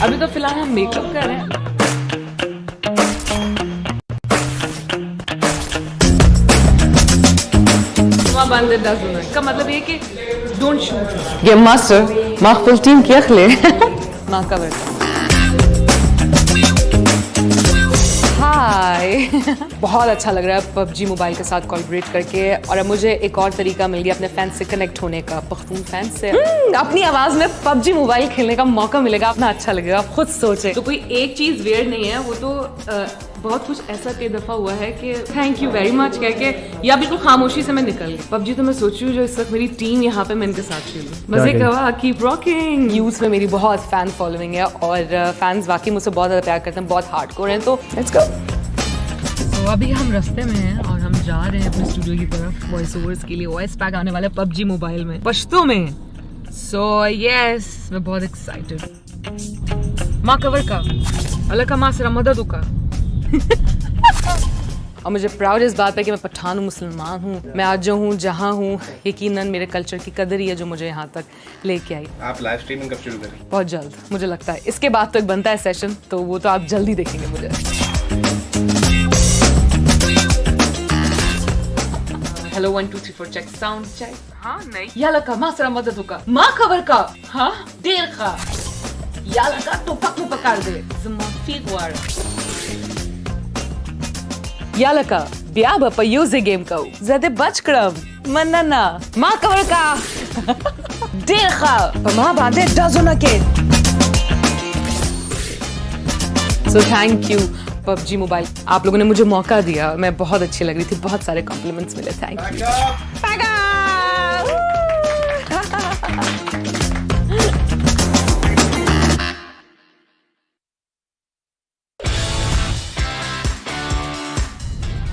अभी तो फिलहाल हम मेकअप कर रहे हैं। का मतलब ये कि डोंट शूट। ये मास्टर माखफुल टीम क्या खले माँ का बेटा। बहुत अच्छा लग रहा है PUBG मोबाइल के साथ कोलैबोरेट करके, और अब मुझे एक और तरीका मिल गया अपने फैंस से कनेक्ट होने का, पख्तून फैंस से। अपनी आवाज में PUBG मोबाइल खेलने का मौका मिलेगा, अपना अच्छा लगेगा, आप खुद सोचें। तो कोई एक चीज वियर्ड नहीं है, वो तो बहुत कुछ ऐसा कई दफा हुआ है कि थैंक यू वेरी मच कह के या बिल्कुल खामोशी से मैं निकल गई। PUBG तो मैं सोच रही हूँ जो इस वक्त मेरी टीम यहाँ पे मैं इनके साथ खेलूँ। मजे का कीप रॉकिंग। यूथ में मेरी बहुत फैन फॉलोइंग है और फैंस वाकई मुझसे बहुत ज्यादा प्यार करते हैं, बहुत हार्डकोर हैं। तो लेट्स गो। तो अभी हम रास्ते में हैं और हम जा रहे हैं अपने स्टूडियो की तरफ वॉइस ओवर्स के लिए। वॉइस पैक आने वाला है PUBG मोबाइल में पश्तो में। सो यस मैं बहुत एक्साइटेड। माँ कवर का अल्लाह का माँ सरा मदद का। और मुझे प्राउड इस बात पे कि मैं पठान हूँ, मुसलमान हूँ। मैं आज जो हूँ जहाँ हूँ यकीनन मेरे कल्चर की कदर ही है जो मुझे यहाँ तक लेके आई। आप लाइव स्ट्रीमिंग कब शुरू करें? बहुत जल्द मुझे लगता है। इसके बाद तो एक बनता है सेशन, तो वो तो आप जल्दी देखेंगे मुझे। Hello 1 2 3 4 check sound check. हाँ नहीं या लगा माँ सरा मदद होगा माँ खबर का। हाँ देर का या लगा तो पकड़ दे ज़माफी वार या लगा ब्याह बप्पा यूज़े गेम का ज़्यादा बचक्रम मनना माँ खबर का देर का माँ बांधे डज़ों के। So thank you PUBG mobile. आप लोगों ने मुझे मौका दिया, मैं बहुत अच्छी लग रही थी, बहुत सारे कॉम्प्लीमेंट्स मिले, thank you.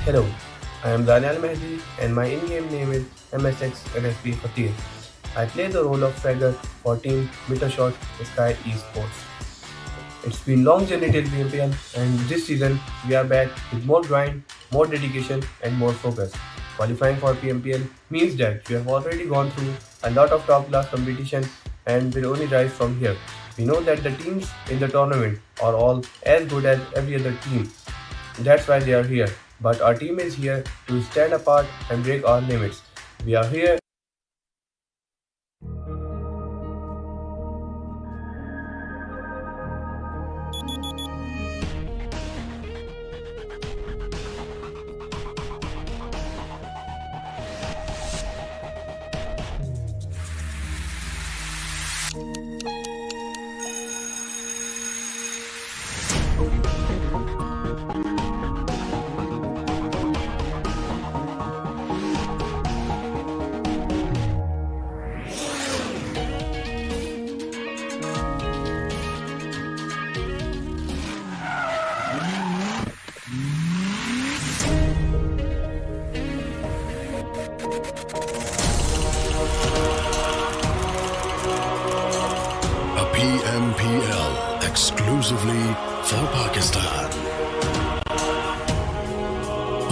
Hello, I am Erangel and my in-game name is FMxR3D Esports. I play the role of Fragger for team MetershotxSKY Esports. It's been long journey till PMPL and this season we are back with more grind, more dedication and more focus. Qualifying for PMPL means that we have already gone through a lot of top class competition and will only rise from here. We know that the teams in the tournament are all as good as every other team. That's why they are here. But our team is here to stand apart and break our limits. We are here. PMPL exclusively for Pakistan.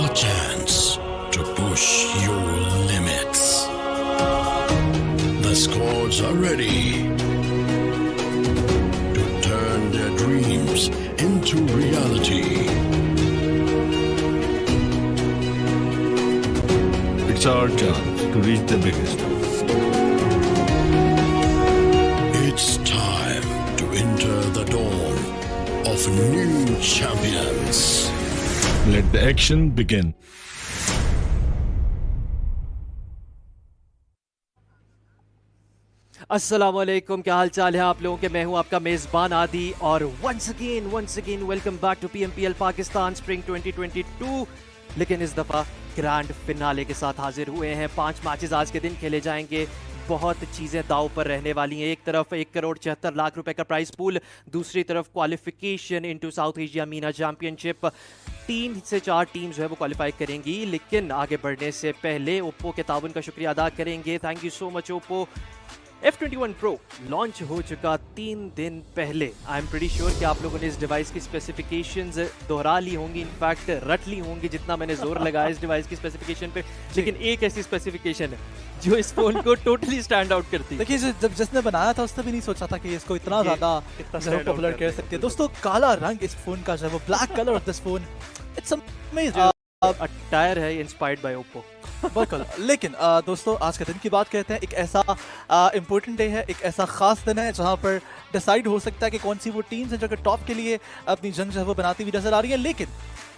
A chance to push your limits. The squads are ready to turn their dreams into reality. It's our chance to reach the biggest. It's time to enter the dawn of new champions. Let the action begin. अस्सलामुअलैकुम, क्या हाल चाल है आप लोगों के। मैं हूं आपका मेज़बान आदि और once again welcome back to PMPL Pakistan spring 2022। लेकिन इस दफ़ा ग्रैंड फिनाले के साथ हाजिर हुए हैं। 5 मैचेस आज के दिन खेले जाएंगे। बहुत चीज़ें दाव पर रहने वाली हैं। एक तरफ 1,76,00,000 रुपए का प्राइस पूल, दूसरी तरफ qualification into south Asia Meena championship. 3 से 4 टीम जो है वो क्वालिफाई करेंगी। लेकिन आगे बढ़ने से पहले ओप्पो के ताउन का शुक्रिया अदा करेंगे। Thank you so much Oppo. F21 Pro launch हो चुका 3 दिन पहले। आई एम प्रीटी श्योर कि आप लोगों ने इस डिवाइस की स्पेसिफिकेशंस दोहरा ली होंगी, इनफैक्ट रट ली होंगी जितना मैंने जोर लगाया इस डिवाइस की स्पेसिफिकेशन पे। लेकिन एक ऐसी स्पेसिफिकेशन है जो इस फोन को टोटली स्टैंड आउट करती है। देखिए, जब जिसने बनाया था उसने भी नहीं सोचा था कि इसको इतना ज्यादा पॉपुलर कर सकती है। दोस्तों, काला रंग इस फोन का जो है वो black colour of this phone, it's amazing. Tyre है इंस्पायर्ड बाय ओप्पो। बिल्कुल। लेकिन दोस्तों, आज के दिन की बात करते हैं। एक ऐसा इम्पोर्टेंट डे है, एक ऐसा खास दिन है जहां पर डिसाइड हो सकता है कि कौन सी वो टीम्स हैं जो कि टॉप के लिए अपनी जंग जो है वो बनाती हुई नजर आ रही है। लेकिन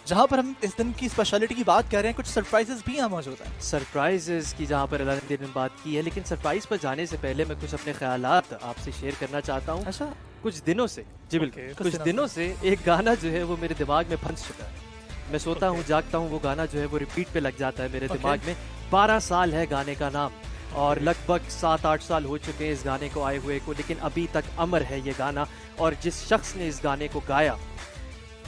जहां पर हम इस दिन की स्पेशलिटी की बात कर रहे हैं, कुछ सरप्राइजेस भी यहाँ मौजूद हैं। सरप्राइजेस की जहां पर अल्लाह ने बात की है, लेकिन सरप्राइज पर जाने से पहले मैं कुछ अपने ख्यालात आपसे शेयर करना चाहता हूँ। अच्छा, कुछ दिनों से, जी बिल्कुल, कुछ दिनों से एक गाना जो है वो मेरे दिमाग में फंस चुका है। मैं सोता हूँ, जागता हूँ, वो गाना जो है वो रिपीट पे लग जाता है मेरे दिमाग में। 12 साल है गाने का नाम और लगभग 7-8 साल हो चुके हैं इस गाने को आए हुए को, लेकिन अभी तक अमर है ये गाना। और जिस शख्स ने इस गाने को गाया,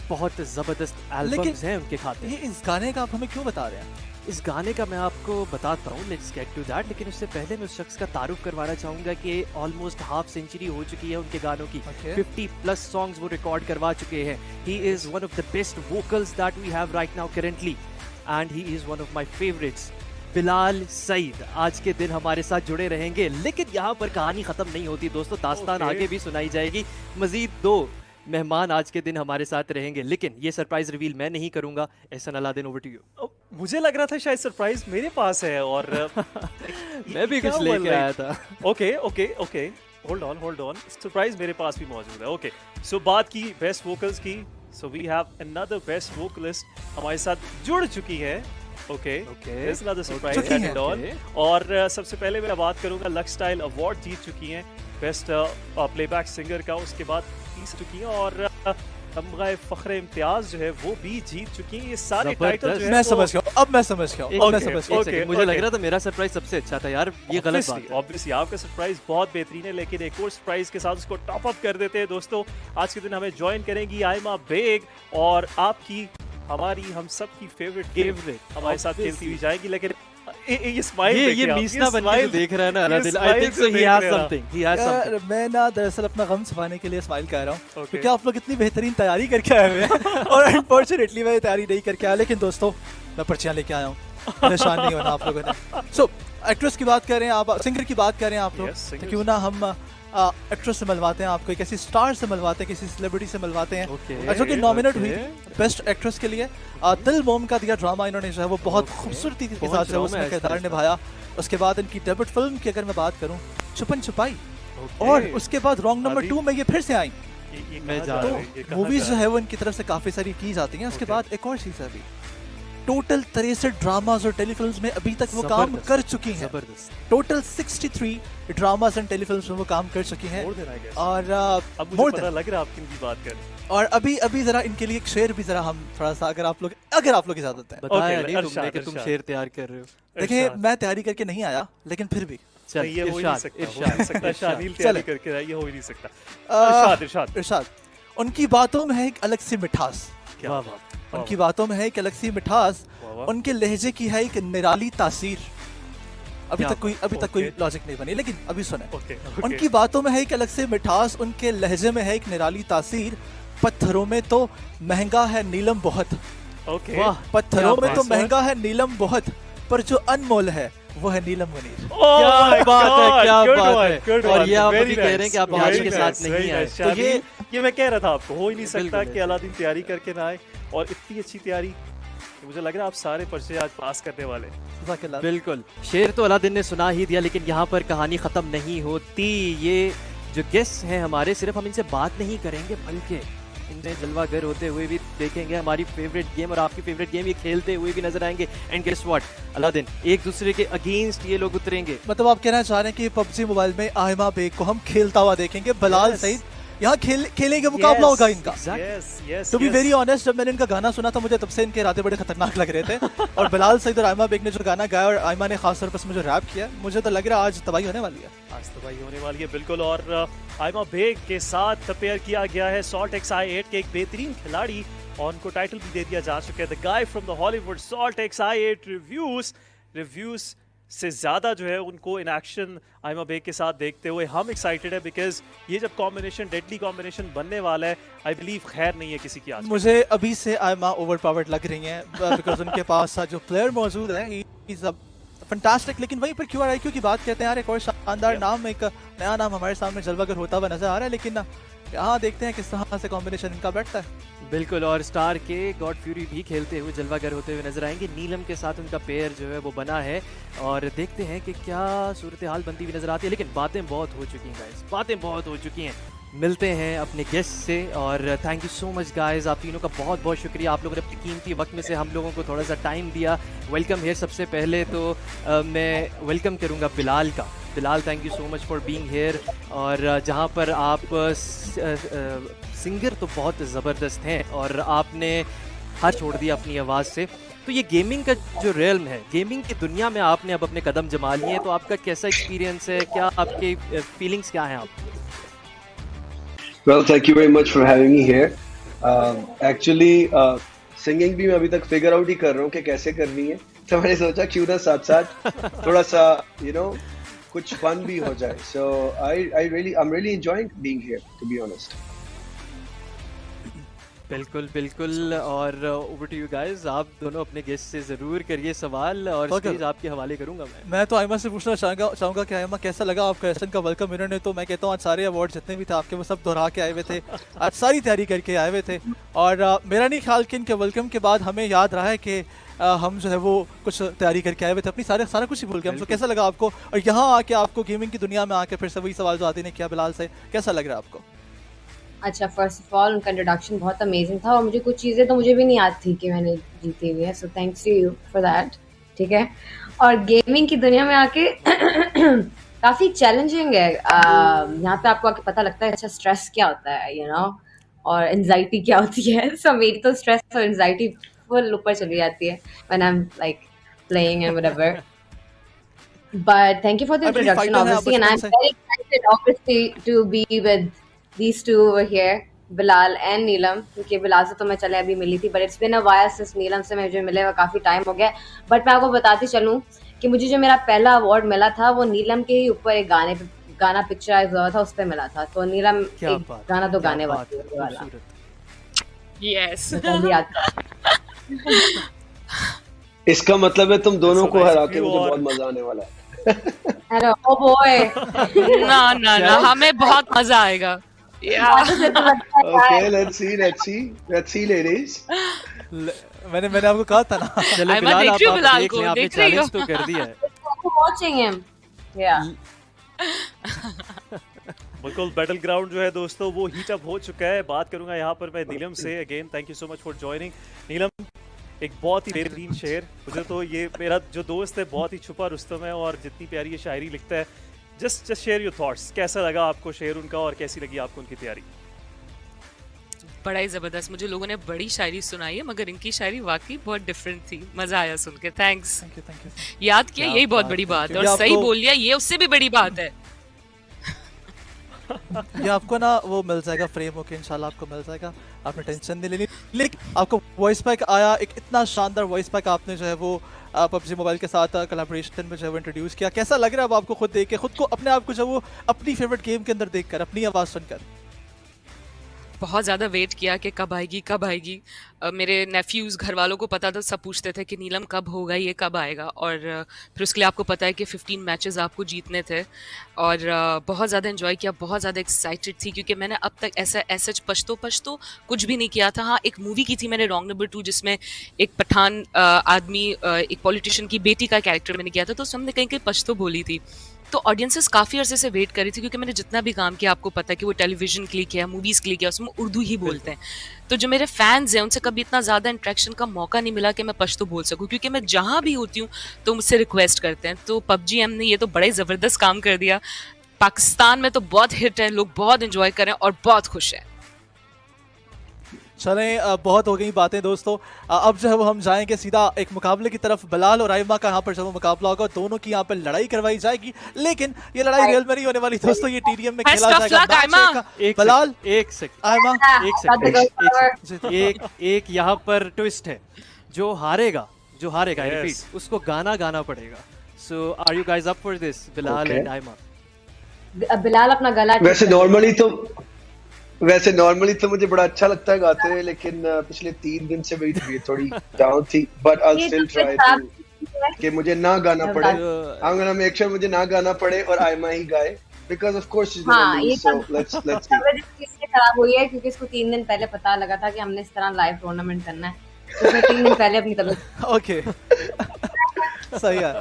बहुत ज़बरदस्त एल्बम्स हैं उनके खाते। ये इस गाने का आप हमें क्यों बता रहे हैं? इस गाने का मैं आपको बताता हूँ, लेट्स गेट टू दैट। लेकिन उससे पहले मैं उस शख्स का तारुफ करवाना चाहूँगा कि ऑलमोस्ट हाफ सेंचुरी हो चुकी है उनके गानों की। 50+ सॉन्ग्स वो रिकॉर्ड करवा चुके हैं। He is one of the best vocals that we have right now currently and he is one of my favourites. Bilal Saeed आज के दिन हमारे साथ जुड़े रहेंगे। लेकिन यहाँ पर कहानी ख़त्म नहीं होती दोस्तों, दास्तान आगे भी सुनाई जाएगी। मज़ीद 2 मेहमान आज के दिन हमारे साथ रहेंगे, लेकिन ये सरप्राइज रिवील मैं नहीं करूंगा। Ehsan Aladin, over to you. मुझे लग रहा था शायद सरप्राइज मेरे पास है और मैं भी कुछ लेके आया था। ओके, होल्ड ऑन, सरप्राइज मेरे पास भी मौजूद है। ओके, सो बात की बेस्ट वोकल्स की, so we have another best vocalist हमारे साथ जुड़ चुकी है। Okay, this another surprise added on. और सबसे पहले मैं बात करूंगा, लक्स स्टाइल अवार्ड जीत चुकी हैं बेस्ट प्लेबैक सिंगर का, उसके बाद जीत चुकी हैं। और तमगा फख्र इम्तियाज जो है वो भी जीत चुकी हैं। ये सारे टाइटल जो है मैं समझ गया, अब मैं समझ गया, अब मैं समझ गया। Okay, मुझे लग रहा था मेरा सरप्राइज सबसे अच्छा था यार, ये गलत बात है। ऑब्वियसली आपका सरप्राइज बहुत बेहतरीन है, लेकिन एक और सरप्राइज के साथ उसको टॉप अप कर देते हैं दोस्तों। आज के दिन हमें ज्वाइन करेंगी आयमा बेग और आपकी हमारी हम सब की फेवरेट गेम हमारे साथ खेलती हुई जाएगी। लेकिन ये स्माइल ये मीसना बन के देख रहा है ना Aladdin, I think so he has something. मैं ना दरअसल अपना गम छुपाने के लिए स्माइल कर रहा हूँ क्योंकि आप लोग इतनी बेहतरीन तैयारी करके आए हुए हैं और अनफॉर्चुनेटली मैं तैयारी नहीं करके आया, लेकिन दोस्तों मैं पर्चियाँ लेके आया हूँ, परेशान नहीं होना आप लोगों ने। सो एक्ट्रेस की बात कर रहे हैं आप, सिंगर की बात कर रहे हैं आप लोग, तो क्यों ना हम एक्ट्रेस से मिलवाते हैं आपको, एक ऐसी स्टार से मिलवाते हैं, किसी सेलिब्रिटी से मिलवाते हैं जो कि नॉमिनेट हुई बेस्ट एक्ट्रेस के लिए। दिल मोम का दिया ड्रामा इन्होंने जो है वो बहुत खूबसूरती के साथ जो उसमें किरदार निभाया। उसके बाद इनकी डेब्यूट फिल्म की अगर मैं बात करूं छुपन छुपाई, और उसके बाद रॉन्ग नंबर 2 में ये फिर से आई। मूवीज जो है वो इनकी तरफ से काफी सारी की जाती हैं। उसके बाद एक और चीज है, अभी टोटल 63 ड्रामास और टेलीफिल्म्स में अभी तक वो काम कर चुकी हैं। टोटल 63 ड्रामास एंड टेलीफिल्म्स में वो काम कर चुकी हैं। और अब मुझे पता लग रहा है आप किन की बात कर रहे हैं। और अभी जरा इनके लिए एक शेर भी जरा हम थोड़ा सा अगर आप लोग इजाजत है बताया नहीं तुमने कि तुम शेर तैयार कर रहे हो। देखिए मैं तैयारी करके नहीं आया, लेकिन फिर भी चल ये हो ही नहीं सकता, शानील चले। तैयारी करके आया, ये हो ही नहीं सकता। इरशाद उनकी बातों में है एक अलग सी मिठास, क्या बात, उनकी बातों में है एक अलग सी मिठास, उनके लहजे की है एक निराली तासीर। अभी तक कोई लॉजिक नहीं बनी, लेकिन अभी सुने। उनकी बातों में है एक अलग से मिठास, उनके लहजे में है एक निराली तासीर। पत्थरों में तो महंगा है नीलम बहुत, पत्थरों में तो महंगा है नीलम बहुत, पर जो अनमोल है वो है नीलम मुनीर। क्या बात है, क्या बात है। और ये आप अभी कह रहे हैं कि आप आज के साथ नहीं आए, तो ये मैं कह रहा था आपको, हो ही नहीं सकता कि अलादीन तैयारी करके ना आए, और इतनी अच्छी तैयारी। मुझे लग रहा है आप सारे पर्चे आज पास करने वाले। बिल्कुल, शेर तो अलादीन ने सुना ही दिया, लेकिन यहाँ पर कहानी खत्म नहीं होती। ये जो गेस्ट हैं हमारे, सिर्फ हम इनसे बात नहीं करेंगे बल्कि इनसे जलवागर होते हुए भी देखेंगे, हमारी फेवरेट गेम और आपकी फेवरेट गेम ये खेलते हुए भी नजर आएंगे। एंड गेस व्हाट अलादीन, एक दूसरे के अगेंस्ट ये लोग उतरेंगे। मतलब आप कहना चाह रहे हैं कि PUBG मोबाइल में आयमा बेग को हम खेलता हुआ देखेंगे, बिलाल सईद यहाँ खेलेंगे, मुकाबला होगा इनका। टू बी वेरी ऑनेस्ट, जब मैंने इनका गाना सुना था मुझे तब से इनके इरादे बड़े खतरनाक लग रहे थे। और बिलाल सईद और आयमा बेग ने जो गाना गाया और आयमा ने खास तौर पर इसमें जो रैप किया, मुझे तो लग रहा है आज तबाही होने वाली है। आज तबाही होने वाली है बिल्कुल। और आयमा बेग के साथ पेयर किया गया है SALTxi8 के एक बेहतरीन खिलाड़ी, और उनको टाइटल भी दे दिया जा चुका है, the guy from the Hollywood SALTxi8 reviews से ज़्यादा जो है उनको इन एक्शन आयमा बेग के साथ देखते हुए हम एक्साइटेड है, बिकॉज ये जब कॉम्बिनेशन डेडली कॉम्बिनेशन बनने वाला है, आई बिलीव खैर नहीं है किसी की आज। मुझे अभी से आयमा ओवरपावर्ड लग रही हैं, बिकॉज उनके पास जो प्लेयर मौजूद है इज फैंटास्टिक। लेकिन वहीं पर QRIQ की बात कहते हैं यार, एक और शानदार नाम, एक नया नाम हमारे सामने जलवागर होता हुआ नजर आ रहा है, लेकिन यहाँ देखते हैं किस तरह से कॉम्बिनेशन इनका बैठता है। बिल्कुल, और स्टार के गॉड फ्यूरी भी खेलते हुए जलवागर होते हुए नजर आएंगे। नीलम के साथ उनका पेयर जो है वो बना है, और देखते हैं कि क्या सूरत हाल बनती हुई नजर आती है। लेकिन बातें बहुत हो चुकी हैं गाइस, बातें बहुत हो चुकी हैं। मिलते हैं अपने गेस्ट से, और thank you so much guys, आप तीनों का बहुत बहुत शुक्रिया, आप लोगों ने अपने कीमती वक्त में से हम लोगों को थोड़ा सा टाइम दिया। Welcome here. सबसे पहले तो मैं वेलकम करूँगा बिलाल का। Bilal, thank you so much for being here. और जहाँ पर आप सिंगर तो बहुत ज़बरदस्त हैं, और आपने हाथ छोड़ दिया अपनी आवाज़ से, तो ये गेमिंग का जो रियल्म है, गेमिंग की दुनिया में आपने अब अपने कदम जमा लिए हैं, तो आपका कैसा एक्सपीरियंस है, क्या आपके फीलिंग्स क्या हैं आप? Well, thank you very much for having me here. Actually, singing भी मैं अभी तक figure out ही कर रहा हूँ कि कैसे करनी है, तो मैंने सोचा क्यों ना साथ साथ थोड़ा सा कुछ fun भी हो जाए. So I'm really enjoying being here, to be honest. बिल्कुल बिल्कुल, और ओवर टू यू गाइस, आप दोनों अपने गेस्ट से जरूर करिए सवाल, और स्टेज आपके हवाले करूंगा। मैं तो आयमा से पूछना चाहूंगा कि आयमा कैसा लगा आपका एसएन का वेलकम। इन्होंने तो मैं कहता हूँ आज सारे अवार्ड जितने भी थे आपके वो सब दोहरा के आए हुए थे, आज सारी तैयारी करके आए हुए थे, और मेरा नहीं ख्याल कि इनके वेलकम के बाद हमें याद रहा है कि हम जो है वो कुछ तैयारी करके आए हुए थे, अपनी सारा कुछ ही भूल गए हम। तो कैसा लगा आपको, और यहाँ आके आपको गेमिंग की दुनिया में आके फिर से वही सवाल जो आते ने किया बिलाल से, कैसा लग रहा है आपको? अच्छा, फर्स्ट ऑफ ऑल उनका इंट्रोडक्शन बहुत अमेजिंग था, और मुझे कुछ चीज़ें तो मुझे भी नहीं याद थी कि मैंने जीती हुई है, so thanks to you for that. ठीक है, और गेमिंग की दुनिया में आके काफ़ी चैलेंजिंग है। यहाँ पे आपको आके पता लगता है अच्छा स्ट्रेस क्या होता है, और एंजाइटी क्या होती है। सो मेरी तो स्ट्रेस और एंजाइटी फुल ऊपर चली जाती है when I am like playing and whatever. But thank you for the introduction, obviously, and I'm very excited, obviously, to be with these two over here, Bilal and Neelam. क्योंकि बिलाल से तो मैं चले अभी मिली थी, but it's been a while since नीलम से मुझे मिले हुए काफी टाइम हो गया। But मैं आपको बताती चलूँ कि मुझे जो मेरा पहला अवार्ड मिला था वो नीलम के ही ऊपर एक गाना पिक्चराइज हुआ था, उस पे मिला था। तो नीलम एक गाना तो गाने वाला। यस इसका मतलब है तुम दोनों को हरा के मुझे बहुत मजा आने वाला है। हेलो ओ बॉय ना हमें बहुत मजा आएगा। Okay, let's see ladies. मैंने आपको कहा था ना। चलो बिलाल आप देख लें, आपने चैलेंज तो कर दिया है। Watching him. Yeah. बिल्कुल बैटल ग्राउंड जो है दोस्तों वो हीट अप हो चुका है। बात करूंगा यहाँ पर मैं नीलम से। Again thank you so much for joining. Neelam एक बहुत ही बेहतरीन शेर, मुझे तो ये मेरा जो दोस्त है बहुत ही छुपा रुस्तम है और जितनी प्यारी ये शायरी लिखता है। जस्ट शेयर योर थॉट्स, कैसा लगा आपको शेर उनका और कैसी लगी आपको उनकी तैयारी? बड़ा ही जबरदस्त, मुझे लोगों ने बड़ी शायरी सुनाई है मगर इनकी शायरी वाकई बहुत डिफरेंट थी, मजा आया सुन के। थैंक्स, याद किया, यही बहुत बड़ी बात है और सही बोल लिया, ये उससे भी बड़ी बात है। ये आपको ना वो मिल जाएगा फ्रेम होके, इंशाल्लाह आपको मिल जाएगा, आपने टेंशन नहीं लेनी। लेकिन आपको वॉइस पैक आया, एक इतना शानदार वॉइस पैक आपने जो है वो PUBG मोबाइल के साथ कोलैबोरेशन में जो है वो इंट्रोड्यूस किया। कैसा लग रहा है अब आपको खुद देख के, खुद को अपने आप को जो वो अपनी फेवरेट गेम के अंदर देखकर, अपनी आवाज़ सुनकर? बहुत ज़्यादा वेट किया कि कब आएगी। मेरे नेफ्यूज़ घर वालों को पता था, सब पूछते थे कि नीलम कब होगा, ये कब आएगा। और फिर उसके लिए आपको पता है कि 15 मैचेस आपको जीतने थे और बहुत ज़्यादा एंजॉय किया, बहुत ज़्यादा एक्साइटेड थी क्योंकि मैंने अब तक ऐसा पछतो कुछ भी नहीं किया था। हाँ, एक मूवी की थी मैंने रॉन्ग नंबर 2 जिसमें एक पठान आदमी, एक पॉलिटिशियन की बेटी का कैरेक्टर मैंने किया था, तो उसमें हमने कहीं पछतो बोली थी। तो ऑडियंसेस काफ़ी अरसे से वेट कर रही थी क्योंकि मैंने जितना भी काम किया, आपको पता है कि वो टेलीविजन के लिए किया, मूवीज़ के लिए किया, उसमें उर्दू ही बोलते हैं। तो जो मेरे फैंस हैं उनसे कभी इतना ज़्यादा इंटरेक्शन का मौका नहीं मिला कि मैं पश्तो बोल सकूं, क्योंकि मैं जहाँ भी होती हूँ तो मुझसे रिक्वेस्ट करते हैं। तो PUBG ने ये तो बड़ा ही ज़बरदस्त काम कर दिया। पाकिस्तान में तो बहुत हिट है, लोग बहुत इंजॉय कर रहे हैं और बहुत खुश हैं। चलें, बहुत हो गई बातें दोस्तों, अब जो है वो हम जाएंगे सीधा एक मुकाबले की तरफ। बिलाल और आइमा का यहाँ पर जो मुकाबला होगा, दोनों की यहाँ पर लड़ाई करवाई जाएगी, लेकिन ये लड़ाई रियल में नहीं होने वाली दोस्तों, ये TDM में खेला जाएगा। बिलाल एक सेकंड, एक यहाँ पर ट्विस्ट है, जो हारेगा रिपीट, उसको गाना पड़ेगा। So are you guys up for this, Bilal and Aima? Bilal अपना गला, वैसे नॉर्मली तो मुझे बड़ा अच्छा लगता है गाते हुए, लेकिन पिछले 3 दिन से मेरी तबीयत थोड़ी डाउन थी, but I still try to कि मुझे ना गाना पड़े। I am gonna make sure मुझे ना गाना पड़े और आइमा ही गाए, because of course she is gonna lose. So let's इसलिए खराब हुई है क्योंकि इसको 3 दिन पहले पता लगा था कि हमने इस तरह लाइव टूर्नामेंट करना है, तो 3 दिन पहले अपनी तबीयत ओके सही है।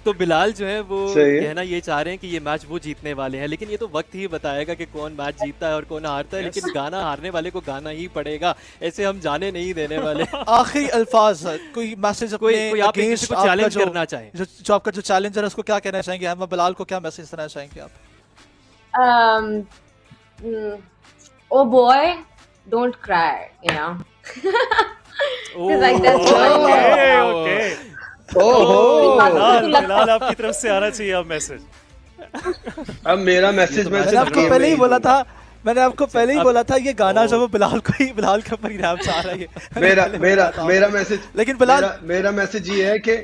तो बिलाल जो है वो कहना ये चाह रहे हैं कि ये मैच वो जीतने वाले हैं, लेकिन ये तो वक्त ही बताएगा कि कौन मैच जीतता है और कौन हारता है। लेकिन गाना हारने वाले को गाना ही पड़ेगा, ऐसे हम जाने नहीं देने वाले। आखिरी अल्फाज, कोई मैसेज कोई आप किसी को चैलेंज करना चाहें, जो आपका जो चैलेंजर है उसको क्या कहना चाहेंगे? हम बिलाल को क्या मैसेज देना चाहेंगे आप? Oh boy, don't cry, you know. Like that's okay. Bilal आपकी तरफ से आना चाहिए अब मैसेज। अब मेरा मैसेज मैंने आपको पहले ही बोला था, ये गाना जो वो बिलाल के ऊपर ही रैप आ रहा है। मेरा मैसेज, लेकिन बिलाल मेरा मैसेज ये है कि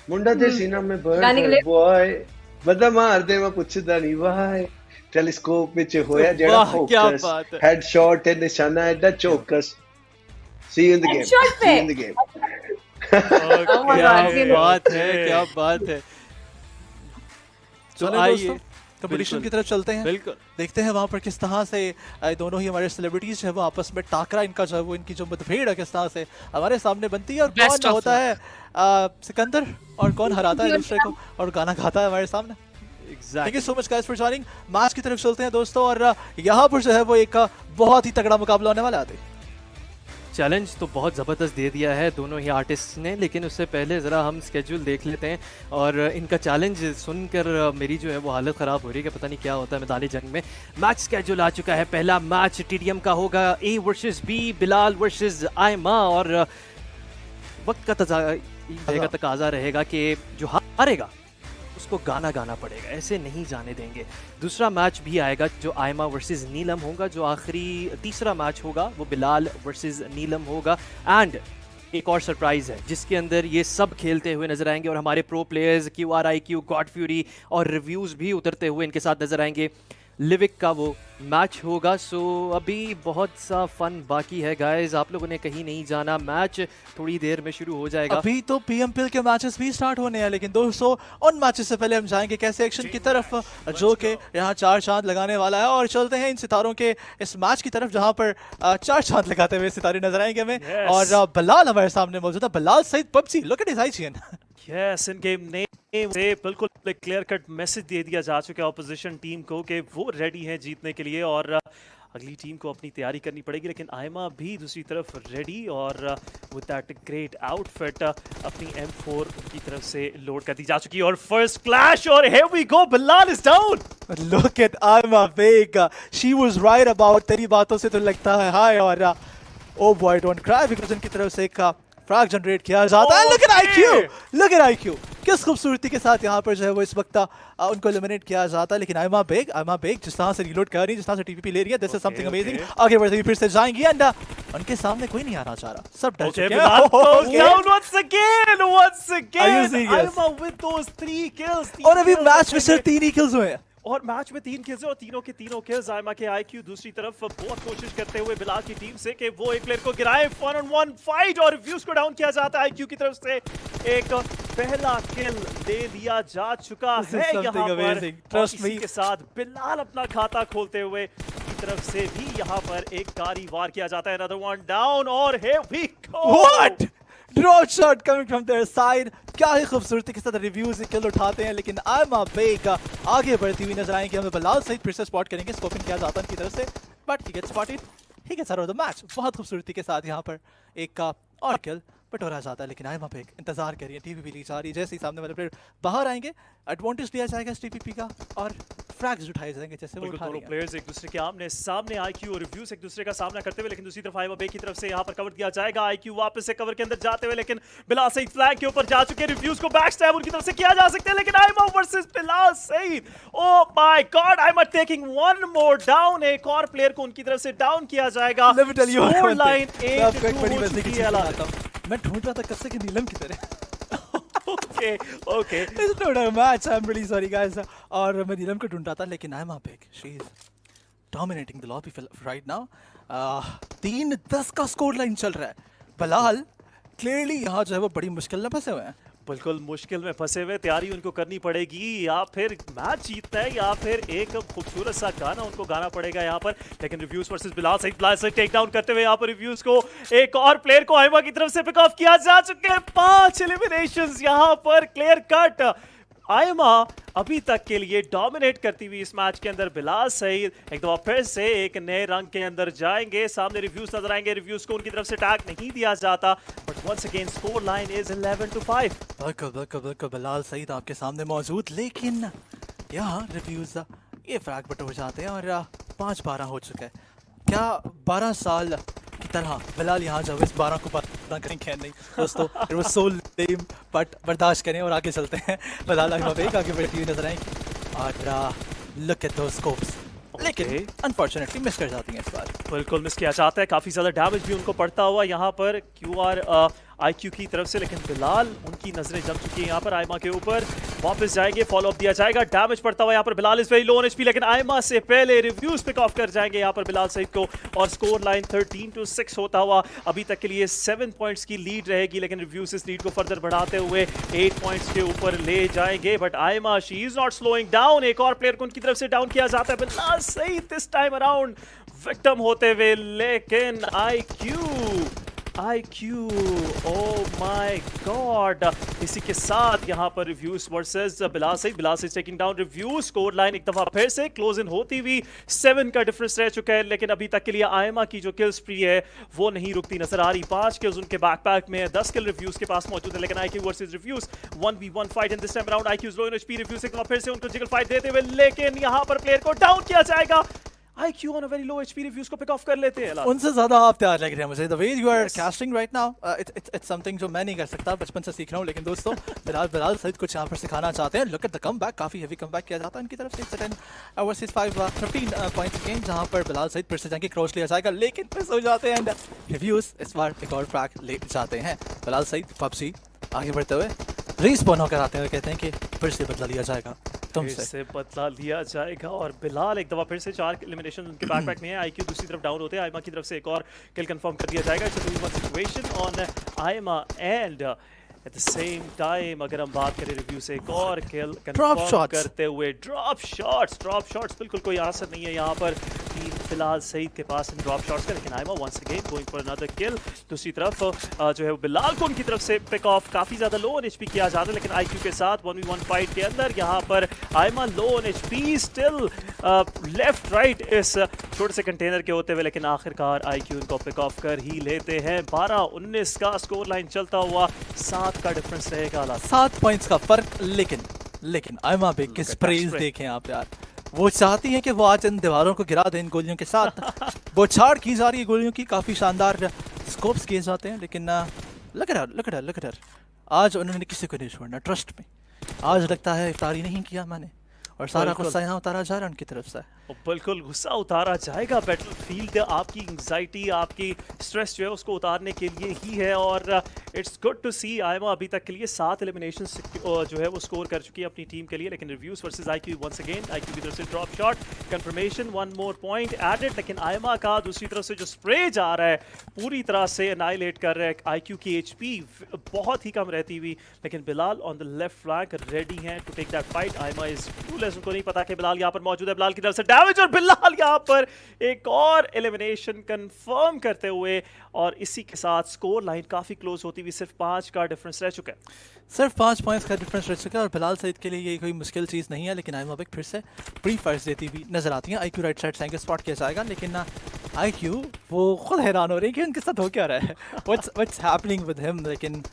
मुंडा ते सीना में बर्ड बॉय बदा मार दे मैं पुछदा नहीं वाई टेलीस्कोप विच होया जेड़ा फोकस हेडशॉट ते निशाना एडा चौकस। सी इन द गेम, क्या बात है। चलो आइए कंपटीशन की तरफ चलते हैं, बिल्कुल देखते हैं वहां पर किस तरह से दोनों ही हमारे सेलिब्रिटीज है वो आपस में टाकरा, इनका जो है वो इनकी जो मतभेड़ है किस तरह से हमारे सामने बनती है, और कौन होता है सिकंदर और कौन हराता है दूसरे को और गाना गाता है हमारे सामने। Thank you so much guys for joining. Match की तरफ चलते हैं दोस्तों, और यहाँ पर जो है वो एक बहुत ही तगड़ा मुकाबला होने वाला है। चैलेंज तो बहुत ज़बरदस्त दे दिया है दोनों ही आर्टिस्ट ने, लेकिन उससे पहले ज़रा हम स्केड्यूल देख लेते हैं। और इनका चैलेंज सुनकर मेरी जो है वो हालत ख़राब हो रही है कि पता नहीं क्या होता है मैदानी जंग में। मैच स्केड्यूल आ चुका है। पहला मैच TDM का होगा A versus B, Bilal versus Aima. और वक्त का तकाजा रहेगा कि जो हारेगा उसको गाना गाना पड़ेगा, ऐसे नहीं जाने देंगे। दूसरा मैच भी आएगा जो आयमा वर्सेस नीलम होगा। जो आखिरी तीसरा मैच होगा वो बिलाल वर्सेस नीलम होगा। एंड एक और सरप्राइज है जिसके अंदर ये सब खेलते हुए नजर आएंगे और हमारे pro players QRIQ, God fury और रिव्यूज भी उतरते हुए इनके साथ नजर आएंगे। लिविक का वो मैच होगा। सो अभी बहुत सा फन बाकी है गाइस, आप लोगों ने कहीं नहीं जाना, मैच थोड़ी देर में शुरू हो जाएगा। अभी तो PMPL के मैचेस भी स्टार्ट होने हैं, लेकिन दोस्तों उन मैचेस से पहले हम जाएंगे कैसे एक्शन की तरफ जो कि यहाँ 4 चांद लगाने वाला है। और चलते हैं इन सितारों के इस मैच की तरफ जहाँ पर 4 चांद लगाते हुए सितारे नजर आएंगे हमें। और बिलाल हमारे सामने मौजूद है। Bilal Saeed PUBG, look at his IGN. Yes, in game name से बिल्कुल एक क्लियर कट मैसेज दे दिया जा चुका है ऑपोजिशन टीम को कि वो रेडी है जीतने के लिए और अगली टीम को अपनी तैयारी करनी पड़ेगी। लेकिन आयमा भी दूसरी तरफ रेडी और विद दैट ग्रेट आउटफिट अपनी M4 की तरफ से लोड कर दी जा चुकी है। और फर्स्ट क्लैश और here we go, Bilal is down. Look at Aima Baig, she was right about, तेरी बातों से तो लगता है हाय। और oh boy don't cry because उनकी तरफ से एक फ्रैग जनरेट किया जाता है। Look at IQ, look at IQ, किस खूबसूरती के साथ यहाँ पर जो है वो इस वक्त उनको एलिमिनेट किया जाता है। लेकिन आयमा बेग जिस तरह से रिलोड कर रही है, जिस तरह से TPP ले रही है, दिस इज समथिंग अमेजिंग। आगे बढ़ते हुए फिर से जाएंगी एंड उनके सामने कोई नहीं आना चाह रहा, सब डर चुके हैं। Aima with those 3 kills. और अभी मैच में सिर्फ 3 ही किल्स हुए हैं। और मैच में 3 किल्स और तीनों के तीनों किल्स आयमा के IQ दूसरी तरफ बहुत कोशिश करते हुए बिलाल की टीम से कि वो एक प्लेयर को गिराए। 1-on-1 फाइट और रिव्यूज को डाउन किया जाता है। IQ की तरफ से एक पहला किल दे लिया जा चुका है यहाँ पर। ट्रस्ट मी के साथ बिलाल अपना खाता खोलते हुए की तरफ से भी यहाँ पर एक कारी वार किया जाता है। अनदर वन डाउन और here we go। What? Drop shot coming from their side, क्या ही खूबसूरती के साथ रिव्यूज किल उठाते हैं। लेकिन आयमा बेग आगे बढ़ती हुई नजर आएंगे, हमें बिलाल सईद फिर से स्पॉट करेंगे, स्कोपिंग किया जाता है उनकी तरफ से, but he gets spotted, he gets out of the match. बहुत खूबसूरती के साथ यहाँ पर एक और किल बटोरा जाता है। लेकिन आयमा बेग इंतजार कर रही है, TPP ली जा रही है। जैसे ही सामने वाले प्लेयर बाहर आएंगे एडवांटेज लिया जाएगा इस TPP का और फ्रैग्स उठाए जाएंगे जैसे वो उठा रहे हैं। प्लेयर्स एक दूसरे के आमने सामने IQ और रिव्यूज एक दूसरे का सामना करते हुए, लेकिन दूसरी तरफ आयमा बेग की तरफ से यहाँ पर कवर दिया जाएगा। IQ वापस से कवर के अंदर जाते हुए, लेकिन बिलाल सईद फ्लैग के ऊपर जा चुके। रिव्यूज को बैक स्टैब उनकी तरफ से किया जा सकता है, लेकिन Aima versus Bilal Saeed, oh my god, Aima taking one more down. एक और प्लेयर को उनकी तरफ से डाउन किया जाएगा। स्कोर लाइन 8-2 मैं ढूंढ रहा था कब से कि नीलम की तरह। Okay. It's not a match. I'm really sorry guys. और मैं नीलम को ढूंढ रहा था, लेकिन Aima Baig, she is dominating the lobby right now. 3-10 का स्कोर लाइन चल रहा है। बिलाल क्लियरली यहाँ जो है वो बड़ी मुश्किल में फंसे हुए हैं। बिल्कुल मुश्किल में फंसे हुए, तैयारी उनको करनी पड़ेगी, या फिर मैच जीतना है या फिर एक खूबसूरत सा गाना उनको गाना पड़ेगा यहाँ पर। लेकिन reviews versus Bilal Saeed take down करते हुए यहाँ पर रिव्यूज को एक और प्लेयर को आयमा की तरफ से पिक ऑफ किया जा चुके हैं। 5 एलिमिनेशंस यहाँ पर क्लियर कट। आयमा अभी तक के लिए डोमिनेट करती हुई इस मैच के अंदर। बिलाल सईद एक दफा फिर से एक नए रंग के अंदर जाएंगे। सामने रिव्यूज नजर आएंगे, रिव्यूज को उनकी तरफ से टैग नहीं दिया जाता, but once again score line is 11-5। बिल्कुल बिलाल सईद आपके सामने मौजूद, लेकिन यहाँ रिव्यूज ये फ्रैग बटोर जाते हैं और 5-12 हो चुका है। क्या 12 साल की तरह बिलाल यहाँ जब इस 12 को पता करेंगे नहीं दोस्तों, it was so lame, but बर्दाश्त करें और आगे चलते हैं। बिलाल आयमा बेग आगे बढ़ती हुई नजर आएंगी और लुक एट दोस स्कोप्स, लेकिन अनफॉर्चुनेटली मिस कर जाती हैं इस बार। बिल्कुल मिस किया जाता है, काफी ज्यादा डैमेज भी उनको पड़ता हुआ यहाँ पर IQ की तरफ से। लेकिन बिलाल उनकी नजरें जम चुकी हैं यहाँ पर आयमा के ऊपर। वापस जाएंगे, फॉलो अप दिया जाएगा, डैमेज पड़ता हुआ यहाँ पर Bilal is very low on HP, लेकिन आयमा से पहले रिव्यूज पिक ऑफ कर जाएंगे यहाँ पर बिलाल सईद को और स्कोर लाइन 13-6 होता हुआ अभी तक के लिए 7 पॉइंट्स की लीड रहेगी। लेकिन रिव्यूज इस लीड को फर्दर बढ़ाते हुए 8 पॉइंट्स के ऊपर ले जाएंगे, but Aima she is not slowing down. एक और प्लेयर को उनकी तरफ से डाउन किया जाता है, Bilal Saeed this time around victim होते हुए, लेकिन IQ IQ, oh my god। इसी के साथ यहाँ पर reviews versus Bilal Saeed taking down reviews. Score line एक दफा फिर से क्लोज इन होती हुई 7 का डिफरेंस रह चुका है, लेकिन अभी तक के लिए आयमा की जो किल स्प्री है वो नहीं रुकती नजर आ रही। 5 किल्स उनके बैकपैक में, 10 किल रिव्यूज के पास मौजूद है, लेकिन IQ versus reviews 1v1 fight in this time around. IQ low in HP, reviews एक दफा फिर से उनको जिगल फाइट देते हुए, लेकिन यहाँ पर प्लेयर को डाउन किया जाएगा। IQ on a very low HP, reviews को पिक ऑफ कर लेते हैं। उनसे ज्यादा आप तैयार लग रहे हैं मुझे। The way you are casting right now, it's something जो मैं नहीं कर सकता, बचपन से सीख रहा हूँ। लेकिन दोस्तों बिलाल सईद कुछ यहाँ पर सिखाना चाहते हैं। Look at the comeback, काफी हेवी कमबैक किया जाता है इनकी तरफ से। 10 वर्सेस 5 15 पॉइंट्स गेम, जहाँ पर बिलाल सईद फिर से जाके क्रॉस लिया जाएगा, लेकिन फिर हो जाते हैं। रिव्यूज इस बार एक और ट्रैक ले जाते हैं। बिलाल सईद PUBG आगे बढ़ते हुए रीस्पॉन होकर आते हैं, कहते हैं कि फिर से बदला लिया जाएगा, से बदला लिया जाएगा। और बिलाल एक दफा फिर से 4 एलिमिनेशन उनके बैकपैक में है। IQ दूसरी तरफ डाउन होते हैं, आयमा की तरफ से एक और किल कंफर्म कर दिया जाएगा। It's a 2v1 situation on Aima and eight the same time अगर हम बात करें रिव्यू से एक और किल कंफर्म करते हुए। ड्रॉप शॉट्स बिल्कुल कोई असर नहीं है यहाँ पर फिलहाल सईद के पास इन ड्रॉप शॉट्स का, लेकिन Aima once again going for another kill. दूसरी तरफ जो है बिलाल को उनकी तरफ से पिक ऑफ काफी ज्यादा लो ऑन एचपी किया जाता है, लेकिन IQ के साथ 1v1 फाइट के अंदर यहाँ पर आयमा लो on HP, still left right इस छोटे से कंटेनर के होते हुए, लेकिन आखिरकार IQ उनको पिक ऑफ कर ही लेते हैं। 12-19 का स्कोर लाइन चलता हुआ, 7 का डिफरेंस रहेगा। 7 पॉइंट्स का फर्क, लेकिन आयमा पे किस प्रेज देखें आप यार। वो चाहती हैं कि वो आज इन दीवारों को गिरा दें इन गोलियों के साथ। वो छाड़ की जा रही है गोलियों की, काफ़ी शानदार स्कोप्स किए जाते हैं, लेकिन look at her। आज उन्होंने किसी को नहीं छोड़ना, ट्रस्ट में। आज लगता है इफ्तारी नहीं किया मैंने, और सारा गुस्सा यहाँ उतारा जा रहा है उनकी तरफ से। बिल्कुल गुस्सा उतारा जाएगा। बैटलफील्ड आपकी एंग्जाइटी, आपकी स्ट्रेस जो है उसको उतारने के लिए ही है, और इट्स गुड टू सी आयमा अभी तक के लिए 7 एलिमिनेशन जो है वो स्कोर कर चुकी है अपनी टीम के लिए। लेकिन reviews versus IQ once again, IQ की तरफ से drop shot confirmation, 1 more point added, लेकिन आयमा का दूसरी तरफ से जो स्प्रे जा रहा है पूरी तरह से एनाइलेट कर रहा है। IQ की HP बहुत ही कम रहती हुई, लेकिन Bilal on the left flank ready हैं to take that fight. Aima is clueless, उनको नहीं पता कि बिलाल यहाँ पर मौजूद है। बिलाल की तरफ से डैमेज, और बिलाल यहाँ पर एक और एलिमिनेशन कंफर्म करते हुए, और इसी के साथ स्कोर लाइन काफी क्लोज होती हुई, सिर्फ 5 का डिफरेंस रह चुका है। सिर्फ 5 पॉइंट्स का डिफरेंस रह चुका है, और बिलाल सईद के लिए ये कोई मुश्किल चीज़ नहीं है। लेकिन आयमा फिर से प्री फायर्स देती हुई नजर आती हैं। IQ राइट साइड से स्पॉट किया जाएगा, लेकिन IQ वो खुद हैरान हो रही है कि उनके साथ हो क्या रहा है, व्हाट्स हैपनिंग विद हिम। लेकिन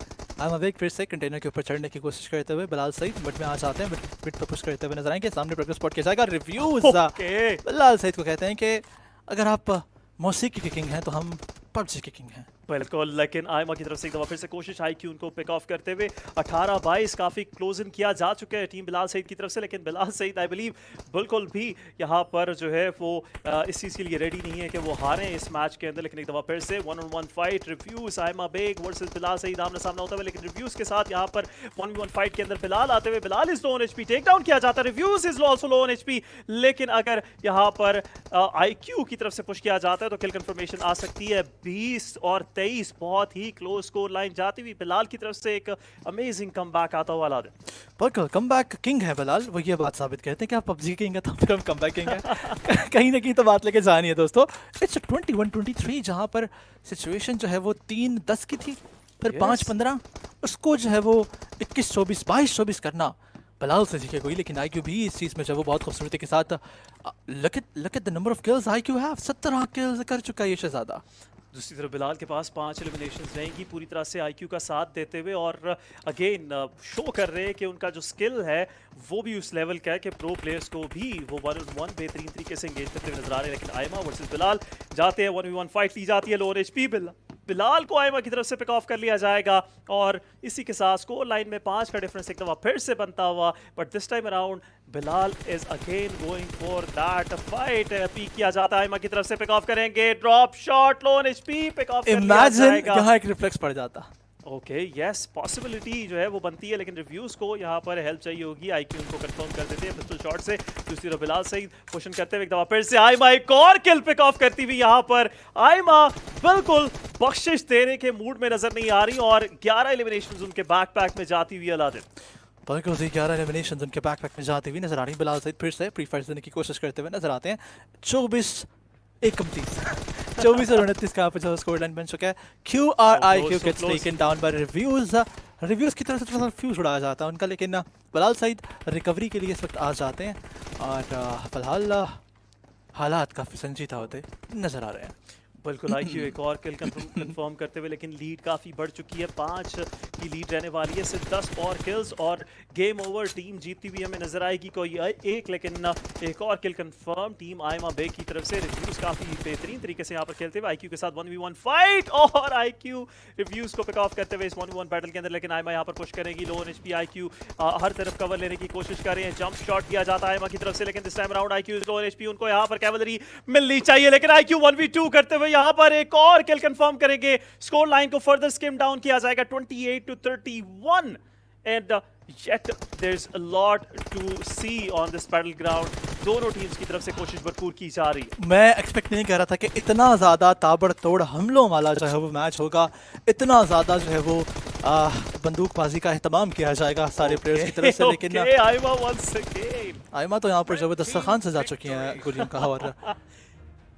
आयमा फिर से कंटेनर के ऊपर चढ़ने की कोशिश करते हुए बिलाल सईद मिड में आ जाते हैं, मिड पर पुश करते हुए नजर आएंगे। सामने ब्रेकअप स्पॉट किया जाएगा। रिव्यूज बिलाल सईद को कहते हैं कि अगर आप मौसीकी की किंग हैं तो हम PUBG की किंग हैं। बिल्कुल, लेकिन आयमा की तरफ से एक दफा फिर से कोशिश IQ उनको पिक ऑफ करते हुए। 18-22 काफी क्लोज इन किया जा चुका है टीम बिलाल सईद की तरफ से, लेकिन बिलाल सईद आई बिलीव बिल्कुल भी यहाँ पर जो है वो इस चीज़ के लिए रेडी नहीं है कि वो हारें इस मैच के अंदर। लेकिन एक दफा फिर से 1-on-1 fight, reviews Aima Baig versus Bilal Saeed आमना सामना होता है, लेकिन रिव्यूज के साथ यहाँ पर 1v1 फाइट के अंदर बिलाल आते हुए, Bilal is low on HP, take down किया जाता है। Reviews is also low on HP, लेकिन अगर यहाँ पर IQ की तरफ से पुश किया जाता है तो किल कंफर्मेशन आ सकती है। 20 और 23 बहुत ही क्लोज स्कोर लाइन जाती हुई, बिलाल की तरफ से एक अमेजिंग कमबैक आता हुआ। बिल्कुल कमबैक किंग है बिलाल, वो ये बात साबित करते हैं कि आप PUBG किंग है तो फिर हम कमबैक किंग है। कहीं ना कहीं तो बात लेके जानी है दोस्तों। इट्स 21-23, जहां पर सिचुएशन जो है वो 3-10 की थी, फिर 5-15, उसको जो है वो 21-24, 22-24 करना बिलाल से सीखे कोई। लेकिन IQ भी इस चीज़ में जो वो बहुत खूबसूरती के साथ look at the number of kills IQ have, 17 kills कर चुका है ये शहजादा। दूसरी तरफ बिलाल के पास 5 एलिमिनेशंस रहेंगी, पूरी तरह से IQ का साथ देते हुए, और अगेन शो कर रहे हैं कि उनका जो स्किल है वो भी उस लेवल का है कि प्रो प्लेयर्स को भी वो 1-on-1 बेहतरीन तरीके से एंगेज करते हुए नजर आ रहे हैं। लेकिन आयमा वर्सेस बिलाल जाते हैं, 1v1 फाइट ली जाती है, लो HP बिलाल को आयमा की तरफ से पिक ऑफ कर लिया जाएगा, और इसी के साथ स्कोर लाइन में 5 का डिफरेंस एक दफा फिर से बनता हुआ। But this time around Bilal is again going for that fight. Peek किया जाता है, आयमा की तरफ से पिक ऑफ करेंगे, drop shot, low HP, pick off कर लिया जाएगा। यहाँ एक रिफ्लेक्स पड़ जाता। ओके यस, पॉसिबिलिटी जो है वो बनती है, लेकिन रिव्यूज को यहाँ पर हेल्प चाहिए होगी। IQ उनको कंफर्म कर देते हैं पिस्टल शॉट से। दूसरी तरफ बिलाल सईद क्वेश्चन करते हुए एक दफा फिर से आयमा एक और किल पिक ऑफ करती हुई। यहाँ पर आयमा बिल्कुल बख्शिश देने के मूड में नजर नहीं आ रही, और 11 एलिमिनेशंस उनके बैकपैक में जाती हुई। अलादीन बिल्कुल सही, 11 एलिमिनेशंस उनके बैकपैक में जाती हुई नजर आ रही। बिलाल सईद फिर से प्री फायर देने की कोशिश करते हुए नजर आते हैं। 24-31 24-29 का जो स्कोर लाइन बन चुका है। QRIQ gets taken down by reviews की तरफ से थोड़ा सा फ्यूज उड़ाया जाता है उनका, लेकिन फिलहाल साइड रिकवरी के लिए इस वक्त आ जाते हैं और फिलहाल हालात काफ़ी संजीदा होते नजर आ रहे हैं। बिल्कुल आईक्यू एक और किल कंफर्म करते हुए, लेकिन लीड काफ़ी बढ़ चुकी है, 5 की लीड रहने वाली है, सिर्फ 10 और किल्स और गेम ओवर। टीम जीतती हुई हमें नजर आएगी कोई एक, लेकिन एक और किल कंफर्म टीम आयमा बे की तरफ से। रिव्यूज काफ़ी बेहतरीन तरीके से यहाँ पर खेलते हुए आईक्यू के साथ 1v1 फाइट और आईक्यू रिव्यूज को पिक ऑफ करते हुए इस 1v1 बैटल के अंदर, लेकिन आयमा यहाँ पर पुश करेगी। लो एचपी आईक्यू हर तरफ कवर लेने की कोशिश कर रहे हैं, जंप शॉट दिया जाता है आयमा की तरफ से, लेकिन this time around IQ low HP, उनको यहाँ पर कैवलरी मिलनी चाहिए, लेकिन आईक्यू 1v2 करते हुए यहाँ पर एक और किल कंफर्म करेंगे। स्कोर लाइन को फर्दर स्किम डाउन किया जाएगा 28-31 and yet there's a lot to see on this battleground। दोनों टीम्स की तरफ से कोशिश भरपूर की जा रही है। मैं एक्सपेक्ट नहीं कर रहा था कि इतना ज़्यादा ताबड़तोड़ हमलों वाला जो है वो मैच होगा, इतना ज़्यादा जो है वो बंदूकबाजी का एहतमाम किया जाएगा सारे प्लेयर्स की तरफ से, लेकिन आयमा तो यहाँ पर जबरदस्त खान से जा चुकी हैं गोलियों का और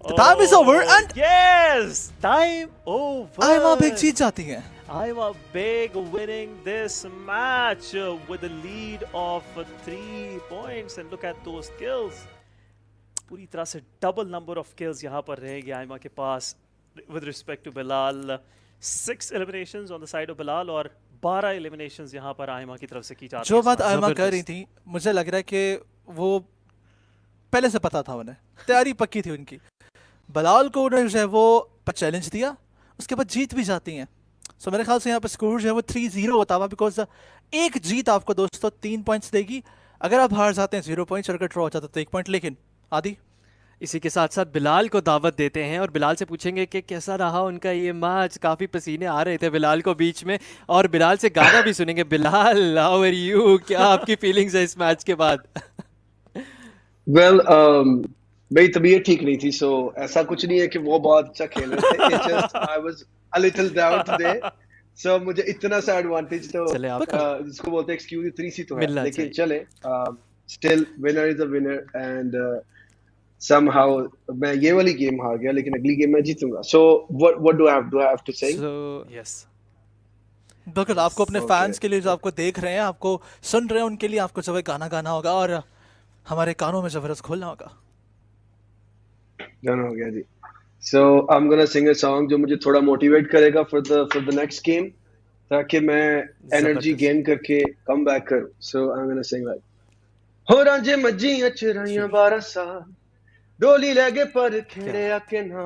time is over and yes, time over। Aima Baig जीत जाती हैं। Iowa big winning this match with a lead of 3 points and look at those kills। पूरी तरह से डबल नंबर ऑफ kills यहाँ पर रहेगी आयमा के पास with respect to Bilal. 6 eliminations on the side of Bilal और 12 eliminations यहाँ पर आयमा की तरफ से की जाती है। जो बात आयमा कर रही थी, मुझे लग रहा है कि वो पहले से पता था, उन्हें तैयारी पक्की थी उनकी। बिलाल को उन्होंने जो है वो चैलेंज दिया, उसके बाद जीत भी जाती हैं। सो मेरे ख्याल से यहाँ पर स्कोर जो है वो 3-0 होता हुआ, बिकॉज एक जीत आपको दोस्तों 3 पॉइंट्स देगी, अगर आप हार जाते हैं 0 पॉइंट्स, अगर ड्रॉ हो जाता तो 1 पॉइंट। लेकिन आदि इसी के साथ साथ बिलाल को दावत देते हैं और बिलाल से पूछेंगे कि कैसा रहा उनका ये मैच। काफ़ी पसीने आ रहे थे बिलाल को बीच में, और बिलाल से गाना भी सुनेंगे। बिलाल, हाउ आर यू, क्या आपकी फीलिंग्स है इस मैच के बाद? वेल मेरी तबीयत ठीक नहीं थी, सो ऐसा कुछ नहीं है कि वो बहुत अच्छा खेल रहे थे, just I was a little down today, so मुझे इतना सा एडवांटेज तो जिसको बोलते हैं एक्सक्यूज 3C तो है, लेकिन चले still winner is a winner and somehow मैं ये वाली गेम हार गया, लेकिन अगली गेम मैं जीतूंगा। सो what do I have to say? So yes, बिल्कुल आपको अपने फैंस के लिए जो आपको देख रहे हैं, आपको सुन रहे हैं, उनके लिए आपको जो है गाना गाना होगा और हमारे कानों में जबरदस्त खोलना होगा। गाना हो गया जी। So I'm gonna sing a song जो मुझे थोड़ा मोटिवेट करेगा for the next game, ताकि मैं एनर्जी गेन करके कम बैक करूं। So I'm gonna sing like हो रांझे मज्जियां चराइयां 12 साल, डोली लगे पर खेड़े आके ना,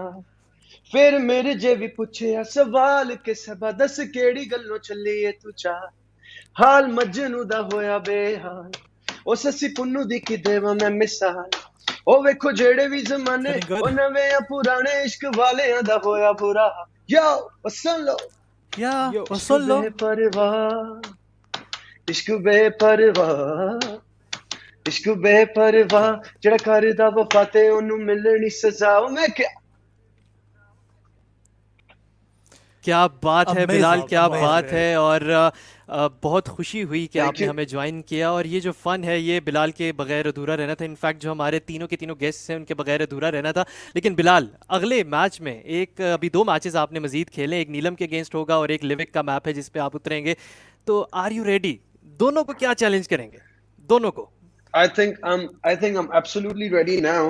फिर मेरे जे भी पूछे सवाल के सबा दस केड़ी गल्लों चली है तू चाह, हाल मजनू दा होया बेहाल, ओ ससी पुन्नू दी की देवा मैं मिसाल, ओ वेखो जेड़े भी जमाने ओ नवे या पुराने इश्क वाले दा होया बुरा, यो सुन लो बेपरवाह, इश्क बेपरवाह, इश्क बेपरवाह, जेड़ा करदा वफा ते ओनू मिलनी सजा। मैं क्या बात है बिलाल, क्या बात है, और बहुत खुशी हुई कि आपने हमें ज्वाइन किया, और ये जो फन है ये बिलाल के बगैर अधूरा रहना था। इनफैक्ट जो हमारे तीनों के तीनों गेस्ट हैं उनके बगैर अधूरा रहना था। लेकिन बिलाल, अगले मैच में अभी 2 मैचेस आपने मजीद खेले, एक नीलम के अगेंस्ट होगा और एक लिविक का मैप है जिस पे आप उतरेंगे, तो आर यू रेडी? दोनों को क्या चैलेंज करेंगे दोनों को? I think I'm absolutely ready now.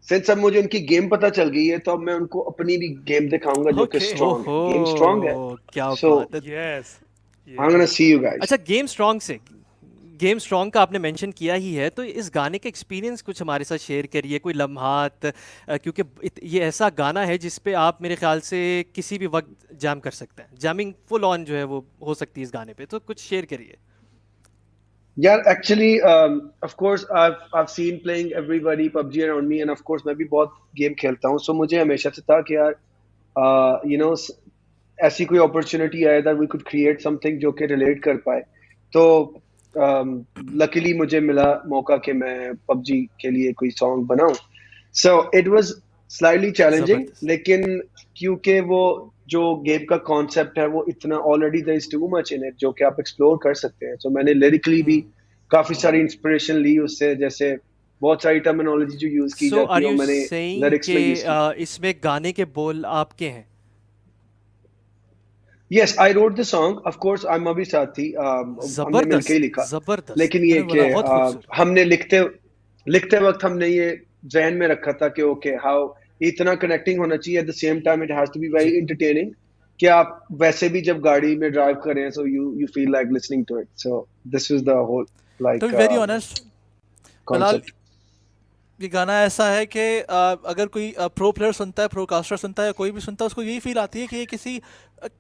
Since अब मुझे उनकी गेम पता चल गई है, तो अब मैं उनको अपनी भी गेम दिखाऊंगा जो कि स्ट्रांग है। गेम स्ट्रांग है, क्या बात है। Yes, I'm gonna see you guys। अच्छा, गेम स्ट्रांग का आपने मेंशन किया ही है, तो इस गाने का एक्सपीरियंस कुछ हमारे साथ शेयर करिए, कोई लम्हात, क्योंकि ये ऐसा गाना है जिस पे आप मेरे ख्याल से किसी भी वक्त जैम कर सकते हैं, जैमिंग फुल ऑन जो है वो हो सकती है इस गाने पे, तो कुछ शेयर करिए। Yeah, actually, of course, I've seen playing everybody PUBG around me, and of course, मैं भी बहुत गेम खेलता हूँ, so मुझे हमेशा से था कि यार, you know, ऐसी कोई opportunity आए that we could create something जो कि relate कर पाए, तो luckily मुझे मिला मौका कि मैं PUBG के लिए कोई song बनाऊँ, so it was slightly challenging, लेकिन क्योंकि वो जो गेम का कॉन्सेप्ट है वो इतना already there is too much in it जो कि आप एक्सप्लोर कर सकते हैं, तो मैंने लिरिकली भी काफी सारी इंस्पिरेशन ली उससे, जैसे बहुत सारी टर्मिनोलॉजी जो यूज की जाती है मैंने लिरिक्स में यूज की। इसमें गाने के बोल आपके हैं? Yes, I wrote the song. Of course, Aima भी साथ थी। हमने मिलके ही लिखा। जबरदस्त। लेकिन ये कि हमने लिखते वक्त हमने ये ज़हन में रखा था कि ओके हाउ इतना कनेक्टिंग होना चाहिए, at the same time it has to be very entertaining, कि आप वैसे भी जब गाड़ी में ड्राइव करें so you feel like listening to it. So this was the whole like to be very honest concept. ये गाना ऐसा है कि अगर कोई प्रो प्लेयर सुनता है, प्रो कास्टर सुनता है, कोई भी सुनता है, उसको यही फील आती है कि ये किसी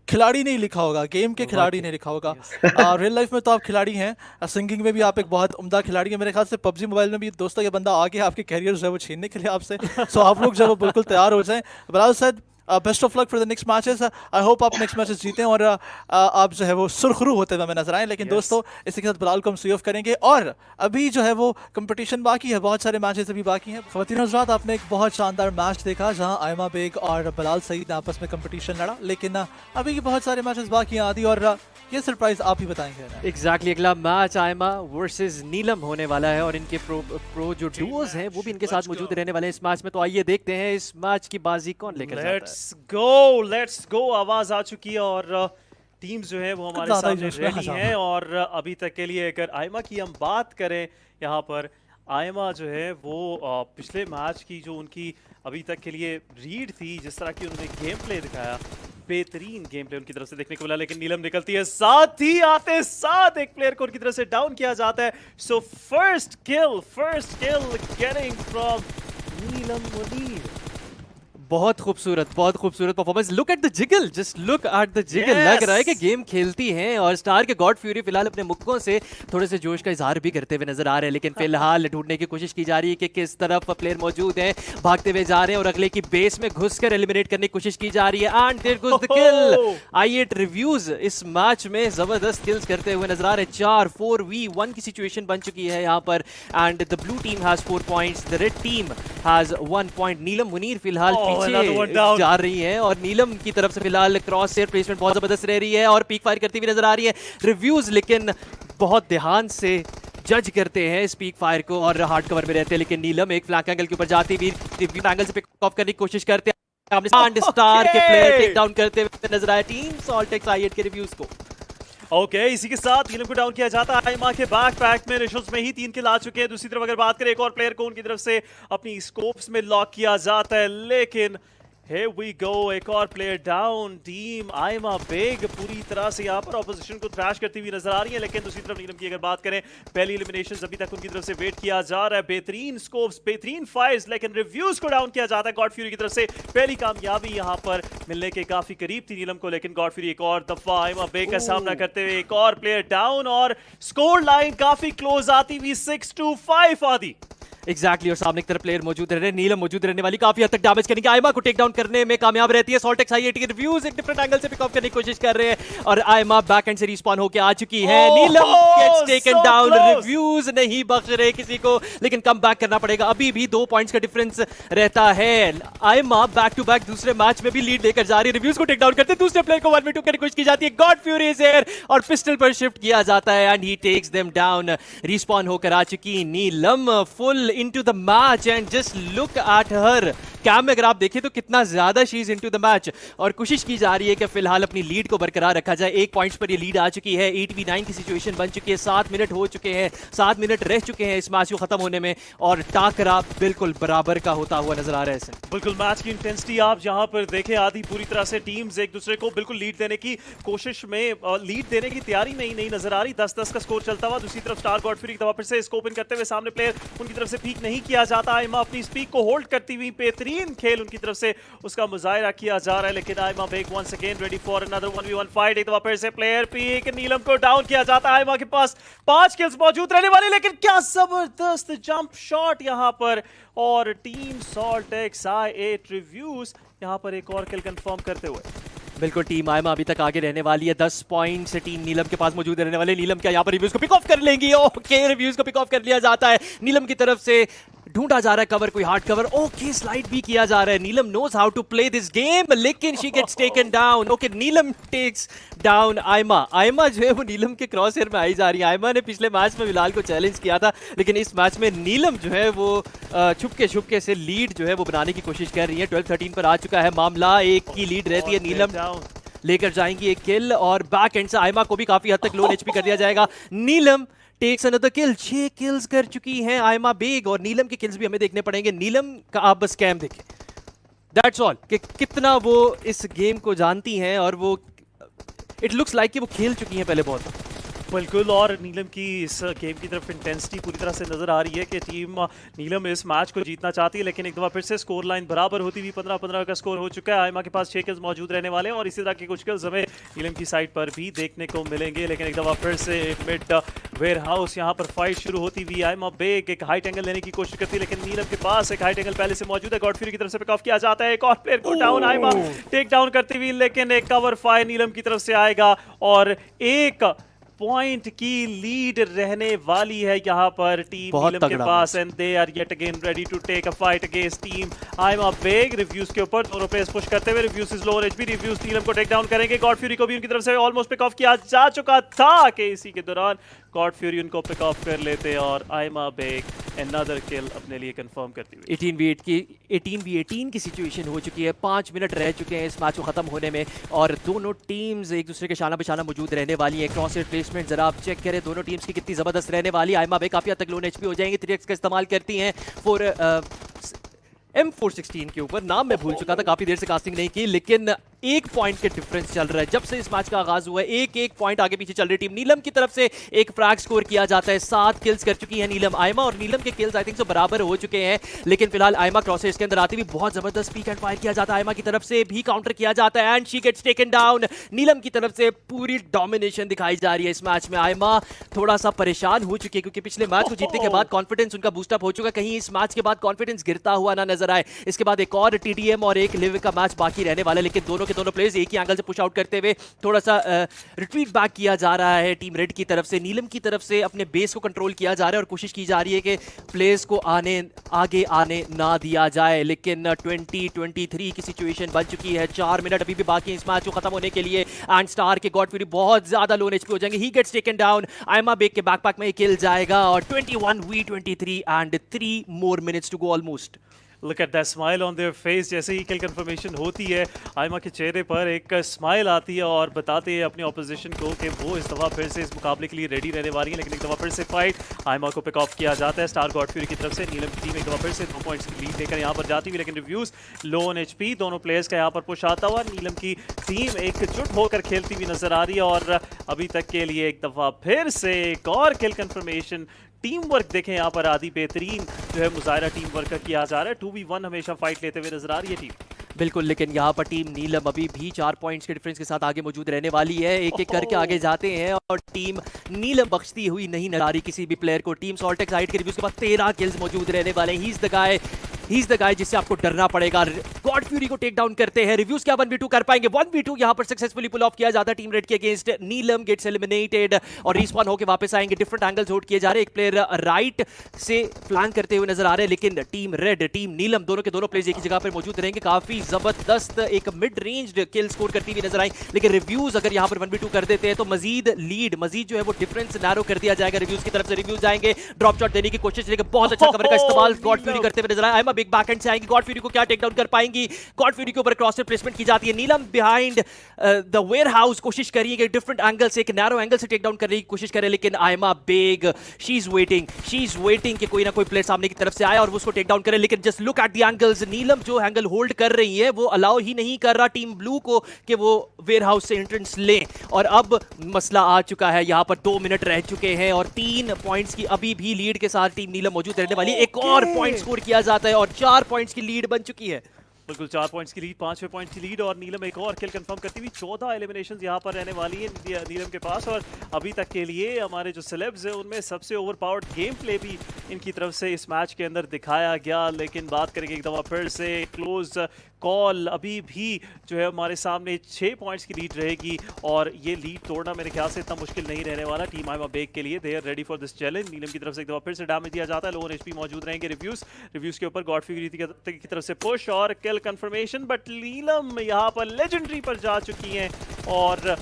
खिलाड़ी नहीं लिखा होगा, गेम के खिलाड़ी नहीं लिखा होगा। रियल लाइफ में तो आप खिलाड़ी हैं, सिंगिंग में भी आप एक बहुत उम्दा खिलाड़ी हैं। मेरे ख्याल से पबजी मोबाइल में भी दोस्तों ये बंदा आ गया आपके कैरियर जो है वो छीनने के लिए आपसे। सो आप लोग जो है वो बिल्कुल तैयार हो जाएं। Bilal Saeed, best of luck for the next matches. I hope आप नेक्स्ट मैचेस जीतें और आप जो है वो सुरखरू होते हुए हमें नजर आए। लेकिन दोस्तों इसी के साथ बलाल को हम सी ऑफ करेंगे और अभी जो है वो कंपटीशन बाकी है, बहुत सारे मैचेस अभी बाकी हैं। ख़वातीन हज़रात, आपने एक बहुत शानदार मैच देखा जहां आयमा बेग और बलाल सईद ने आपस में कंपटीशन लड़ा, लेकिन अभी बहुत सारे मैचेस बाकी हैं आदि, और ये सरप्राइज आप ही बताएंगे। एग्जैक्टली अगला मैच आयमा वर्सेस नीलम होने वाला है और इनके प्रो जो डुओज हैं वो भी इनके साथ मौजूद रहने वाले हैं इस मैच में। तो आइए देखते हैं इस मैच की बाजी कौन लेकर जाता है। Let's go. आवाज आ चुकी है और टीम्स जो है वो हमारे सामने रेडी हैं। और अभी तक के लिए अगर आयमा की हम बात करें, यहाँ पर आयमा जो है वो पिछले मैच की जो उनकी अभी तक के लिए रीड थी, जिस तरह की उन्होंने गेम प्ले दिखाया, बेहतरीन गेम प्ले उनकी तरफ से देखने को मिला। लेकिन नीलम निकलती है, साथ ही आते साथ एक प्लेयर को उनकी तरफ से डाउन किया जाता है। So first kill getting from Neelam Munir. बहुत खूबसूरत performance. Look at the jiggle, just look at the jiggle. लग रहा है कि गेम खेलती हैं और स्टार के गॉड फ्यूरी फिलहाल अपने मुक्कों से थोड़े से जोश का इजहार भी करते हुए नजर आ रहे हैं। लेकिन फिलहाल ढूंढने की कोशिश की जा रही है कि किस तरफ प्लेयर मौजूद हैं, भागते हुए जा रहे हैं और अगले की बेस में घुसकर एलिमिनेट करने की कोशिश की जा रही है। And there goes the kill. i8 reviews इस मैच में जबरदस्त किल्स करते हुए नजर आ रहे हैं। 4-4v1 की सिचुएशन बन चुकी है यहाँ पर and the blue team has 4 points, the red team has 1 point. Neelam Munir फिलहाल जा रही है और नीलम की तरफ से फिलहाल क्रॉस सेयर प्लेसमेंट बहुत जबरदस्त रह रही है और पीक फायर करती हुई नजर आ रही है। रिव्यूज लेकिन बहुत ध्यान से जज करते हैं इस पीक फायर को और हार्ड कवर में रहते हैं। लेकिन नीलम एक फ्लैंक एंगल के ऊपर जाती हुई एंगल से पिक ऑफ करने की कोशिश करते हैं। स्टार के प्लेयर टेक डाउन करते हुए नजर आए टीम SALTxi8 के रिव्यूज को। ओके, इसी के साथ नीलम को डाउन किया जाता है। आयमा के बैक पैक में रिशल्स में ही 3 किल आ चुके हैं। दूसरी तरफ अगर बात करें, एक और प्लेयर को उनकी तरफ से अपनी स्कोप्स में लॉक किया जाता है। लेकिन Here we go, एक और player down. Team Aima Baig पूरी तरह से यहाँ पर ऑपोजिशन को थ्रैश करती हुई नजर आ रही है। लेकिन दूसरी तरफ नीलम की अगर बात करें, पहली एलिमिनेशन अभी तक उनकी तरफ से वेट किया जा रहा है। बेहतरीन स्कोप्स, बेहतरीन फायर्स, लेकिन रिव्यूज को डाउन किया जाता है गॉड फ्यूरी की तरफ से। पहली कामयाबी यहाँ पर मिलने के काफी करीब थी नीलम को, लेकिन गॉड फ्यूरी एक और दफा आयमा बेग का सामना करते हुए एक और प्लेयर डाउन और स्कोर लाइन काफी क्लोज आती हुई 6-5 आदि। एग्जैक्टली और सामने की तरफ प्लेयर मौजूद रह रहे हैं। नीलम मौजूद रहने वाली, काफी हद तक डैमेज करने की आयमा को टेक डाउन करने में कामयाब रहती है। SALTxi8 के रिव्यूज एक डिफरेंट एंगल से पिक ऑफ करने की कोशिश कर रहे हैं और आयमा बैक एंड से रिस्पॉन होके आ चुकी है। नीलम गेट्स टेकन डाउन। रिव्यूज नहीं बख्श रहे किसी को, लेकिन कम बैक करना पड़ेगा। अभी भी 2 पॉइंट्स का डिफरेंस रहता है। आयमा बैक टू बैक दूसरे मैच में भी लीड लेकर जा रही है। रिव्यूज को टेक डाउन करते दूसरे प्लेयर को 1v2 करने की कोशिश की जाती है। गॉड फ्यूरी इज हियर और पिस्टल पर शिफ्ट किया जाता है and he takes them down. Respawn होकर आ चुकी Neelam full into the match and just look at her। Cam में अगर आप देखें तो कितना ज्यादा she is into the match और कोशिश की जा रही है कि फिलहाल अपनी लीड को बरकरार रखा जाए। 1 पॉइंट्स पर ये लीड आ चुकी है। 8v9 की सिचुएशन बन चुकी है। 7 मिनट हो चुके हैं, 7 मिनट रह चुके हैं इस मैच को खत्म होने में और टाकरा बिल्कुल बराबर का होता हुआ नजर आ रहा है। बिल्कुल मैच की इंटेंसिटी आप जहां पर देखें, आधी पूरी तरह से टीम्स एक दूसरे को बिल्कुल लीड देने की कोशिश में, लीड देने की तैयारी में ही नहीं नजर आ रही। 10-10 का स्कोर चलता हुआ। दूसरी तरफ स्टार गॉड फ्यूरी फिर से स्कोप इन करते हुए सामने प्लेयर उनकी तरफ से पीक नहीं किया जाता। आयमा अपनी स्पीक को होल्ड करती हुई बेहतरीन खेल उनकी तरफ से उसका मुजाहिरा किया जा रहा है। लेकिन Aima Baig once again ready for another 1v1 fight. एक दफा फिर से प्लेयर पीक नीलम को डाउन किया जाता है। आयमा के पास 5 किल्स मौजूद रहने वाली, लेकिन क्या जबरदस्त जंप शॉट यहां पर और टीम SALTxi8 रिव्यूज यहां पर एक और किल कंफर्म करते हुए। बिल्कुल टीम आयमा अभी तक आगे रहने वाली है। 10 पॉइंट से टीम नीलम के पास मौजूद रहने वाले। नीलम क्या यहाँ पर रिव्यूज को पिक ऑफ कर लेंगी? ओके, रिव्यूज को पिक ऑफ कर लिया जाता है। नीलम की तरफ से ढूंढा जा रहा है कवर, कोई हार्ड कवर। ओके, स्लाइड भी किया जा रहा है। Neelam knows how to play this game, लेकिन she gets taken down. Okay, Neelam takes down Aima. Aima जो है वो नीलम के क्रॉस हेयर में आई जा रही है। आयमा ने पिछले मैच में बिलाल को चैलेंज किया था, लेकिन इस मैच में नीलम जो है वो छुपके से लीड जो है वो बनाने की कोशिश कर रही है। 12-13 पर आ चुका है मामला, एक की लीड रहती है। नीलम लेकर जाएंगी एक किल, और बैक एंड से आयमा को भी काफी हद तक लो एचपी कर दिया जाएगा। नीलम टेक्स अनदर किल, 6 किल्स कर चुकी हैं आयमा बेग, और नीलम के किल्स भी हमें देखने पड़ेंगे। नीलम का आप बस कैम देखें, दैट्स ऑल, कि कितना वो इस गेम को जानती हैं, और वो इट लुक्स लाइक कि वो खेल चुकी हैं पहले बहुत। बिल्कुल, और नीलम की इस गेम की तरफ इंटेंसिटी पूरी तरह से नजर आ रही है कि टीम नीलम इस मैच को जीतना चाहती है, लेकिन एक दफा फिर से स्कोर लाइन बराबर होती हुई 15-15 का स्कोर हो चुका है। आयमा के पास 6 किल्स मौजूद रहने वाले हैं, और इसी तरह के कुछ किल्स हमें नीलम की साइड पर भी देखने को मिलेंगे। लेकिन एक दफा फिर से मिड वेयर हाउस यहाँ पर फाइट शुरू होती हुई। आयमा बेग एक हाइट एंगल लेने की कोशिश करती है, लेकिन नीलम के पास एक हाइट एंगल पहले से मौजूद है। गॉड फ्यूरी की तरफ से पिक ऑफ किया जाता है, एक और प्लेयर को डाउन, आयमा टेक डाउन करती हुई, लेकिन एक कवर फायर नीलम की तरफ से आएगा, और एक पॉइंट की लीड रहने वाली है यहाँ पर टीम नीलम के पास, and they are yet again ready to take a fight against team Aima Baig. Reviews के ऊपर दोनों प्लेयर्स पुश करते हुए, reviews is low HP, reviews Neelam को टेक डाउन करेंगे। गॉड फ्यूरी को भी उनकी तरफ से ऑलमोस्ट पिक ऑफ किया जा चुका था, कि इसी के दौरान गॉड फ्यूरी उनको पिक ऑफ कर लेते, और आयमा बेग अनदर किल अपने लिए कंफर्म करती हुई। 18v18 की सिचुएशन हो चुकी है, 5 मिनट रह चुके हैं इस मैच को खत्म होने में, और दोनों टीम्स एक दूसरे के शाना बशाना मौजूद रहने वाली है। क्रॉस हेयर प्लेसमेंट जरा आप चेक करें दोनों टीम्स की कितनी जबरदस्त रहने वाली है। आयमा बेग काफी हद तक लोन एचपी हो जाएंगे, 3x का इस्तेमाल करती हैं फॉर M416 के ऊपर, नाम मैं भूल चुका था, काफी देर से कास्टिंग नहीं की, लेकिन 1 पॉइंट के डिफरेंस चल रहा है जब से इस मैच का आगाज हुआ है। एक पॉइंट आगे पीछे चल रही टीम। नीलम की तरफ से एक फ्रैग स्कोर किया जाता है, 7 किल्स कर चुकी है नीलम। आयमा और नीलम के किल्स आई थिंक सो बराबर हो चुके हैं, लेकिन फिलहाल आयमा क्रॉस इसके अंदर आती हुई बहुत जबरदस्त पीक एंड फायर किया जाता है, आयमा की तरफ से भी काउंटर किया जाता है, and she gets taken down. Neelam की तरफ से पूरी डोमिनेशन दिखाई जा रही है इस मैच में। आयमा थोड़ा सा परेशान हो चुकी है, क्योंकि पिछले मैच को जीतने के बाद कॉन्फिडेंस उनका बूस्टअप हो चुका, कहीं इस मैच के बाद कॉन्फिडेंस गिरता हुआ ना नजर आए। इसके बाद एक और टीडीएम और एक लिव का मैच बाकी रहने वाला है, लेकिन दोनों के दोनों प्लेयर्स एक ही एंगल से पुश आउट करते हुए थोड़ा सा रिट्रीट बैक किया जा रहा है टीम रेड की तरफ से। नीलम की तरफ से अपने बेस को कंट्रोल किया जा रहा है, और कोशिश की जा रही है कि प्लेयर्स को आगे आने ना दिया जाए, लेकिन 20-23 की सिचुएशन बन चुकी है। 4 मिनट अभी भी बाकी इस मैच को खत्म होने के लिए, एंड स्टार के गॉड फ्यूरी बहुत ज्यादा लोन एचपी हो जाएंगे। He gets taken down, Aima Baig के बैकपैक में किल जाएगा, और 21v23 and 3 more minutes to go almost. Look at that smile on their face। जैसे ही किल कंफर्मेशन होती है, आयमा के चेहरे पर एक स्माइल आती है, और बताते हैं अपने ऑपोजिशन को कि वो इस दफ़ा फिर से इस मुकाबले के लिए रेडी रहने वाली है। लेकिन एक दफ़ा फिर से फाइट आयमा को पिक ऑफ किया जाता है स्टार गॉड फ्यूरी की तरफ से। नीलम की टीम एक दफ़ा फिर से 2 पॉइंट्स की लीड लेकर यहाँ पर जाती हुई, लेकिन रिव्यूज लो ऑन एचपी, दोनों प्लेयर्स का यहाँ पर पुश आता हुआ। नीलम की टीम एकजुट होकर खेलती हुई नजर आ रही है, और अभी तक के लिए एक दफ़ा फिर से एक और किल कंफर्मेशन। टीम वर्क देखें यहाँ पर, आदि बेहतरीन जो है मुजाहरा टीम वर्क का किया जा रहा है। 2v1 हमेशा फाइट लेते हुए नजर आ रही है टीम। बिल्कुल, लेकिन यहाँ पर टीम नीलम अभी भी 4 पॉइंट्स के डिफरेंस के साथ आगे मौजूद रहने वाली है। एक करके आगे जाते हैं, और टीम नीलम बख्शती हुई नहीं नजर आ रही किसी भी प्लेयर को। टीम SALTxi8 के रिव्यूज के बाद 13 किल्स मौजूद रहने वाले हैं। ही इज द गाय जिससे आपको डरना पड़ेगा। गॉड फ्यूरी को टेक डाउन करते हैं, रिव्यूज क्या 1v2 कर पाएंगे? 1v2 यहाँ पर सक्सेसफुली पुल ऑफ किया जाता है टीम रेड के अगेंस्ट। नीलम गेट्स एलिमिनेटेड, और रिस्पॉन होकर वापस आएंगे। डिफरेंट एंगल्स होल्ड किए जा रहे हैं, एक प्लेयर राइट से फ्लैंक करते हुए नजर आ रहे हैं, लेकिन टीम रेड टीम नीलम दोनों के दोनों प्लेयर्स एक ही जगह पर मौजूद रहेंगे। काफी जबरदस्त एक मिड रेंज किल स्कोर करती हुई नजर आई, लेकिन रिव्यूज अगर यहाँ पर 1v2 कर देते हैं तो मजीद जो है वो डिफरेंस नैरो कर दिया जाएगा रिव्यूज की तरफ से। रिव्यूज आएंगे ड्रॉप शॉट देने की कोशिश, लेकिन बहुत अच्छा कवर का इस्तेमाल गॉड फ्यूरी करते हुए नजर आए। आयमा बिग बैकएंड से आएंगे, गॉड फ्यूरी को क्या टेक डाउन कर पाएंगी? गॉड फ्यूरी के ऊपर क्रॉस से प्लेसमेंट की जाती है। Neelam behind the warehouse कोशिश करिए डिफरेंट एंगल से, एक नैरो एंगल से टेक डाउन करने की कोशिश करे, लेकिन Aima Baig she is waiting कि कोई ना कोई प्लेयर सामने की तरफ से आए और वो उसको टेक डाउन करे, लेकिन just look at the angles. Neelam जो एंगल होल्ड कर रही है वो अलाउ ही नहीं कर रहा टीम ब्लू को कि वो वेयर हाउस से एंट्रेंस ले, और अब मसला आ चुका है। यहाँ पर 2 मिनट रह चुके हैं, और 3 पॉइंट्स की अभी भी लीड के साथ टीम नीलम मौजूद रहने वाली। एक और पॉइंट स्कोर किया जाता है, और 4 पॉइंट्स की लीड बन चुकी है। बिल्कुल 4 पॉइंट्स की लीड, 5वें पॉइंट की लीड, और नीलम एक और किल कंफर्म करती हुई 14 एलिमिनेशंस यहाँ पर रहने वाली है नीलम के पास। और अभी तक के लिए हमारे जो सेलेब्स हैं उनमें सबसे ओवरपावर्ड गेम प्ले भी इनकी तरफ से इस मैच के अंदर दिखाया गया। लेकिन बात करेंगे एक दफ़ा फिर से क्लोज कॉल अभी भी जो है हमारे सामने 6 पॉइंट्स की लीड रहेगी और ये लीड तोड़ना मेरे ख्याल से इतना मुश्किल नहीं रहने वाला टीम आइमा बेग के लिए। They are ready for this challenge. Neelam की तरफ से एक दफा फिर से डैमेज दिया जाता है, लोअर एचपी मौजूद रहेंगे। रिव्यूज के ऊपर गॉड फिगर की तरफ से पुश और किल कंफर्मेशन, बट नीलम यहाँ पर लेजेंडरी पर जा चुकी हैं। और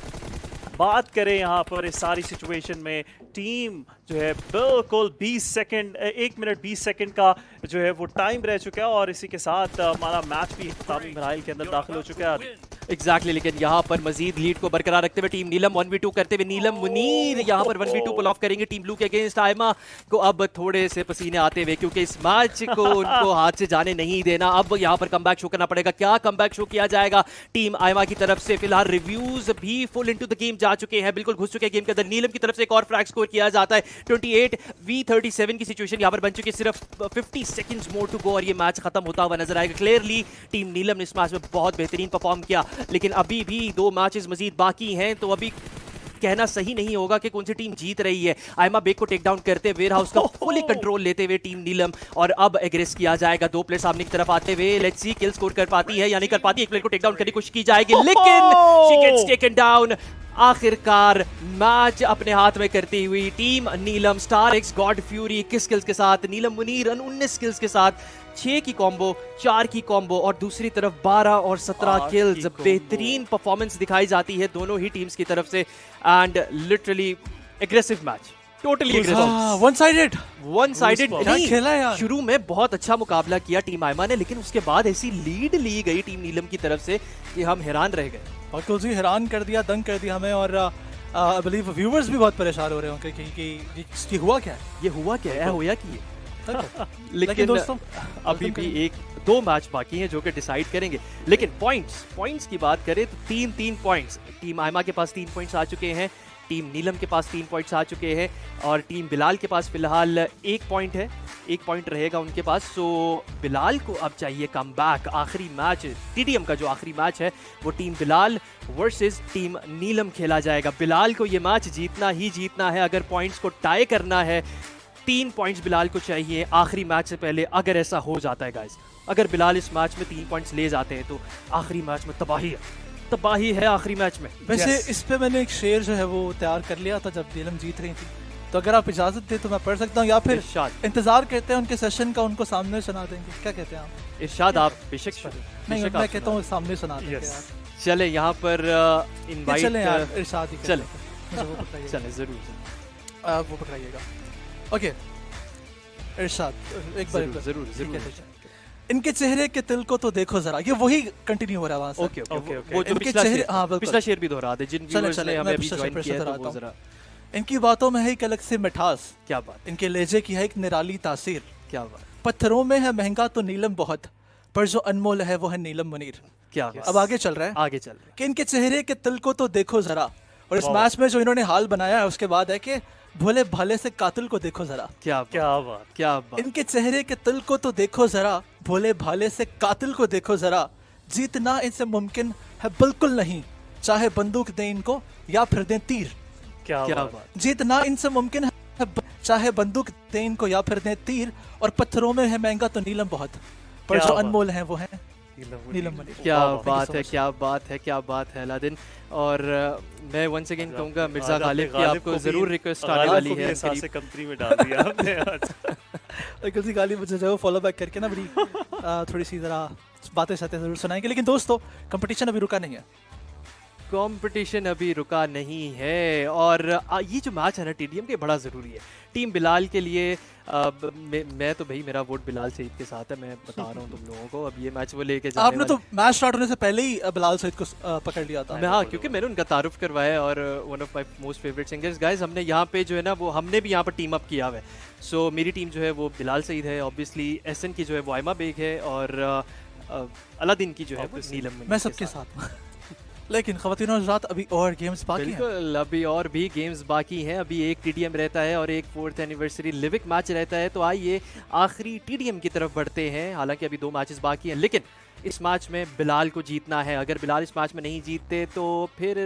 बात करें यहाँ पर इस सारी सिचुएशन में, टीम जो है बिल्कुल 1 मिनट 20 सेकंड का जो है वो टाइम रह चुका है और इसी के साथ हमारा मैच भी इख्तितामी मराहिल के अंदर दाखिल हो चुका है। एग्जैक्टली, लेकिन यहाँ पर मजीद लीड को बरकरार रखते हुए टीम नीलम 1v2 करते हुए नीलम मुनीर यहाँ पर 1v2 पुल ऑफ करेंगे टीम ब्लू के अगेंस्ट। आयमा को अब थोड़े से पसीने आते हुए, क्योंकि इस मैच को उनको हाथ से जाने नहीं देना। अब यहाँ पर कमबैक शो करना पड़ेगा। क्या कमबैक शो किया जाएगा टीम आयमा की तरफ से? फिलहाल रिव्यूज भी फुल इनटू द गेम जा चुके हैं, बिल्कुल घुस चुके हैं गेम के अंदर। नीलम की तरफ से एक और फ्रैग स्कोर किया जाता है। 28v37 की सिचुएशन यहाँ पर बन चुकी है। सिर्फ 50 सेकंड्स मोर टू गो और ये मैच खत्म होता हुआ नजर आएगा। क्लियरली टीम नीलम ने इस मैच में बहुत बेहतरीन परफॉर्म किया, लेकिन अभी भी 2 मैचेस मजीद बाकी हैं, तो अभी कहना सही नहीं होगा कि कौन सी टीम जीत रही है। आयमा बेग को टेक डाउन करते हुए वेयर हाउस का फुली कंट्रोल लेते हुए टीम नीलम, और अब एग्रेस किया जाएगा। 2 प्लेयर सामने की तरफ आते हुए, लेट्स सी किल स्कोर कर पाती है या नहीं कर पाती। एक प्लेयर को टेक डाउन करने की कोशिश की जाएगी, लेकिन शी गेट्स टेकन डाउन। आखिरकार मैच अपने हाथ में करती हुई team Neelam star X God Fury 21 kills के साथ, नीलम मुनीर 19 किल्स के साथ, 6 की कॉम्बो, 4 की कॉम्बो और दूसरी तरफ 12 और 17 किल्स। बेहतरीन परफॉर्मेंस दिखाई जाती है दोनों ही टीम्स की तरफ से and literally aggressive match, totally aggressive. One sided नहीं खेला यार। शुरू में बहुत अच्छा मुकाबला किया टीम आयमा ने, लेकिन उसके बाद ऐसी लीड ली गई टीम नीलम की तरफ से कि हम हैरान रह गए। और कुछ ही हैरान कर दिया, दंग कर दिया हमें, और आई बिलीव व्यूअर्स भी बहुत परेशान हो रहे होंगे कि हुआ क्या है, ये हुआ क्या है, होया कि लेकिन दोस्तों अभी भी 1-2 मैच बाकी हैं जो कि डिसाइड करेंगे। लेकिन पॉइंट्स की बात करें तो 3 पॉइंट्स टीम आयमा के पास 3 पॉइंट्स आ चुके हैं, टीम नीलम के पास 3 पॉइंट्स आ चुके हैं और टीम बिलाल के पास फिलहाल 1 पॉइंट है, 1 पॉइंट रहेगा उनके पास। सो बिलाल को अब चाहिए कमबैक। आखिरी मैच टीडीएम का जो आखिरी मैच है वो टीम बिलाल वर्सेस टीम नीलम खेला जाएगा। बिलाल को ये मैच जीतना ही जीतना है। अगर पॉइंट्स को टाई करना है, 3 पॉइंट्स बिलाल को चाहिए आखिरी मैच से पहले। अगर ऐसा हो जाता है गाइस, अगर बिलाल इस मैच में 3 पॉइंट्स ले जाते हैं तो आखिरी मैच में तबाही है आखिरी मैच में। वैसे इस पे मैंने एक शेर जो है वो तैयार कर लिया था जब नीलम जीत रही थी, तो अगर आप इजाजत दे तो मैं पढ़ सकता हूँ, या फिर इंतजार करते हैं उनके सेशन का, उनको सामने सुना देंगे। क्या कहते हैं आप? इरशाद आप बेशक नहीं, मैं कहता हूँ सामने सुना देंगे यार। चले यहाँ पर इनवाइट चले यार, इरशाद ही चले चले जरूर वो पकड़ाइएगा। ओके इरशाद एक बार जरूर। इनके चेहरे के तिल को तो देखो जरा, ये वही कंटिन्यू हो रहा है वहां से। ओके वो जो पिछला शेर भी दोहरा दे जिन व्यूअर्स ने हमें अभी ज्वाइन किया है, तो वो जरा। इनकी बातों में है एक अलग से मिठास, क्या बात। इनके लहजे की है एक निराली तासीर, क्या बात। पत्थरों में है महंगा तो नीलम बहुत, पर जो अनमोल है वो है नीलम मुनीर। क्या अब आगे चल रहा है कि इनके चेहरे के तिल को तो देखो जरा, और इस मैच में जो इन्होंने हाल बनाया है उसके बाद है कि भोले भाले से कातिल को देखो जरा। क्या बात। इनके चेहरे के तिल को तो देखो जरा, भोले भाले से कातिल को देखो जरा, जीतना इनसे मुमकिन है बिल्कुल नहीं, चाहे बंदूक दें इनको या फिर दें तीर। क्या बात। जीतना इनसे मुमकिन है, चाहे बंदूक दें इनको या फिर दें तीर, और पत्थरों में है महंगा तो नीलम बहुत, पर जो अनमोल है वो है नीलम मुनीर। क्या बात है अलादीन। और मैं वंस अगेन कहूंगा मिर्जा गालिब की आपको जरूर रिक्वेस्ट आने वाली है। कंपनी में डाल दिया आपने आज। किसी गाली मुझे जो फॉलो बैक करके ना बड़ी थोड़ी सी जरा बातें जरूर सुनाएंगे। लेकिन दोस्तों कंपटीशन अभी रुका नहीं है, कंपटीशन अभी रुका नहीं है, और ये जो मैच है ना टीडीएम के बड़ा ज़रूरी है टीम बिलाल के लिए। मैं तो भाई मेरा वोट बिलाल सईद के साथ है, मैं बता रहा हूँ तुम लोगों को। अब ये मैच वो लेके जाने आपने तो मैच स्टार्ट होने से पहले ही बिलाल सईद को पकड़ लिया था। हाँ, क्योंकि मैंने उनका तारुफ करवाया और one of my most favourite singers. Guys हमने यहाँ पे जो है ना वो हमने भी यहाँ पर टीम अप किया हुआ है। सो मेरी टीम जो है वो बिलाल सईद है, ऑब्वियसली एसएन की जो है वो आयमा बेग है, और अलादीन की जो है वो नीलम। मैं सबके साथ लेकिन ख़वातीन और हज़रात अभी और गेम्स बाकी हैं। बिल्कुल, अभी और भी गेम्स बाकी हैं। अभी एक टीडीएम रहता है और एक 4th एनिवर्सरी लिविक मैच रहता है। तो आइए आखिरी टीडीएम की तरफ बढ़ते हैं। हालांकि अभी 2 मैचेस बाकी हैं, लेकिन इस मैच में बिलाल को जीतना है। अगर बिलाल इस मैच में नहीं जीतते तो फिर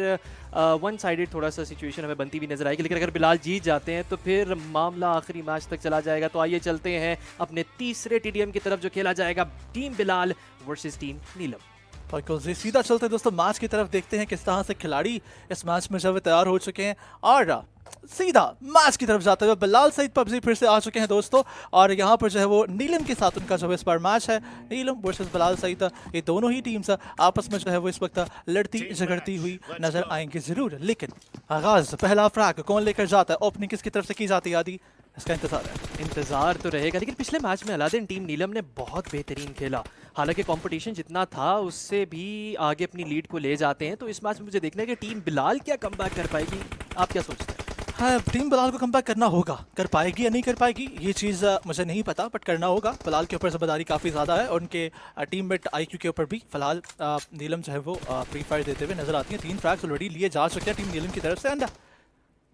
वन साइडेड थोड़ा सा सिचुएशन हमें बनती भी नजर आएगी, लेकिन अगर बिलाल जीत जाते हैं तो फिर मामला आखिरी मैच तक चला जाएगा। तो आइए चलते हैं अपने तीसरे टीडीएम की तरफ जो खेला जाएगा टीम बिलाल वर्सेस टीम नीलम। बिल्कुल जी, सीधा चलते हैं दोस्तों मैच की तरफ, देखते हैं किस तरह से खिलाड़ी इस मैच में जब तैयार हो चुके हैं। और सीधा मैच की तरफ जाते हुए बिलाल सईद पबजी फिर से आ चुके हैं दोस्तों, और यहाँ पर जो है वो नीलम के साथ उनका जो इस बार मैच है, नीलम वर्सेस बिलाल सईद। ये दोनों ही टीम्स आपस में जो है वो इस वक्त लड़ती झगड़ती हुई नजर आएंगी जरूर। लेकिन आगाज पहला फ्रैग कौन लेकर जाता है, ओपनिंग किसकी तरफ से की जाती है आदि, इसका इंतजार तो रहेगा। लेकिन पिछले मैच में अलादीन टीम नीलम ने बहुत बेहतरीन खेला, हालांकि कंपटीशन जितना था उससे भी आगे अपनी लीड को ले जाते हैं। तो इस मैच में मुझे देखना है कि टीम बिलाल क्या कमबैक कर पाएगी, आप क्या सोचते हैं? हाँ, टीम बिलाल को कमबैक करना होगा, कर पाएगी या नहीं कर पाएगी ये चीज़ मुझे नहीं पता, बट करना होगा। बिलाल के ऊपर जिम्मेदारी काफ़ी ज़्यादा है और उनके टीममेट आईक्यू के ऊपर भी। फिलहाल नीलम जो है वो प्री फायर देते हुए नजर आती है। 3 फ्रैग्स ऑलरेडी लिए जा चुके हैं टीम नीलम की तरफ से, एंड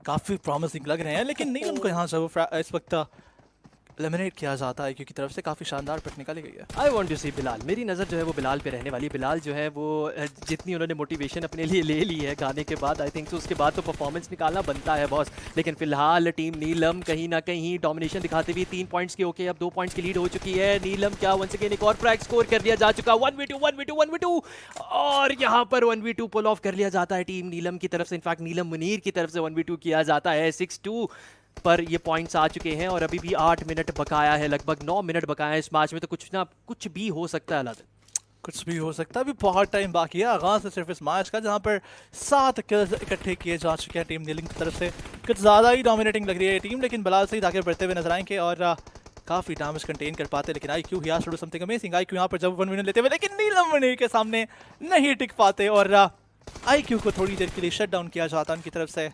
काफ़ी प्रॉमिसिंग लग रहे हैं। लेकिन नीलम को यहाँ से वो इस वक्त एलिमिनेट किया जाता है क्योंकि तरफ से काफ़ी शानदार पिक निकाली गई है। आई वांट टू सी बिलाल, मेरी नज़र जो है वो बिलाल पे रहने वाली। बिलाल जो है वो जितनी उन्होंने मोटिवेशन अपने लिए ले ली है गाने के बाद, आई थिंक तो उसके बाद तो परफॉर्मेंस निकालना बनता है बॉस। लेकिन फिलहाल टीम नीलम कहीं ना कहीं डोमिनेशन दिखाते हुए 3 पॉइंट्स की ओके अब 2 पॉइंट्स की लीड हो चुकी है। नीलम क्या वंस अगेन एक और फ्रैग स्कोर कर लिया जा चुका, 1v2 और यहाँ पर 1v2 पुल ऑफ कर लिया जाता है टीम नीलम की तरफ से। इनफैक्ट नीलम मुनीर की तरफ से 1v2 किया जाता है। 6-2 पर ये पॉइंट्स आ चुके हैं और अभी भी 8 मिनट बकाया है, लगभग 9 मिनट बकाया है इस मैच में। तो कुछ ना कुछ भी हो सकता है अलादीन, कुछ भी हो सकता है। अभी बहुत टाइम बाकी है आगाज से सिर्फ इस मैच का, जहां पर 7 किल्स इकट्ठे किए जा चुके हैं टीम नीलम की तरफ से। कुछ ज़्यादा ही डोमिनेटिंग लग रही है ये टीम, लेकिन बिलाल सईद आगे बढ़ते हुए नजर आएंगे और काफ़ी डैमेज कंटेन कर पाते। लेकिन IQ he has to do something amazing. IQ यहाँ पर जब 1 विन लेते हुए, लेकिन नीलम मुनीर के सामने नहीं टिक पाते और आईक्यू को थोड़ी देर के लिए शट डाउन किया जाता उनकी तरफ से।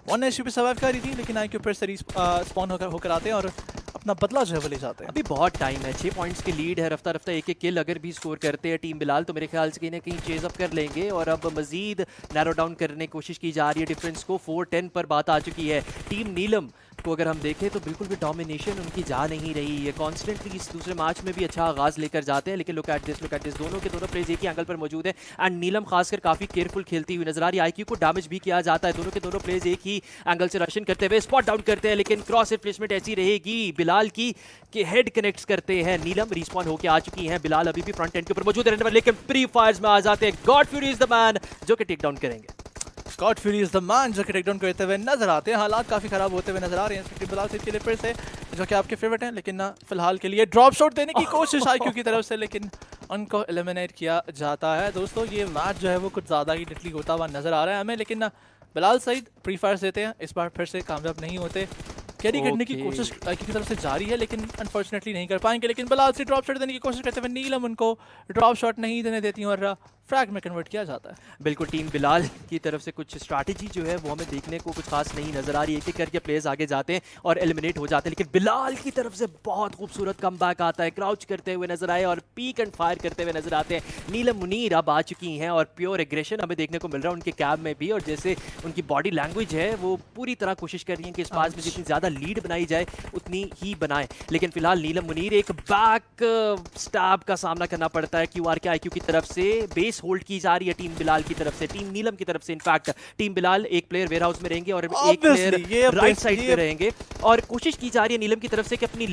1 एचपी पे सर्वाइव कर रही थी, लेकिन आईक्यू फिर से स्पॉन होकर आते हैं और अपना बदला जो है वो ले जाते हैं। अभी बहुत टाइम है, 6 पॉइंट्स की लीड है। रफ्ता रफ्ता एक किल अगर भी स्कोर करते हैं टीम बिलाल तो मेरे ख्याल से कहीं ना कहीं चेज अप कर लेंगे और अब मजीद नैरो डाउन करने की कोशिश की जा रही है डिफरेंस को। 4-10 पर बात आ चुकी है। टीम नीलम को अगर हम देखें तो बिल्कुल भी डोमिनेशन उनकी जा नहीं रही है। कॉन्स्टेंटली इस दूसरे मैच में भी अच्छा आगाज लेकर जाते हैं, लेकिन लुक एट दिस दोनों के दोनों प्लेयर्स एक ही एंगल पर मौजूद है एंड नीलम खासकर काफी केयरफुल खेलती हुई नजर आ रही है। आईक्यू को डैमेज भी किया जाता है, दोनों के दोनों प्लेयर्स एक ही एंगल से रशन करते हुए स्पॉट डाउन करते हैं, लेकिन क्रॉस रिप्लेसमेंट ऐसी रहेगी बिलाल की कि हेड कनेक्ट करते हैं। नीलम रिस्पॉन होकर आ चुकी है, बिलाल अभी भी फ्रंट एंड के ऊपर मौजूद रहने वाले, लेकिन प्री फायर्स में आ जाते हैं। God Fury is the man जो कि टेक डाउन करेंगे। God Fury is the man जो कि टेक डाउन करते हुए नजर आते हैं। हालात काफी खराब होते हुए नजर आ रहे हैं बिलाल सईद के लिए फिर से, जो कि आपके फेवरेट हैं, लेकिन फिलहाल के लिए ड्रॉप शॉट देने की कोशिश आईक्यू की तरफ से, लेकिन उनको एलिमिनेट किया जाता है। दोस्तों ये मैच जो है वो कुछ ज़्यादा ही डिटली होता हुआ नजर आ रहा है हमें, लेकिन बिलाल सईद प्री फायर देते हैं, इस बार फिर से कामयाब नहीं होते। कैरी करने की कोशिश आईक्यू की तरफ से जारी है, लेकिन अनफॉर्चुनेटली नहीं कर पाएंगे। लेकिन बिलाल से ड्रॉप शॉट देने की कोशिश करते हुए नीलम उनको ड्रॉप शॉट नहीं देने देती और फ्रैग में कन्वर्ट किया जाता है। बिल्कुल टीम बिलाल की तरफ से कुछ स्ट्रैटेजी जो है वो हमें देखने को कुछ खास नहीं नजर आ रही है। एक एक करके प्लेयर्स आगे जाते हैं और एलिमिनेट हो जाते हैं, लेकिन बिलाल की तरफ से बहुत खूबसूरत कमबैक आता है। क्राउच करते हुए नजर आए और पीक एंड फायर करते हुए नजर आते हैं। नीलम मुनीर अब आ चुकी हैं और प्योर एग्रेशन हमें देखने को मिल रहा है उनके कैब में भी, और जैसे उनकी बॉडी लैंग्वेज है वो पूरी तरह कोशिश कर रही है कि इस पास में जितनी ज्यादा लीड बनाई जाए उतनी ही बनाए। लेकिन फिलहाल नीलम मुनीर एक बैक स्टैब का सामना करना पड़ता है QRK IQ की तरफ से। बेस होल्ड की जा रही है टीम बिलाल की तरफ से, टीम नीलम की तरफ से। इनफैक्ट टीम बिलाल एक प्लेयर वेयर हाउस में रहेंगे और एक प्लेयर राइट साइड पे रहेंगे, और कोशिश की जा रही है नीलम की तरफ से कि अपनी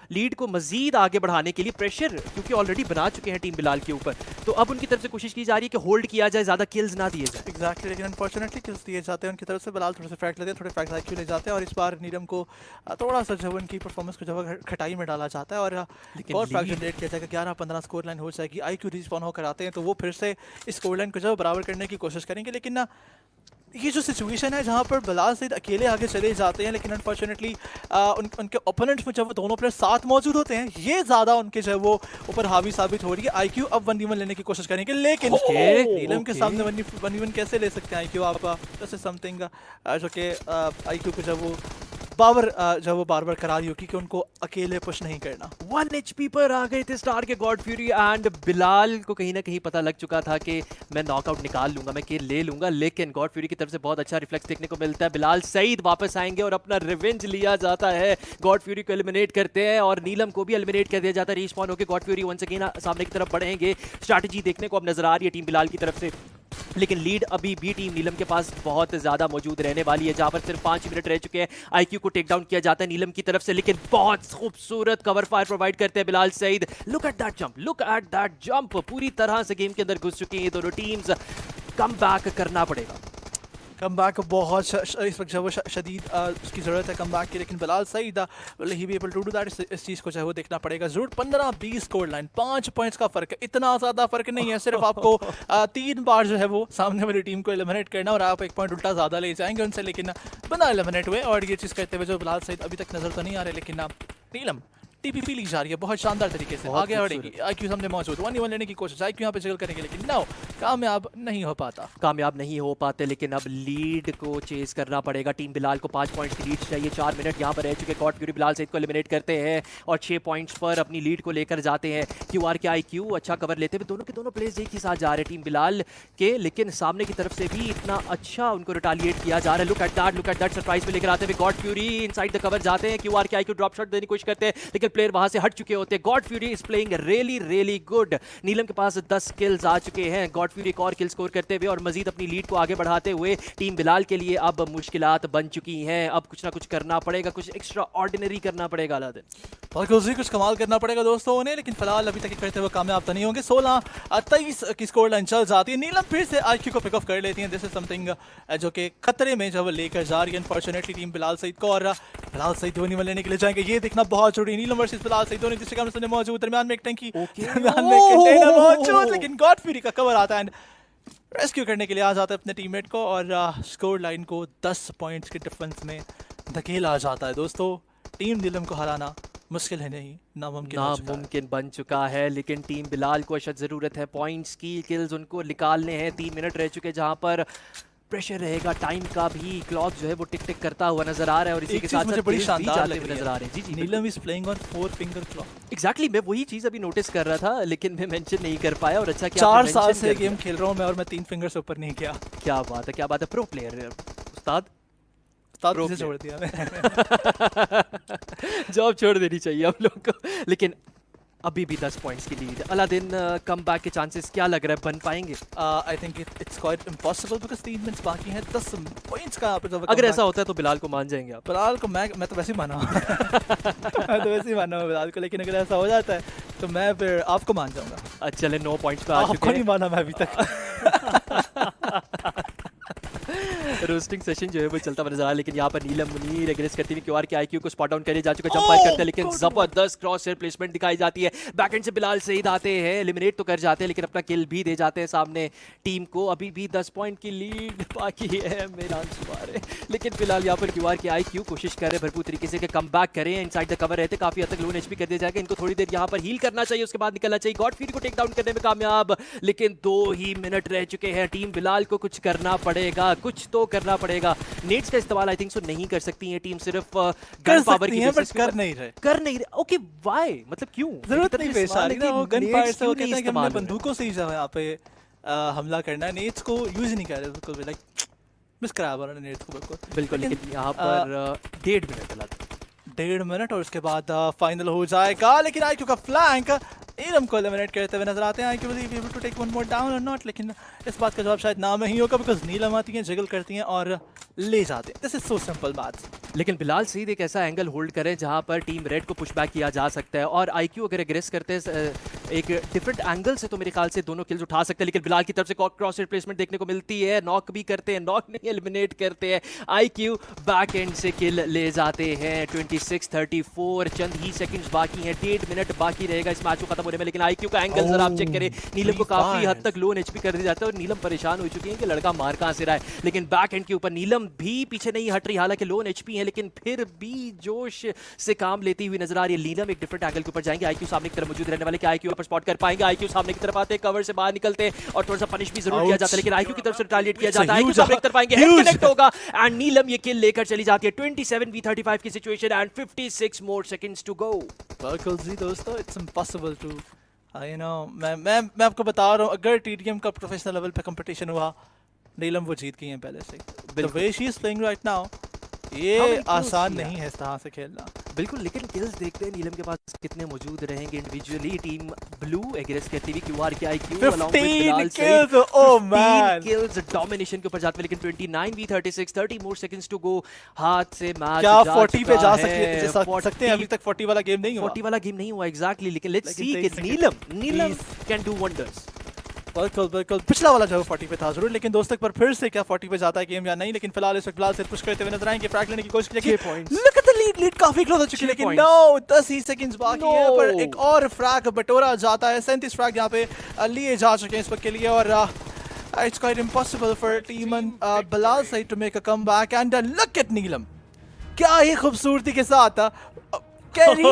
लीड को मजीद आगे बढ़ाने के लिए प्रेशर, क्योंकि ऑलरेडी बना चुके हैं टीम बिलाल के ऊपर, तो अब उनकी तरफ से कोशिश की जा रही है कि होल्ड किया जाए, ज्यादा किल्स ना दिए जाए। एग्जैक्टली, लेकिन अनफॉर्चुनेटली किल्स दिए जाते हैं उनकी तरफ से। बिलाल थोड़े से फ्रैग लेते हैं, थोड़े फ्रैग आईक्यू ले जाते हैं और इस बार नीलम को थोड़ा सा जो उनकी परफॉर्मेंस को जो खटाई में डाला जाता है और और फ्रैग जनरेट किया जाएगा। 11-15 स्कोर लाइन हो जाएगी। आईक्यू रिस्पॉन होकर आते हैं तो वो फिर से इस स्कोर लाइन को जो बराबर करने की कोशिश करेंगे, लेकिन ये जो सिचुएशन है जहाँ पर बिलाल सईद अकेले आगे चले जाते हैं, लेकिन अनफॉर्चुनेटली उनके ओपोनेंट्स में जब वो दोनों प्लेयर साथ मौजूद होते हैं, ये ज़्यादा उनके जो है वो ऊपर हावी साबित हो रही है। आईक्यू अब 1v1 लेने की कोशिश करेंगे, लेकिन नीलम के सामने 1v1 कैसे ले सकते हैं आईक्यू? आप समथिंग जो कि आईक्यू को जब वो बाबर जब वो बार बार करा रही होगी कि उनको अकेले पुश नहीं करना। 1 HP पर आ गए थे स्टार के गॉड फ्यूरी एंड बिलाल को कहीं ना कहीं पता लग चुका था कि मैं नॉकआउट निकाल लूंगा, मैं किल ले लूंगा, लेकिन गॉड फ्यूरी की तरफ से बहुत अच्छा रिफ्लेक्स देखने को मिलता है। बिलाल सईद वापस आएंगे और अपना रिवेंज लिया जाता है। गॉड फ्यूरी को एलिमिनेट करते हैं और नीलम को भी एलिमिनेट कर दिया जाता है। रीस्पॉन होकर गॉड फ्यूरी वंस अगेन सामने की तरफ बढ़ेंगे। स्ट्रैटेजी देखने को अब नजर आ रही है टीम बिलाल की तरफ से, लेकिन लीड अभी भी टीम नीलम के पास बहुत ज्यादा मौजूद रहने वाली है, जहां पर सिर्फ 5 मिनट रह चुके हैं। आईक्यू को टेक डाउन किया जाता है नीलम की तरफ से, लेकिन बहुत खूबसूरत कवर फायर प्रोवाइड करते हैं Bilal Saeed. Look at that jump, look at that jump, पूरी तरह से गेम के अंदर घुस चुकी हैं दोनों टीम्स। कम बैक करना पड़ेगा। कम बैक बहुत इस वक्त जो वो शदीद उसकी ज़रूरत है कम बैक की, लेकिन Bilal Saeed will he be able to do that. इस चीज़ को चाहे वो देखना पड़ेगा जरूर। 15-20 स्कोर लाइन, 5 पॉइंट्स का फर्क है, इतना ज़्यादा फर्क नहीं है। सिर्फ आपको 3 बार जो है वो सामने वाली टीम को एलिमिनेट करना और आप 1 पॉइंट उल्टा ज़्यादा ले जाएंगे उनसे, लेकिन बना एलिमिनेट हुए। और ये चीज़ करते हुए जो बिलाल सईद अभी तक नजर तो नहीं आ रहे, लेकिन नीलम टीपीपी ली जा रही है बहुत शानदार तरीके से, आगे बढ़ेगी। आईक्यू सामने मौजूद 1v1 लेने की कोशिश, आईक्यू यहाँ पे जगल करेंगे, लेकिन नो, कामयाब नहीं हो पाते। लेकिन अब लीड को चेस करना पड़ेगा टीम बिलाल को। 5 पॉइंट्स की लीड चाहिए, 4 मिनट यहाँ पर रह चुके। गॉड फ्यूरी बिलाल सईद को एलिमिनेट करते हैं और 6 पॉइंट्स पर अपनी लीड को लेकर जाते हैं। क्यूआर के आईक्यू अच्छा कवर लेते हुए दोनों के दोनों प्लेयर्स एक ही साथ जा रहे हैं टीम बिलाल के, लेकिन सामने की तरफ से भी इतना अच्छा उनको रिटालिएट किया जा रहा है। लुक एट दैट सरप्राइज में लेकर आते हुए God fury inside the cover जाते हैं। क्यूआर के आईक्यू ड्रॉप शॉट देने की कोशिश करते हैं, लेकिन प्लेयर वहां से हट चुके होते हैं। God Fury is playing really good. Neelam के पास 10 किल्स आ चुके हैं। गॉड फ्यूरी एक और किल स्कोर करते हुए और मजीद अपनी लीड को आगे बढ़ाते हुए टीम बिलाल के लिए अब मुश्किलात बन चुकी हैं। अब कुछ ना कुछ करना पड़ेगा, कुछ एक्स्ट्रा ऑर्डिनरी करना पड़ेगा अलादीन। कुछ कमाल करना पड़ेगा दोस्तों उन्हें, लेकिन फिलहाल अभी तक करते हुए कामयाब तो नहीं होंगे। 16-23 की स्कोर लाइन चल जाती है। नीलम फिर से आईक्यू को पिक ऑफ कर लेती है। दिस इज समथिंग जो कि खतरे में जब लेकर जा रही है अनफॉर्चुनेटली टीम बिलाल सईद को, और बिलाल सईद धोनी लेने के लिए जाएंगे, ये देखना बहुत जरूरी है। नीलम वर्सेस बिलाल सईद दोनों जिसके सामने मौजूद, दरमियान में एक टंकी, दरमियान में एक कंटेनर मौजूद, लेकिन गॉड फ्यूरी का कवर आता है एंड रेस्क्यू करने के लिए आ जाता है अपने टीममेट को, और स्कोर लाइन को 10 पॉइंट्स के डिफरेंस में धकेला जाता है। दोस्तों टीम नीलम को हराना मुश्किल है नहीं, नामुमकिन बन चुका है, लेकिन टीम बिलाल को अशद ज़रूरत है पॉइंट्स की, किल्स उनको निकालने हैं। 3 मिनट रह चुके जहां पर प्रेशर रहेगा, टाइम का भी क्लॉक जो है वो टिक टिक करता हुआ नजर आ रहा है, और इसी के साथ मुझे बड़ी शानदार लग नजर आ रही है। जी Neelam is playing on 4 finger claw. Exactly, मैं वही चीज अभी नोटिस कर रहा था, लेकिन मैं मेंशन नहीं कर पाया, और अच्छा कि 4 साल से गेम खेल रहा हूं मैं और मैं 3 फिंगर से ऊपर नहीं किया। क्या बात है, प्रो प्लेयर उस्ताद से छोड़ दिया मैं। जॉब छोड़ देनी चाहिए हम लोग को, लेकिन अभी भी 10 पॉइंट्स की लीड। अलादीन कम बैक के चांसेस क्या लग रहा है, बन पाएंगे? I think it's quite impossible because 3 minutes बाकी हैं। 10 पॉइंट्स का अगर ऐसा होता है तो बिलाल को मान जाएंगे आप? बिलाल को मैं तो वैसे ही माना मैं तो वैसे ही माना हूं बिलाल को, लेकिन अगर ऐसा हो जाता है तो मैं फिर आपको मान जाऊंगा। अच्छा चले, 9 पॉइंट्स पे आ चुके हैं। आपको नहीं माना मैं अभी तक। रोस्टिंग सेशन जो है वो चलता नजर आ रहा है, लेकिन यहाँ पर नीलम मुनीर एग्रेस करती हुई क्यूआर के आईक्यू को स्पॉट डाउन करे जा चुका, जंप फायर करते हैं, लेकिन जबरदस्त क्रॉस एयर प्लेसमेंट दिखाई जाती है। बैकएंड से बिलाल सईद आते हैं, एलिमिनेट तो कर जाते हैं, लेकिन अपना किल भी दे जाते हैं सामने टीम को। अभी भी 10 पॉइंट की लीड बाकी है मेरा सुमारे, लेकिन फिलहाल यहाँ पर क्यूआर के आईक्यू कोशिश कर रहे भरपूर तरीके से कम बैक करें। इनसाइड द कवर रहते, काफी हद तक लोन एचपी कर दिया जाएगा, इनको थोड़ी देर यहाँ पर हील करना चाहिए, उसके बाद निकलना चाहिए। गॉड फ्यूरी को टेक डाउन करने में कामयाब, लेकिन 2 ही मिनट रह चुके हैं। टीम बिलाल को कुछ करना पड़ेगा, कुछ तो करना पड़ेगा। नेट्स का इस्तेमाल आई थिंक सो नहीं कर सकती है टीम, सिर्फ गन पावर की बेसिस कर नहीं रहे। ओके व्हाई, मतलब क्यों जरूरत नहीं पेश आ रही ना, वो गन फायर से वो कहते हैं कि हमने बंदूकों से ही जो है यहाँ पे हमला करना है, नेट्स को यूज नहीं कर रहे बिल्कुल, लाइक मिस कराया उन्होंने नेट्स को बिल्कुल। लेकिन यहाँ पर 1.5 मिनट और उसके बाद फाइनल हो जाएगा, लेकिन आईक्यू का फ्लैंक नीलम को एलिमिनेट करते हुए नजर आते हैं। IQ will be able to take one more down और नॉट, लेकिन इस बात का जवाब शायद ना में ही होगा, बिकॉज नीलम आती हैं, जगल करती हैं और ले जाते हैं। This is so simple maths. लेकिन बिलाल सईद एक ऐसा एंगल होल्ड करें जहां पर टीम रेड को पुश बैक किया जा सकता है, और आईक्यू अगर एग्रेस करते हैं एक डिफरेंट एंगल से तो मेरे ख्याल से दोनों किल्स उठा सकते हैं। लेकिन बिलाल की तरफ से क्रॉस रिप्लेसमेंट देखने को मिलती है, नॉक भी करते हैं, नॉक नहीं एलिमिनेट करते हैं। आईक्यू बैक एंड से किल ले जाते हैं। 26-34, चंद ही सेकंड्स बाकी हैं, 1.5 मिनट बाकी रहेगा इस मैच को खत्म होने में। लेकिन आईक्यू का एंगल जरा आप चेक करें, नीलम को काफी हद तक लोन एचपी कर दिया जाता है, और नीलम परेशान हो चुकी है कि लड़का मार कहां से रहा है। लेकिन बैक एंड के ऊपर नीलम भी पीछे नहीं हट रही, हालांकि लोन एचपी है, लेकिन फिर भी जोश से काम लेती हुई नजर आ रही है। नीलम एक डिफरेंट एंगल के ऊपर जाएंगे, आईक्यू सामने की तरफ मौजूद रहने वाले, क्या आईक्यू पर स्पॉट कर पाएंगे? आईक्यू सामने की तरफ आते हैं, कवर से बाहर निकलते हैं और थोड़ा सा पनिश भी जरूर किया जाता है, लेकिन आईक्यू की तरफ से रिटालिएट किया जाता है। आईक्यू सामने की तरफ आएंगे, हेड कनेक्ट होगा एंड नीलम ये किल लेकर चली जाती है। 27v35 की situation and 56 more seconds to go. बिल्कुल जी दोस्तों, it's impossible to you know, मैं आपको बता रहा हूँ, अगर टीडीएम का प्रोफेशनल लेवल पे कंपटीशन हुआ, नीलम वो जीत गई हैं पहले से। The way she is playing right now, ये आसान नहीं है इस तरह से खेलना। बिल्कुल, लेकिन किल्स देखते हैं नीलम के पास कितने मौजूद रहेंगे इंडिविजुअली। टीम ब्लू एग्रेस करती हुई क्यूआर के IQ along with Bilal kills, oh man, kills domination के ऊपर जाते हैं, लेकिन 29v36, 30 मोर सेकंड्स टू गो। हाथ से मैच क्या 40 पे जा सकते हैं? अभी तक 40 वाला गेम नहीं हुआ, 40 वाला गेम नहीं हुआ एग्जैक्टली, लेकिन लेट्स सी कि नीलम कैन डू वंडर्स। बिल्कुल पिछला वाला जो 40 पे था जरूर, लेकिन दोस्तों पर फिर से क्या 40 पे जाता है गेम या नहीं। लेकिन फिलहाल इस वक्त बिलाल से पुश करते हुए नजर आएंगे, फ्रैग लेने की कोशिश करेंगे। लुक एट द लीड काफी क्लोज हो चुकी है, लेकिन नो, 10 ही सेकंड्स बाकी है, पर एक और फ्रैग बटोरा जाता है। 37 फ्रैग यहाँ पे लिए जा चुके हैं इस वक्त के लिए, और it's quite impossible for team SALTxi8 to make a comeback, and look at नीलम, क्या ही खूबसूरती के साथ कैरी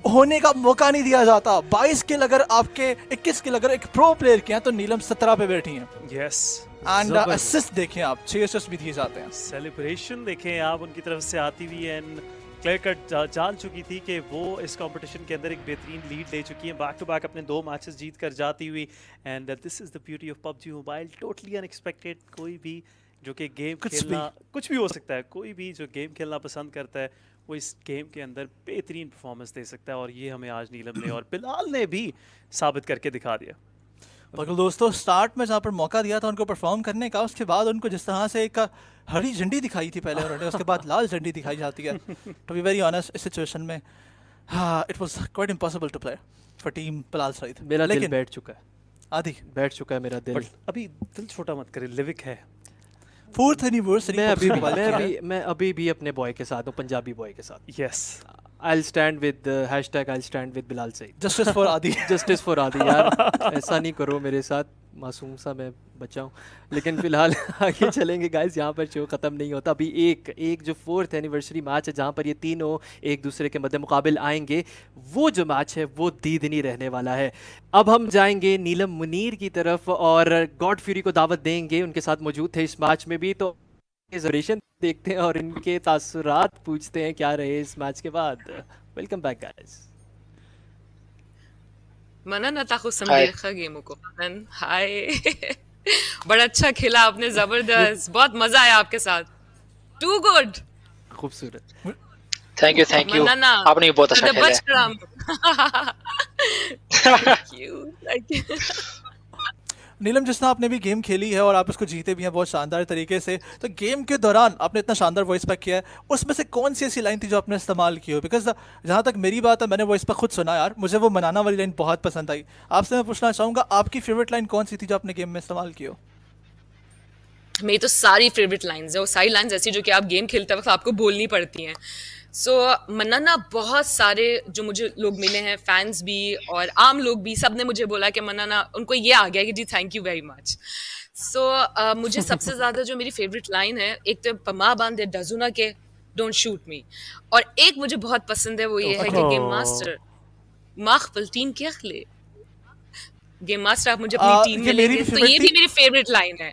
होने का मौका नहीं दिया जाता। 22 किल अगर आपके, 21 किल अगर एक प्रो प्लेयर के हैं, तो नीलम 17 पे बैठी हैं। यस, एंड असिस्ट देखें आप, 6 असिस्ट भी दिए जाते हैं। सेलिब्रेशन देखें आप उनकी तरफ से आती हुई, एंड क्लियर कट जान चुकी थी कि वो इस कंपटीशन के अंदर एक बेहतरीन लीड ले चुकी हैं, बैक टू बैक अपने 2 मैचेस जीत कर जाती हुई। And this is the beauty of PUBG mobile, totally unexpected. कोई भी जो कि गेम खेलना, कुछ भी हो सकता है, कोई भी जो गेम खेलना पसंद करता है वो इस गेम के अंदर बेहतरीन परफॉर्मेंस दे सकता है, और ये हमें आज नीलम ने और बिलाल ने भी साबित करके दिखा दिया। बिल्कुल दोस्तों, स्टार्ट में जहाँ पर मौका दिया था उनको परफॉर्म करने का, उसके बाद उनको जिस तरह से एक हरी झंडी दिखाई थी पहले उन्होंने, उसके बाद लाल झंडी दिखाई जाती है। टू बी वेरी ऑनेस्ट, इस सिचुएशन में it was quite impossible to play for team SALTxi8। मेरा दिल बैठ चुका है, आदि बैठ चुका है मेरा दिल। अभी दिल छोटा मत करे, लिविक है 4th एनिवर्सरी। मैं अभी भी अपने बॉय के साथ हूँ, पंजाबी बॉय के साथ। Yes, I'll stand with I'll stand with Bilal Saeed. Justice for आदि। Justice for आदि यार, ऐसा नहीं करो मेरे साथ, मासूम सा मैं बच्चा हूँ। लेकिन फिलहाल आगे चलेंगे गाइस, यहाँ पर शो ख़त्म नहीं होता। अभी एक जो 4th एनिवर्सरी मैच है, जहाँ पर ये तीनों एक दूसरे के मद्दे मुकाबिल आएंगे, वो जो मैच है वो दीदनी रहने वाला है। अब हम जाएंगे नीलम मुनीर की तरफ और गॉड फ्यूरी को दावत देंगे, उनके साथ मौजूद थे इस मैच में भी, तो देखते हैं और इनके तासुरात पूछते हैं क्या रहे इस मैच के बाद। Welcome back guys. मनन अताखु समझेगा गेमों को। मनन हाय बड़ा अच्छा खेला आपने, जबरदस्त, बहुत मजा आया आपके साथ, टू गुड, खूबसूरत। थैंक यू आपने भी बहुत अच्छा खेला। नीलम, जिस तरह आपने भी गेम खेली है और आप उसको जीते भी हैं बहुत शानदार तरीके से, तो गेम के दौरान आपने इतना शानदार वॉइस पैक किया है, उसमें से कौन सी ऐसी लाइन थी जो आपने इस्तेमाल की हो? बिकॉज जहाँ तक मेरी बात है, मैंने वॉइस पैक खुद सुना यार, मुझे वो मनाना वाली लाइन बहुत पसंद आई। आपसे मैं पूछना चाहूँगा, आपकी फेवरेट लाइन कौन सी थी जो आपने गेम में इस्तेमाल की हो? मेरी तो सारी फेवरेट लाइंस है, वो सारी लाइंस ऐसी जो कि आप गेम खेलते वक्त आपको बोलनी पड़ती हैं। सो मन्ना, बहुत सारे जो मुझे लोग मिले हैं, फैंस भी और आम लोग भी, सब ने मुझे बोला कि मन्ना, उनको ये आ गया कि जी थैंक यू वेरी मच। सो मुझे सबसे ज़्यादा जो मेरी फेवरेट लाइन है, एक तो पमा बांधे डजुना के डोंट शूट मी, और एक मुझे बहुत पसंद है, वो ये है कि गेम मास्टर माखफल टीम क्या खले, गेम मास्टर आप मुझे अपनी टीम में लेंगे, तो ये भी मेरी फेवरेट लाइन है।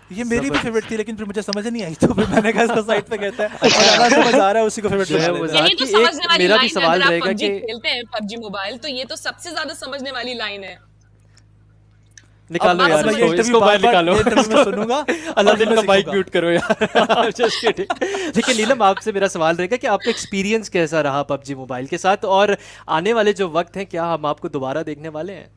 ये मेरी भी फेवरेट थी, लेकिन फिर मुझे समझ नहीं आई, तो फिर मैंने कहा इसको साइड पे कहता है, ज्यादा समझ आ रहा है उसी को फेवरेट बना लेते हैं। यही तो समझने वाली मेरा भी लाइन है, सवाल अगर आप रहेगा PUBG कि खेलते हैं PUBG मोबाइल, तो ये तो सबसे ज्यादा समझने वाली लाइन है। निकालो यार इसको बाहर निकालो, मैं सुनूंगा। अल्लाह दिन का माइक म्यूट करो यार। Just kidding. देखिए नीलम, आपसे मेरा सवाल रहेगा कि आपका एक्सपीरियंस कैसा रहा PUBG मोबाइल के साथ, और आने वाले जो वक्त हैं, क्या हम आपको दोबारा देखने वाले हैं?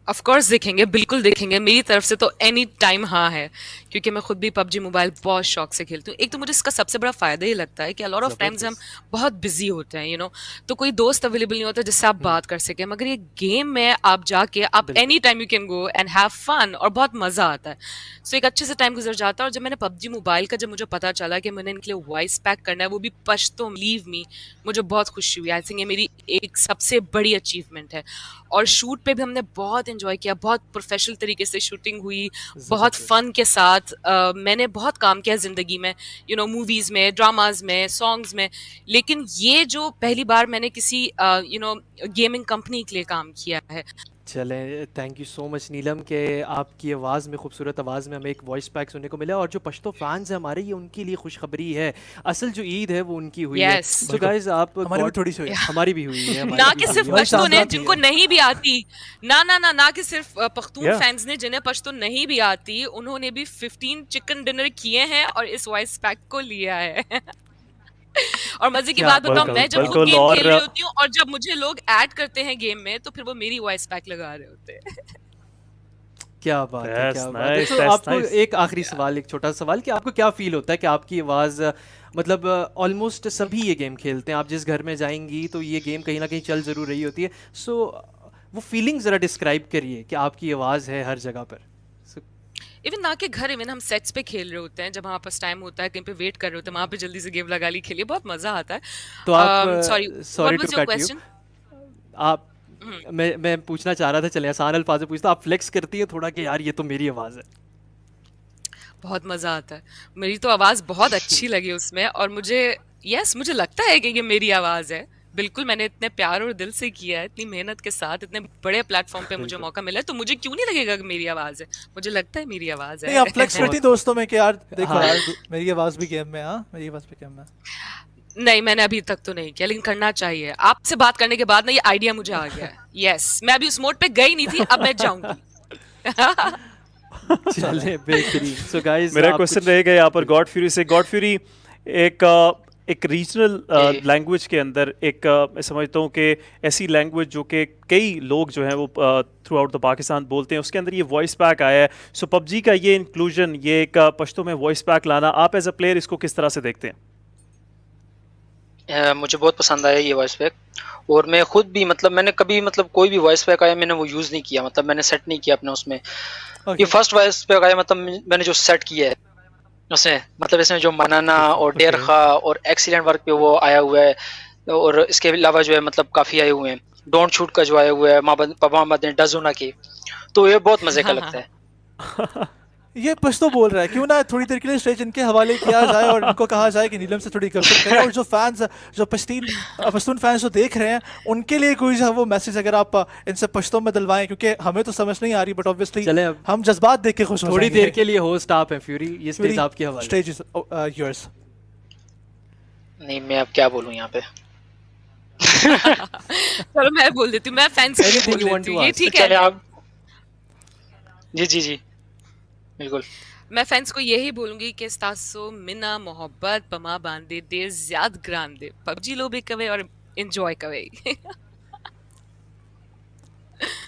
ऑफ कोर्स देखेंगे, बिल्कुल देखेंगे, मेरी तरफ से तो एनी टाइम हाँ है, क्योंकि मैं खुद भी PUBG मोबाइल बहुत शौक से खेलती हूँ। एक तो मुझे इसका सबसे बड़ा फायदा ये लगता है कि अ लॉट ऑफ टाइम्स हम बहुत बिजी होते हैं, यू नो, तो कोई दोस्त अवेलेबल नहीं होता जिससे आप बात कर सकें, मगर ये गेम में आप जाके आप any time you can go and have fun, और बहुत मजा आता है। सो एक अच्छे से टाइम गुजर जाता है। और जब मैंने PUBG मोबाइल का, जब मुझे पता चला कि मैंने इनके लिए वॉइस पैक करना है, वो भी पश्तो लीव मी, मुझे बहुत खुशी हुई। आई थिंक ये मेरी एक सबसे बड़ी अचीवमेंट है। और शूट पे भी हमने बहुत एंजॉय किया, बहुत प्रोफेशनल तरीके से शूटिंग हुई, बहुत फन के साथ। मैंने बहुत काम किया ज़िंदगी में, यू नो, मूवीज़ में, ड्रामाज में, सॉन्ग्स में, लेकिन ये जो पहली बार मैंने किसी यू नो गेमिंग कंपनी के लिए काम किया है। चले, थैंक यू सो मच नीलम के आपकी आवाज़ में, खूबसूरत आवाज़ में हमें एक वॉइस पैक सुनने को मिला। और जो पश्तो फैंस हैं हमारे, ये उनके लिए खुशखबरी है। असल जो ईद है वो उनकी हुई है। तो गाइस आप हमारी भी थोड़ी सी हुई है। हमारी भी हुई है। ना कि सिर्फ पश्तो ने जिनको नहीं भी आती, ना कि सिर्फ पख्तून फैंस ने जिन्हें पश्तो नहीं भी आती, उन्होंने भी 15 चिकन डिनर किए हैं और इस वॉइस पैक को लिया है। और मजे की बात बताऊं, मैं जब खुद गेम खेल रही होती हूँ और जब मुझे लोग ऐड करते हैं गेम में, तो फिर वो मेरी वॉइस पैक लगा रहे होते हैं। क्या बात है, क्या बात है। तो आपको एक आखिरी सवाल, एक छोटा सवाल, कि आपको क्या फील होता है कि आपकी आवाज़, मतलब ऑलमोस्ट सभी ये गेम खेलते हैं, आप जिस घर में जाएंगी तो ये गेम कहीं ना कहीं चल ज़रूर रही होती है। सो वो फीलिंग ज़रा डिस्क्राइब करिए कि आपकी आवाज़ है हर जगह पर। इवन ना के घर, इवन हम सेट्स पे खेल रहे होते हैं, जब हमारे पास टाइम होता है, कहीं पे वेट कर रहे होते हैं, वहाँ पे जल्दी से गेम लगा ली, खेलिए, बहुत मजा आता है। तो आप सॉरी टू कट यू, आप मैं पूछना चाह रहा था, चले आसान अल्फाज में पूछता, आप फ्लेक्स करती है थोड़ा कि यार ये तो मेरी आवाज़ है? बहुत मजा आता है, मेरी तो आवाज़ बहुत अच्छी लगी उसमें, और मुझे मुझे लगता है कि ये मेरी आवाज़ है। बिल्कुल, मैंने इतने प्यार और दिल से किया है, इतनी मेहनत के साथ, इतने बड़े प्लेटफॉर्म पे मुझे मौका मिला है, तो मुझे क्यों नहीं लगेगा कि मेरी आवाज़ है? मुझे लगता है मेरी आवाज़ है। नहीं, आप फ्लेक्स करती दोस्तों में कि यार देखो यार मेरी आवाज़ भी गेम में, हाँ मेरी आवाज़ भी गेम में। नहीं, मैंने अभी तक तो नहीं किया, लेकिन करना चाहिए। आपसे बात करने के बाद ना ये आइडिया मुझे आ गया है। यस, मैं अभी उस मोड पे गई नहीं थी, अब मैं जाऊंगी। चले, बेहतरीन। सो गाइस, मेरा क्वेश्चन रहेगा यहाँ पर गॉड फ्यूरी से। गॉड फ्यूरी, एक रीजनल लैंग्वेज के अंदर एक मैं समझता हूँ कि ऐसी लैंग्वेज जो कि कई लोग जो हैं वो थ्रू आउट द पाकिस्तान बोलते हैं, उसके अंदर ये वॉइस पैक आया है। सो पबजी का ये इंक्लूजन, ये एक पश्तो में वॉइस पैक लाना, आप एज अ प्लेयर इसको किस तरह से देखते हैं? मुझे बहुत पसंद आया ये वॉइस पैक, और मैं खुद भी मैंने कभी कोई भी वॉइस पैक आया मैंने वो यूज़ नहीं किया, मैंने सेट नहीं किया अपने उसमें। ये फर्स्ट वॉइस पैक आया, मैंने जो सेट किया है उसमें, इसमें जो मनाना और डेर खा और एक्सीलेंट वर्क पे वो आया हुआ है, और इसके अलावा जो है काफ़ी आए हुए हैं। डोंट शूट का जो आया हुआ है, पापा मदन डजूना की, तो ये बहुत मज़े का लगता है। ये पश्तो बोल रहा है, क्यों ना थोड़ी देर के लिए स्टेज इनके हवाले किया जाए और इनको कहा जाए कि नीलम से थोड़ी गपशप करें। और जो फैंस, जो पश्तून फैंस जो देख रहे हैं, उनके लिए कोई जो वो मैसेज अगर आप इनसे पश्तो में दिलवाएं, क्योंकि हमें तो समझ नहीं आ रही, बट ऑब्वियसली हम जज्बात देख के खुश हो थोड़ी देर के लिए होस्ट आप हैं फ्यूरी, ये स्टेज आपके हवाले। Stage is yours. नहीं, मैं अब क्या बोलूं यहाँ पे। चलो मैं बोल देती हूँ, मैं फैंस को बोल देती हूँ, ये ठीक है आप? जी बिल्कुल। मैं फैंस को यही बोलूंगी कि स्तासो मिना मोहब्बत पमा बांधे दे ज्यादा ग्रांडे पबजी लो भी कवे और एंजॉय कवे।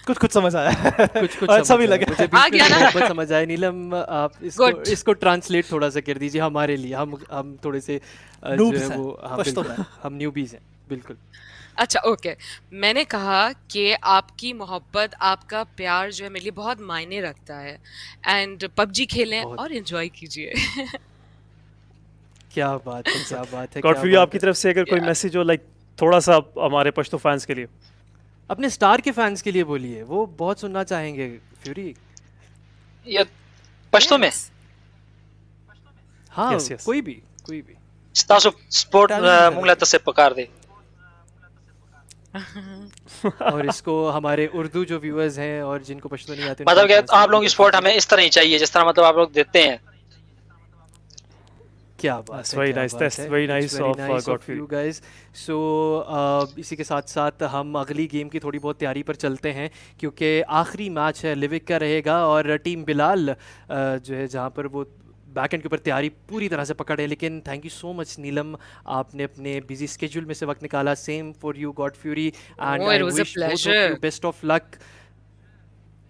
कुछ समझ आया, कुछ अच्छा भी लगा, मुझे आ गया ना? बहुत समझ आया। नीलम, आप इसको ट्रांसलेट थोड़ा सा कर दीजिए हमारे लिए, हम थोड़े से जो है वो, हम न्यूबीज हैं। बिल्कुल। अच्छा, ओके। मैंने कहा कि आपकी मोहब्बत, आपका प्यार जो है मेरे लिए बहुत मायने रखता है, एंड पबजी खेलें और एंजॉय कीजिए। क्या बात है, क्या बात है। गॉडफ्री, आपकी तरफ से अगर कोई मैसेज हो, थोड़ा सा हमारे पश्तो फैंस के लिए, अपने स्टार के फैंस के लिए बोलिए, वो बहुत सुनना चाहेंगे फ्यूरी। ये पश्तो में? हाँ, कोई भी स्तासो स्पोर्ट मुंगला तसे पकार दे। और इसको हमारे उर्दू जो व्यूअर्स हैं और जिनको पश्तो नहीं आते, क्या आप लोगों की सपोर्ट हमें इस तरह ही चाहिए जिस तरह आप लोग देते हैं। क्या बात है, very nice, that's very nice of you guys. So इसी के साथ साथ हम अगली गेम की थोड़ी बहुत तैयारी पर चलते हैं, क्योंकि आखिरी मैच है लिविक का रहेगा, और टीम बिलाल जो है जहाँ पर वो बैक एंड के ऊपर तैयारी पूरी तरह से पकड़े। लेकिन थैंक यू सो मच नीलम, आपने अपने बिजी स्केड्यूल में से वक्त निकाला। Same for you God fury, and I wish both of you best of luck.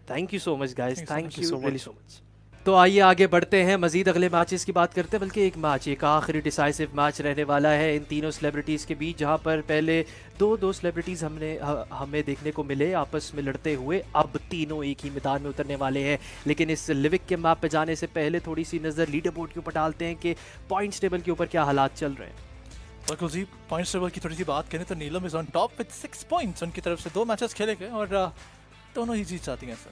Thank you so much guys, thank you really so much. तो आइए आगे बढ़ते हैं, मजीद अगले मैचेस की बात करते हैं, बल्कि एक आखिरी डिसाइसिव मैच रहने वाला है इन तीनों सेलिब्रिटीज़ के बीच, जहां पर पहले दो सेलिब्रिटीज़ हमें देखने को मिले आपस में लड़ते हुए। अब तीनों एक ही मैदान में उतरने वाले हैं, लेकिन इस लिविक के मैप पे जाने से पहले थोड़ी सी नज़र लीडर बोर्ड के ऊपर डालते हैं कि पॉइंट्स टेबल के ऊपर क्या हालात चल रहे हैं। बिल्कुल जी, पॉइंट्स टेबल की थोड़ी सी बात करें तो Neelam is on top with 6 points. उनकी तरफ से 2 मैचेस खेले गए और दोनों ही जीत जाती हैं सर।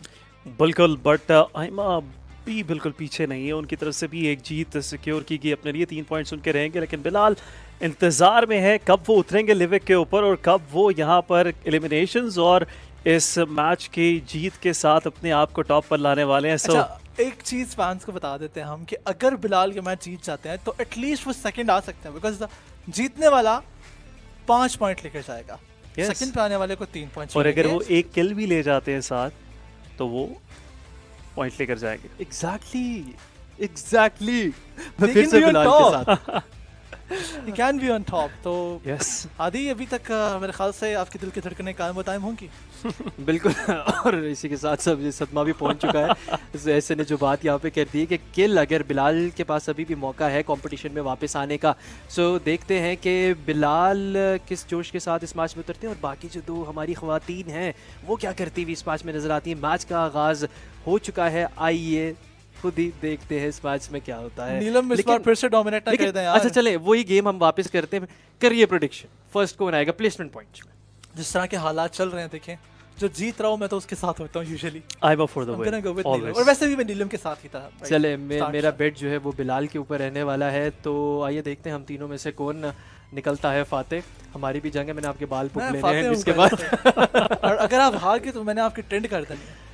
बिल्कुल, बट आइमा भी बिल्कुल पीछे नहीं है, उनकी तरफ से भी एक जीत सिक्योर की गई अपने लिए, 3 पॉइंट्स उनके रहेंगे। लेकिन बिलाल इंतजार में है कब वो उतरेंगे लिविक के ऊपर और कब वो यहाँ पर एलिमिनेशंस और इस मैच की जीत के साथ अपने आप को टॉप पर लाने वाले हैं। अच्छा, एक चीज फैंस को बता देते हैं हम कि अगर बिलाल के मैच जीत जाते हैं तो एटलीस्ट वो सेकंड आ सकते हैं, बिकॉज जीतने वाला 5 पॉइंट लेकर जाएगा, सेकंड पे आने वाले को 3 पॉइंट, और अगर वो एक किल भी ले जाते हैं साथ तो वो पॉइंट लेकर जाएंगे। एग्जैक्टली मैं फिर से बिलाल के साथ He can be on top. तो yes. आदि अभी तक मेरे ख्याल से आपके दिल की धड़कनें कायम टाइम होंगी। बिल्कुल, और इसी के साथ सब ये सदमा भी पहुंच चुका है। ऐसे ने जो बात यहाँ पे कर दी है कि किल अगर बिलाल के पास अभी भी मौका है कंपटीशन में वापस आने का, सो देखते हैं कि बिलाल किस जोश के साथ इस मैच में उतरते हैं और बाकी जो 2 हमारी ख्वातीन हैं वो क्या करती हुई इस मैच में नजर आती है। मैच का आगाज हो चुका है, आइए खुद ही देखते हैं इस मैच में क्या होता है। नीलम इस बार फिर से डोमिनेट ना कर दें यार। अच्छा चले वही गेम हम वापस करते हैं। करिए प्रेडिक्शन, फर्स्ट कौन आएगा प्लेसमेंट पॉइंट में? जिस तरह के हालात चल रहे हैं देखें, जो जीत रहा हूं मैं तो उसके साथ होता हूं usually. I'm up for the win, always. और वैसे भी मैं नीलम के साथ ही था। चले मेरा बेट जो है वो बिलाल के ऊपर रहने वाला है, तो आइए देखते हैं हम तीनों में से कौन निकलता है फातेह। हमारी भी जंग है, मैंने आपके बाल पुक लेने हैं इसके बाद। और अगर आप हार गए तो मैंने आपकी ट्रेंड कर देनी है।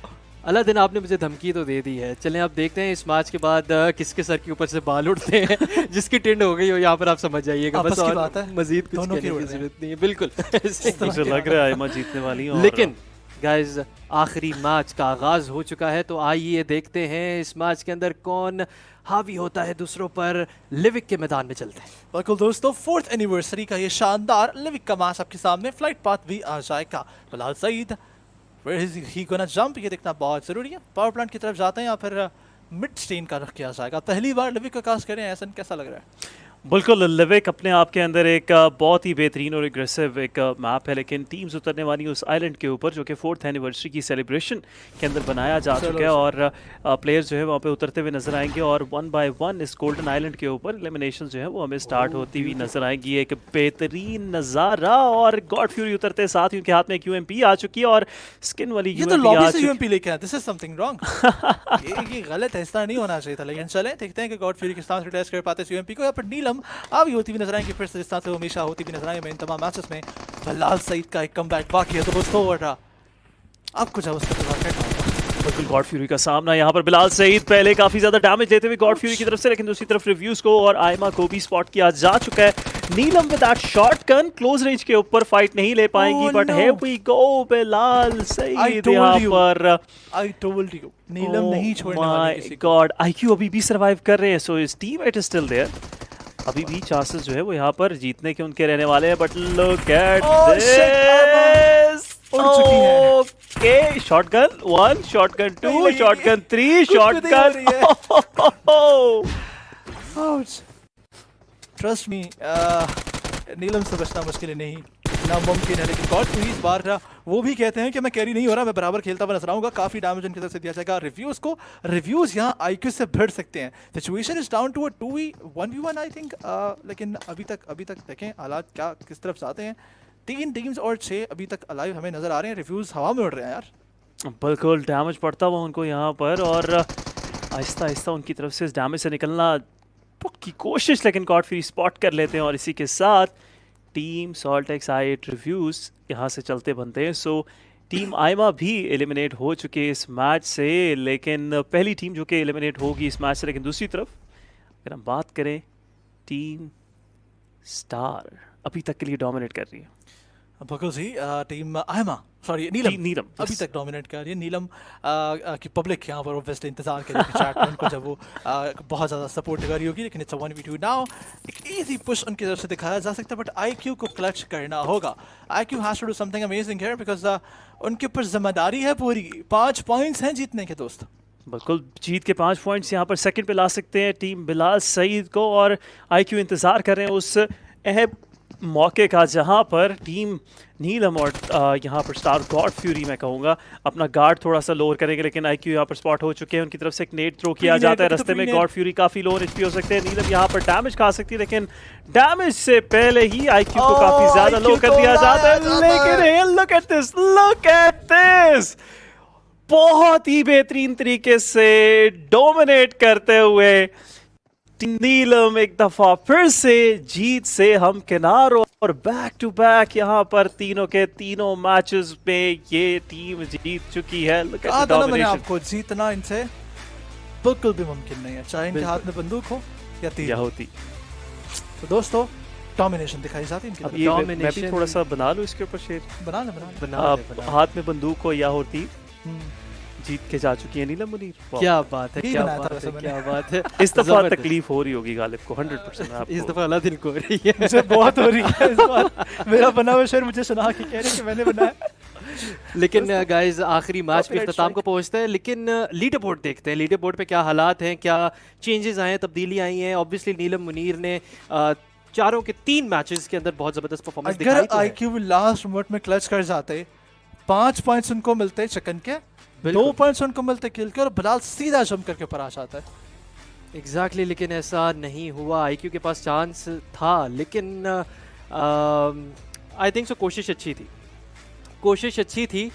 अल्लाह दिन आपने मुझे धमकी तो दे दी है। चलें आप देखते हैं इस मैच के बाद किसके सर के ऊपर से बाल उड़ते हैं। जिसकी टिंड हो गई हो यहाँ पर आप समझ जाइएगा, बस और मजीद कुछ कहने की जरूरत नहीं है। बिल्कुल मुझे लग रहा है आइमा जीतने वाली है। लेकिन गाइज आखिरी मैच का आगाज हो चुका है, तो आइए देखते हैं इस मैच के अंदर कौन हावी होता है दूसरों पर। लिविक के मैदान में चलते हैं। बिल्कुल दोस्तों, 4th एनिवर्सरी का ये शानदार लिविक का मैच आपके सामने, फ्लाइट पाथ भी आ जाएगा। Bilal Saeed Where is he gonna jump? ये देखना बहुत जरूरी है। पावर प्लांट की तरफ जाते हैं या फिर मिड स्टेन का रख किया जाएगा। पहली बार लिविक का कास्ट करें, ऐसा कैसा लग रहा है? बिल्कुल, लिविक अपने आप के अंदर एक बहुत ही बेहतरीन और एग्रेसिव एक मैप है, लेकिन टीम्स उतरने वाली उस आइलैंड के ऊपर जो कि 4th एनिवर्सरी की सेलिब्रेशन के अंदर बनाया जा चुका है, और प्लेयर्स जो है वहाँ पे उतरते हुए नजर आएंगे और 1 by 1 इस गोल्डन आइलैंड के ऊपर एलिमिनेशन जो है वो हमें स्टार्ट होती हुई नजर आएंगी। एक बेहतरीन नज़ारा, और गॉड फ्यूरी उतरते साथ ही उनके हाथ में QMP आ चुकी है और स्किन वाली ये तो लॉबी से UMP लेके आया। This is something wrong. ये गलत है, इस तरह नहीं होना चाहिए था। लेकिन चले देखते हैं कि गॉड फ्यूरी किस तरह से टेस्ट कर पाते हैं UMP को। या फिर नीलम अभी होती भी नजर आएंगी फिर से, जिस तरह से हमेशा होती भी नजर आएंगे इन तमाम मैचेस में। बिलाल सईद का एक कमबैक बाकी है तो दोस्तों, और आपको जब उसका बिल्कुल गॉड फ्यूरी का सामना यहाँ पर बिलाल सईद पहले काफी ज्यादा डैमेज देते हुए गॉड फ्यूरी की तरफ से, लेकिन दूसरी तरफ रिव्यूज को और आइमा को भी स्पॉट किया जा चुका है। Neelam with that shotgun close range के ऊपर फाइट नहीं ले पाएंगी, but here we go, Bilal Saeed यहाँ पर। आई टोल्ड यू, नीलम नहीं छोड़ने वाली किसी को। गॉड IQ अभी भी सर्वाइव कर रहे हैं, so is teammate is still there. अभी भी चांसेस जो है वो यहाँ पर जीतने के उनके रहने वाले हैं, but look at this. Okay, shotgun 1, shotgun 2, shotgun 3, shotgun. Trust me, Neelam से बचना मुश्किल नहीं नामुमकिन है। लेकिन गॉड फ्यूरी इस बार वो भी कहते हैं कि मैं कैरी नहीं हो रहा, मैं बराबर खेलता हुआ नजर आऊंगा। काफी डैमेज उनकी तरफ से दिया जाएगा रिव्यूज को। रिव्यूज यहाँ IQ से भिड़ सकते हैं। Situation is down to a 2v1v1 I think. लेकिन अभी तक देखें हालात क्या किस तरफ जाते हैं। 3 टीम्स और 6 अभी तक अलाइव हमें नजर आ रहे हैं। रिव्यूज हवा में उड़ रहे हैं यार। बिल्कुल डैमेज पड़ता हुआ उनको यहाँ पर, और आहिस्ता आहिस्ता उनकी तरफ से इस डैमेज से निकलना की कोशिश, लेकिन गॉड फ्यूरी स्पॉट कर लेते हैं। और इसी के साथ टीम SALTxi8 रिव्यूज यहाँ से चलते बनते हैं। सो टीम आइमा भी एलिमिनेट हो चुके हैं इस मैच से, लेकिन पहली टीम जो कि एलिमिनेट होगी इस मैच से। लेकिन दूसरी तरफ अगर हम बात करें, टीम स्टार अभी तक के लिए डोमिनेट कर रही है। बिल्कुल ही टीम आइमा सॉरी नीलम अभी तक डोमिनेट कर रही है। नीलम की पब्लिक यहाँ पर ऑब्वियसली इंतजार करेगी चैट में उनको, जब वो बहुत ज़्यादा सपोर्ट कर रही होगी। लेकिन इट्स 1v2 नाउ। एक इजी पुश उनकी तरफ से दिखाया जा सकता है, बट IQ को क्लच करना होगा। IQ has to do something amazing here, because उनके ऊपर जिम्मेदारी है पूरी। 5 पॉइंट्स हैं जीतने के दोस्त। बिल्कुल, जीत के 5 पॉइंट्स यहाँ पर सेकंड पे ला सकते हैं टीम बिलाल सईद को, और IQ इंतजार कर रहे हैं उस अहम मौके का जहां पर टीम नीलम और यहाँ पर स्टार गॉड फ्यूरी मैं कहूँगा अपना गार्ड थोड़ा सा लोअर करेंगे। लेकिन IQ यहाँ पर स्पॉट हो चुके हैं। उनकी तरफ से एक नेट थ्रो किया जाता है रास्ते में। गॉड फ्यूरी काफी लो HP हो सकते हैं। नीलम यहाँ पर डैमेज खा सकती है, लेकिन डैमेज से पहले ही IQ को काफी ज्यादा लो कर दिया जाता है। लेकिन look at this, look at this. बहुत ही बेहतरीन तरीके से डोमिनेट करते हुए नीलम एक दफा फिर से जीत से हम किनार, और बैक टू बैक यहाँ पर तीनों के तीनों मैचेस में ये टीम जीत चुकी है। मैंने आपको जीतना इनसे बिल्कुल भी मुमकिन नहीं है, चाहे इनके हाथ में बंदूक हो या तीर होती। तो दोस्तों डोमिनेशन दिखाई जाती है इनकी। मैं भी थोड़ा सा बना लूं इसके ऊपर शेर। बना हाथ में बंदूक हो या होती, जीत के जा चुकी है नीलम मुनीर। क्या बात है, क्या बात है। इस दफा तकलीफ हो रही होगी गालिब को 100%। इस दफा अल्लाह दिल को हो रही है, मुझे बहुत हो रही है इस बार। मेरा बना हुआ शेर मुझे सुना के कह रहे कि मैंने बनाया। लेकिन गाइस आखिरी मैच के इख्तिताम को पहुंचते हैं, लेकिन लीडर बोर्ड देखते हैं। लीडर बोर्ड पे क्या हालात हैं, क्या चेंजेस आए हैं, तब्दीली आई हैं। ऑब्वियसली नीलम मुनीर ने चारों के 3 मैचेस के अंदर बहुत जबरदस्त परफॉर्मेंस दिखाई। अगर आईक्यू लास्ट मोमेंट में क्लच कर जाते, 5 पॉइंट्स उनको मिलते चिकन के, 2 पॉइंट्स उनको मिलते किल के, और बिलाल सीधा जंप करके ऊपर आ जाता है। एग्जैक्टली, लेकिन ऐसा नहीं हुआ। आईक्यू के पास चांस था, लेकिन आई थिंक सो कोशिश अच्छी थी।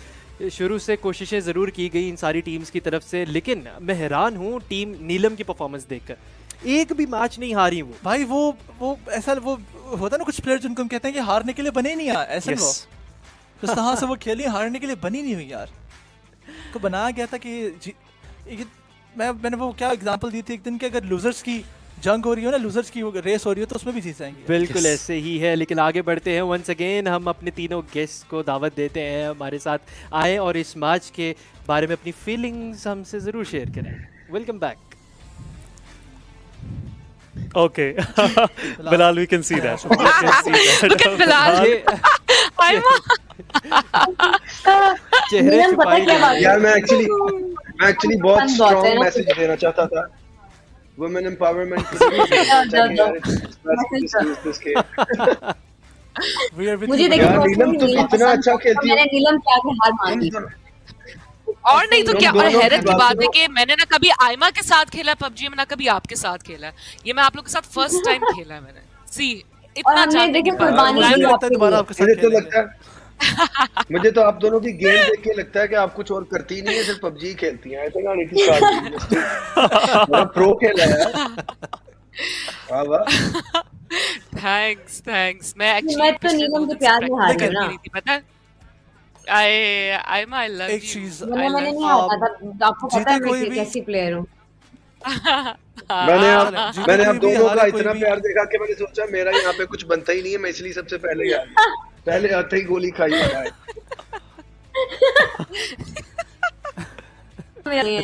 शुरू से कोशिशें ज़रूर की गई इन सारी टीम्स की तरफ से, लेकिन मैं हैरान हूँ टीम नीलम की परफॉर्मेंस देखकर। एक भी मैच नहीं हारी वो भाई। वो ऐसा वो होता है ना, कुछ प्लेयर जिनको हम कहते हैं कि हारने के लिए बने नहीं यार, ऐसे वो जिस तरह से वो खेली हारने के लिए बनी नहीं हुई यार। तो बनाया गया था कि मैंने वो क्या एग्जांपल दी थी एक दिन कि अगर लूजर्स की जंग हो रही हो ना, लूजर्स की रेस हो रही हो, तो उसमें भी जीत जाएंगे। बिल्कुल ऐसे ही है। लेकिन आगे बढ़ते हैं। वंस अगेन हम अपने तीनों गेस्ट को दावत देते हैं हमारे साथ आए और इस मैच के बारे में अपनी फीलिंग्स हमसे जरूर शेयर करें। Welcome back. Okay. Bilal, we can see that. Look at Bilal. यार मैं एक्चुअली बहुत स्ट्रॉन्ग मैसेज देना चाहता था वुमेन एम्पावरमेंट के लिए। मुझे देखिए नीलम तो इतना अच्छा खेलती है। मैंने नीलम के आगे हार मान ली। और नहीं तो क्या। और हैरत की बात है कि मैंने ना कभी आयमा के साथ खेला पबजी में, ना कभी आपके साथ खेला है। ये मैं आप लोग के साथ फर्स्ट टाइम खेला है मैंने। सी इतना जानने के बाद मुझे तो आप दोनों की गेम देख के लगता है कि आप कुछ और करती नहीं है, सिर्फ पबजी खेलती हैं। I think I need to start pro खेला है। वाह वाह, थैंक्स। मैं एक्चुअली तो नीलम के प्यार में हार गई ना, पता है। I love एक you. चीज मैंने नहीं हारा था, आपको पता है मैं कैसी प्लेयर हूँ। मैंने आप दोनों का इतना प्यार देखा कि मैंने सोचा मेरा यहाँ पे कुछ बनता ही नहीं है, मैं इसलिए सबसे पहले पहले आते ही गोली खाई है।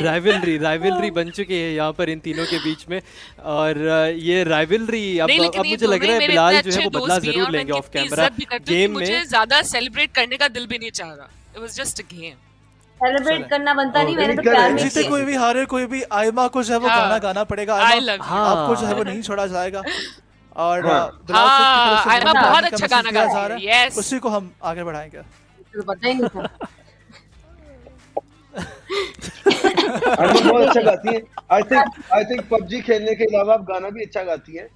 राइवलरी बन चुकी है यहाँ पर इन तीनों के बीच में, और ये राइवलरी अब मुझे लग रहा है बिलाल जो है वो बदला जरूर लेंगे ऑफ कैमरा गेम में। मुझे ज्यादा सेलिब्रेट करने का दिल भी नहीं चाह रहा। It was just a game. Celebrate करना बनता नहीं, मैंने तो प्यार में जीते कोई भी हारे कोई भी, आयमा को जो है वो गाना गाना पड़ेगा। आपको जो है वो नहीं छोड़ा जाएगा। और आयमा बहुत अच्छा गाना गा रही है, यस, उसी को हम आगे बढ़ाएंगे। तो पता ही नहीं था। बहुत अच्छा गाती है। आई थिंक पबजी खेलने के अलावा आप गाना भी अच्छा गाती हैं।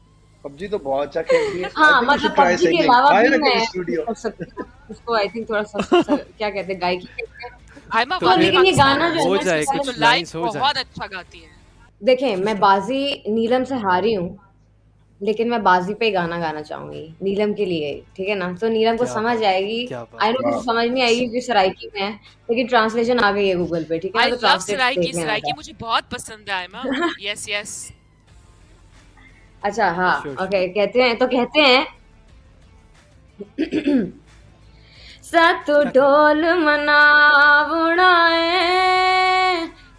पबजी तो बहुत अच्छा खेलती है। हाँ, मतलब पबजी के अलावा भी मैं उसको आई थिंक थोड़ा सा क्या कहते हैं, गायकी कहते हैं। तो लेकिन ये गाना जो हो जाए कुछ लाइंस हो जाए, बहुत अच्छा गाती है। देखें, मैं बाजी नीलम से हारी हूँ, लेकिन मैं बाजी पे गाना गाना चाहूंगी नीलम के लिए, ठीक है ना। तो नीलम को समझ आएगी, आई नो कुछ समझ नहीं आएगी क्योंकि सराइकी में है, लेकिन ट्रांसलेशन आ गई है गूगल पे, ठीक है ना। तो सराइकी मुझे बहुत पसंद है आयमा। यस। अच्छा हाँ, ओके, कहते हैं सतु ढोल मनावड़ाए,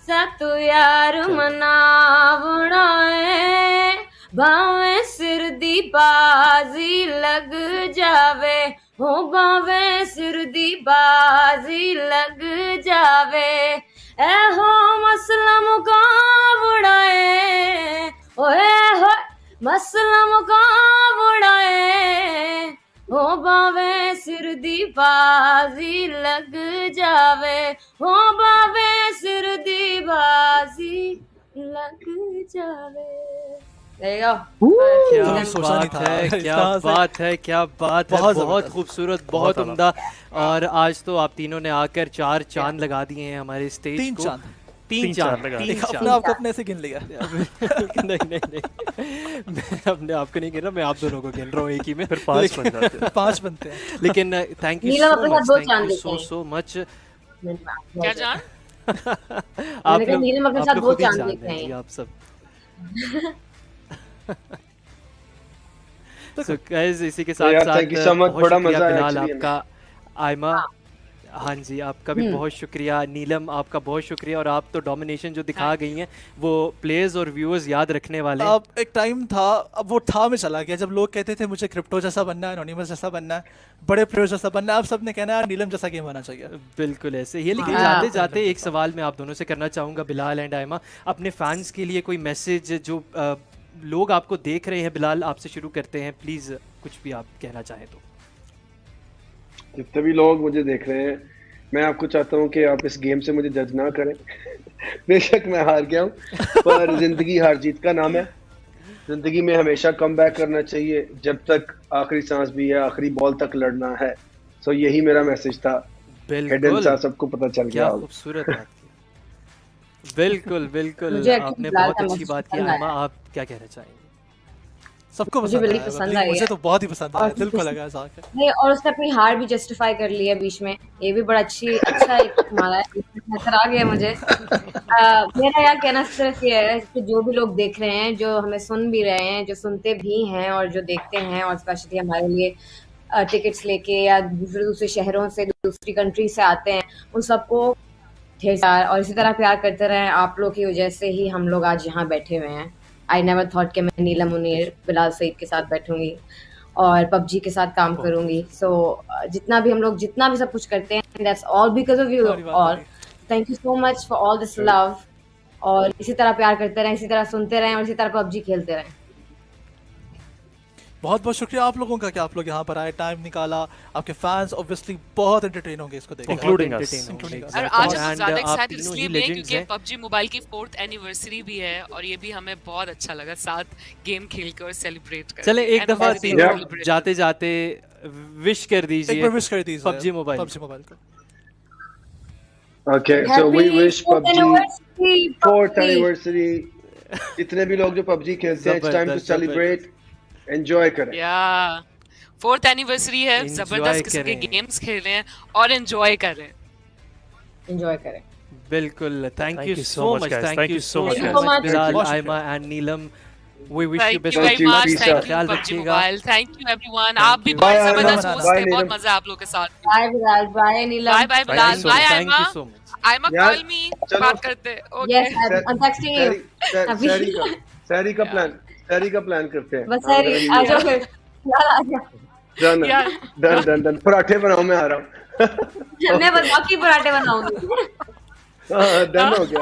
सतु यार मनावड़ाए, भावे सिर दी बाजी लग जावे, हो भावे सिर दी बाजी लग जावे, ए हो मसला मुकाबड़ाए, ओए हो मसला मुकाबड़ाए, हो भावे सिर दी बाजी लग जावे, हो भावे सिर दी बाजी लग जावे। There you go. क्या सोचा नहीं बात था। है, इस क्या तरह से- बात है, क्या बात है, बहुत बहुत जबरदस्त। खूबसूरत, बहुत उम्दा। और आज तो आप तीनों ने आकर 4 चांद लगा दिए हैं हमारे स्टेज को। 3 चांद। 3 चांद लगा एक दिए। अपने आप को अपने से गिन लिया। नहीं नहीं नहीं, मैं अपने आप को नहीं गिन रहा, मैं आप दोनों को गिन रहा हूँ एक ही में। फिर 5 बन जाते हैं। 5 बनते हैं। लेकिन थैंक यू नीलम सो अपने साथ मच, 2 थैंक चांद यू देते हैं। So much. क्या जान? आप कहा, नीलम अपने साथ 2 खुद ही चांद जान देते रहे हैं हैं। जी, आप सब। So guys, इसी के साथ यार, साथ thank you so much, बहुत बड़ा शुक्रिया मजा आया बिलाल actually आपका, आयमा, हाँ जी आपका भी बहुत शुक्रिया, नीलम आपका बहुत शुक्रिया। और आप तो डोमिनेशन जो दिखा गई हैं वो प्लेयर्स और व्यूअर्स याद रखने वाले हैं। अब एक टाइम था, अब वो था में चला गया, जब लोग कहते थे मुझे क्रिप्टो जैसा बनना है, एनोनिमस जैसा बनना है, बड़े प्लेयर्स जैसा बनना है। अब सबने कहना है नीलम जैसा गेम होना चाहिए। बिल्कुल ऐसे ही है। लेकिन जाते जाते एक सवाल मैं आप दोनों से करना चाहूँगा, बिलाल एंड आयमा, अपने फैंस के लिए कोई मैसेज, जो लोग आपको देख रहे हैं। बिलाल आपसे शुरू करते हैं, प्लीज़ कुछ भी आप कहना चाहें तो। जितने भी लोग मुझे देख रहे हैं, मैं आपको चाहता हूँ कि आप इस गेम से मुझे जज ना करें। बेशक मैं हार गया हूँ, पर जिंदगी हार जीत का नाम है। जिंदगी में हमेशा कम बैक करना चाहिए, जब तक आखिरी सांस भी है, आखिरी बॉल तक लड़ना है। सो यही मेरा मैसेज था। बिल्कुल, सबको पता चल क्या गया। खूबसूरत बात की। बिल्कुल बिल्कुल, मुझे आपने बिलाल बहुत का अच्छी मैसेज बात की। पसंद आयमा, आया। आप क्या कहना चाहेंगे? सबको मुझे पसंद बड़ी आया, पसंद मतलब आई मुझे है। तो बहुत ही पसंद आया, और दिल को लगा जाके। नहीं, और उसने अपनी हार भी जस्टिफाई कर ली है बीच में, ये भी बड़ा अच्छा एक हमारा नजर आ गया मुझे। मेरा यार कहना सिर्फ ये है कि जो भी लोग देख रहे हैं, जो हमें सुन भी रहे हैं, जो सुनते भी हैं और जो देखते हैं, और स्पेशली हमारे लिए टिकट्स लेके या दूसरे शहरों से, दूसरी कंट्री से आते हैं, उन सबको ढेर सारा और इसी तरह प्यार करते रहें। आप लोग की वजह से ही हम लोग आज यहाँ बैठे हुए हैं। आई नेवर थॉट कि मैं नीलम मुनीर, बिलाल सईद के साथ बैठूंगी और पबजी के साथ काम करूंगी। सो जितना भी सब कुछ करते हैं, that's all because of you all. Thank you so much for all this love, और इसी तरह प्यार करते रहें, इसी तरह सुनते रहें और इसी तरह पबजी खेलते रहें। बहुत बहुत शुक्रिया आप लोगों का कि आप लोग यहाँ पर आए, टाइम निकाला। आपके फैंस ऑब्वियसली बहुत एंटरटेन होंगे इसको देख, Including us. और आज हम ज्यादा एक्साइटेड इसलिए भी हैं क्योंकि पबजी मोबाइल की 4th एनिवर्सरी भी है, और ये भी हमें बहुत अच्छा लगा साथ गेम खेलकर और सेलिब्रेट कर। चले एक दफा तीनों जाते जाते विश कर दीजिए, एक बार विश कर दीजिए पबजी मोबाइल को। Okay, so we wish PUBG 4th anniversary. anniversary. जितने भी लोग जो PUBG खेलते हैं, it's time to celebrate, enjoy करें। या 4th एनिवर्सरी है, जबरदस्त किस्म के गेम्स खेल रहे हैं और एंजॉय कर रहे हैं। एंजॉय करें। बिल्कुल, thank you so much, Thank you so much, Bilal, Aima and Neelam. We wish you best of Thank you luck. very much. Thank you ख्याल PUBG रखिएगा। Mobile. Thank you everyone. आप भी you. बहुत Bye, जबरदस्त Ayman. होस्ट थे, Bye, बहुत Neelam. मजा आप लोग के साथ। Bye Bilal, bye Neelam. Bye bye Bilal, Thank you, bye thank you Ayma. so much. Ayma यार, कॉल मी, चलो। बात करते। Okay. Yes, I am texting you. सैरी का प्लान करते हैं। बस सैरी आ जाओ फिर। यार आ जा। डन पराठे बनाओ, मैं आ रहा हूँ। मैं बस बाकी पराठे बनाऊंगी। डन हो गया।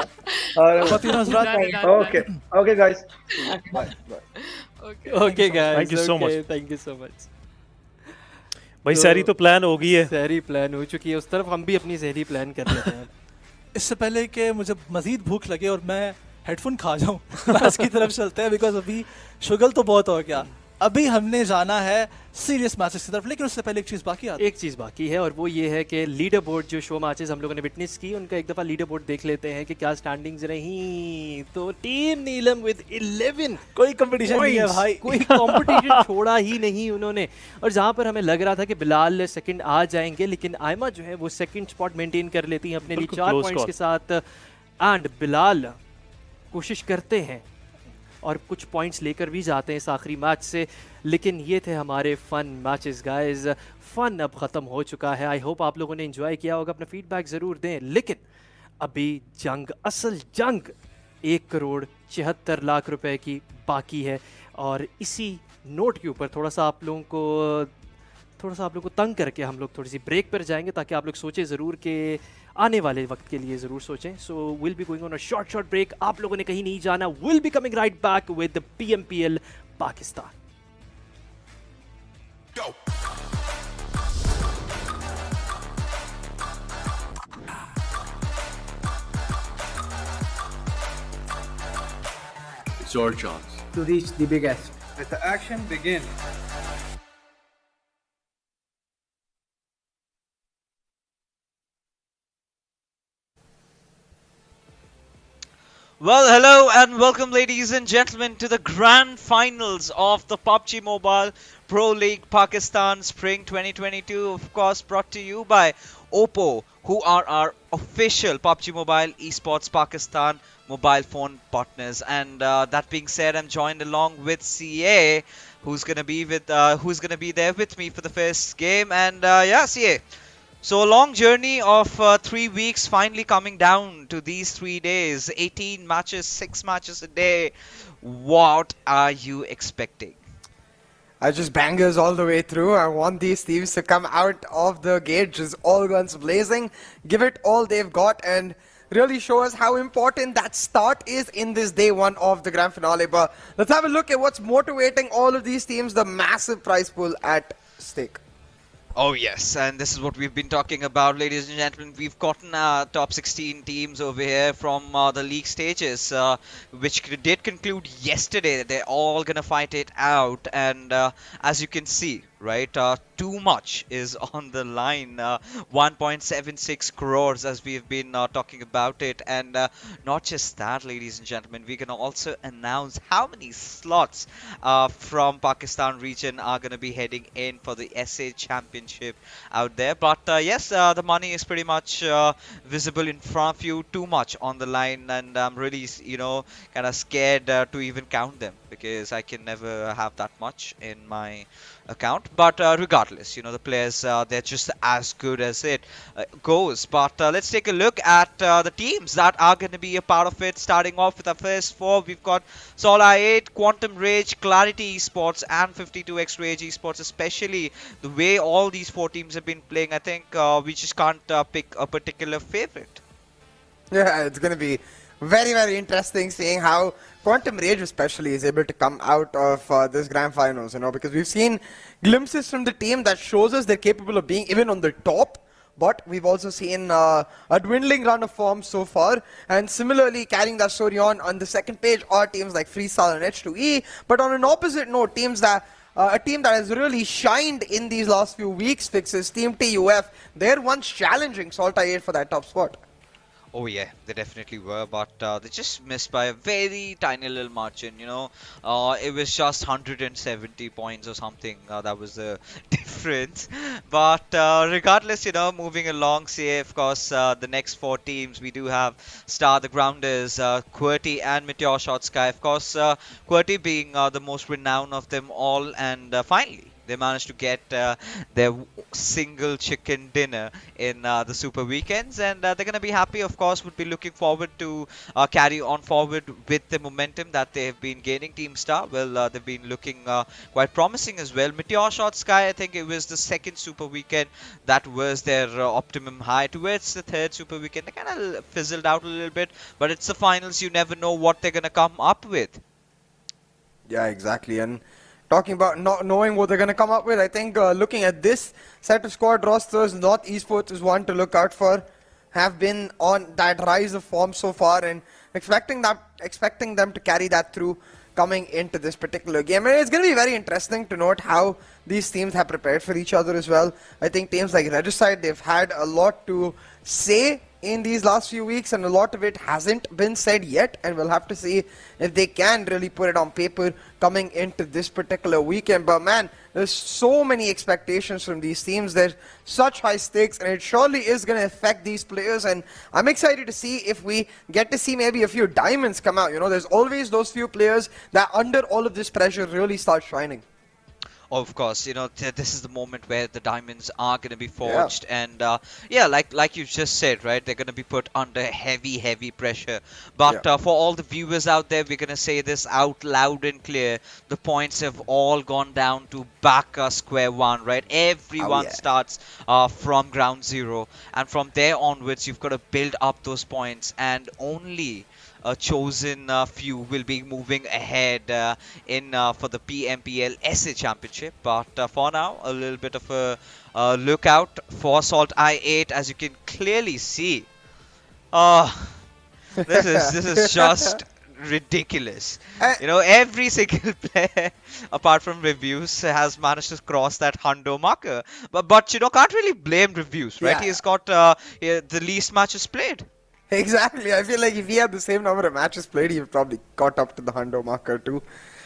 Okay guys, Okay guys. Thank you so much. Thank you so much. भाई सहरी तो प्लान हो गई है, सहरी प्लान हो चुकी है, उस तरफ हम भी अपनी सहरी प्लान कर लेते हैं। इससे पहले कि मुझे मजीद भूख लगे और मैं हेडफोन खा जाऊं, उसकी तरफ चलते हैं, बिकॉज अभी शुगल तो बहुत हो गया। अभी हमने जाना है सीरियस मैचेस की तरफ, लेकिन उससे पहले एक चीज़ बाकी है, और वो ये है कि लीडर बोर्ड जो शो मैचेस हम लोगों ने विटनेस की, उनका एक दफ़ा लीडर बोर्ड देख लेते हैं कि क्या स्टैंडिंग्स रही। तो टीम नीलम विद 11, कोई कंपटीशन नहीं है भाई, कोई कंपटीशन छोड़ा ही नहीं उन्होंने। और जहाँ पर हमें लग रहा था कि बिलाल सेकंड आ जाएंगे, लेकिन आयमा जो है वो सेकंड स्पॉट मेंटेन कर लेती हैं अपने लिए 4 पॉइंट्स के साथ। एंड बिलाल कोशिश करते हैं और कुछ पॉइंट्स लेकर भी जाते हैं इस आखिरी मैच से। लेकिन ये थे हमारे फन मैचेस गाइस, फन अब ख़त्म हो चुका है। आई होप आप लोगों ने एंजॉय किया होगा, अपना फीडबैक ज़रूर दें। लेकिन अभी असल जंग 1,74,00,000 रुपए की बाकी है, और इसी नोट के ऊपर थोड़ा सा आप लोगों को तंग करके हम लोग थोड़ी सी ब्रेक पर जाएंगे, ताकि आप लोग सोचें ज़रूर कि आने वाले वक्त के लिए ज़रूर सोचें। So will be going on a short break, आप लोगों ने कहीं नहीं जाना। Will be coming right back with PMPL Pakistan. It's our chance to reach the biggest. Let the action begin. Well, hello and welcome, ladies and gentlemen, to the grand finals of the PUBG Mobile Pro League Pakistan Spring 2022. Of course, brought to you by Oppo, who are our official PUBG Mobile Esports Pakistan mobile phone partners. And that being said, I'm joined along with CA, who's gonna be there with me for the first game. And yeah, CA. So a long journey of 3 weeks finally coming down to these 3 days. 18 matches, 6 matches a day. What are you expecting? I just bangers all the way through. I want these teams to come out of the gate just all guns blazing, give it all they've got, and really show us how important that start is in this day one of the grand finale. But let's have a look at what's motivating all of these teams, the massive prize pool at stake. Oh yes, and this is what we've been talking about, ladies and gentlemen. We've gotten top 16 teams over here from the league stages, which did conclude yesterday. They're all gonna fight it out, and as you can see, right, too much is on the line. 1.76 crores, as we've been talking about it, and not just that, ladies and gentlemen, we can also announce how many slots from Pakistan region are going to be heading in for the SA Championship out there. But yes, the money is pretty much visible in front of you. Too much on the line, and I'm really, kind of scared to even count them, because I can never have that much in my account. But regardless, the players, they're just as good as it goes. But let's take a look at the teams that are going to be a part of it. Starting off with our first four, we've got SALTxi8, Quantum Rage, QWERTY Esports, and 52x Rage Esports. Especially the way all these four teams have been playing, I think we just can't pick a particular favorite. Yeah, it's going to be very, very interesting seeing how Quantum Rage especially is able to come out of this grand finals, because we've seen glimpses from the team that shows us they're capable of being even on the top, but we've also seen a dwindling run of form so far. And similarly, carrying that story on the second page are teams like Freestyle and H2E, but on an opposite note, a team that has really shined in these last few weeks, fixes Team TUF. They're once challenging SALTxi8 for that top spot. Oh yeah, they definitely were, but they just missed by a very tiny little margin, it was just 170 points or something, that was the difference. But regardless, moving along, say, of course, the next four teams, we do have Star the Grounders, QWERTY and MetershotxSKY. Of course, QWERTY being the most renowned of them all, and finally, they managed to get their single chicken dinner in the Super Weekends, and they're going to be happy. Of course, would be looking forward to carry on forward with the momentum that they have been gaining. Team Star, well, they've been looking quite promising as well. MetershotxSKY, I think it was the second Super Weekend that was their optimum high. Towards the third Super Weekend, they kind of fizzled out a little bit, but it's the finals. You never know what they're going to come up with. Yeah, exactly. And talking about not knowing what they're going to come up with, I think looking at this set of squad rosters, North Esports is one to look out for. Have been on that rise of form so far, and expecting them to carry that through coming into this particular game. And it's going to be very interesting to note how these teams have prepared for each other as well. I think teams like Regicide, they've had a lot to say in these last few weeks, and a lot of it hasn't been said yet, and we'll have to see if they can really put it on paper coming into this particular weekend. But man, there's so many expectations from these teams. There's such high stakes, and it surely is going to affect these players, and I'm excited to see if we get to see maybe a few diamonds come out. There's always those few players that under all of this pressure really start shining. Of course, this is the moment where the diamonds are going to be forged, and yeah, like you just said, right, they're going to be put under heavy pressure. But for all the viewers out there, we're going to say this out loud and clear: the points have all gone down to back square one, right? Everyone starts from ground zero, and from there onwards, you've got to build up those points, and only a chosen few will be moving ahead for the PMPL SA Championship. But for now, a little bit of a lookout for SALTxi8, as you can clearly see. This is just ridiculous. You know, every single player, apart from Reviews, has managed to cross that hundo marker. But you know, can't really blame Reviews, right? Yeah. He's got the least matches played. Exactly. I feel like if he had the same number of matches played, he probably caught up to the hundo marker too.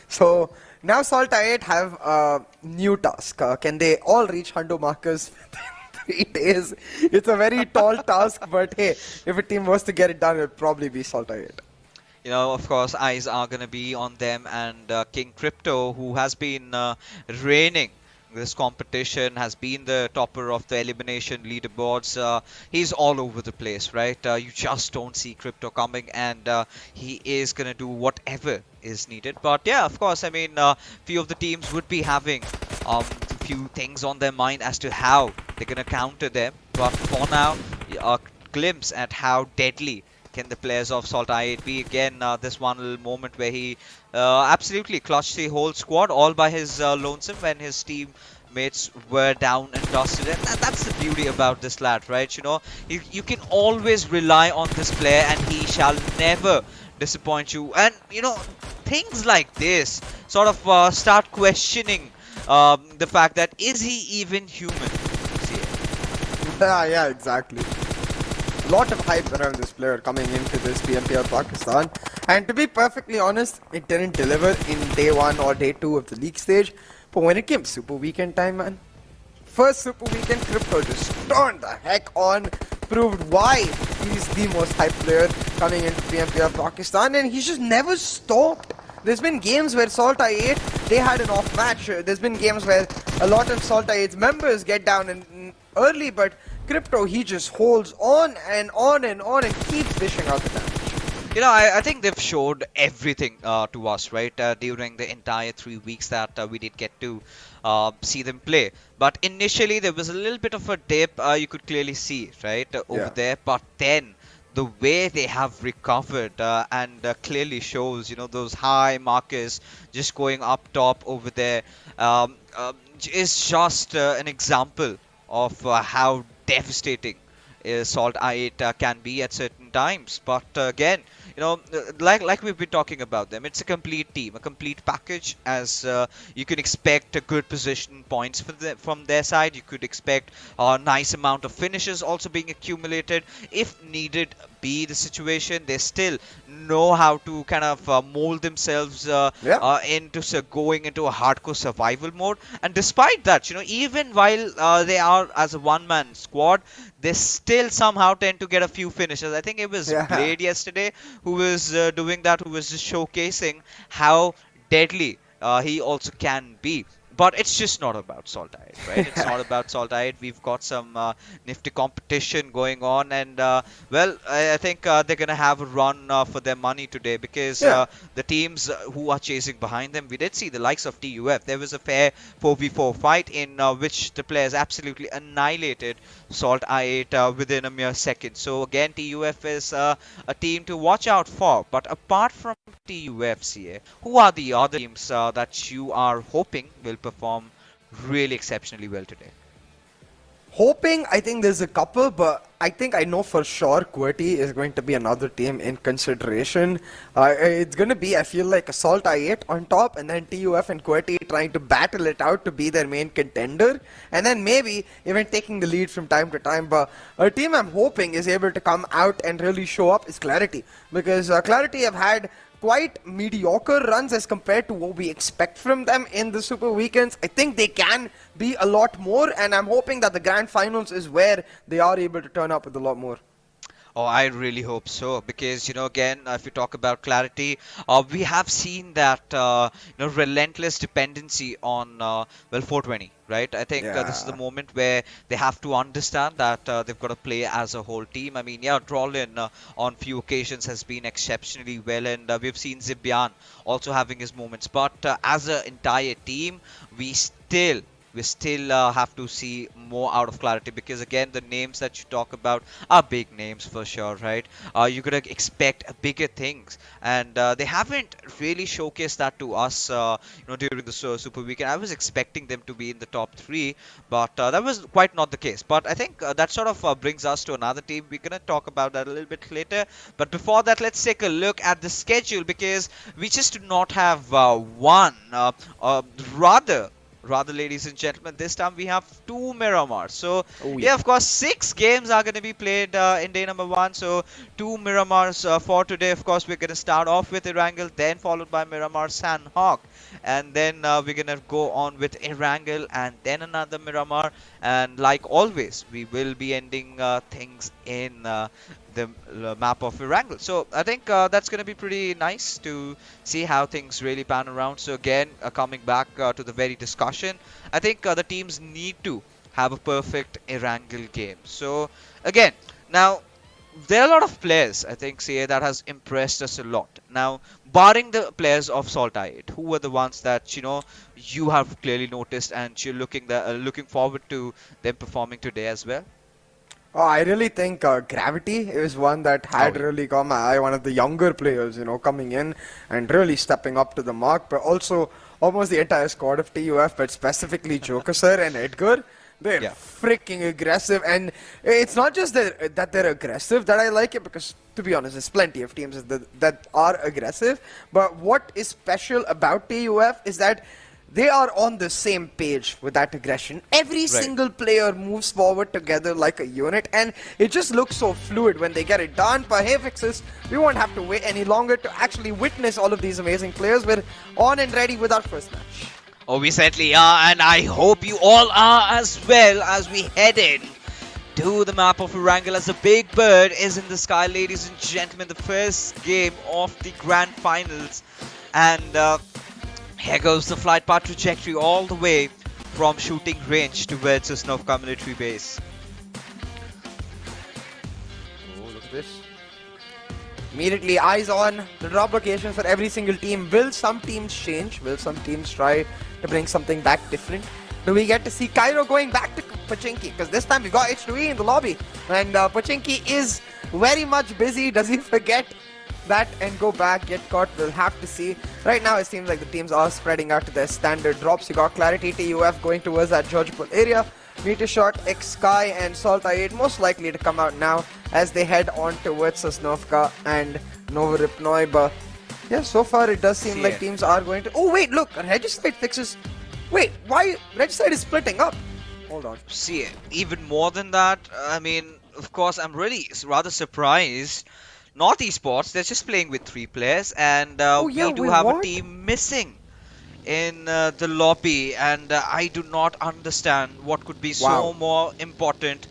So now SALTxi8 have a new task. Can they all reach hundo markers within 3 days? It's a very tall task, but hey, if a team was to get it done, it would probably be SALTxi8. You know, of course, eyes are going to be on them, and King Crypto, who has been reigning this competition, has been the topper of the elimination leaderboards. He's all over the place, right? You just don't see Crypto coming, and he is going to do whatever is needed. But yeah, of course, I mean, few of the teams would be having a few things on their mind as to how they're going to counter them. But for now, a glimpse at how deadly can the players of SALTxi8 be. Again, this one little moment where he absolutely clutched the whole squad all by his lonesome when his teammates were down and dusted. And that's the beauty about this lad, right? You know, you can always rely on this player and he shall never disappoint you. And, you know, things like this sort of start questioning the fact that is he even human? Yeah, exactly. Lot of hype around this player coming into this PMPL Pakistan, and to be perfectly honest, it didn't deliver in day 1 or day 2 of the league stage. But when it came Super Weekend time, man, first Super Weekend, Crypto just turned the heck on, proved why he's the most hyped player coming into PMPL Pakistan, and he's just never stopped. There's been games where SALTxi8, they had an off match. There's been games where a lot of SALTxi8's members get down and early, but Crypto, he just holds on and on and on and keeps dishing out the damage. You know, I think they've showed everything to us, right, during the entire 3 weeks that we did get to see them play. But initially, there was a little bit of a dip, you could clearly see, right, over there. But then, the way they have recovered and clearly shows, you know, those high markers just going up top over there is just an example of how devastating SALTxi8 can be at certain times. But again, you know, like we've been talking about them, it's a complete team, a complete package. As you can expect a good position points from their side. You could expect a nice amount of finishes also being accumulated. If needed be the situation, they still know how to kind of mold themselves into going into a hardcore survival mode. And despite that, you know, even while they are as a one-man squad, they still somehow tend to get a few finishes. I think it was Blade yesterday who was doing that, who was just showcasing how deadly he also can be. But it's just not about SALTxi8, right? It's not about SALTxi8. We've got some nifty competition going on, and well, I think they're going to have a run for their money today, because the teams who are chasing behind them, we did see the likes of TUF. There was a fair 4v4 fight in which the players absolutely annihilated SALTxi8 within a mere second. So again, TUF is a team to watch out for. But apart from TUF, CA, who are the other teams that you are hoping will perform really exceptionally well today? Hoping, I think there's a couple, but I think I know for sure QWERTY is going to be another team in consideration. It's going to be, I feel like, a SALTxi8 on top, and then TUF and QWERTY trying to battle it out to be their main contender, and then maybe even taking the lead from time to time. But a team I'm hoping is able to come out and really show up is QWERTY, because QWERTY have had quite mediocre runs as compared to what we expect from them in the Super Weekends. I think they can be a lot more, and I'm hoping that the Grand Finals is where they are able to turn up with a lot more. Oh, I really hope so, because, you know, again, if you talk about QWERTY, we have seen that, you know, relentless dependency on, well, 420, right? I think this is the moment where they have to understand that they've got to play as a whole team. I mean, yeah, Drolin on few occasions has been exceptionally well, and we've seen Zibyan also having his moments. But as an entire team, we still we still have to see more out of clarity, because again, the names that you talk about are big names for sure, right? You're gonna expect bigger things, and they haven't really showcased that to us, during the Super Weekend. I was expecting them to be in the top 3, but that was quite not the case. But I think that sort of brings us to another team. We're gonna talk about that a little bit later. But before that, let's take a look at the schedule, because we just do not have one. Rather, ladies and gentlemen, this time we have 2 Miramar. So, yeah, of course, 6 games are going to be played in day number 1. So, 2 Miramars for today. Of course, we're going to start off with Erangel, then followed by Miramar Sanhok. And then we're going to go on with Erangel and then another Miramar. And like always, we will be ending things in the map of Erangel. So I think that's going to be pretty nice to see how things really pan around. So again, coming back to the very discussion, I think the teams need to have a perfect Erangel game. So again, now there are a lot of players, I think, CA, that has impressed us a lot. Now, barring the players of SALTxi8, who were the ones that you have clearly noticed and you're looking forward to them performing today as well? Oh, I really think QWERTY is one that had really caught my eye. One of the younger players, coming in and really stepping up to the mark. But also almost the entire squad of TUF, but specifically Joker Sir and Edgar. They're freaking aggressive, and it's not just that they're aggressive that I like it, because to be honest, there's plenty of teams that are aggressive. But what is special about TUF is that they are on the same page with that aggression. Every single player moves forward together like a unit, and it just looks so fluid when they get it done. But hey, Fixes, we won't have to wait any longer to actually witness all of these amazing players. We're on and ready with our first match. Oh, we certainly are, and I hope you all are as well, as we head in to the map of Erangel, as the Big Bird is in the sky, ladies and gentlemen. The first game of the Grand Finals, and here goes the flight path trajectory all the way from shooting range towards the Sanhok military base. Oh, look at this. Immediately eyes on the drop locations for every single team. Will some teams change? Will some teams try to bring something back different? Do we get to see Cairo going back to Pochinki? Because this time we got H2E in the lobby, and Pochinki is very much busy. Does he forget that and go back, get caught? We'll have to see. Right now it seems like the teams are spreading out to their standard drops. You got Clarity TUF going towards that Georgepur area. MetershotxSKY and SALTxi8 most likely to come out now as they head on towards Sosnovka and Novoripnoy. But yeah, so far it does seem like teams are going to... Oh wait, look, Regicide Fixes... Wait, why Regicide is splitting up? Hold on. See, even more than that, I mean, of course, I'm really rather surprised. Not Esports, they're just playing with 3 players, and we do have a team missing in the lobby, and I do not understand what could be so more important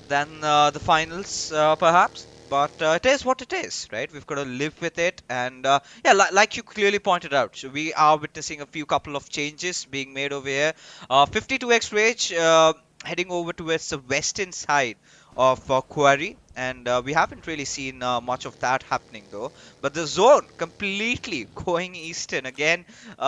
than the finals, perhaps. But it is what it is, right? We've got to live with it, and yeah, like you clearly pointed out, so we are witnessing a couple of changes being made over here. 52x Rage heading over towards the western side of QWERTY, and we haven't really seen much of that happening though. But the zone completely going eastern again.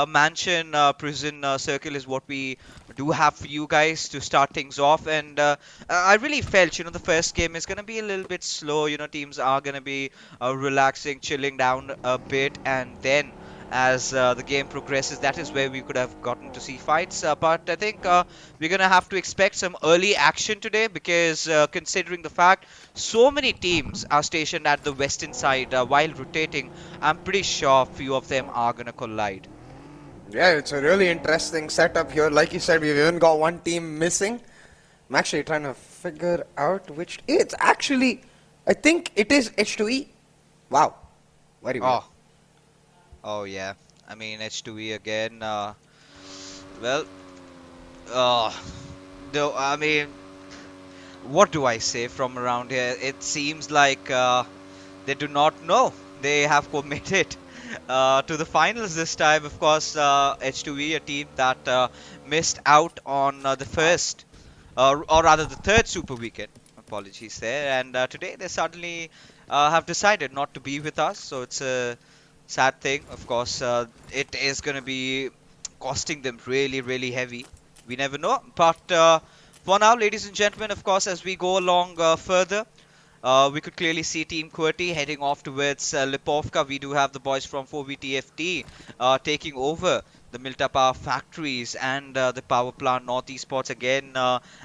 Mansion prison circle is what we do have for you guys to start things off, and I really felt the first game is gonna be a little bit slow. Teams are gonna be relaxing, chilling down a bit, and then as the game progresses, that is where we could have gotten to see fights. But I think we're gonna have to expect some early action today, because considering the fact so many teams are stationed at the western side while rotating, I'm pretty sure a few of them are gonna collide. Yeah, it's a really interesting setup here. Like you said, we've even got one team missing. I'm actually trying to figure out which... It's actually... I think it is H2E. Wow. Very well. Oh yeah, I mean H2E again. Well, though, I mean, what do I say from around here? It seems like they do not know they have committed to the finals this time. Of course, H2E, a team that missed out on the first, or rather the third Super Weekend. Apologies there, and today they suddenly have decided not to be with us. So it's a sad thing. Of course, it is going to be costing them really, really heavy. We never know. But for now, ladies and gentlemen, of course, as we go along further, we could clearly see Team QWERTY heading off towards Lipovka. We do have the boys from 4VTFT taking over the Milta Power factories and the power plant North Esports again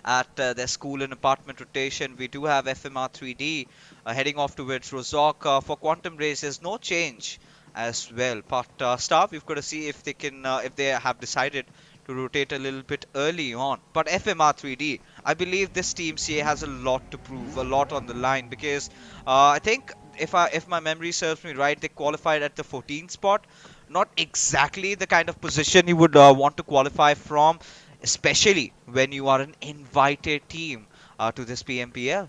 at their school and apartment rotation. We do have FMR3D heading off towards Rozok. For Quantum Rays, there's no change as well. But Star, we've got to see if they can, if they have decided to rotate a little bit early on. But FMR3D, I believe this team CA has a lot to prove, a lot on the line, because I think if my memory serves me right, they qualified at the 14th spot. Not exactly the kind of position you would want to qualify from, especially when you are an invited team to this PMPL.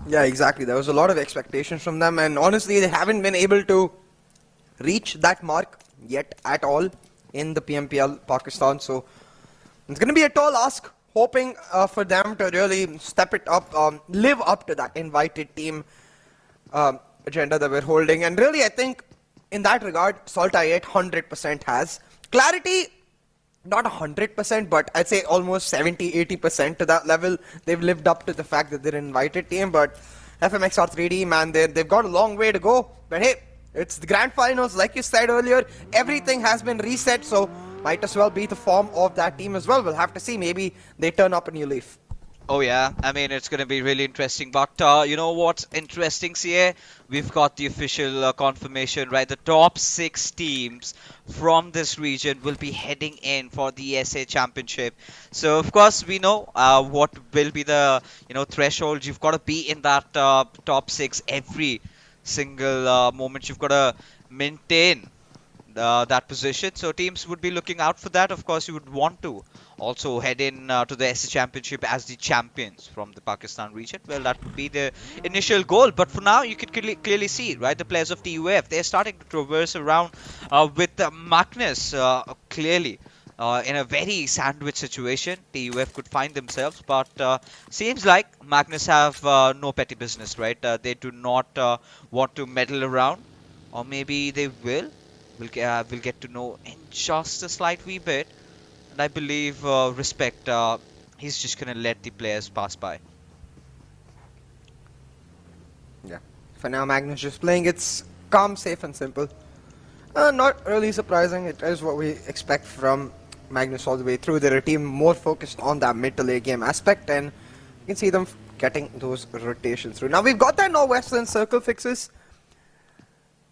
Yeah, exactly. There was a lot of expectations from them, and honestly, they haven't been able to reach that mark yet at all in the PMPL Pakistan. So it's going to be a tall ask, hoping for them to really step it up, live up to that invited team agenda that we're holding. And really, I think in that regard, SALTxi8 100% has clarity. Not 100%, but I'd say almost 70-80% to that level. They've lived up to the fact that they're an invited team. But FMxR3D, man, they've got a long way to go. But hey, it's the grand finals, like you said earlier. Everything has been reset, so might as well be the form of that team as well. We'll have to see. Maybe they turn up a new leaf. Oh yeah, I mean, it's going to be really interesting. But you know what's interesting, CA? We've got the official confirmation, right? The top 6 teams from this region will be heading in for the SA Championship. So, of course, we know what will be the, threshold. You've got to be in that top 6 every single moment. You've got to maintain that position. So teams would be looking out for that. Of course, you would want to also head in to the SA Championship as the champions from the Pakistan region. Well, that would be the initial goal. But for now, you could clearly see, right, the players of TUF, they're starting to traverse around with Magnus clearly in a very sandwich situation. TUF could find themselves, but seems like Magnus have no petty business, right? They do not want to meddle around, or maybe they will. We'll get to know in just a slight wee bit. And I believe Respect, he's just going to let the players pass by. Yeah. For now, Magnus just playing it calm, safe and simple. Not really surprising. It is what we expect from Magnus all the way through. They're a team more focused on that mid to late game aspect, and you can see them getting those rotations through. Now, we've got that Northwestern circle fixes.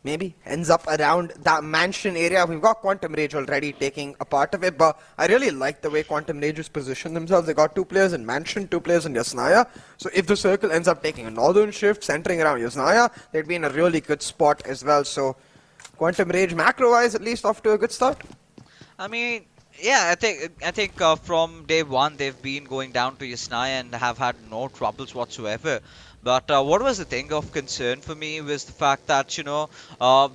Maybe ends up around that mansion area. We've got Quantum Rage already taking a part of it, but I really like the way Quantum Rage has positioned themselves. They got 2 players in mansion, 2 players in Yasnaya. So if the circle ends up taking a northern shift, centering around Yasnaya, they'd be in a really good spot as well. So Quantum Rage, macro-wise, at least off to a good start. I mean, yeah, I think from day one they've been going down to Yasnaya and have had no troubles whatsoever. But what was the thing of concern for me was the fact that,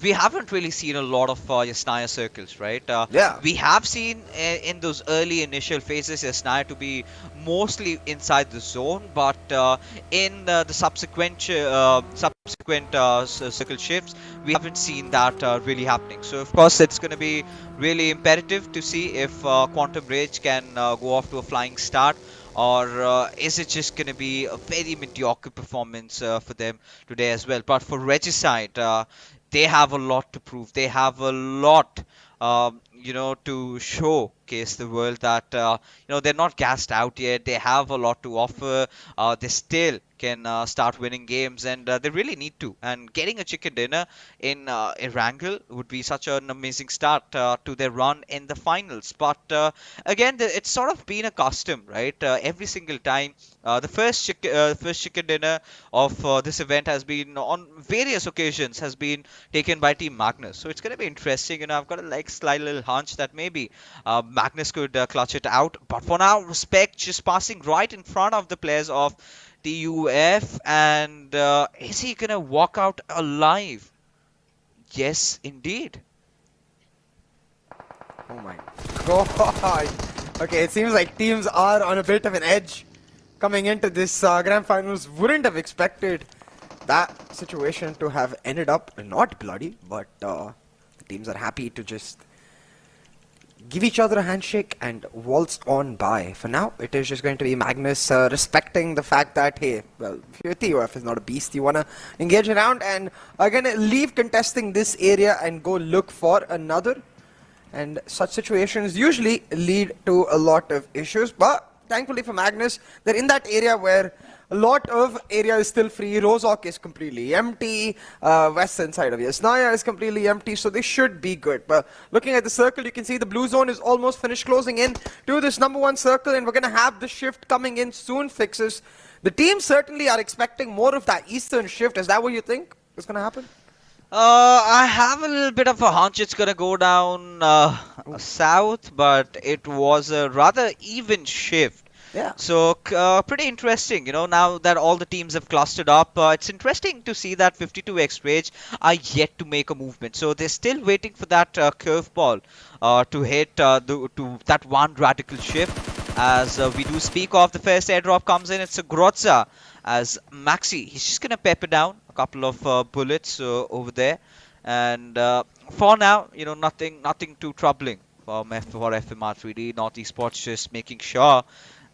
we haven't really seen a lot of Yasnaya circles, right? Yeah. We have seen in those early initial phases Yasnaya to be mostly inside the zone, but in the subsequent circle shifts, we haven't seen that really happening. So, of course, it's going to be really imperative to see if Quantum Rage can go off to a flying start. Or is it just going to be a very mediocre performance for them today as well? But for Regicide, they have a lot to prove. They have a lot, to showcase the world that, they're not gassed out yet. They have a lot to offer. They still can start winning games, and they really need to. And getting a chicken dinner in Erangel would be such an amazing start to their run in the finals. But again, it's sort of been a custom, right? Every single time, the first chicken dinner of this event has been on various occasions has been taken by Team Magnus. So it's going to be interesting. I've got a slight little hunch that maybe Magnus could clutch it out. But for now, Respect just passing right in front of the players of TUF, and is he gonna walk out alive? Yes, indeed. Oh my god. Okay, it seems like teams are on a bit of an edge coming into this grand finals. Wouldn't have expected that situation to have ended up not bloody, but the teams are happy to just give each other a handshake and waltz on by. For now, it is just going to be Magnus respecting the fact that, hey, well, if your TOF is not a beast, you want to engage around and are going to leave contesting this area and go look for another. And such situations usually lead to a lot of issues, but thankfully for Magnus, they're in that area where a lot of area is still free. Rozok is completely empty. Western side of Yasnaya is completely empty, so they should be good. But looking at the circle, you can see the blue zone is almost finished closing in to this number 1 circle, and we're going to have the shift coming in soon. Fixes. The team certainly are expecting more of that eastern shift. Is that what you think is going to happen? I have a little bit of a hunch it's gonna go down south, but it was a rather even shift. Yeah. So pretty interesting, you know, now that all the teams have clustered up, it's interesting to see that 52x Rage are yet to make a movement. So they're still waiting for that curveball to hit to that one radical shift. As we do speak of, the first airdrop comes in, it's a Grotza as Maxi. He's just gonna pepper down a couple of bullets over there, and for now, you know, nothing too troubling for FMR3D. North Esports just making sure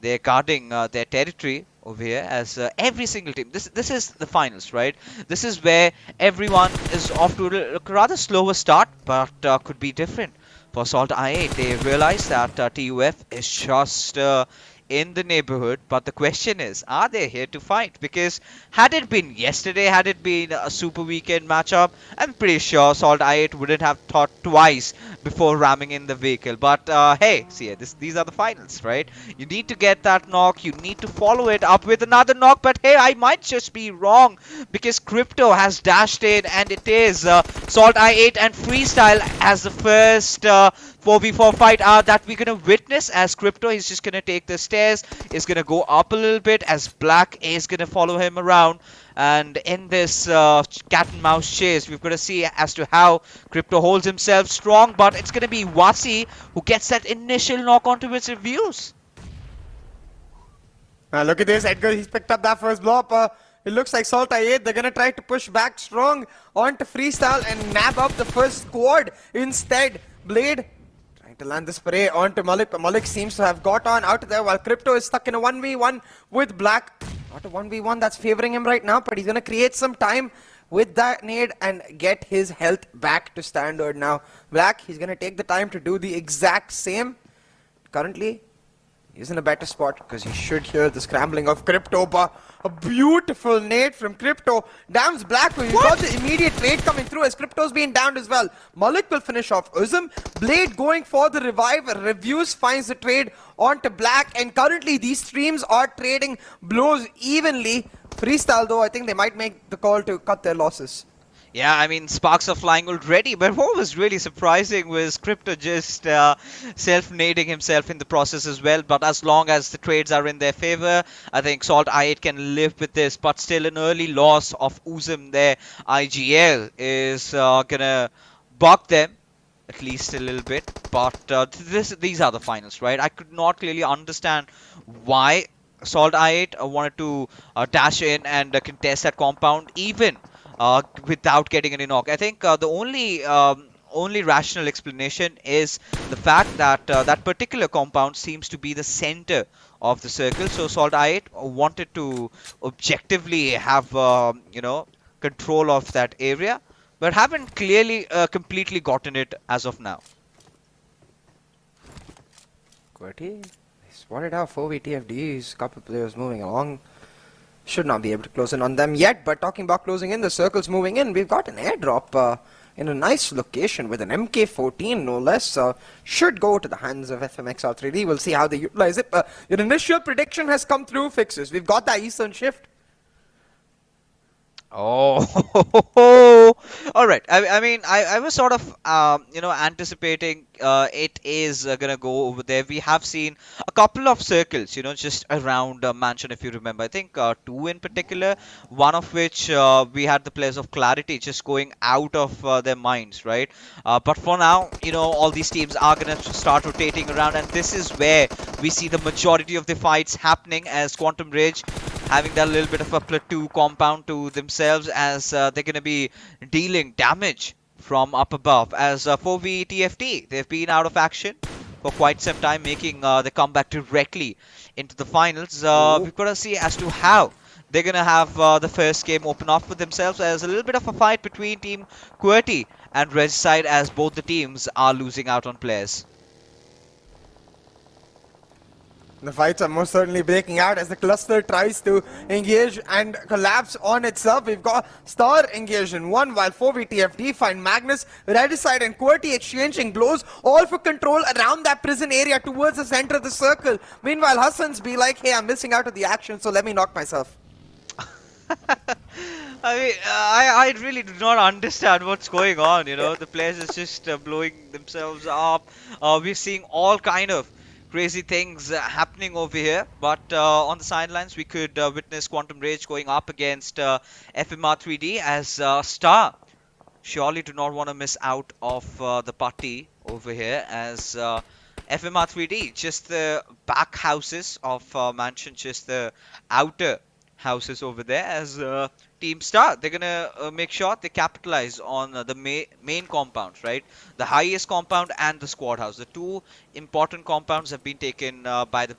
they're guarding their territory over here, as every single team. This is the finals, right? This is where everyone is off to a rather slower start, but could be different for SALTxi8. They realize that TUF is just in the neighborhood, but the question is, are they here to fight? Because had it been yesterday, had it been a super weekend matchup, I'm pretty sure SALTxi8 wouldn't have thought twice before ramming in the vehicle. But hey, see, these are the finals, right? You need to get that knock, you need to follow it up with another knock, but hey, I might just be wrong, because Crypto has dashed in, and it is SALTxi8 and Freestyle as the first 4v4 fight that we're gonna witness, as Crypto is just gonna take the stairs, is gonna go up a little bit, as Black is gonna follow him around. And in this cat and mouse chase, we've got to see as to how Crypto holds himself strong, but it's gonna be Wasi who gets that initial knock onto his reviews. Look at this, Edgar, he's picked up that first blow up. It looks like SALTxi8, they're gonna try to push back strong onto Freestyle and nab up the first squad instead. Blade trying to land the spray onto Malik, but Malik seems to have got on out of there, while Crypto is stuck in a 1v1 with Black. Not a 1v1 that's favoring him right now, but he's gonna create some time with that nade and get his health back to standard now. Black, he's gonna take the time to do the exact same. Currently, he's in a better spot because he should hear the scrambling of Crypto, but a beautiful nade from Crypto downs Black. You got the immediate trade coming through as Crypto's being downed as well. Malik will finish off Uzum. Blade going for the revive. Reviews finds the trade onto Black, and currently these streams are trading blows evenly. Freestyle though, I think they might make the call to cut their losses. Yeah, I mean, sparks are flying already, but what was really surprising was Crypto just self-nading himself in the process as well. But as long as the trades are in their favor, I think SALTxi8 can live with this. But still, an early loss of Uzum there, IGL, is gonna bug them at least a little bit. But these are the finals, right? I could not clearly understand why SALTxi8 wanted to dash in and contest that compound, even without getting any knock. I think the only rational explanation is the fact that that particular compound seems to be the center of the circle. So SALTxi8 wanted to objectively have you know, control of that area, but haven't clearly completely gotten it as of now. QWERTY, they spotted out 4v TFDs, couple players moving along. Should not be able to close in on them yet, but talking about closing in, the circle's moving in. We've got an airdrop in a nice location with an MK14 no less. Should go to the hands of FMxR3D. We'll see how they utilize it. Your initial prediction has come through, Fixes. We've got that Eastern shift. Oh, all right. I mean, I was sort of, you know, anticipating it is gonna go over there. We have seen a couple of circles, you know, just around Mansion, if you remember. I think two in particular, one of which we had the players of Clarity just going out of their minds, right? But for now, you know, all these teams are gonna start rotating around, and this is where we see the majority of the fights happening, as Quantum Rage having that little bit of a plateau compound to themselves, as they're going to be dealing damage from up above. As 4v TFT, they've been out of action for quite some time, making the comeback directly into the finals. We've got to see as to how they're going to have the first game open up for themselves. There's a little bit of a fight between Team QWERTY and Regicide as both the teams are losing out on players. The fights are most certainly breaking out as the cluster tries to engage and collapse on itself. We've got Star engaged in 1 while 4v find Magnus, Regicide and QWERTY exchanging blows, all for control around that prison area towards the center of the circle. Meanwhile, Hassan's be like, hey, I'm missing out on the action, so let me knock myself. I mean, I really do not understand what's going on, you know. The players is just blowing themselves up. We're seeing all kind of crazy things happening over here, but on the sidelines we could witness Quantum Rage going up against FMxR3D as Star surely do not want to miss out of the party over here as FMxR3D, just the back houses of Mansion, just the outer houses over there as Team Star, they're gonna make sure they capitalize on the main compounds, right? The highest compound and the squad house. The two important compounds have been taken by the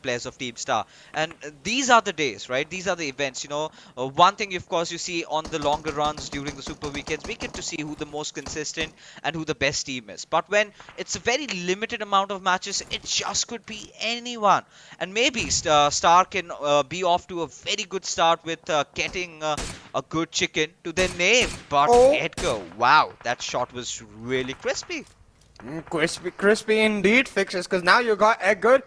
players of Team Star. And these are the days, right? These are the events, you know. One thing, of course, you see on the longer runs during the Super Weekends, we get to see who the most consistent and who the best team is. But when it's a very limited amount of matches, it just could be anyone. And maybe Star can be off to a very good start with getting a good chicken to their name. But Edgar, wow, that shot was really crispy. Crispy indeed, Fixes, because now you got Edgar.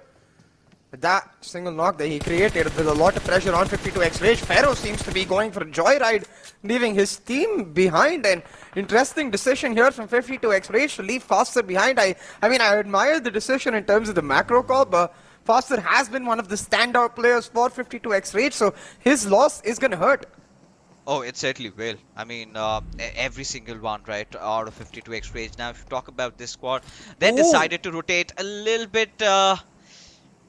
With that single knock that he created with a lot of pressure on 52x Rage, Pharaoh seems to be going for a joyride, leaving his team behind. An interesting decision here from 52x Rage to leave Faster behind. I mean, I admire the decision in terms of the macro call, but Faster has been one of the standout players for 52x Rage, so his loss is going to hurt. Oh, it certainly will. I mean, every single one, right, out of 52x Rage. Now, if you talk about this squad, they decided to rotate a little bit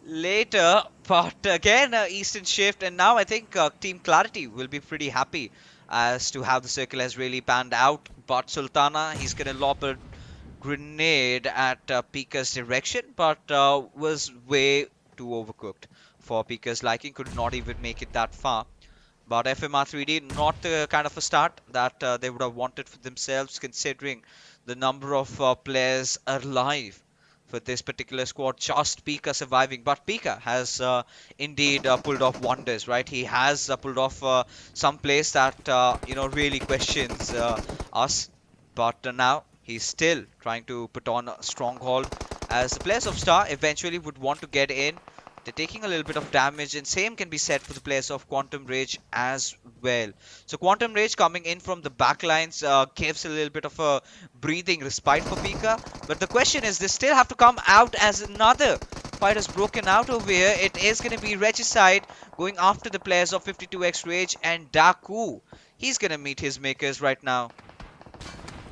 later, but again, Eastern Shift, and now I think Team Clarity will be pretty happy as to how the circle has really panned out. But Sultana, he's going to lob a grenade at Pika's direction, but was way too overcooked for Pika's liking, could not even make it that far. But FMxR3D, not the kind of a start that they would have wanted for themselves, considering the number of players alive for this particular squad. Just Pika surviving, but Pika has indeed pulled off wonders, right? He has pulled off some plays that you know, really questions us, but now he's still trying to put on a stronghold as the players of Star eventually would want to get in. They're taking a little bit of damage, and same can be said for the players of Quantum Rage as well. So Quantum Rage coming in from the backlines gives a little bit of a breathing respite for Pika. But the question is, they still have to come out as another fight has broken out over here. It is going to be Regicide going after the players of 52x Rage, and Daku, he's going to meet his makers right now.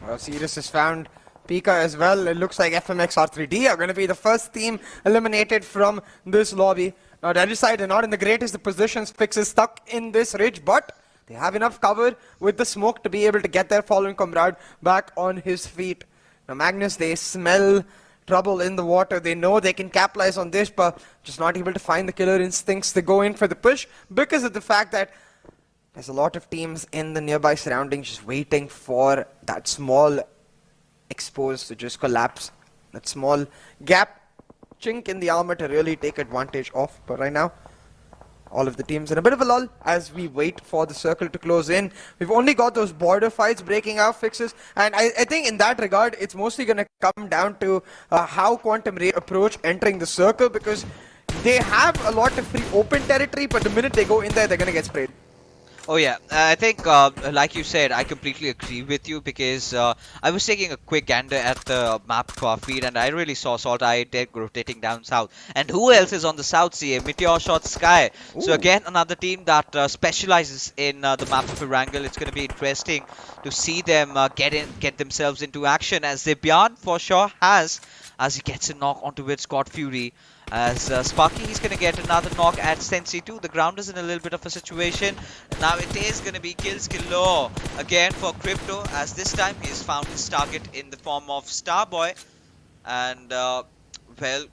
Well, Sirius has found Pika as well. It looks like FMxR3D are going to be the first team eliminated from this lobby. Now, Regicide are not in the greatest of positions. Fix is stuck in this ridge, but they have enough cover with the smoke to be able to get their fallen comrade back on his feet. Now, Magnus, they smell trouble in the water. They know they can capitalize on this, but just not able to find the killer instincts to go in for the push because of the fact that there's a lot of teams in the nearby surroundings just waiting for that small exposed to just collapse, that small gap, chink in the armor to really take advantage of. But right now, all of the teams in a bit of a lull as we wait for the circle to close in. We've only got those border fights breaking out, Fixes, and I think in that regard, it's mostly going to come down to how Quantum Ray approach entering the circle, because they have a lot of free open territory, but the minute they go in there, they're going to get sprayed. Oh yeah, I think like you said, I completely agree with you, because I was taking a quick gander at the map feed, and I really saw SALTxi8 rotating down south. And who else is on the south sea? MetershotxSKY. So again, another team that specializes in the map of Erangel. It's going to be interesting to see them get themselves into action, as Zibyan for sure has, as he gets a knock onto it, Scott Fury. As Sparky, he's going to get another knock at Sensi 2. The ground is in a little bit of a situation. Now it is going to be kills galore again for Crypto, as this time he has found his target in the form of Starboy. And well,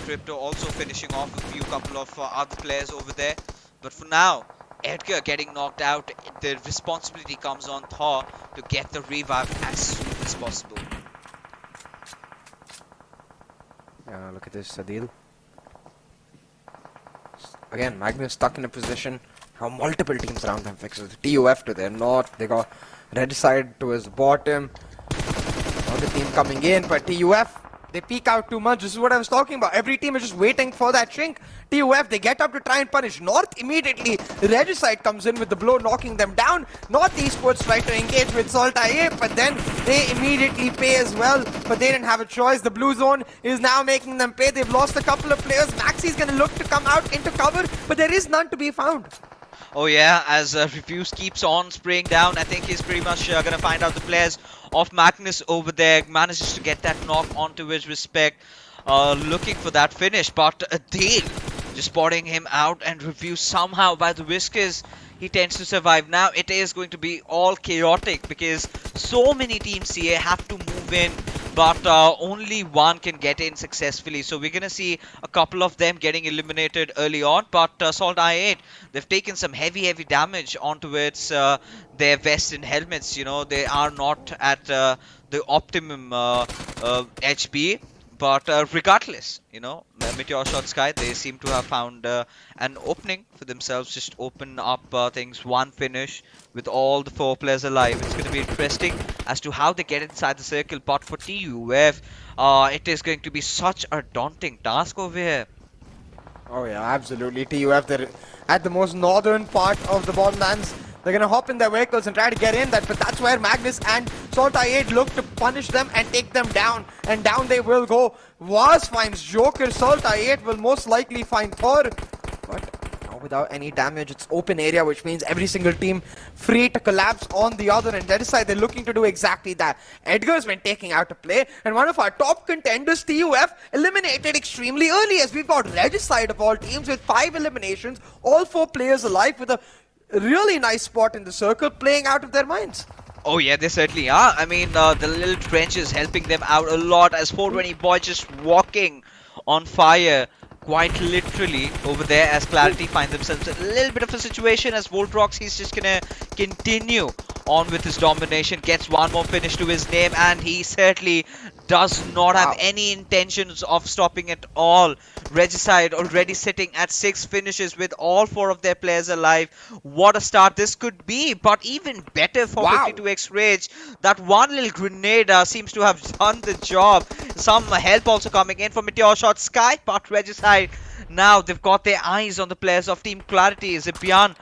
Crypto also finishing off a few couple of other players over there. But for now, Edgar getting knocked out. The responsibility comes on Thor to get the revive as soon as possible. Look at this, Adil. Again, Magnus stuck in a position. How multiple teams around them fixes the TUF to their north. They got red side to his bottom. Another team coming in, but TUF, they peek out too much. This is what I was talking about. Every team is just waiting for that shrink. TUF, they get up to try and punish North. Immediately, Regicide comes in with the blow, knocking them down. North Esports try to engage with SALTxi8, but then they immediately pay as well. But they didn't have a choice. The blue zone is now making them pay. They've lost a couple of players. Maxi is going to look to come out into cover, but there is none to be found. Oh yeah, as Refuse keeps on spraying down, I think he's pretty much going to find out the players of Magnus over there. Manages to get that knock onto his respect, looking for that finish, but Adil just spotting him out, and Refuse somehow by the whiskers, he tends to survive. Now it is going to be all chaotic because so many teams here have to move in, but only one can get in successfully. So we're going to see a couple of them getting eliminated early on, but SALTxi8, they've taken some heavy damage onto its their vests and helmets. You know, they are not at the optimum HP. But regardless, you know, MetershotxSKY, they seem to have found an opening for themselves. Just open up things, one finish with all the 4 players alive. It's going to be interesting as to how they get inside the circle. But for TUF, it is going to be such a daunting task over here. Oh yeah, absolutely. TUF, they're at the most northern part of the Bottomlands. They're going to hop in their vehicles and try to get in that, but that's where Magnus and SALTxi8 look to punish them and take them down. And down they will go. Vaz finds Joker. SALTxi8 will most likely find Thor. But now without any damage, it's open area, which means every single team free to collapse on the other. And Regicide, they're looking to do exactly that. Edgar's been taking out a play, and one of our top contenders, TUF, eliminated extremely early, as we've got Regicide of all teams with 5 eliminations, all 4 players alive with a really nice spot in the circle, playing out of their minds. Oh yeah, they certainly are. I mean, the little trench is helping them out a lot, as 420 boy just walking on fire, quite literally, over there, as Clarity find themselves in a little bit of a situation. As Voltrox, he's just gonna continue on with his domination, gets one more finish to his name, and he certainly does not have any intentions of stopping at all. Regicide already sitting at 6 finishes with all 4 of their players alive. What a start this could be, but even better for 52x Rage. That one little grenade seems to have done the job. Some help also coming in from MetershotxSKY, but Regicide, now they've got their eyes on the players of Team Clarity. Zipian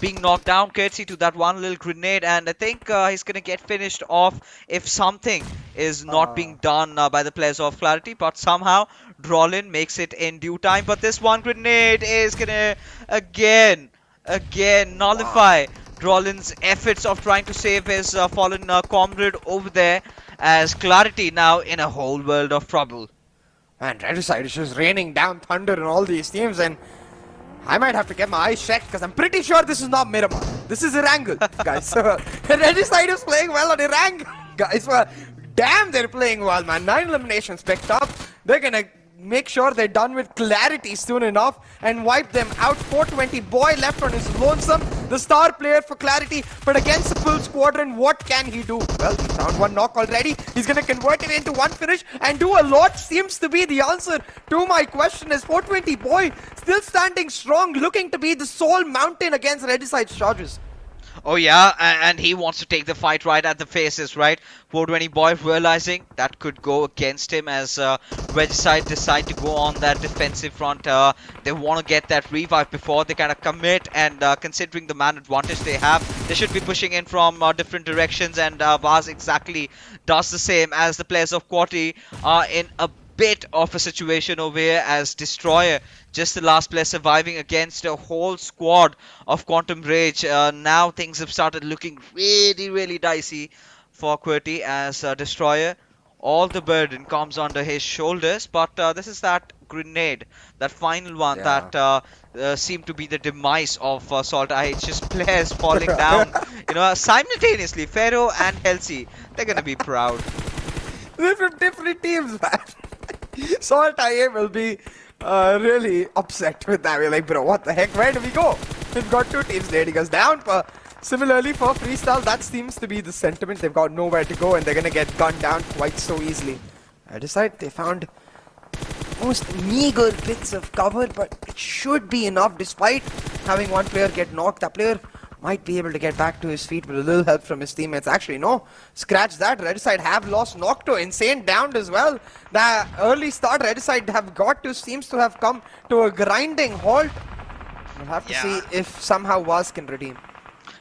being knocked down courtesy to that one little grenade, and I think he's gonna get finished off if something is not being done by the players of Clarity. But somehow Drolin makes it in due time, but this one grenade is gonna again nullify Drolin's efforts of trying to save his fallen comrade over there, as Clarity now in a whole world of trouble. And Regicide is just raining down thunder on all these teams, and I might have to get my eyes checked because I'm pretty sure this is not Miramar. This is Erangel, guys. So, Regicide is playing well on Erangel, guys. Well, damn, they're playing well, man. 9 eliminations picked up. They're gonna make sure they're done with Clarity soon enough and wipe them out. 420 boy left on his lonesome, the star player for Clarity, but against the full squadron, what can he do? Well, he found one knock already. He's gonna convert it into one finish and do a lot. Seems to be the answer to my question. Is 420 boy still standing strong, looking to be the sole mountain against Regicide's charges? Oh yeah, and he wants to take the fight right at the faces, right? 420 boy realizing that could go against him, as Regicide decide to go on that defensive front. They want to get that revive before they kind of commit, and considering the man advantage they have, they should be pushing in from different directions, and Vaz exactly does the same, as the players of QWERTY are in a bit of a situation over here, as Destroyer, just the last player surviving against a whole squad of Quantum Rage. Now things have started looking really dicey for QWERTY, as Destroyer, all the burden comes under his shoulders, but this is that grenade, that final one that seemed to be the demise of SALTxi8. Just players falling down, you know, simultaneously. Pharaoh and Helsi, they're gonna be proud. They're from different teams, man. SALTxi8 will be really upset with that. We're like, bro, what the heck? Where do we go? We've got two teams. Lady goes down. Similarly for Freestyle, that seems to be the sentiment. They've got nowhere to go and they're gonna get gunned down quite so easily. I decide they found most meager bits of cover, but it should be enough despite having one player get knocked. That player might be able to get back to his feet with a little help from his teammates. Actually, no. Scratch that. Red side have lost Nocto. Insane downed as well. The early start, Red side have got to, seems to have come to a grinding halt. We'll have to see if somehow Vaz can redeem.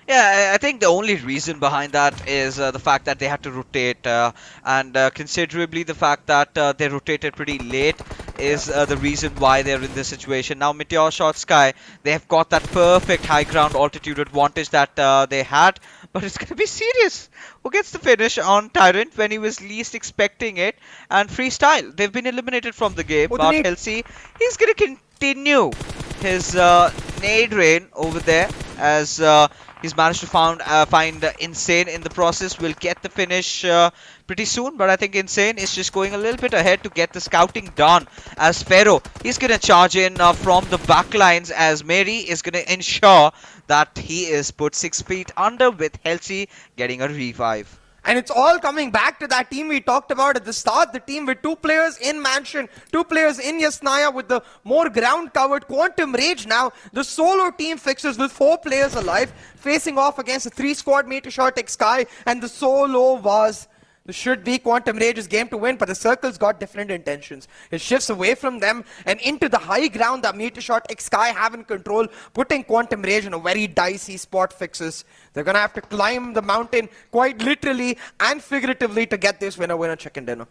Yeah, I think the only reason behind that is the fact that they had to rotate, and considerably the fact that they rotated pretty late is the reason why they're in this situation. Now MetershotxSKY, they have got that perfect high ground altitude advantage that they had, but it's going to be serious. Who gets the finish on Tyrant when he was least expecting it? And Freestyle, they've been eliminated from the game, but SALTxi8, he's going to continue his nade rain over there as he's managed to find Insane in the process. Will get the finish pretty soon, but I think Insane is just going a little bit ahead to get the scouting done. As Pharaoh, he's going to charge in from the back lines as Mary is going to ensure that he is put 6 feet under with SALTxi8 getting a revive. And it's all coming back to that team we talked about at the start. The team with 2 players in Mansion, 2 players in Yasnaya with the more ground covered Quantum Rage now. The solo team fixes with 4 players alive, facing off against a 3-squad MetershotxSKY and the solo Vaz. This should be Quantum Rage's game to win, but the Circle's got different intentions. It shifts away from them and into the high ground that MetershotxSKY have in control, putting Quantum Rage in a very dicey spot fixes. They're going to have to climb the mountain quite literally and figuratively to get this winner chicken dinner.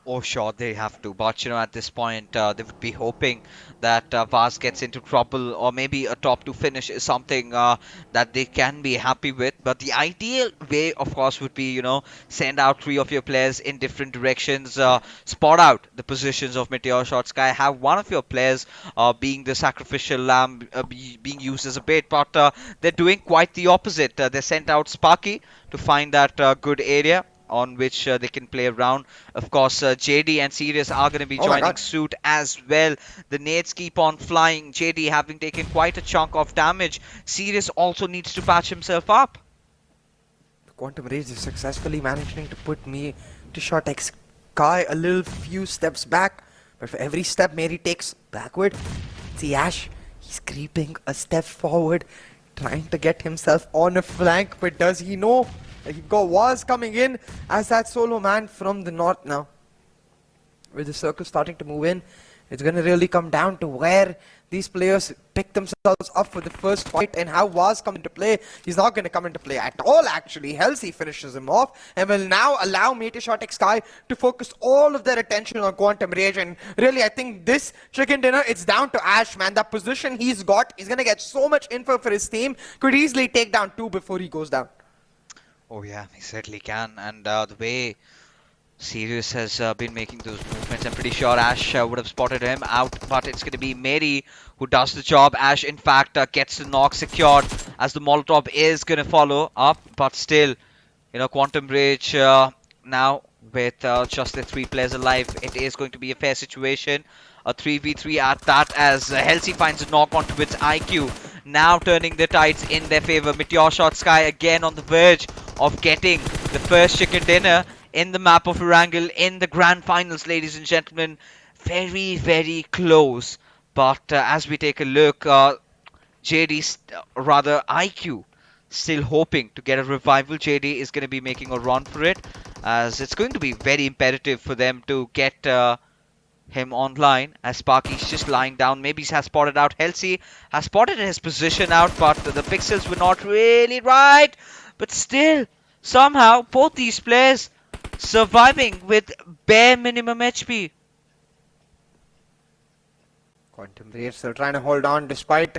Oh, sure, they have to. But, you know, at this point, they would be hoping that Vaz gets into trouble, or maybe a top 2 finish is something that they can be happy with. But the ideal way, of course, would be, you know, send out 3 of your players in different directions, spot out the positions of MetershotxSKY, have one of your players being the sacrificial lamb, being used as a bait. But they're doing quite the opposite. They sent out Sparky to find that good area on which they can play around. Of course, JD and Sirius are going to be joining suit as well. The nades keep on flying. JD having taken quite a chunk of damage. Sirius also needs to patch himself up. Quantum Rage is successfully managing to put MetershotxSKY a little few steps back. But for every step Mary takes backward, see Ash, he's creeping a step forward, trying to get himself on a flank. But does he know? Was coming in as that solo man from the north now. With the Circle starting to move in, it's going to really come down to where these players pick themselves up for the first fight and how Was come into play. He's not going to come into play at all, actually. SALTxi8 finishes him off and will now allow MetershotxSKY to focus all of their attention on Quantum Rage. And really, I think this chicken dinner, it's down to Ash, man. That position he's got, he's going to get so much info for his team. Could easily take down 2 before he goes down. Oh yeah, he certainly can. And the way Sirius has been making those movements, I'm pretty sure Ash would have spotted him out, but it's going to be Mary who does the job. Ash, in fact, gets the knock secured as the Molotov is going to follow up, but still, you know, Quantum Rage now with just the 3 players alive, it is going to be a fair situation. A 3v3 at that, as SALTxi8 finds a knock onto its IQ. Now turning the tides in their favor. MetershotxSKY again on the verge of getting the first chicken dinner in the map of Erangel in the grand finals, ladies and gentlemen. Very, very close. But as we take a look, JD, rather IQ, still hoping to get a revival. JD is going to be making a run for it, as it's going to be very imperative for them to get him online, as Sparky's just lying down. Maybe he has spotted out. SALTxi8 has spotted his position out, but the pixels were not really right. But still, somehow, both these players surviving with bare minimum HP. Quantum Rage still trying to hold on despite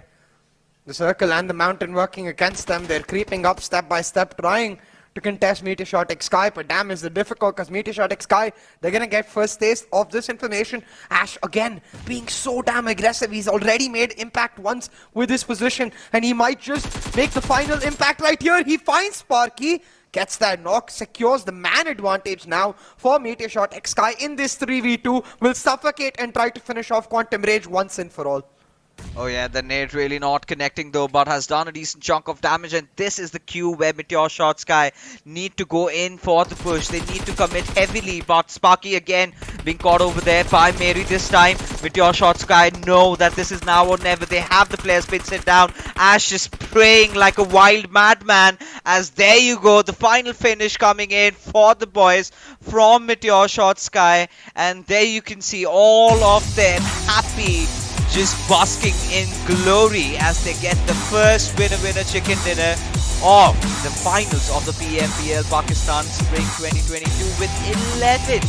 the Circle and the Mountain working against them. They're creeping up step by step, trying to contest MetershotxSKY, but damn is it difficult because MetershotxSKY, they're gonna get first taste of this information. Ash again being so damn aggressive. He's already made impact once with his position and he might just make the final impact right here. He finds Sparky. gets that knock, secures the man advantage now for MetershotxSKY in this 3v2, will suffocate and try to finish off Quantum Rage once and for all. Oh yeah, the nade really not connecting though, but has done a decent chunk of damage, and this is the cue where MetershotxSKY need to go in for the push. They need to commit heavily, but Sparky again being caught over there by Mary this time. MetershotxSKY know that this is now or never. They have the player spin sit down. Ash is praying like a wild madman, as there you go, the final finish coming in for the boys from MetershotxSKY, and there you can see all of them happy, just basking in glory as they get the first winner chicken dinner of the finals of the PMPL Pakistan Spring 2022 with 11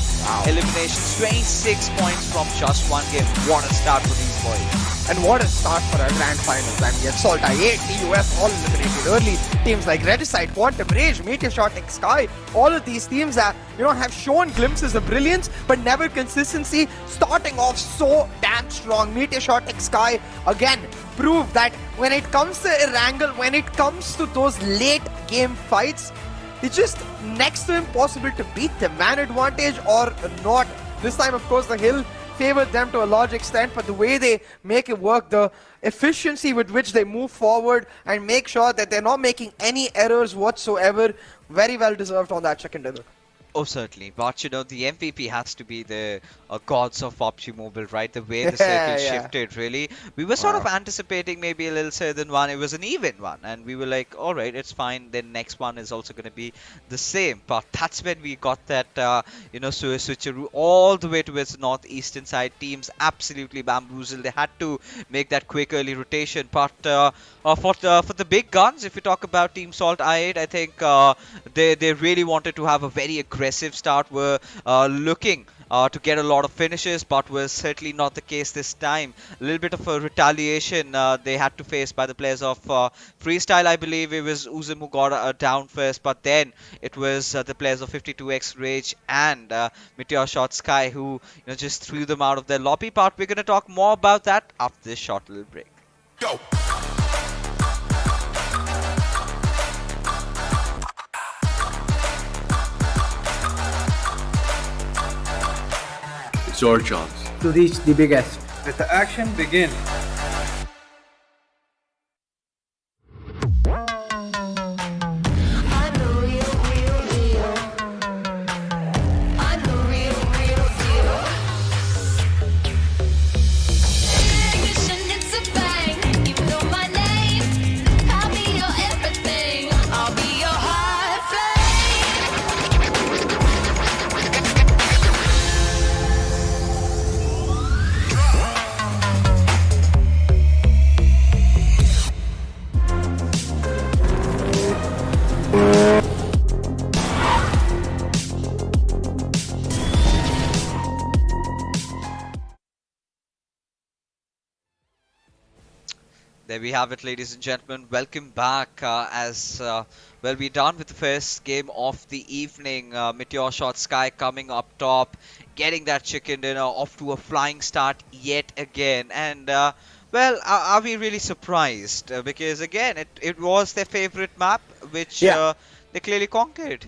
eliminations, 26 points from just one game. What a start for these boys. And what a start for our grand finals. I mean, SALTxi8, TUF all eliminated early. Teams like Redicide, Quantum Rage, MetershotxSKY, all of these teams that, have shown glimpses of brilliance, but never consistency, starting off so damn strong. MetershotxSKY, again, prove that when it comes to Erangel, when it comes to those late game fights, it's just next to impossible to beat the man advantage or not. This time, of course, the hill favored them to a large extent, but the way they make it work, the efficiency with which they move forward and make sure that they're not making any errors whatsoever, very well deserved on that chicken dinner. Oh, certainly. But, the MVP has to be the gods of PUBG Mobile, right? The way the circle shifted, really. We were sort of anticipating maybe a little certain one. It was an even one. And we were like, all right, it's fine. Then next one is also going to be the same. But that's when we got that, switcheroo all the way towards the northeastern side. Teams absolutely bamboozled. They had to make that quick early rotation. But for the big guns, if you talk about Team SALTxi8, I think they really wanted to have a very aggressive start. Were looking to get a lot of finishes, but was certainly not the case this time. A little bit of a retaliation they had to face by the players of Freestyle. I believe it was Uzum who got down first, but then it was the players of 52x Rage and MetershotxSKY who just threw them out of their lobby. But we're going to talk more about that after this short little break. Go! It's your chance to reach the biggest. Let the action begin. There we have it, ladies and gentlemen. Welcome back. We're done with the first game of the evening. MetershotxSKY coming up top, getting that chicken dinner off to a flying start yet again. And are we really surprised? Because again, it was their favorite map, which they clearly conquered.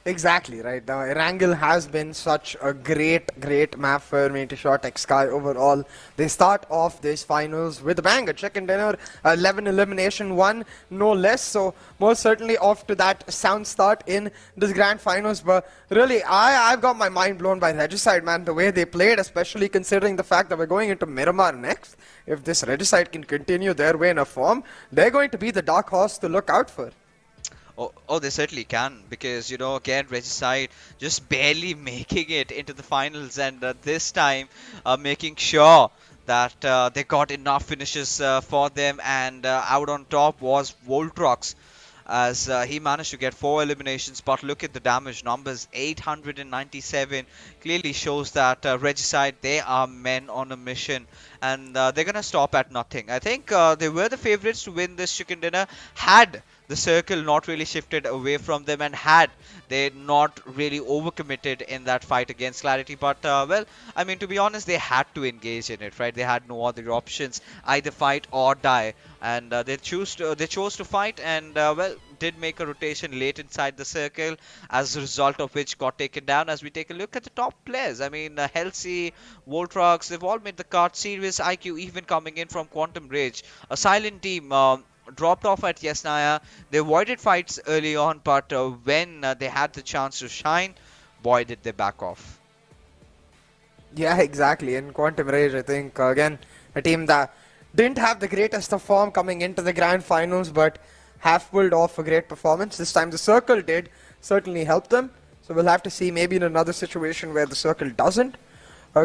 Exactly, right. Now, Erangel has been such a great map for MetershotxSKY overall. They start off this finals with a bang, a chicken dinner, 11 elimination, 1 no less. So, most certainly off to that sound start in this grand finals. But really, I've got my mind blown by Regicide, man, the way they played, especially considering the fact that we're going into Miramar next. If this Regicide can continue their way in a form, they're going to be the dark horse to look out for. Oh, they certainly can, because again, Regicide just barely making it into the finals, and this time making sure that they got enough finishes for them. And out on top was Voltrox, as he managed to get 4 eliminations. But look at the damage numbers, 897, clearly shows that Regicide, they are men on a mission, and they're gonna stop at nothing. I think they were the favorites to win this chicken dinner had the circle not really shifted away from them, and had they not really overcommitted in that fight against Clarity. But to be honest, they had to engage in it, right? They had no other options, either fight or die, and they chose to fight, and did make a rotation late inside the circle, as a result of which got taken down. As we take a look at the top players, I mean, Halsey, Voltrox, they've all made the cut. Serious IQ even coming in from Quantum Rage. A silent team dropped off at Yesnaya. They avoided fights early on, but when they had the chance to shine, boy, did they back off. Yeah, exactly. And Quantum Rage, I think, again, a team that didn't have the greatest of form coming into the grand finals, but have pulled off a great performance. This time the Circle did certainly help them. So we'll have to see, maybe in another situation where the Circle doesn't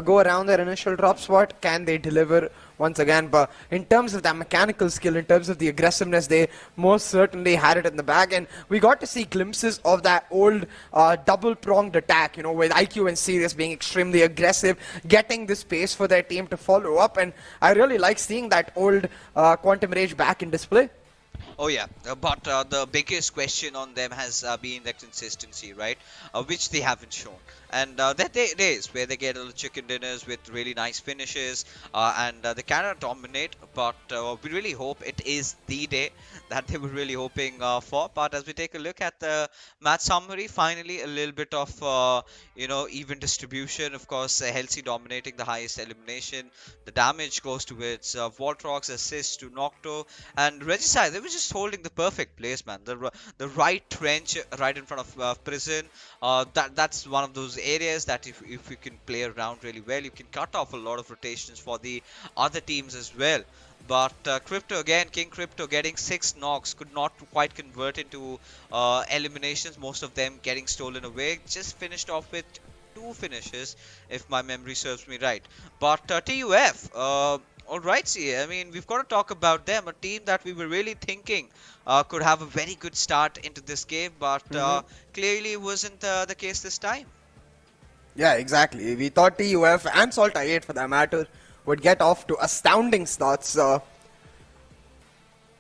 go around their initial drop spot, can they deliver once again? But in terms of that mechanical skill, in terms of the aggressiveness, they most certainly had it in the bag. And we got to see glimpses of that old double-pronged attack, you know, with IQ and Sirius being extremely aggressive, getting the space for their team to follow up. And I really like seeing that old Quantum Rage back in display. Oh yeah, but the biggest question on them has been the consistency, right? Which they haven't shown. And that day is where they get little chicken dinners with really nice finishes, and they cannot dominate. But we really hope it is the day that they were really hoping for. But as we take a look at the match summary, finally a little bit of even distribution. Of course, Halsey dominating the highest elimination. The damage goes towards Voltrox, assist to Nocto, and Regicide. They were just holding the perfect place, man. The right trench right in front of Prison. That's one of those areas that if you can play around really well, you can cut off a lot of rotations for the other teams as well. But Crypto again, King Crypto getting 6 knocks, could not quite convert into eliminations, most of them getting stolen away. Just finished off with 2 finishes, if my memory serves me right. But TUF, alright, see, I mean, we've got to talk about them, a team that we were really thinking could have a very good start into this game, but clearly wasn't the case this time. Yeah, exactly. We thought TUF and SALTxi8 for that matter would get off to astounding starts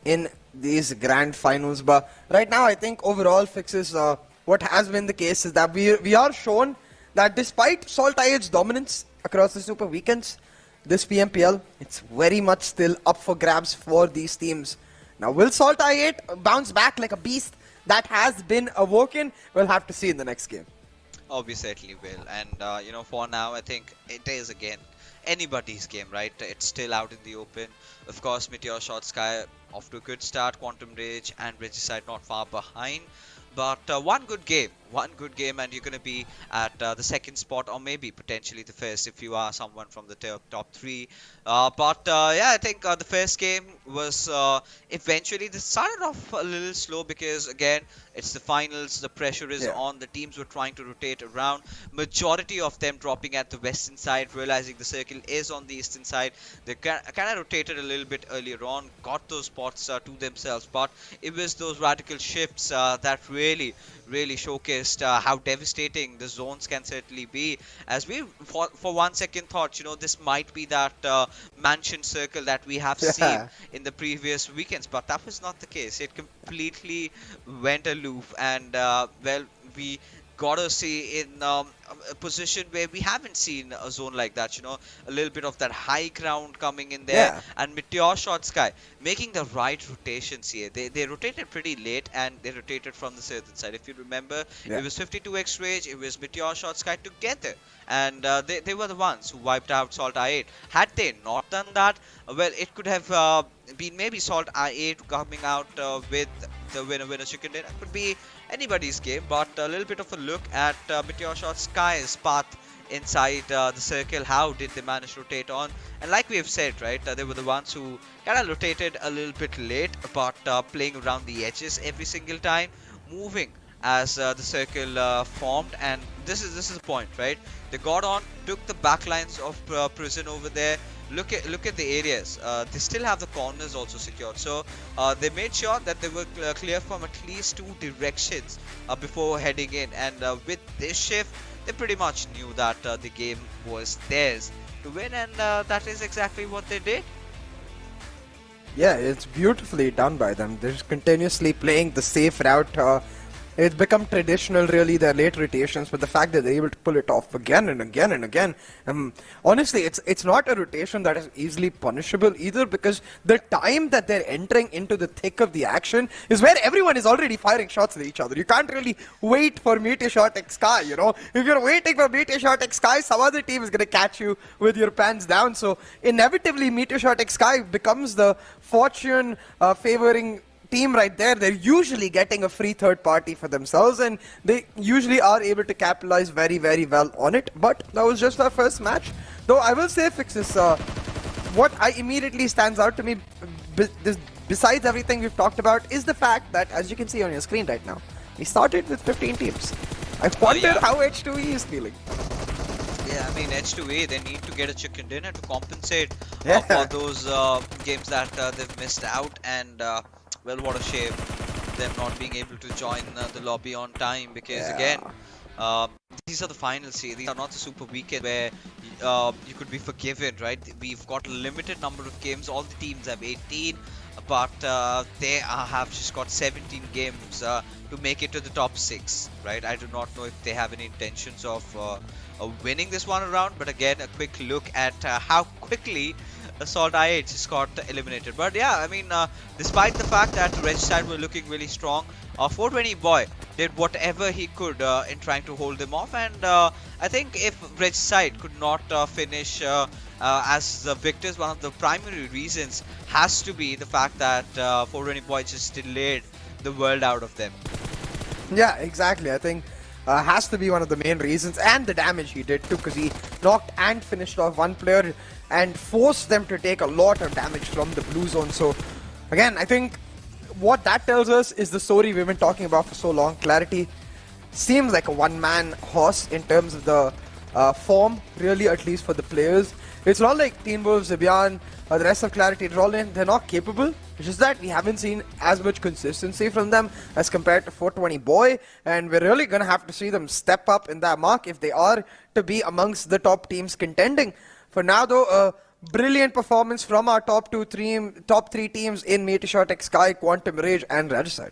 in these grand finals. But right now, I think overall fixes what has been the case is that we are shown that despite SALTxi8's dominance across the Super Weekends, this PMPL, it's very much still up for grabs for these teams. Now, will SALTxi8 bounce back like a beast that has been awoken? We'll have to see in the next game. Oh, we certainly will. And, for now, I think it is, again, anybody's game, right? It's still out in the open. Of course, MetershotxSKY off to a good start. Quantum Rage and Regicide not far behind. But one good game, and you're going to be at the second spot, or maybe potentially the first if you are someone from the top 3. Yeah, I think the first game was eventually, this started off a little slow because, again, it's the finals, the pressure is on, the teams were trying to rotate around, majority of them dropping at the western side, realizing the circle is on the eastern side. They kind of rotated a little bit earlier on, got those spots to themselves, but it was those radical shifts that really showcased how devastating the zones can certainly be. As we for 1 second thought, this might be that mansion circle that we have seen in the previous weekends, but that was not the case. It completely went aloof, and we gotta see in a position where we haven't seen a zone like that, a little bit of that high ground coming in there, and MetershotxSKY making the right rotations here. They rotated pretty late, and they rotated from the southern side. If you remember, it was 52x Rage, it was MetershotxSKY together, and they were the ones who wiped out SALTxi8. Had they not done that, well, it could have been maybe SALTxi8 coming out with the winner chicken dinner. Could be anybody's game, but a little bit of a look at MetershotxSKY's path inside the circle. How did they manage to rotate on? And like we have said, right, they were the ones who kind of rotated a little bit late, but playing around the edges every single time, moving as the circle formed. And this is the point, right? They got on, took the backlines of Prison over there. Look at the areas. They still have the corners also secured, so they made sure that they were clear from at least 2 directions before heading in. And with this shift, they pretty much knew that the game was theirs to win, and that is exactly what they did. Yeah, it's beautifully done by them. They're just continuously playing the safe route it's become traditional, really, their late rotations, but the fact that they're able to pull it off again and again and again, honestly, it's not a rotation that is easily punishable either, because the time that they're entering into the thick of the action is where everyone is already firing shots at each other. You can't really wait for MetershotxSKY, you know. If you're waiting for MetershotxSKY, some other team is going to catch you with your pants down. So inevitably, MetershotxSKY becomes the fortune favoring team right there. They're usually getting a free third party for themselves, and they usually are able to capitalize very, very well on it. But that was just our first match. Though I will say, Fixes, what immediately stands out to me, besides everything we've talked about, is the fact that, as you can see on your screen right now, we started with 15 teams. I wonder how H2E is feeling. Yeah, I mean, H2E, they need to get a chicken dinner to compensate for those games that they've missed out. And, well, what a shame, them not being able to join the lobby on time. Because, again, these are the finals here. These are not the super weekend where you could be forgiven, right? We've got a limited number of games. All the teams have 18. But they have just got 17 games to make it to the top 6, right? I do not know if they have any intentions of winning this one around, but again, a quick look at how quickly SALTxi8 just got eliminated. But yeah, I mean, despite the fact that Regicide were looking really strong, 420 Boy did whatever he could in trying to hold them off, and I think if Regicide could not finish as the victors, one of the primary reasons has to be the fact that 420 Boy just delayed the world out of them. Yeah, exactly. I think has to be one of the main reasons, and the damage he did too, because he knocked and finished off one player and forced them to take a lot of damage from the blue zone. So again, I think what that tells us is the story we've been talking about for so long. Clarity seems like a one-man horse in terms of the form, really, at least for the players. It's not like Teen Wolves, Zibian, the rest of Clarity, they're not capable. It's just that we haven't seen as much consistency from them as compared to 420 Boy, and we're really going to have to see them step up in that mark if they are to be amongst the top teams contending. For now, though, a brilliant performance from our top three teams in MetershotxSKY, Quantum Rage, and Regicide.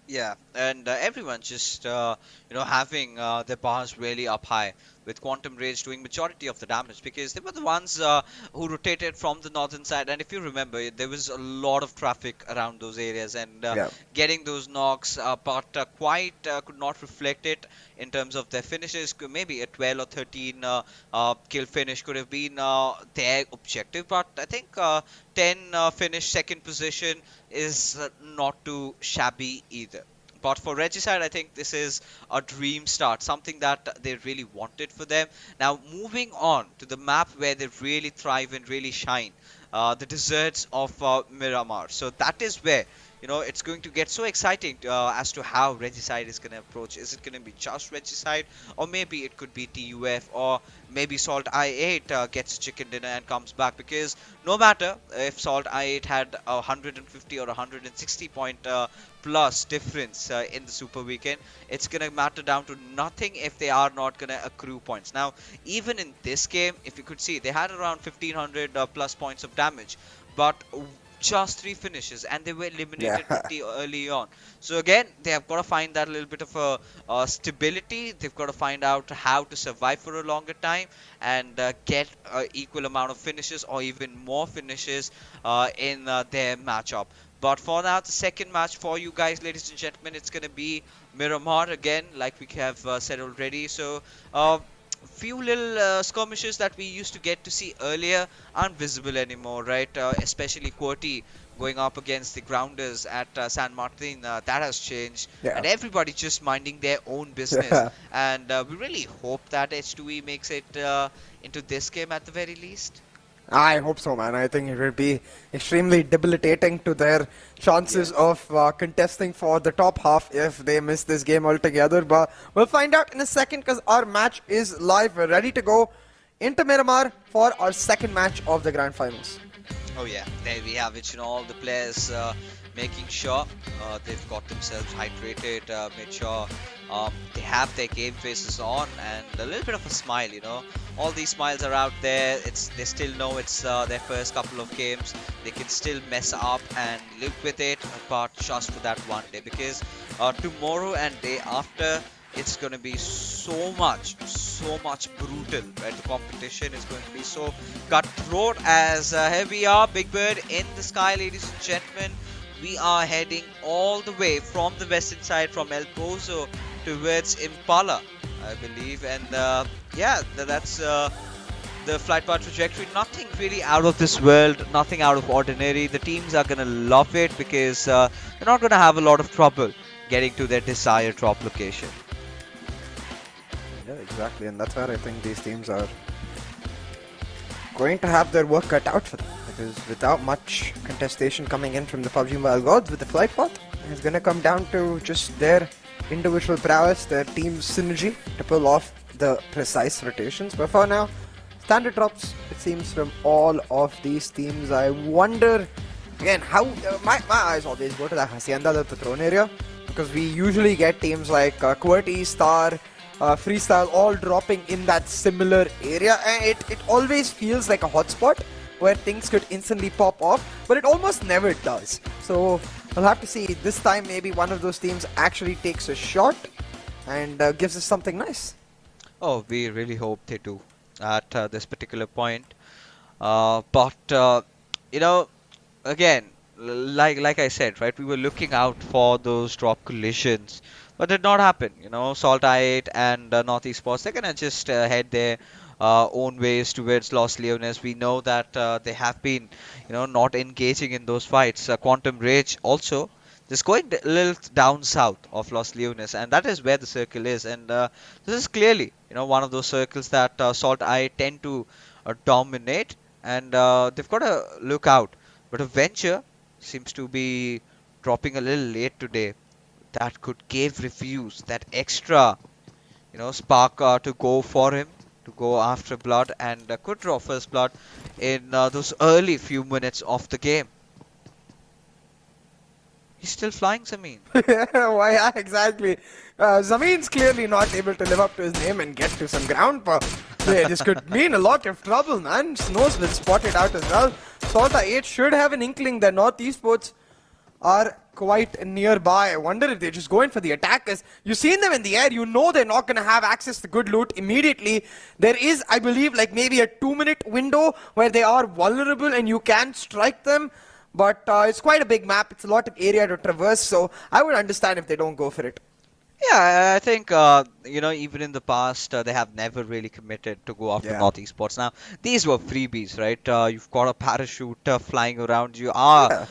Yeah, and everyone just having their bars really up high, with Quantum Rage doing majority of the damage, because they were the ones who rotated from the northern side. And if you remember, there was a lot of traffic around those areas, and getting those knocks, but quite could not reflect it in terms of their finishes. Maybe a 12 or 13 kill finish could have been their objective, but I think 10 finish second position is not too shabby either. But for Regicide, I think this is a dream start, something that they really wanted for them. Now, moving on to the map where they really thrive and really shine, the deserts of Miramar. So that is where, it's going to get so exciting as to how Regicide is going to approach. Is it going to be just Regicide, or maybe it could be TUF, or maybe SALTxi8 gets chicken dinner and comes back? Because no matter if SALTxi8 had 150 or 160 point plus difference in the Super Weekend, it's going to matter down to nothing if they are not going to accrue points. Now, even in this game, if you could see, they had around 1500 plus points of damage, but just 3 finishes, and they were eliminated pretty early on. So again, they have got to find that little bit of a stability. They've got to find out how to survive for a longer time and get an equal amount of finishes or even more finishes in their matchup. But for now, the second match for you guys, ladies and gentlemen, it's going to be Miramar again, like we have said already. So few little skirmishes that we used to get to see earlier aren't visible anymore, right? Especially QWERTY going up against the Grounders at San Martin. That has changed, and everybody just minding their own business. And we really hope that H2E makes it into this game at the very least. I hope so, man. I think it will be extremely debilitating to their chances of contesting for the top half if they miss this game altogether. But we'll find out in a second, because our match is live. We're ready to go into Miramar for our second match of the Grand Finals. Oh yeah, there we have it. All the players making sure they've got themselves hydrated, made sure they have their game faces on, and a little bit of a smile. All these smiles are out there. They still know it's their first couple of games. They can still mess up and live with it, but just for that one day, because tomorrow and day after, it's going to be so much brutal, right? The competition is going to be so cutthroat. As here we are, Big Bird in the sky, ladies and gentlemen. We are heading all the way from the western side, from El Pozo towards Impala, I believe. And yeah, that's the flight path trajectory. Nothing really out of this world, nothing out of ordinary. The teams are going to love it because they're not going to have a lot of trouble getting to their desired drop location. Yeah, exactly, and that's where I think these teams are going to have their work cut out for them, because without much contestation coming in from the PUBG Mobile gods with the flight path, it's going to come down to just their individual prowess, their team's synergy to pull off the precise rotations. But for now, standard drops, it seems, from all of these teams. I wonder, again, how my eyes always go to the Hacienda del Patron area, because we usually get teams like QWERTY, Star, Freestyle all dropping in that similar area, and it always feels like a hotspot where things could instantly pop off, but it almost never does. So we'll have to see. This time maybe one of those teams actually takes a shot and gives us something nice. Oh, we really hope they do at this particular point. But again, like I said, right, we were looking out for those drop collisions, but it did not happen. SALTxi8 and Northeast Esports, they're gonna just head their own ways towards Los Leones. We know that they have been, not engaging in those fights. Quantum Rage also just going a little down south of Los Leones, and that is where the circle is. And this is clearly, one of those circles that SALTxi8 tend to dominate, and they've got to look out. But a Venture seems to be dropping a little late today. That could give reviews that extra, spark to go for him, to go after blood, and could draw first blood in those early few minutes of the game. He's still flying, Zameen. Why, yeah, exactly. Zameen's clearly not able to live up to his name and get to some ground power. Yeah, this could mean a lot of trouble, man. Snow's been spotted out as well. SALTxi8 should have an inkling that Northeast Esports are quite nearby. I wonder if they're just going for the attackers. You've seen them in the air. You know they're not going to have access to good loot immediately. There is, I believe, like maybe a 2-minute window where they are vulnerable and you can strike them. But it's quite a big map. It's a lot of area to traverse. So I would understand if they don't go for it. Yeah, I think, even in the past, they have never really committed to go after Northeast Esports. Now, these were freebies, right? You've got a parachute flying around. You are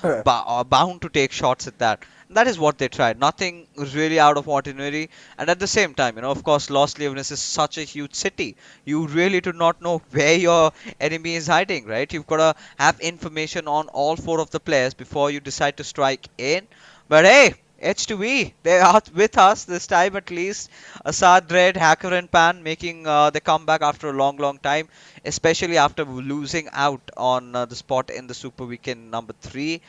bound to take shots at that. That is what they tried. Nothing really out of ordinary. And at the same time, of course, Los Leones is such a huge city. You really do not know where your enemy is hiding, right? You've got to have information on all 4 of the players before you decide to strike in. But hey, H2E, they are with us this time at least. Assad, Red, Hacker and Pan making the comeback after a long time, especially after losing out on the spot in the Super Weekend number 3.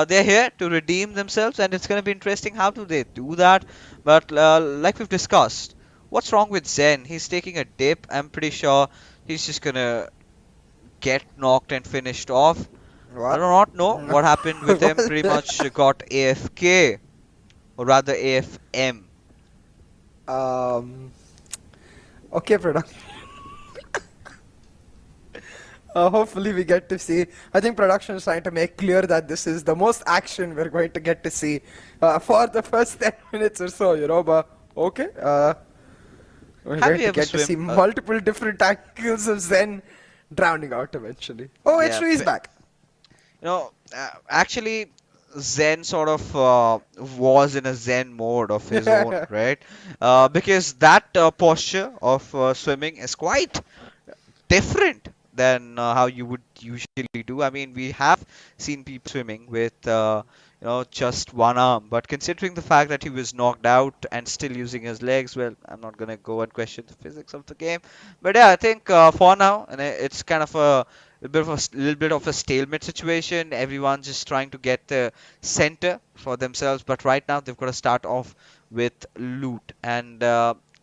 They're here to redeem themselves, and it's going to be interesting how do they do that. But like we've discussed, what's wrong with Zen? He's taking a dip. I'm pretty sure he's just going to get knocked and finished off. What? I do not know what happened with him. Pretty much got AFK. Or rather AFM. Okay, production. Hopefully we get to see. I think production is trying to make clear that this is the most action we're going to get to see for the first 10 minutes or so, but okay. We're going to get to see multiple different angles of Zen drowning out eventually. Oh, H2 is back. Actually, Zen sort of was in a Zen mode of his own, right? Because that posture of swimming is quite different than how you would usually do. I mean, we have seen people swimming with just one arm, but considering the fact that he was knocked out and still using his legs, well, I'm not gonna go and question the physics of the game. But yeah, I think for now, and it's kind of a little bit of a stalemate situation. Everyone's just trying to get the center for themselves, but right now they've got to start off with loot. And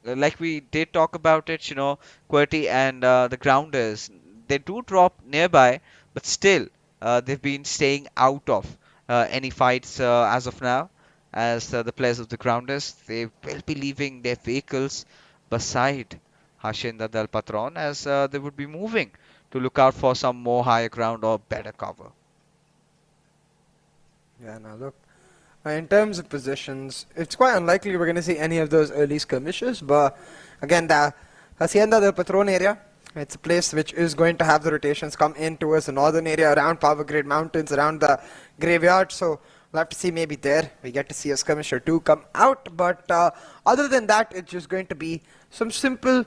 like we did talk about it, QWERTY and the Grounders, they do drop nearby, but still they've been staying out of any fights as of now. As the players of the Grounders, they will be leaving their vehicles beside Hacienda del Patron, as they would be moving to look out for some more higher ground or better cover. Yeah, now look, in terms of positions, it's quite unlikely we're going to see any of those early skirmishes, but again, the Hacienda del Patron area, it's a place which is going to have the rotations come in towards the northern area, around Power Grid Mountains, around the graveyard, so we'll have to see maybe there we get to see a skirmish or two come out, but other than that, it's just going to be some simple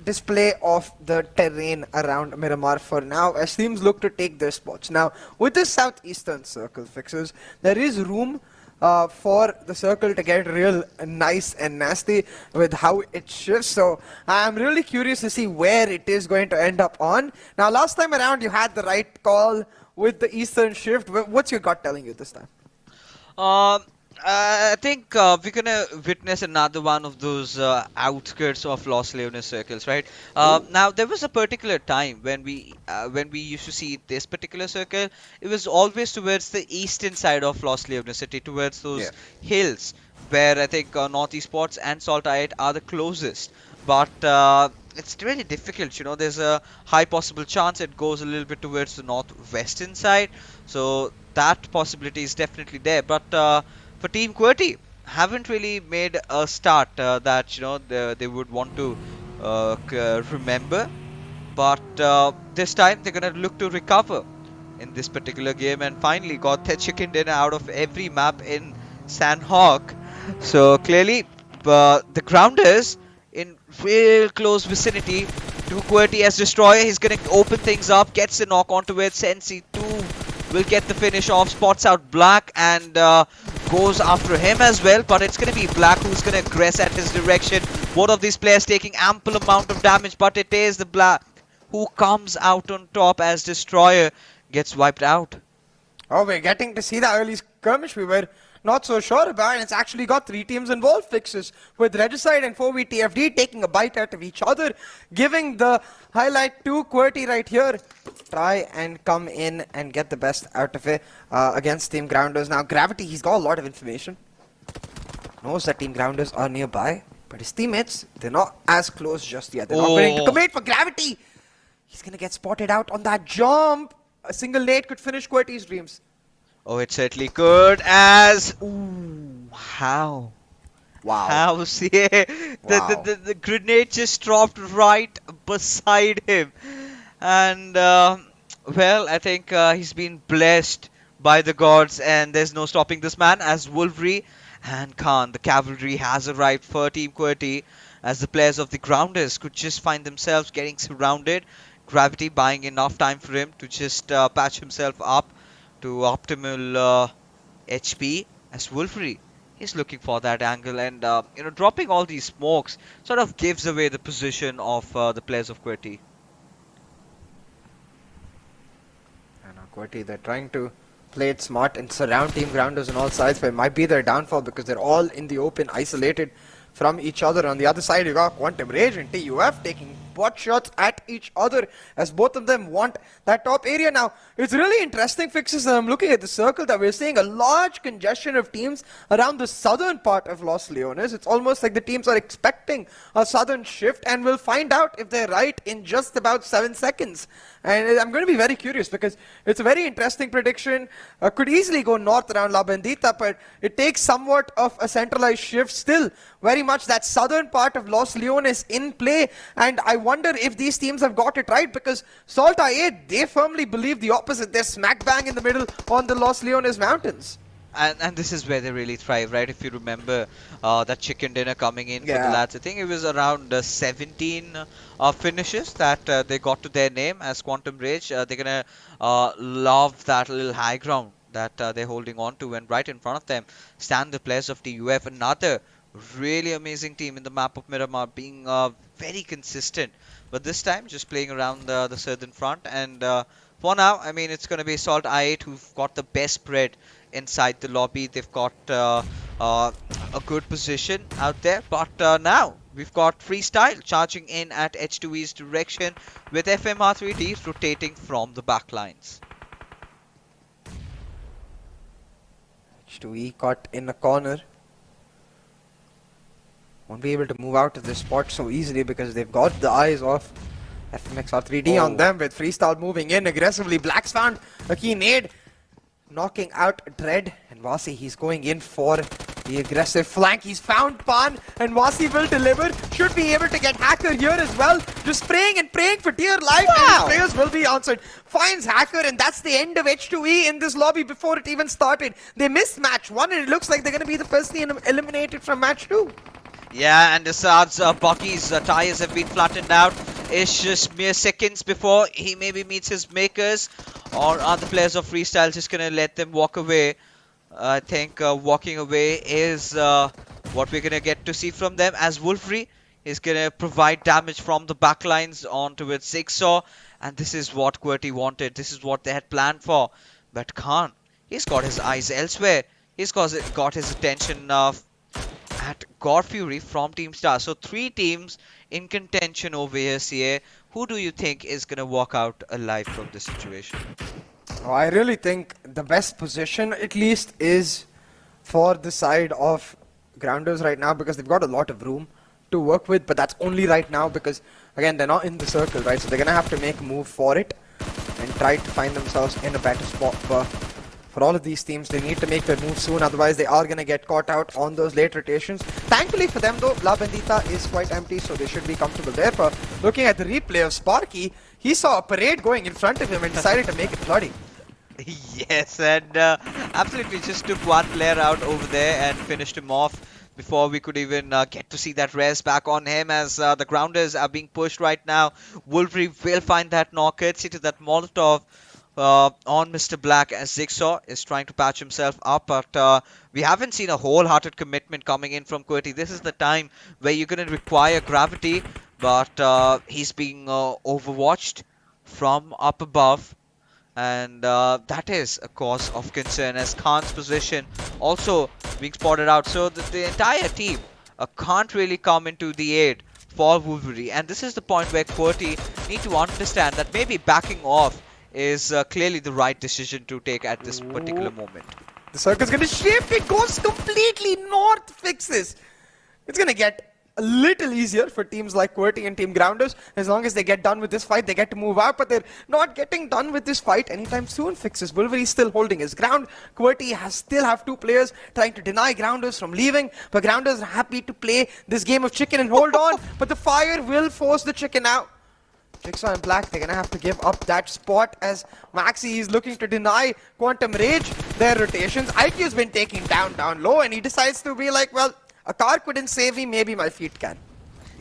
display of the terrain around Miramar for now, as teams look to take their spots. Now, with this southeastern circle fixes, there is room for the circle to get real nice and nasty with how it shifts. So I'm really curious to see where it is going to end up on. Now, last time around, you had the right call with the eastern shift. What's your gut telling you this time? I think we're gonna witness another one of those outskirts of Los Leones circles, right? Now there was a particular time when we used to see this particular circle. It was always towards the eastern side of Los Leones city, towards those hills, where I think North Esports and SALTxi8 are the closest. But it's really difficult, there's a high possible chance it goes a little bit towards the northwestern side. So that possibility is definitely there. But for Team QWERTY, haven't really made a start that they would want to remember. But this time they're gonna look to recover in this particular game, and finally got their chicken dinner out of every map in Sanhok. So clearly, the Grounders in real close vicinity to QWERTY as Destroyer. He's gonna open things up, gets the knock onto it. Sensi2 will get the finish off, spots out Black, and goes after him as well, but it's going to be Black who's going to aggress at his direction. Both of these players taking ample amount of damage, but it is the Black who comes out on top as Destroyer gets wiped out. Oh, we're getting to see the early skirmish we were not so sure about, and it's actually got 3 teams involved fixes, with Regicide and 4VTFD taking a bite out of each other, giving the highlight to QWERTY right here. Try and come in and get the best out of it against Team Grounders. Now, Gravity, he's got a lot of information. Knows that Team Grounders are nearby, but his teammates, they're not as close just yet. They're not going to commit for Gravity. He's going to get spotted out on that jump. A single nade could finish QWERTY's dreams. Oh, it certainly could, as... Ooh, how? Wow. How? See, the grenade just dropped right beside him. And, well, I think he's been blessed by the gods, and there's no stopping this man, as Wolverine and Khan, the cavalry, has arrived for Team QWERTY, as the players of the Grounders could just find themselves getting surrounded. Gravity buying enough time for him to just patch himself up to optimal HP, as Wolverine is looking for that angle, and dropping all these smokes sort of gives away the position of the players of QWERTY. And QWERTY, they're trying to play it smart and surround Team Grounders on all sides, but it might be their downfall because they're all in the open, isolated from each other. On the other side, you got Quantum Rage and TUF taking pot shots at each other, as both of them want that top area. Now, it's really interesting fixes. I'm looking at the circle that we're seeing a large congestion of teams around the southern part of Los Leones. It's almost like the teams are expecting a southern shift, and we'll find out if they're right in just about 7 seconds. And I'm going to be very curious because it's a very interesting prediction. Could easily go north around La Bendita, but it takes somewhat of a centralized shift. Still, very much that southern part of Los Leones in play, and I wonder if these teams have got it right, because SALTxi8, they firmly believe the opposite. They're smack bang in the middle on the Los Leones mountains. And this is where they really thrive, right? If you remember that chicken dinner coming in for the lads, I think it was around 17 finishes that they got to their name as Quantum Rage. They're gonna love that little high ground that they're holding on to, and right in front of them stand the players of TUF, another Really amazing team in the map of Miramar, being very consistent. But this time, just playing around the southern front. And for now, I mean, it's going to be SALTxi8 who've got the best spread inside the lobby. They've got a good position out there. But now, we've got Freestyle charging in at H2E's direction with FMxR3D rotating from the backlines. H2E caught in a corner. Won't be able to move out of this spot so easily because they've got the eyes of FMxR3D on them, with Freestyle moving in aggressively. Black's found a key nade, knocking out Dread, and Vasi, he's going in for the aggressive flank. He's found Pan, and Vasi will deliver. Should be able to get Hacker here as well. Just praying and praying for dear life, and his players will be answered. Finds Hacker, and that's the end of H2E in this lobby before it even started. They missed match 1, and it looks like they're going to be the first team eliminated from match 2. Yeah, and Assad's Bucky's tires have been flattened out. It's just mere seconds before he maybe meets his makers, or are the players of Freestyle just going to let them walk away? I think walking away is what we're going to get to see from them, as Wolfrey is going to provide damage from the backlines on towards Zigsaw, and this is what QWERTY wanted. This is what they had planned for. But Khan, he's got his eyes elsewhere. He's got his attention at God Fury from Team Star. So 3 teams in contention over here, CA. Who do you think is going to walk out alive from this situation? Oh, I really think the best position, at least, is for the side of Grounders right now, because they've got a lot of room to work with, but that's only right now because, again, they're not in the circle, right? So they're going to have to make a move for it and try to find themselves in a better spot. But for all of these teams, they need to make their move soon, otherwise they are going to get caught out on those late rotations. Thankfully for them though, La Bendita is quite empty, so they should be comfortable there. But looking at the replay of Sparky, he saw a parade going in front of him and decided to make it bloody. Yes, and absolutely just took one player out over there and finished him off before we could even get to see that res back on him, as the Grounders are being pushed right now. Wolverine will find that knock, courtesy to that Molotov on Mr. Black, as Zigsaw is trying to patch himself up, but we haven't seen a wholehearted commitment coming in from QWERTY. This is the time where you're going to require gravity, but he's being overwatched from up above, and that is a cause of concern, as Khan's position also being spotted out. So the entire team can't really come into the aid for Wolverine, and this is the point where QWERTY need to understand that maybe backing off is clearly the right decision to take at this particular moment. The circle's going to shift. It goes completely north. Fixes. It's going to get a little easier for teams like QWERTY and Team Grounders. As long as they get done with this fight, they get to move out. But they're not getting done with this fight anytime soon. Fixes. Wolverine's still holding his ground. QWERTY still have 2 players trying to deny Grounders from leaving. But Grounders are happy to play this game of chicken and hold on. But the fire will force the chicken out. Jigsaw and Black, they're going to have to give up that spot, as Maxi is looking to deny Quantum Rage their rotations. IQ's been taking down low, and he decides to be like, well, a car couldn't save me, maybe my feet can.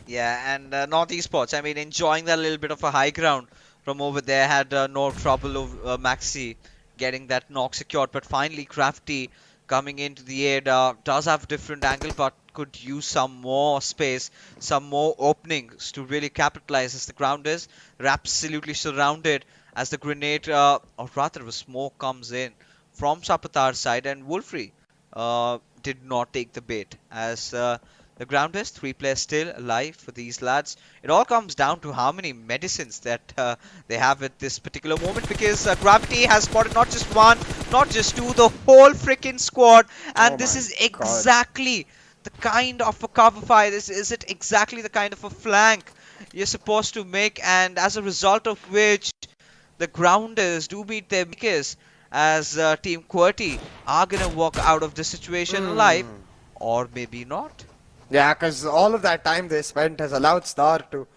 Yeah, and North Esports, I mean, enjoying that little bit of a high ground from over there, had no trouble of Maxi getting that knock secured, but finally Crafty coming into the aid does have a different angle, but could use some more space, some more openings to really capitalize, as the Grounders are absolutely surrounded, as the grenade, or rather a smoke, comes in from Sapatar's side, and Wolfrey did not take the bait, as the Grounders, 3 players still alive for these lads. It all comes down to how many medicines that they have at this particular moment, because Gravity has spotted not just 1, not just 2, the whole freaking squad, and this is exactly the kind of a cover fire. This is it exactly the kind of a flank you're supposed to make, and as a result of which the Grounders do beat their makers, as Team QWERTY are gonna walk out of the situation alive, or maybe not. Yeah, because all of that time they spent has allowed Star to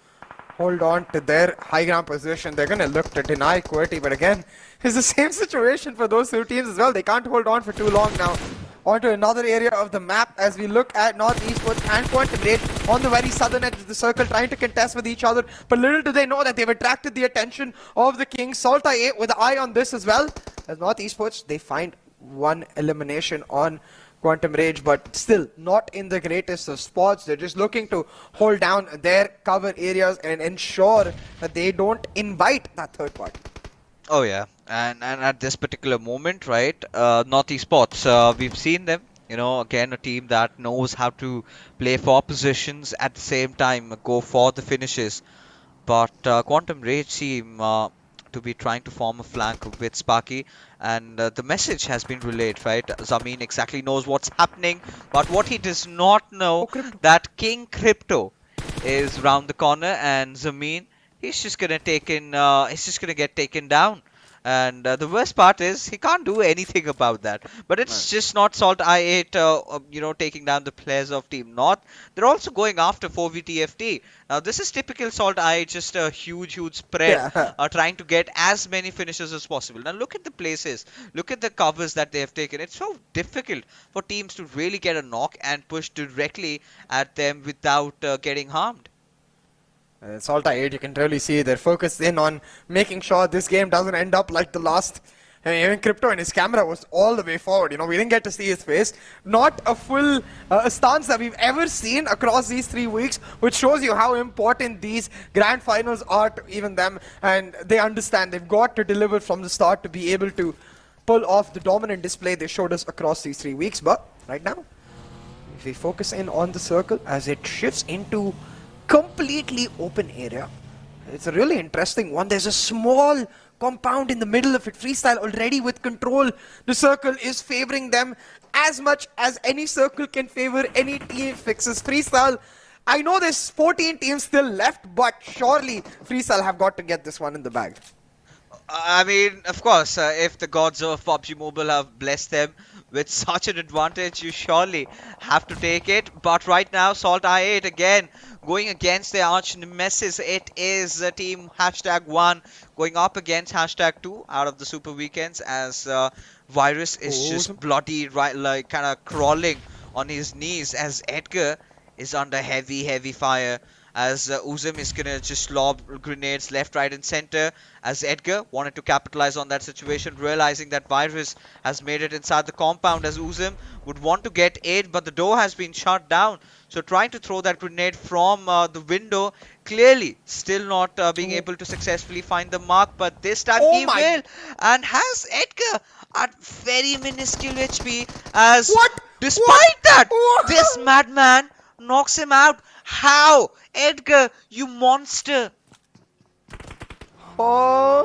hold on to their high ground position. They're going to look to deny QWERTY, but again, it's the same situation for those 2 teams as well. They can't hold on for too long now. On to another area of the map, as we look at North Esports and Quantum Rage on the very southern edge of the circle, trying to contest with each other. But little do they know that they've attracted the attention of the King. SALTxi8 with an eye on this as well. As North Esports, they find 1 elimination on Quantum Rage, but still not in the greatest of spots. They're just looking to hold down their cover areas and ensure that they don't invite that third party. Oh yeah, and at this particular moment, right, Northeast Sports, we've seen them, you know, again a team that knows how to play for positions at the same time go for the finishes. But Quantum Rage seem to be trying to form a flank with Sparky, and the message has been relayed, right? Zameen exactly knows what's happening, but what he does not know that King Crypto is round the corner, and Zameen, he's just gonna get taken down. And the worst part is he can't do anything about that. But it's just not SALTxi8, you know, taking down the players of Team North. They're also going after 4v Now this is typical SALTxi8, just a huge spread, trying to get as many finishes as possible. Now look at the places, look at the covers that they have taken. It's so difficult for teams to really get a knock and push directly at them without getting harmed. SALTxi8, you can really see they're focused in on making sure this game doesn't end up like the last. I mean, even Crypto and his camera was all the way forward. You know, we didn't get to see his face. Not a full stance that we've ever seen across these 3 weeks, which shows you how important these grand finals are to even them. And they understand they've got to deliver from the start to be able to pull off the dominant display they showed us across these 3 weeks. But right now, if we focus in on the circle as it shifts into completely open area, it's a really interesting one. There's a small compound in the middle of it. Freestyle already with control. The circle is favoring them as much as any circle can favor any team fixes Freestyle. I know there's 14 teams still left, but surely Freestyle have got to get this one in the bag. I mean, of course, if the gods of PUBG Mobile have blessed them with such an advantage, you surely have to take it. But right now, SALTxi8 again going against their arch nemesis. It is team #1 going up against #2 out of the Super Weekends, as Virus is just bloody, right, like kind of crawling on his knees as Edgar is under heavy fire. As Uzum is gonna just lob grenades left, right and center, as Edgar wanted to capitalize on that situation, realizing that Virus has made it inside the compound, as Uzum would want to get aid, but the door has been shut down. So trying to throw that grenade from the window, clearly still not being able to successfully find the mark, but this time he will, and has Edgar at very minuscule HP, as despite that, this madman knocks him out. How? Edgar, you monster! Oh,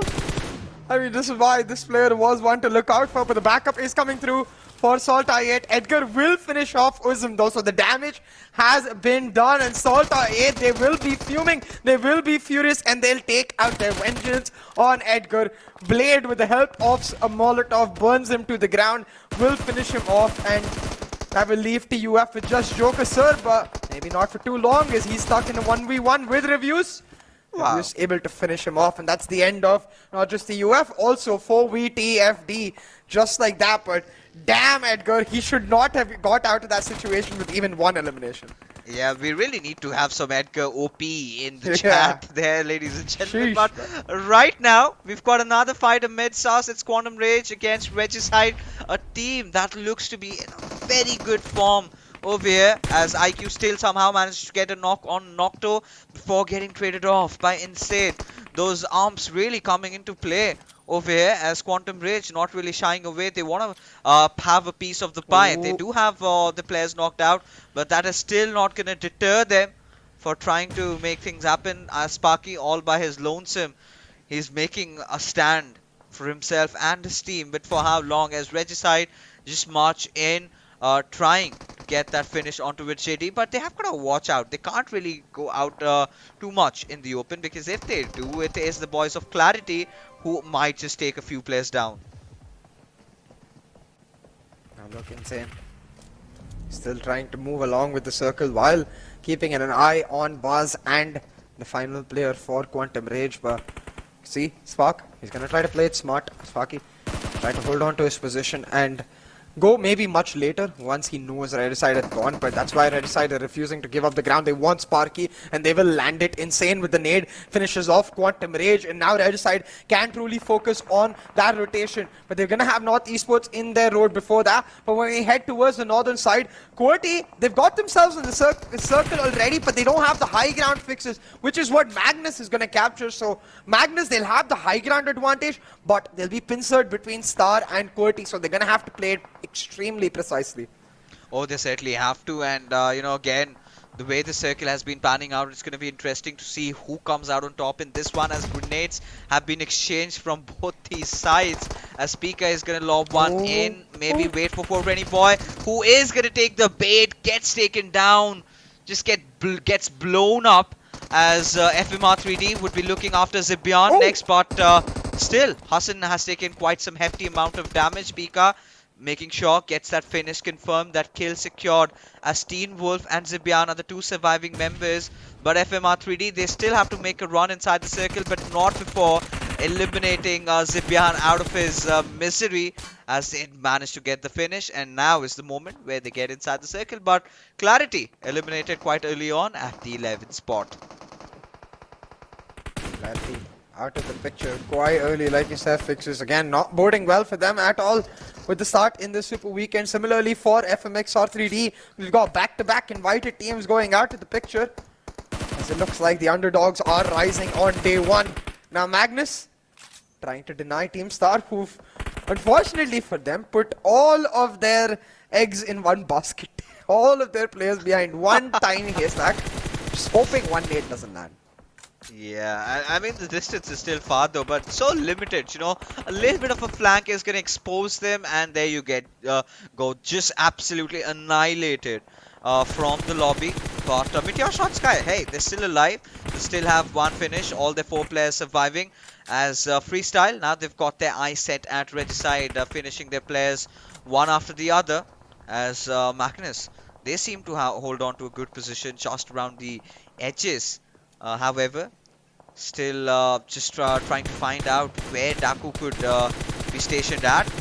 I mean, this is why this player was one to look out for, but the backup is coming through for SALTxi8. Edgar will finish off Uzum though, so the damage has been done, and SALTxi8, they will be fuming, they will be furious, and they'll take out their vengeance on Edgar. Blade, with the help of a Molotov, burns him to the ground, will finish him off, and that will leave TUF with just Joker Sir, but maybe not for too long, as he's stuck in a 1v1 with Reviews. Wow. Reviews able to finish him off, and that's the end of not just TUF, also 4v just like that. But damn, Edgar, he should not have got out of that situation with even one elimination. Yeah, we really need to have some Edgar OP in the chat there, ladies and gentlemen. But right now, we've got another fight amid sauce. It's Quantum Rage against Regicide, a team that looks to be in a very good form over here, as IQ still somehow managed to get a knock on Nocto before getting traded off by Insane. Those arms really coming into play over here, as Quantum Rage not really shying away. They want to have a piece of the pie. They do have the players knocked out, but that is still not going to deter them for trying to make things happen. As Sparky, all by his lonesome, he's making a stand for himself and his team. But for how long? As Regicide just march in, trying to get that finish onto with JD, but they have got to watch out. They can't really go out too much in the open, because if they do, it is the boys of Clarity who might just take a few players down. Now look, Insane still trying to move along with the circle while keeping an eye on Buzz and the final player for Quantum Rage. But see, Spark, he's gonna try to play it smart. Sparky try to hold on to his position and go maybe much later once he knows Redicide had gone, but that's why Redicide are refusing to give up the ground. They want Sparky and they will land it. Insane with the nade, finishes off Quantum Rage, and now Redicide can truly focus on that rotation. But they're going to have North Esports in their road before that. But when we head towards the northern side, QWERTY, they've got themselves in the circle already, but they don't have the high ground fixes, which is what Magnus is going to capture. So Magnus, they'll have the high ground advantage, but they'll be pincered between Star and QWERTY, so they're going to have to play it extremely precisely. Oh, they certainly have to, and you know, again, the way the circle has been panning out, it's going to be interesting to see who comes out on top in this one, as grenades have been exchanged from both these sides. As Pika is going to lob one in, maybe wait for 420 boy, who is going to take the bait, gets taken down, just gets blown up, as FMxR3D would be looking after Zibian next, but still, Hassan has taken quite some hefty amount of damage. Pika making sure gets that finish confirmed, that kill secured, as Teen Wolf and Zibian are the two surviving members. But FMxR3D, they still have to make a run inside the circle, but not before eliminating Zibian out of his misery, as they managed to get the finish. And now is the moment where they get inside the circle, but QWERTY eliminated quite early on at the 11th spot. QWERTY out of the picture quite early, like you said. Fixes again not boding well for them at all with the start in the Super Weekend. Similarly for FMxR3D, we've got back-to-back invited teams going out of the picture, as it looks like the underdogs are rising on day one. Now Magnus trying to deny Team Star, who've unfortunately for them put all of their eggs in one basket. All of their players behind one tiny haystack, just hoping one nade doesn't land. Yeah, I mean the distance is still far though, but so limited, you know. A little bit of a flank is going to expose them, and there you go just absolutely annihilated from the lobby. But MetershotxSKY, hey, they're still alive. They still have one finish, all their 4 players surviving. As Freestyle, now they've got their eyes set at Redicide, finishing their players one after the other. As Magnus, they seem to hold on to a good position just around the edges. However, still just trying to find out where Daku could be stationed at,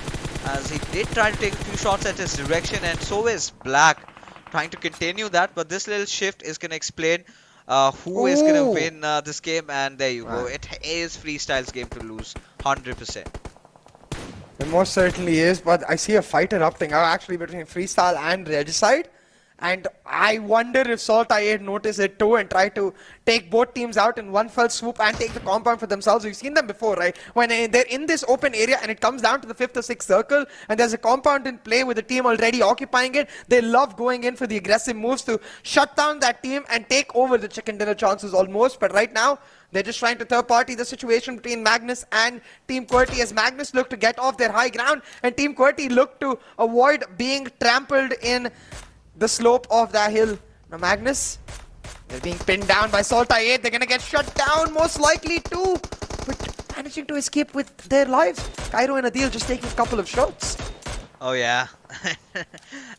as he did try to take a few shots at his direction, and so is Black trying to continue that. But this little shift is going to explain who is going to win this game, and there you go. It is Freestyle's game to lose, 100%. It most certainly is, but I see a fight erupting out actually between Freestyle and Redicide. And I wonder if SALTxi8 noticed it too and tried to take both teams out in one fell swoop and take the compound for themselves. We've seen them before, right? When they're in this open area and it comes down to the 5th or 6th circle and there's a compound in play with the team already occupying it, they love going in for the aggressive moves to shut down that team and take over the chicken dinner chances almost. But right now, they're just trying to third party the situation between Magnus and Team QWERTY, as Magnus look to get off their high ground and Team QWERTY look to avoid being trampled in the slope of that hill. Now Magnus, they're being pinned down by SALTxi8. They're gonna get shut down most likely too, but managing to escape with their lives. Cairo and Adil just taking a couple of shots. Oh yeah.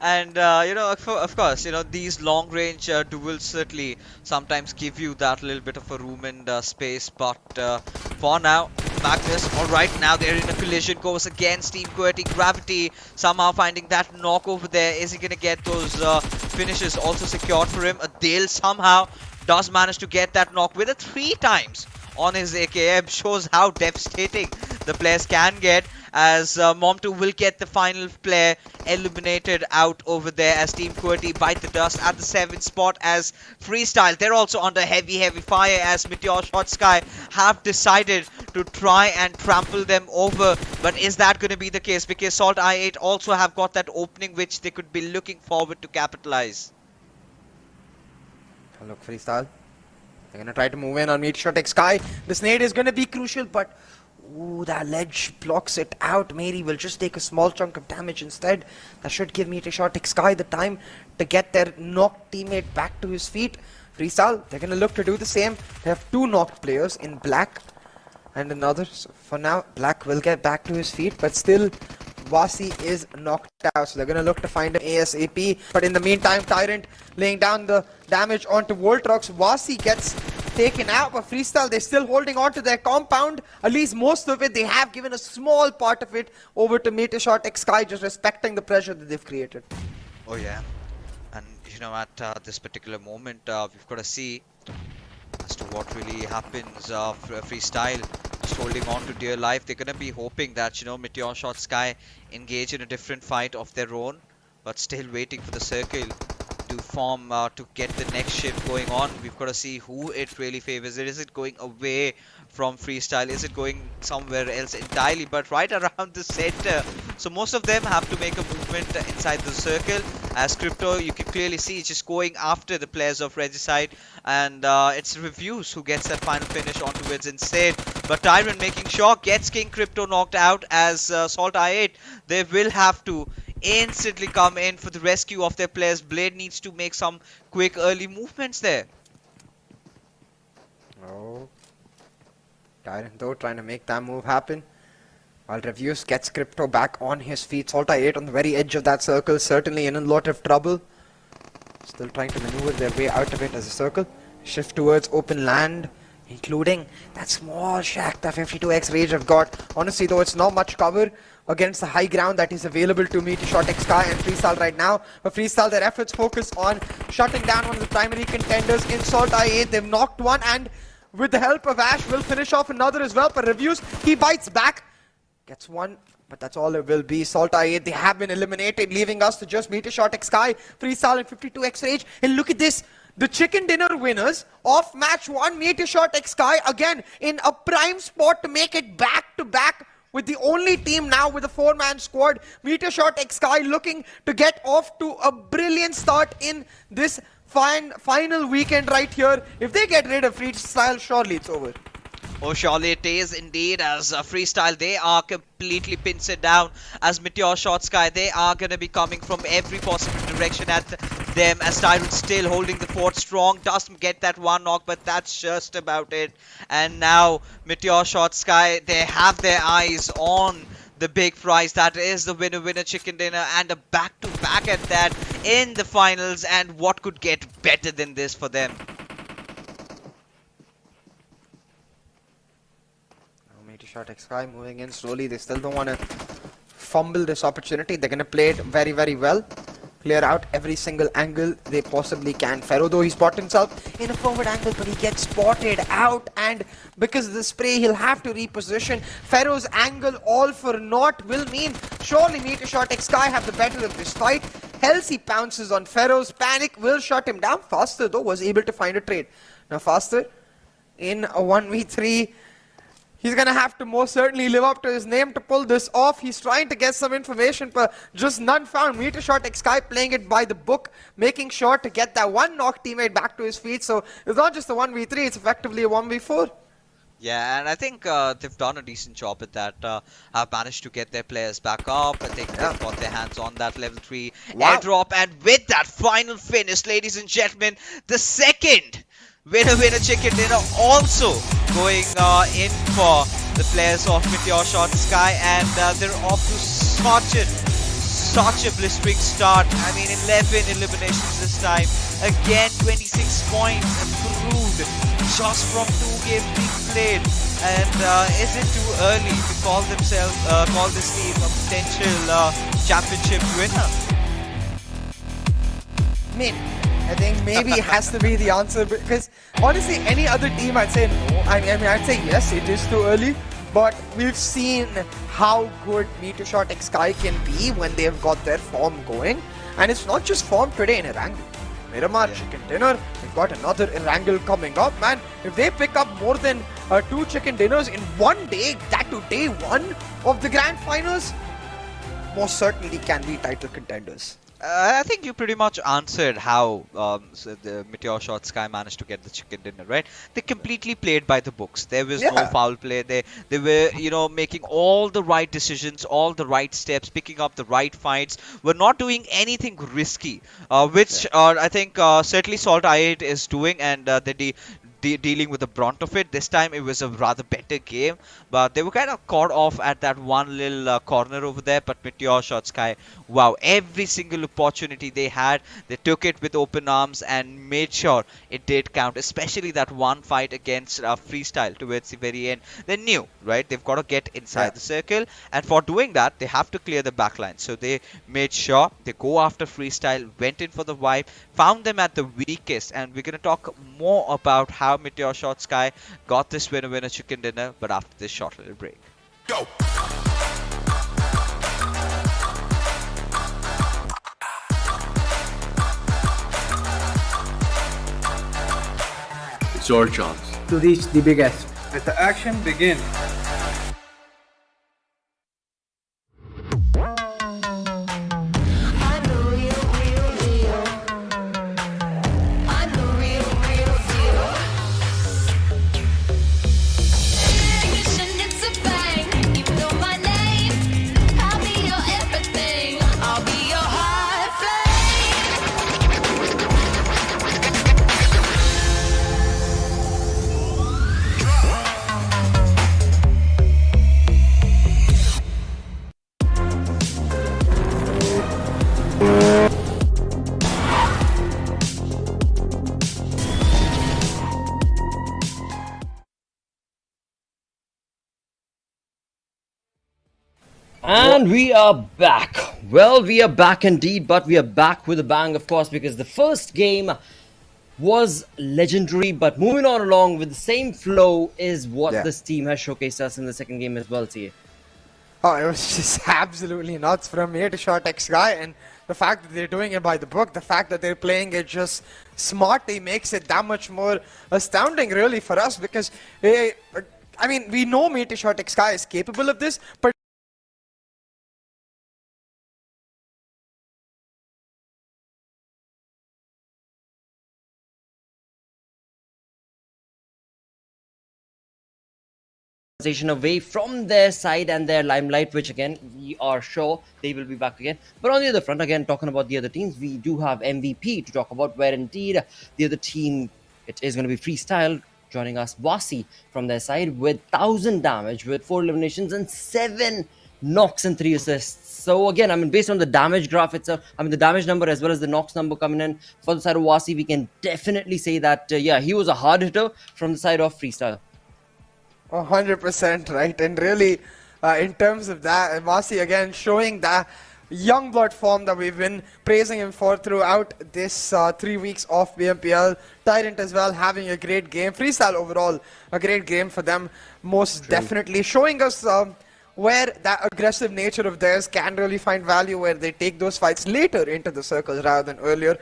And you know, of course, you know, these long range duels certainly sometimes give you that little bit of a room and space, but for now, Magnus, alright, now they're in a collision course against Team QWERTY. Gravity somehow finding that knock over there. Is he gonna get those finishes also secured for him? Adil somehow does manage to get that knock with it 3 times on his AKM. Shows how devastating the players can get, as Mom2 will get the final player eliminated out over there, as Team QWERTY bite the dust at the 7th spot. As Freestyle, they're also under heavy fire, as MetershotxSKY have decided to try and trample them over. But is that going to be the case? Because SALTxi8 also have got that opening which they could be looking forward to capitalize. Look, Freestyle, they're gonna try to move in on MetershotxSKY. This nade is gonna be crucial, but ooh, that ledge blocks it out. Mary will just take a small chunk of damage instead. That should give MetershotxSKY the time to get their knocked teammate back to his feet. Freestyle, they're gonna look to do the same. They have 2 knocked players in Black and another. So for now, Black will get back to his feet, but still Vasi is knocked out, so they're gonna look to find him ASAP. But in the meantime, Tyrant laying down the damage onto Voltrox. Vasi gets taken out, but Freestyle, they're still holding on to their compound. At least most of it, they have given a small part of it over to MetershotxSKY, just respecting the pressure that they've created. Oh yeah, and you know, at this particular moment, we've got to see as to what really happens. Freestyle just holding on to dear life. They're gonna be hoping that, you know, MetershotxSKY engage in a different fight of their own, but still waiting for the circle to form to get the next shift going on. We've got to see who it really favors. Is it going away from Freestyle? Is it going somewhere else entirely? But right around the center. So most of them have to make a movement inside the circle. As Crypto, you can clearly see, just going after the players of Regicide. And it's Reviews who gets that final finish onto it instead. But Tyrant making sure gets King Crypto knocked out as SALTxi8. They will have to instantly come in for the rescue of their players. Blade needs to make some quick early movements there. Oh, Tyrant though trying to make that move happen, while Reviews gets Crypto back on his feet. SALTxi8 on the very edge of that circle, certainly in a lot of trouble. Still trying to maneuver their way out of it as a circle. Shift towards open land, including that small shack that 52x Rage have got. Honestly though, it's not much cover against the high ground that is available to MetershotxSKY and Freestyle right now. But Freestyle, their efforts focus on shutting down one of the primary contenders in SALTxi8. They've knocked one, and with the help of Ash, will finish off another as well. But Reviews, he bites back, gets one, but that's all it will be. SALTxi8, they have been eliminated, leaving us to just MetershotxSKY, Freestyle and 52x Rage. And look at this. The chicken dinner winners of match 1, MetershotxSKY, again in a prime spot to make it back-to-back with the only team now with a 4-man squad. MetershotxSKY looking to get off to a brilliant start in this final weekend right here. If they get rid of Freestyle, surely it's over. Oh, surely it is indeed, as Freestyle, they are completely pincered down. As MetershotxSKY, they are going to be coming from every possible direction at them, as Tyrant still holding the fort strong. Doesn't get that one knock, but that's just about it. And now MetershotxSKY, they have their eyes on the big prize, that is the winner chicken dinner, and a back-to-back at that in the finals. And what could get better than this for them? MetershotxSKY moving in slowly. They still don't want to fumble this opportunity. They're going to play it very, very well. Clear out every single angle they possibly can. Pharaoh, though, he spots himself in a forward angle, but he gets spotted out. And because of the spray, he'll have to reposition. Pharaoh's angle all for naught will mean surely MetershotxSKY have the better of this fight. Halsey pounces on Pharaoh's. Panic will shut him down. Faster, though, was able to find a trade. Now, Faster in a 1v3. He's going to have to most certainly live up to his name to pull this off. He's trying to get some information, but just none found. MetershotxSKY playing it by the book, making sure to get that one knock teammate back to his feet. So it's not just a 1v3, it's effectively a 1v4. Yeah, and I think they've done a decent job at that. Have managed to get their players back up. I think they've got their hands on that level 3 airdrop. And with that final finish, ladies and gentlemen, the second winner chicken dinner also going in for the players of MetershotxSKY, and they're off to such a blistering start. I mean, 11 eliminations this time. Again, 26 points accrued just from 2 games being played. And is it too early to call this team a potential championship winner? I think maybe it has to be the answer, because honestly, any other team, I'd say no. I mean, I'd say yes, it is too early, but we've seen how good MetershotxSKY can be when they've got their form going, and it's not just form today in Erangel. Miramar, chicken dinner, they've got another Erangel coming up, man. If they pick up more than 2 chicken dinners in one day, that to day 1 of the grand finals, most certainly can be title contenders. I think you pretty much answered how the MetershotxSKY managed to get the chicken dinner, right? They completely played by the books. There was no foul play. They were, you know, making all the right decisions, all the right steps, picking up the right fights. We're not doing anything risky, which I think certainly SALTxi8 is doing, and they dealing with the brunt of it. This time it was a rather better game, but they were kind of caught off at that one little corner over there. But MetershotxSKY, wow, every single opportunity they had, they took it with open arms and made sure it did count, especially that one fight against Freestyle towards the very end. They knew, right, they've got to get inside the circle, and for doing that they have to clear the backline. So they made sure they go after Freestyle, went in for the wipe, found them at the weakest, and we're going to talk more about how MetershotxSKY got this winner chicken dinner, but after this short little break. Go! It's your chance to reach the biggest. Let the action begin. And we are back. Well, we are back indeed, but we are back with a bang, of course, because the first game was legendary, but moving on along with the same flow is what this team has showcased us in the second game as well, T. Oh, it was just absolutely nuts from MetershotxSKY, and the fact that they're doing it by the book, the fact that they're playing it just smartly makes it that much more astounding, really, for us, because, I mean, we know MetershotxSKY is capable of this, but away from their side and their limelight, which again we are sure they will be back again. But on the other front, again talking about the other teams, we do have MVP to talk about, where indeed the other team, it is going to be Freestyle joining us, Wasi from their side with 1000 damage, with 4 eliminations and 7 knocks and 3 assists. So again, I mean, based on the damage graph itself, I mean the damage number as well as the knocks number coming in for the side of Wasi, we can definitely say that yeah, he was a hard hitter from the side of Freestyle. 100% right, and really in terms of that, Masi again showing that young blood form that we've been praising him for throughout this 3 weeks of PMPL. Tyrant as well having a great game. Freestyle overall a great game for them, most definitely showing us where that aggressive nature of theirs can really find value, where they take those fights later into the circles rather than earlier.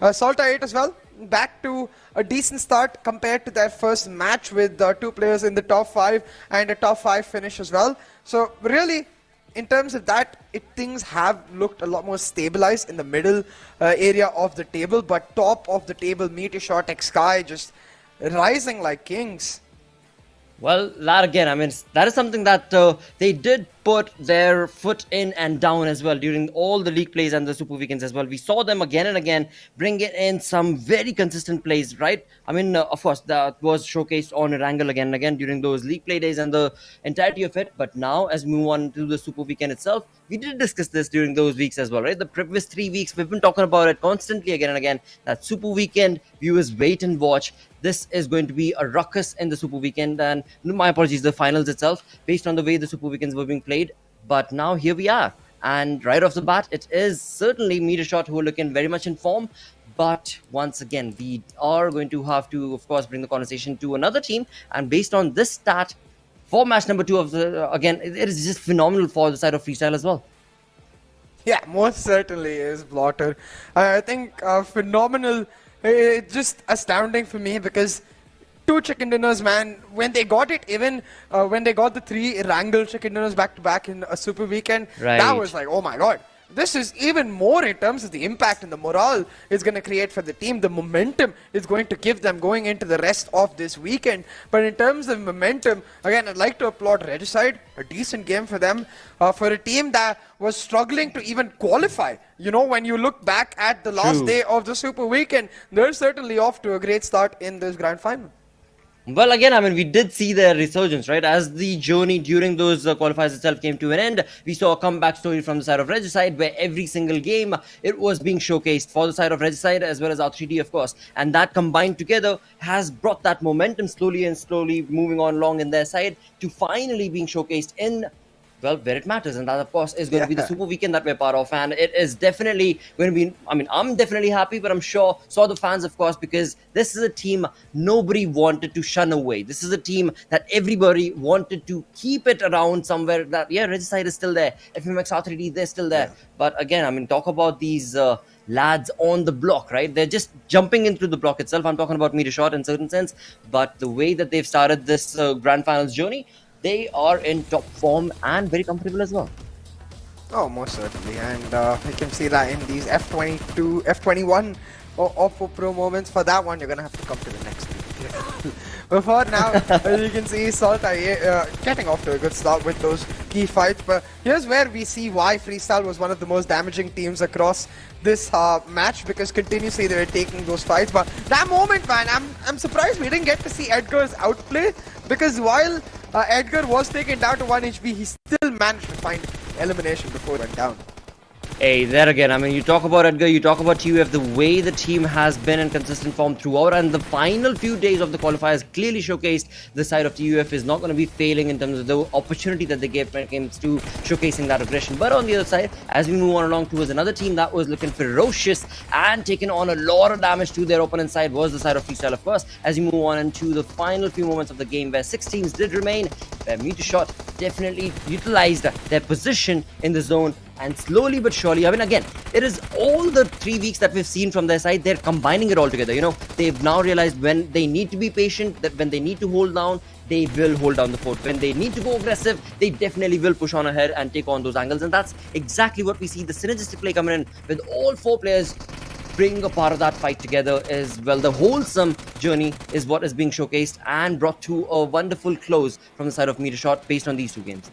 SALTxi8 as well, back to a decent start compared to their first match with 2 players in the top 5 and a top 5 finish as well. So really, in terms of that, things have looked a lot more stabilized in the middle area of the table, but top of the table, MetershotxSKY just rising like kings. Well, that again, I mean, that is something that they did put their foot in and down as well during all the league plays and the Super Weekends as well. We saw them again and again bring in some very consistent plays, right? I mean, of course, that was showcased on Erangel again and again during those league play days and the entirety of it. But now, as we move on to the Super Weekend itself, we did discuss this during those weeks as well, right? The previous 3 weeks, we've been talking about it constantly again and again. That Super Weekend, viewers wait and watch. This is going to be a ruckus in the Super Weekend, and my apologies, the finals itself, based on the way the Super Weekends were being played. But now here we are, and right off the bat, it is certainly Metershot who are looking very much in form. But once again, we are going to have to, of course, bring the conversation to another team, and based on this stat for match number 2 of the, again, it is just phenomenal for the side of Freestyle as well. Yeah, most certainly is Blotter. I think phenomenal. It's just astounding for me because 2 chicken dinners, man. When they got it, even when they got the 3 Erangel chicken dinners back to back in a Super Weekend, that was like, oh my god. This is even more in terms of the impact and the morale it's going to create for the team. The momentum is going to give them going into the rest of this weekend. But in terms of momentum, again, I'd like to applaud Regicide. A decent game for them. For a team that was struggling to even qualify. You know, when you look back at the last day of the Super Weekend, they're certainly off to a great start in this grand final. Well, again, I mean, we did see their resurgence, right? As the journey during those qualifiers itself came to an end, we saw a comeback story from the side of Regicide, where every single game it was being showcased for the side of Regicide as well as R3D, of course. And that combined together has brought that momentum slowly and slowly moving on along in their side to finally being showcased in, well, where it matters, and that of course is going to be the Super Weekend that we're part of, and it is definitely going to be, I mean, I'm definitely happy, but I'm sure so are the fans, of course, because this is a team nobody wanted to shun away. This is a team that everybody wanted to keep it around somewhere. That, yeah, Regicide is still there, FMxR3D, they're still there, but again, I mean, talk about these lads on the block, right? They're just jumping into the block itself. I'm talking about Metershot in certain sense, but the way that they've started this grand finals journey, they are in top form and very comfortable as well. Oh, most certainly. And you can see that in these F22, F21 or Oppo Pro moments. For that one, you're going to have to come to the next week. But for now, as you can see, SALTxi8 getting off to a good start with those key fights. But here's where we see why Freestyle was one of the most damaging teams across this match, because continuously they were taking those fights. But that moment, man, I'm surprised we didn't get to see Edgar's outplay, because while Edgar was taken down to 1 HP, he still managed to find elimination before it went down. Hey, there again, I mean, you talk about Edgar, you talk about TUF, the way the team has been in consistent form throughout, and the final few days of the qualifiers clearly showcased the side of TUF is not going to be failing in terms of the opportunity that they gave when it comes to showcasing that aggression. But on the other side, as we move on along towards another team that was looking ferocious and taking on a lot of damage to their opponent's side was the side of Freestyle, of course, as we move on into the final few moments of the game where 6 teams did remain, where Metershot definitely utilized their position in the zone. And slowly but surely, I mean, again, it is all the 3 weeks that we've seen from their side, they're combining it all together. You know, they've now realized when they need to be patient, that when they need to hold down, they will hold down the fort. When they need to go aggressive, they definitely will push on ahead and take on those angles. And that's exactly what we see, the synergistic play coming in with all 4 players bring a part of that fight together is, well, the wholesome journey is what is being showcased and brought to a wonderful close from the side of Metershot based on these 2 games.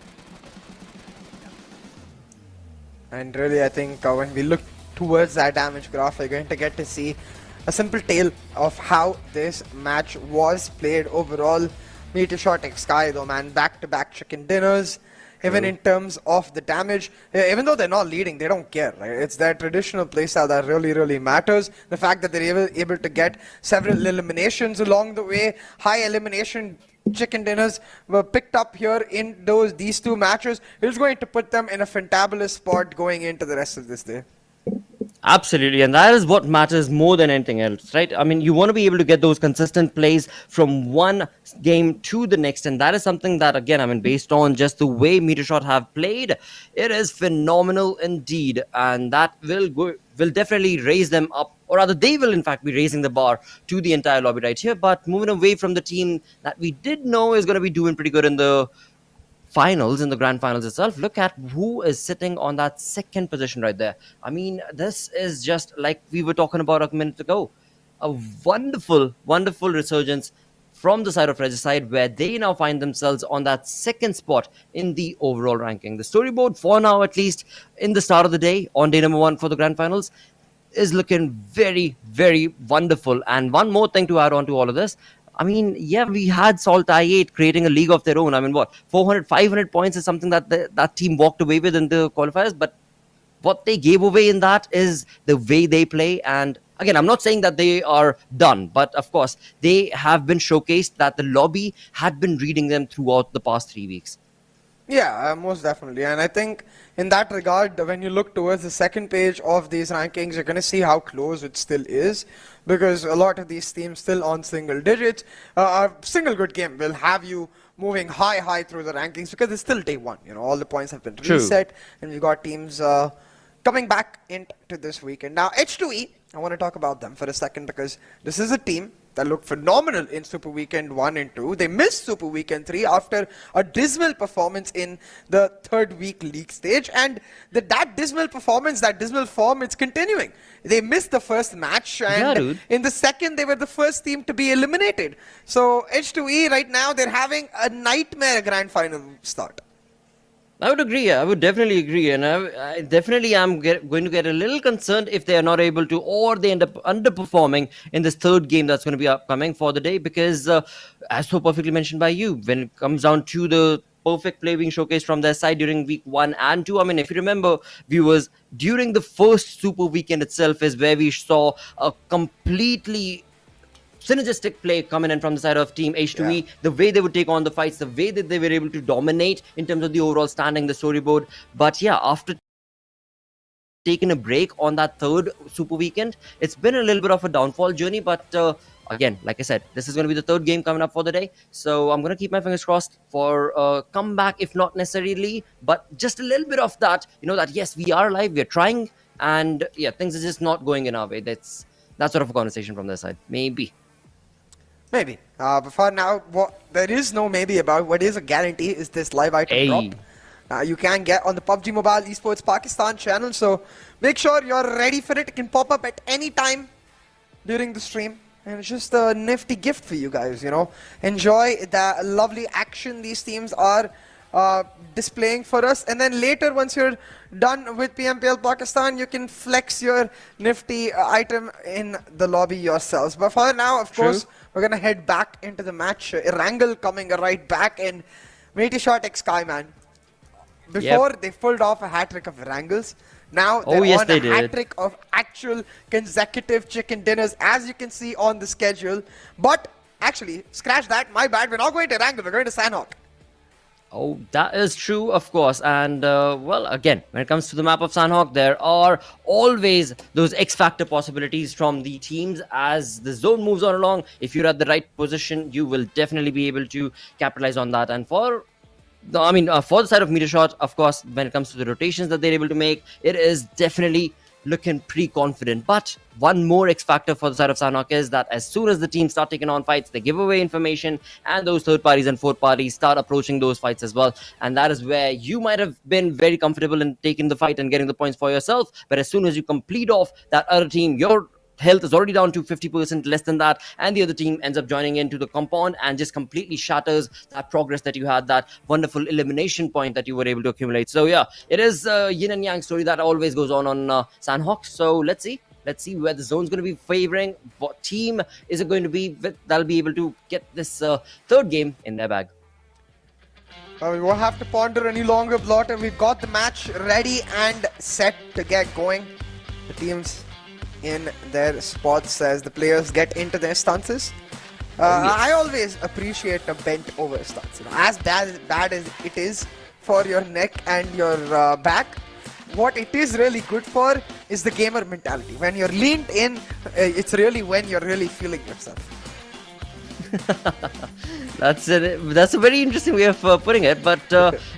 And really, I think when we look towards that damage graph, we're going to get to see a simple tale of how this match was played overall. MetershotxSKY, though, man, back-to-back chicken dinners. Even in terms of the damage, even though they're not leading, they don't care, right? It's their traditional playstyle that really, really matters. The fact that they're able to get several eliminations along the way, high elimination chicken dinners were picked up here in these 2 matches. It's going to put them in a fantabulous spot going into the rest of this day. Absolutely, and that is what matters more than anything else, right? I mean, you want to be able to get those consistent plays from one game to the next, and that is something that, again, I mean, based on just the way Metershot have played, it is phenomenal indeed, and that will definitely raise them up, or rather they will in fact be raising the bar to the entire lobby right here. But moving away from the team that we did know is going to be doing pretty good in the finals, in the grand finals itself, look at who is sitting on that 2nd position right there. I mean, this is just like we were talking about a minute ago, a wonderful resurgence from the side of Regicide, where they now find themselves on that 2nd spot in the overall ranking. The storyboard, for now at least, in the start of the day, on day number 1 for the grand finals, is looking very, very wonderful. And one more thing to add on to all of this, I mean, yeah, we had SALTxi8 creating a league of their own. I mean, what, 400, 500 points is something that that team walked away with in the qualifiers, but what they gave away in that is the way they play. And again, I'm not saying that they are done, but of course, they have been showcased that the lobby had been reading them throughout the past 3 weeks. Yeah, most definitely. And I think in that regard, when you look towards the 2nd page of these rankings, you're going to see how close it still is, because a lot of these teams still on single digits. A single good game will have you moving high through the rankings, because it's still day 1. You know, all the points have been reset, and we've got teams coming back into this weekend. Now, H2E, I want to talk about them for a second, because this is a team that looked phenomenal in Super Weekend 1 and 2. They missed Super Weekend 3 after a dismal performance in the 3rd week league stage, and that dismal performance, that dismal form, it's continuing. They missed the 1st match, and in the 2nd they were the 1st team to be eliminated. So H2E right now, they're having a nightmare grand final start. I would agree. I would definitely agree, and I definitely am going to get a little concerned if they are not able to, or they end up underperforming in this third game that's going to be upcoming for the day. Because, as so perfectly mentioned by you, when it comes down to the perfect play being showcased from their side during week 1 and 2, I mean, if you remember, viewers, during the first Super Weekend itself is where we saw a completely synergistic play coming in from the side of team H2E, the way they would take on the fights, the way that they were able to dominate in terms of the overall standing, the storyboard. But yeah, after taking a break on that third Super Weekend, it's been a little bit of a downfall journey. But again, like I said, this is going to be the third game coming up for the day. So I'm going to keep my fingers crossed for a comeback, if not necessarily, but just a little bit of that, that yes, we are live, we're trying, and yeah, things are just not going in our way. That's sort of a conversation from their side. Maybe. But for now, what there is no maybe about. What is a guarantee is this live item drop. You can get on the PUBG Mobile Esports Pakistan channel. So make sure you're ready for it. It can pop up at any time during the stream. And it's just a nifty gift for you guys, Enjoy the lovely action these teams are displaying for us. And then later, once you're done with PMPL Pakistan, you can flex your nifty item in the lobby yourselves. But for now, of course, we're going to head back into the match. Erangel coming right back, and MetershotxSKY, man. Before, they pulled off a hat-trick of Erangels. Now they're on a hat-trick of actual consecutive chicken dinners, as you can see on the schedule. But actually, scratch that, my bad. We're not going to Erangel, we're going to Sanhok. Oh, that is true, of course. And, well, again, when it comes to the map of Sanhok, there are always those X-factor possibilities from the teams as the zone moves on along. If you're at the right position, you will definitely be able to capitalize on that. And for the side of Metershot, of course, when it comes to the rotations that they're able to make, it is definitely looking pretty confident. But one more X factor for the side of Sanhok is that as soon as the teams start taking on fights, they give away information, and those third parties and fourth parties start approaching those fights as well. And that is where you might have been very comfortable in taking the fight and getting the points for yourself. But as soon as you complete off that other team, your health is already down to 50%, less than that, and the other team ends up joining into the compound and just completely shatters that progress that you had, that wonderful elimination point that you were able to accumulate. So yeah, it is a yin and yang story that always goes on Sanhok. So let's see where the zone's going to be favoring, what team is it going to be that'll be able to get this third game in their bag. We won't have to ponder any longer, Blotter. We've got the match ready and set to get going. The teams in their spots as the players get into their stances. I always appreciate a bent over stance. As bad as it is for your neck and your back, what it is really good for is the gamer mentality. When you're leaned in, it's really when you're really feeling yourself. That's a very interesting way of putting it, but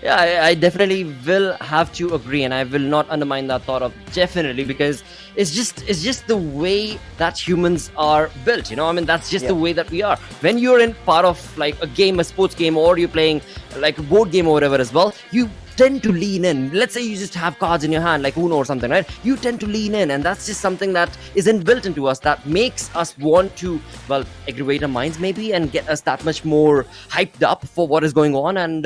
yeah, I definitely will have to agree, and I will not undermine that thought of definitely, because it's just the way that humans are built, that's just the way that we are. When you're in part of like a game, a sports game, or you're playing like a board game or whatever as well, you tend to lean in. Let's say you just have cards in your hand like Uno or something, right? You tend to lean in, and that's just something that is inbuilt into us that makes us want to, well, aggravate our minds maybe and get us that much more hyped up for what is going on. And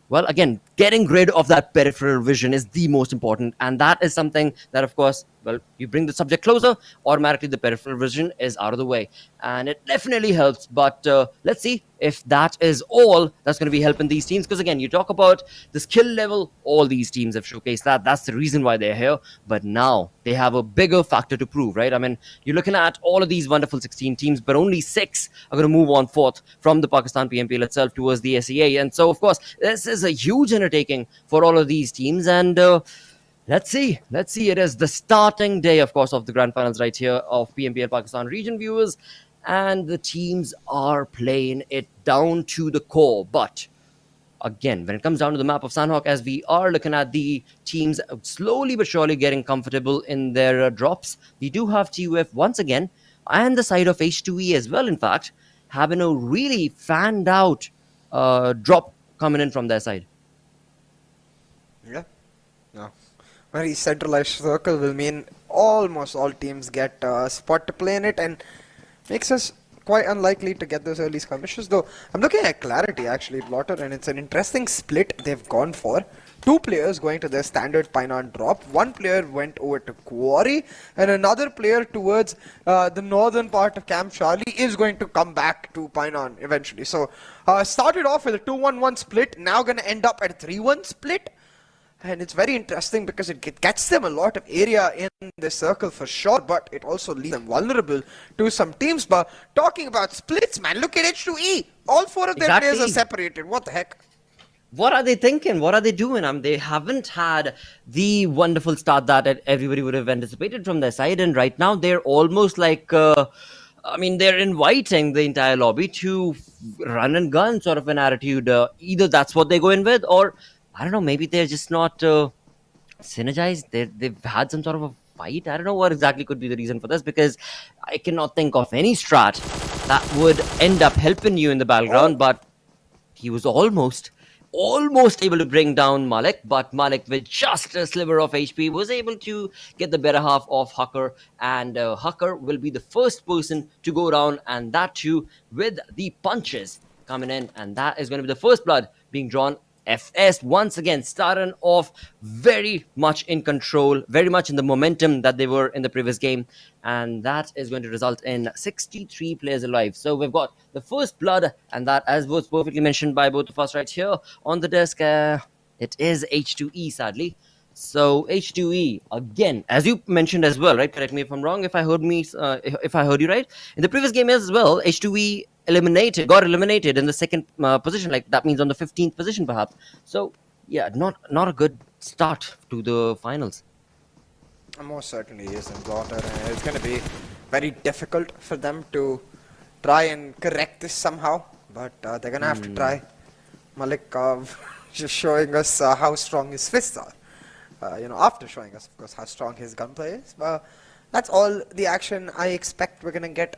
well, again, getting rid of that peripheral vision is the most important, and that is something that, of course, well, you bring the subject closer, automatically the peripheral vision is out of the way, and it definitely helps. But let's see if that is all that's going to be helping these teams, because again, you talk about the skill level, all these teams have showcased that's the reason why they're here, but now they have a bigger factor to prove, right? I mean, you're looking at all of these wonderful 16 teams, but only 6 are going to move on forth from the Pakistan PMPL itself towards the SEA, and so of course this is a huge undertaking for all of these teams. And let's see. It is the starting day, of course, of the grand finals right here of PMPL Pakistan region, viewers, and the teams are playing it down to the core. But again, when it comes down to the map of Sanhok, as we are looking at the teams slowly but surely getting comfortable in their drops, we do have TUF once again, and the side of H2E as well, in fact, having a really fanned out drop coming in from their side. Yeah. No. Very centralized circle will mean almost all teams get a spot to play in it, and makes us quite unlikely to get those early skirmishes, though. I'm looking at Clarity, actually, Blotter, and it's an interesting split they've gone for. 2 players going to their standard Pinon drop. 1 player went over to QWERTY, and another player towards the northern part of Camp Charlie is going to come back to Pinon eventually. So, started off with a 2-1-1 split, now going to end up at a 3-1 split. And it's very interesting because it gets them a lot of area in the circle for sure, but it also leaves them vulnerable to some teams. But talking about splits, man, look at H2E. All 4 of their players are separated. What the heck? What are they thinking? What are they doing? They haven't had the wonderful start that everybody would have anticipated from their side. And right now, they're almost like, they're inviting the entire lobby to run and gun sort of an attitude. Either that's what they go in with, or I don't know, maybe they're just not synergized. They've had some sort of a fight. I don't know what exactly could be the reason for this, because I cannot think of any strat that would end up helping you in the battleground. But he was almost able to bring down Malik, but Malik, with just a sliver of HP, was able to get the better half of Hucker, and Hucker will be the first person to go down, and that too with the punches coming in, and that is going to be the first blood being drawn. FS once again starting off very much in control, very much in the momentum that they were in the previous game, and that is going to result in 63 players alive. So we've got the first blood, and that, as was perfectly mentioned by both of us right here on the desk, it is H2E, sadly. So H2E again, as you mentioned as well, right? Correct me if I'm wrong. If I heard you right, in the previous game as well, H2E got eliminated in the second position. Like that means on the 15th position, perhaps. So yeah, not a good start to the finals. Most certainly isn't, Blotter, and it's going to be very difficult for them to try and correct this somehow. But they're going to have to try. Malik just showing us how strong his fists are. After showing us, of course, how strong his gunplay is. That's all the action I expect we're going to get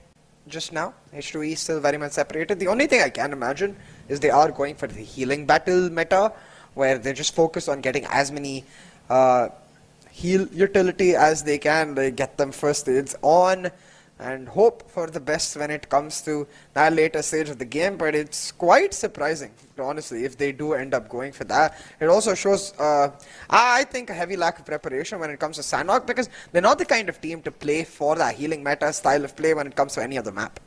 just now. H2E is still very much separated. The only thing I can imagine is they are going for the healing battle meta, where they just focus on getting as many heal utility as they can. They get them first aids on and hope for the best when it comes to that later stage of the game. But it's quite surprising, honestly, if they do end up going for that. It also shows, I think, a heavy lack of preparation when it comes to Sanhok, because they're not the kind of team to play for that healing meta style of play when it comes to any other map.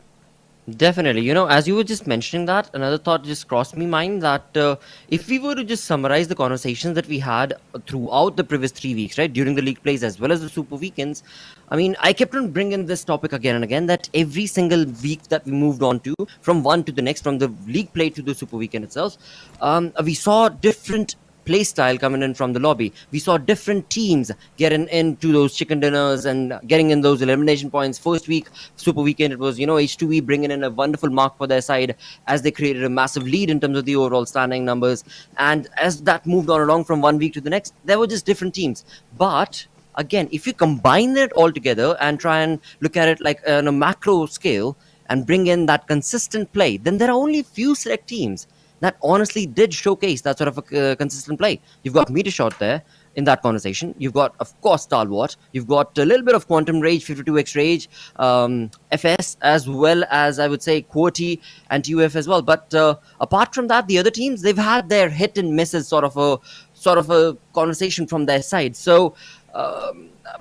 Definitely. As you were just mentioning that, another thought just crossed my mind that if we were to just summarize the conversations that we had throughout the previous 3 weeks, right, during the league plays as well as the super weekends, I kept on bringing this topic again and again, that every single week that we moved on to, from one to the next, from the league play to the super weekend itself, we saw different play style coming in from the lobby. We saw different teams getting into those chicken dinners and getting in those elimination points. First week, super weekend, it was, H2E bringing in a wonderful mark for their side as they created a massive lead in terms of the overall standing numbers. And as that moved on along from 1 week to the next, there were just different teams. But again, if you combine it all together and try and look at it like on a macro scale and bring in that consistent play, then there are only few select teams that honestly did showcase that sort of a consistent play. You've got Metershot there in that conversation. You've got, of course, Stalwart. You've got a little bit of Quantum Rage, 52x Rage, FS, as well as, I would say, QWERTY and TUF as well. But apart from that, the other teams, they've had their hit and misses sort of a conversation from their side. So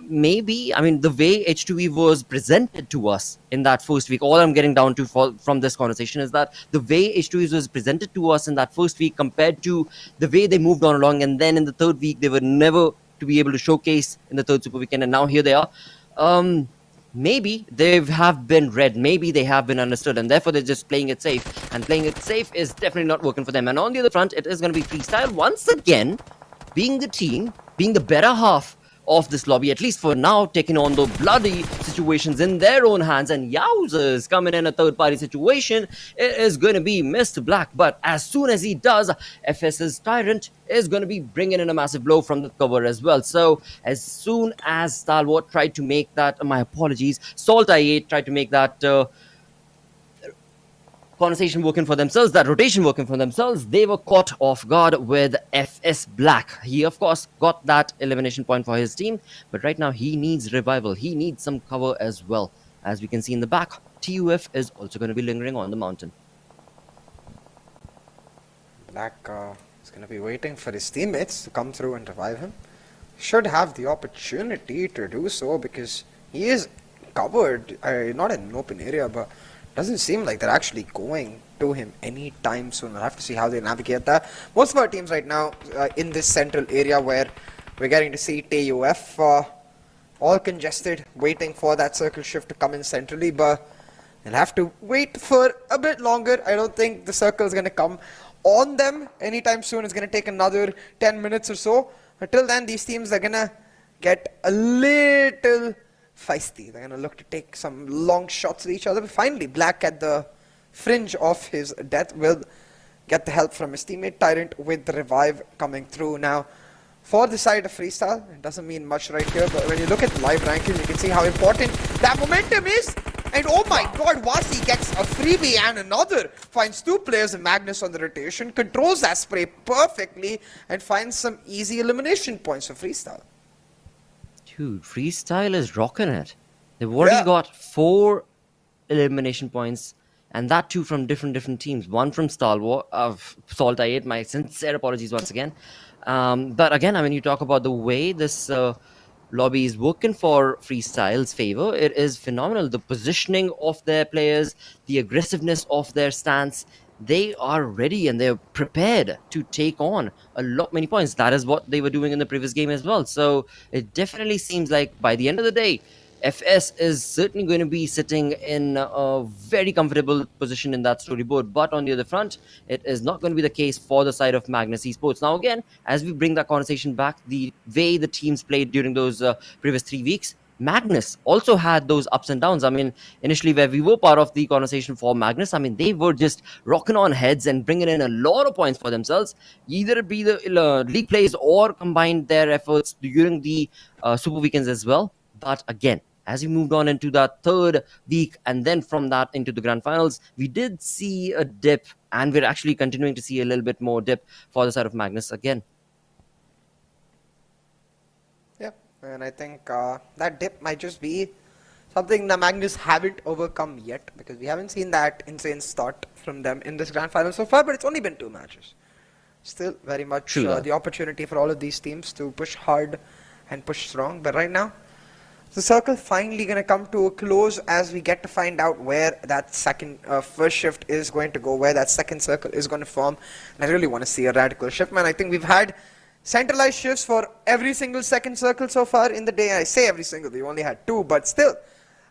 maybe, the way H2E was presented to us in that first week, all I'm getting down to from this conversation is that the way H2E was presented to us in that first week compared to the way they moved on along, and then in the third week, they were never to be able to showcase in the third super weekend, and now here they are. Maybe they have been read, maybe they have been understood, and therefore they're just playing it safe, and playing it safe is definitely not working for them. And on the other front, it is going to be Freestyle once again being the team, being the better half of this lobby, at least for now, taking on the bloody situations in their own hands. And yowzers, coming in a third-party situation, it is going to be Mr. Black. But as soon as he does, FS's Tyrant is going to be bringing in a massive blow from the cover as well. So as soon as Stalwart tried to make that, my apologies, SALTxi8 tried to make that conversation working for themselves, that rotation working for themselves, they were caught off guard with FS Black. He, of course, got that elimination point for his team, but right now he needs revival. He needs some cover as well. As we can see in the back, TUF is also going to be lingering on the mountain. Black is going to be waiting for his teammates to come through and revive him. Should have the opportunity to do so because he is covered, not in an open area, but doesn't seem like they're actually going to him anytime soon. We'll have to see how they navigate that. Most of our teams right now in this central area where we're getting to see TUF all congested, waiting for that circle shift to come in centrally, but they'll have to wait for a bit longer. I don't think the circle is going to come on them anytime soon. It's going to take another 10 minutes or so. Until then, these teams are going to get a little feisty. They're going to look to take some long shots at each other. But finally, Black at the fringe of his death will get the help from his teammate Tyrant with the revive coming through. Now, for the side of Freestyle, it doesn't mean much right here, but when you look at the live ranking, you can see how important that momentum is. And oh my god, Wasi gets a freebie and another. Finds two players of Magnus on the rotation, controls that spray perfectly, and finds some easy elimination points for Freestyle. Dude, Freestyle is rocking it. They've already got 4 elimination points, and that too from different teams. One from SALTxi8, my sincere apologies once again. But again, I mean, you talk about the way this lobby is working for Freestyle's favor. It is phenomenal. The positioning of their players, the aggressiveness of their stance, they are ready and they're prepared to take on a lot many points. That is what they were doing in the previous game as well. So it definitely seems like by the end of the day, FS is certainly going to be sitting in a very comfortable position in that storyboard. But on the other front, it is not going to be the case for the side of Magnus Esports. Now again, as we bring that conversation back, the way the teams played during those previous 3 weeks, Magnus also had those ups and downs. I mean, initially where we were part of the conversation for Magnus, I mean, they were just rocking on heads and bringing in a lot of points for themselves, either it be the league plays or combined their efforts during the Super Weekends as well. But again, as we moved on into that 3rd week and then from that into the grand finals, we did see a dip, and we're actually continuing to see a little bit more dip for the side of Magnus again. Yeah, and I think that dip might just be something the Magnus haven't overcome yet, because we haven't seen that insane start from them in this grand final so far, but it's only been 2 matches. Still very much the opportunity for all of these teams to push hard and push strong, but right now, the circle finally going to come to a close as we get to find out where that first shift is going to go, where that second circle is going to form. And I really want to see a radical shift, man. I think we've had centralized shifts for every single second circle so far in the day. I say every single, we've only had 2, but still,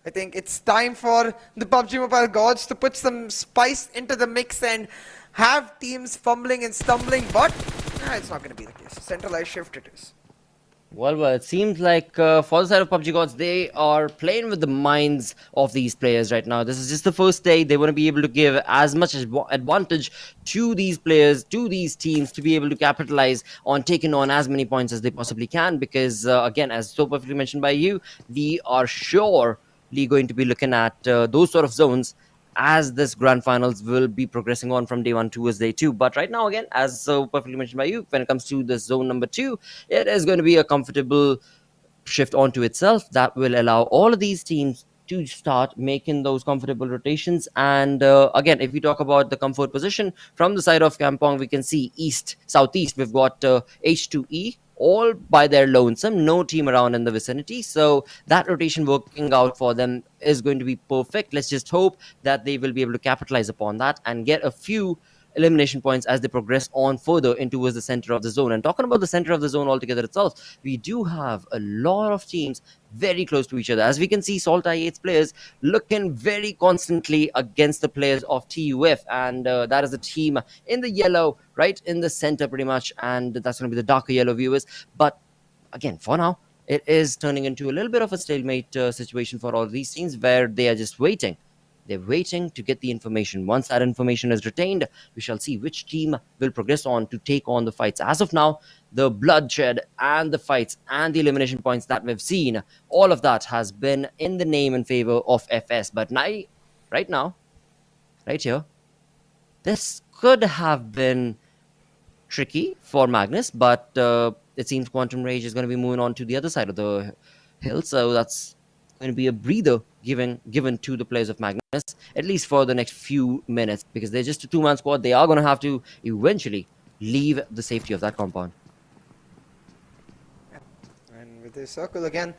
I think it's time for the PUBG Mobile gods to put some spice into the mix and have teams fumbling and stumbling, but it's not going to be the case. Centralized shift it is. Well, it seems like for the side of PUBG Gods, they are playing with the minds of these players right now. This is just the first day. They want to be able to give as much advantage to these players, to these teams, to be able to capitalize on taking on as many points as they possibly can. Because, again, as so perfectly mentioned by you, we are surely going to be looking at those sort of zones as this grand finals will be progressing on from day 1 towards day 2. But right now, again, as so perfectly mentioned by you, when it comes to the zone number 2, it is going to be a comfortable shift onto itself that will allow all of these teams to start making those comfortable rotations. And again, if we talk about the comfort position from the side of Kampong, we can see southeast, we've got H2E all by their lonesome, no team around in the vicinity. So that rotation working out for them is going to be perfect. Let's just hope that they will be able to capitalize upon that and get a few elimination points as they progress on further in towards the center of the zone. And talking about the center of the zone altogether itself, we do have a lot of teams very close to each other. As we can see, SALTxi8's players looking very constantly against the players of TUF, and that is the team in the yellow, right in the center pretty much, and that's going to be the darker yellow viewers. But again, for now, it is turning into a little bit of a stalemate situation for all these teams where they are just waiting. They're waiting to get the information. Once that information is retained, we shall see which team will progress on to take on the fights. As of now, the bloodshed and the fights and the elimination points that we've seen, all of that has been in the name and favor of FS. But right now, right here, this could have been tricky for Magnus, but it seems Quantum Rage is going to be moving on to the other side of the hill. So that's going to be a breather given to the players of Magnus, at least for the next few minutes, because they're just a two-man squad. They are going to have to eventually leave the safety of that compound. And with this circle again,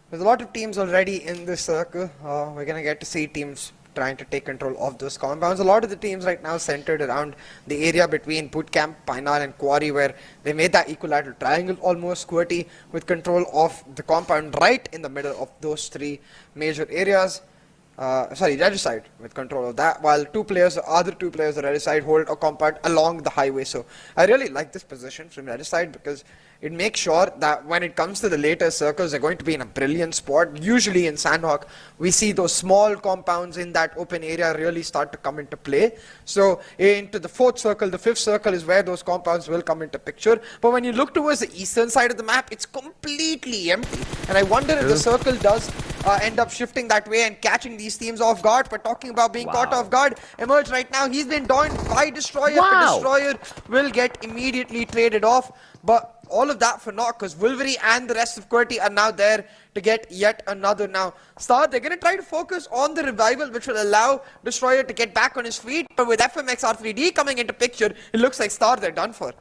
there's a lot of teams already in this circle. We're going to get to see teams trying to take control of those compounds. A lot of the teams right now centered around the area between Bootcamp, Pinar and Quarry, where they made that equilateral triangle almost. QWERTY with control of the compound right in the middle of those three major areas. Regicide with control of that, while other two players, the Regicide, hold a compound along the highway. So I really like this position from Regicide because it makes sure that when it comes to the later circles, they're going to be in a brilliant spot. Usually in Sanhok, we see those small compounds in that open area really start to come into play. So into the fourth circle, the fifth circle is where those compounds will come into picture. But when you look towards the eastern side of the map, it's completely empty. And I wonder if the circle does end up shifting that way and catching these teams off guard. But talking about being caught off guard, Emerge right now, he's been downed by Destroyer. But Destroyer will get immediately traded off. But all of that for naught, because Wolverine and the rest of QWERTY are now there to get yet another now. Star, they're going to try to focus on the revival, which will allow Destroyer to get back on his feet. But with FMxR3D coming into picture, it looks like Star, they're done for.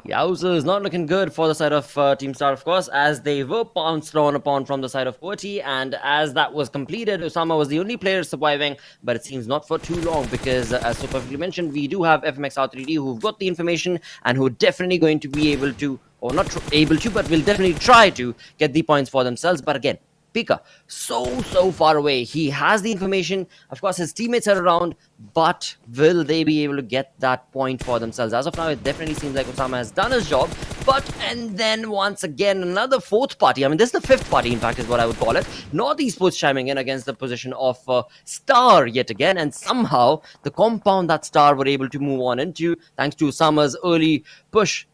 Yowza is not looking good for the side of Team Star, of course, as they were pounced on upon from the side of QWERTY, and as that was completed, Osama was the only player surviving, but it seems not for too long, because as so perfectly mentioned, we do have FMxR3D who've got the information and who are definitely going to be able to, or not able to, but will definitely try to get the points for themselves. But again, Pika, so far away. He has the information. Of course, his teammates are around, but will they be able to get that point for themselves? As of now, it definitely seems like Osama has done his job. And then once again, another fourth party. I mean, this is the fifth party, in fact, is what I would call it. North Esports chiming in against the position of Star yet again. And somehow, the compound that Star were able to move on into, thanks to Osama's early push,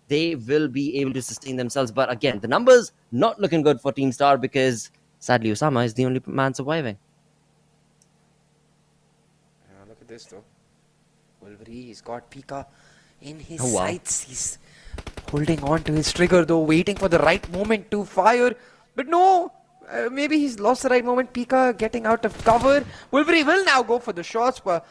they will be able to sustain themselves. But again, the numbers not looking good for Team Star, because sadly Osama is the only man surviving. Look at this though. Wolverine, he's got Pika in his Oh, wow. sights. He's holding on to his trigger though, waiting for the right moment to fire. But no, maybe he's lost the right moment. Pika getting out of cover. Wolverine will now go for the shots, but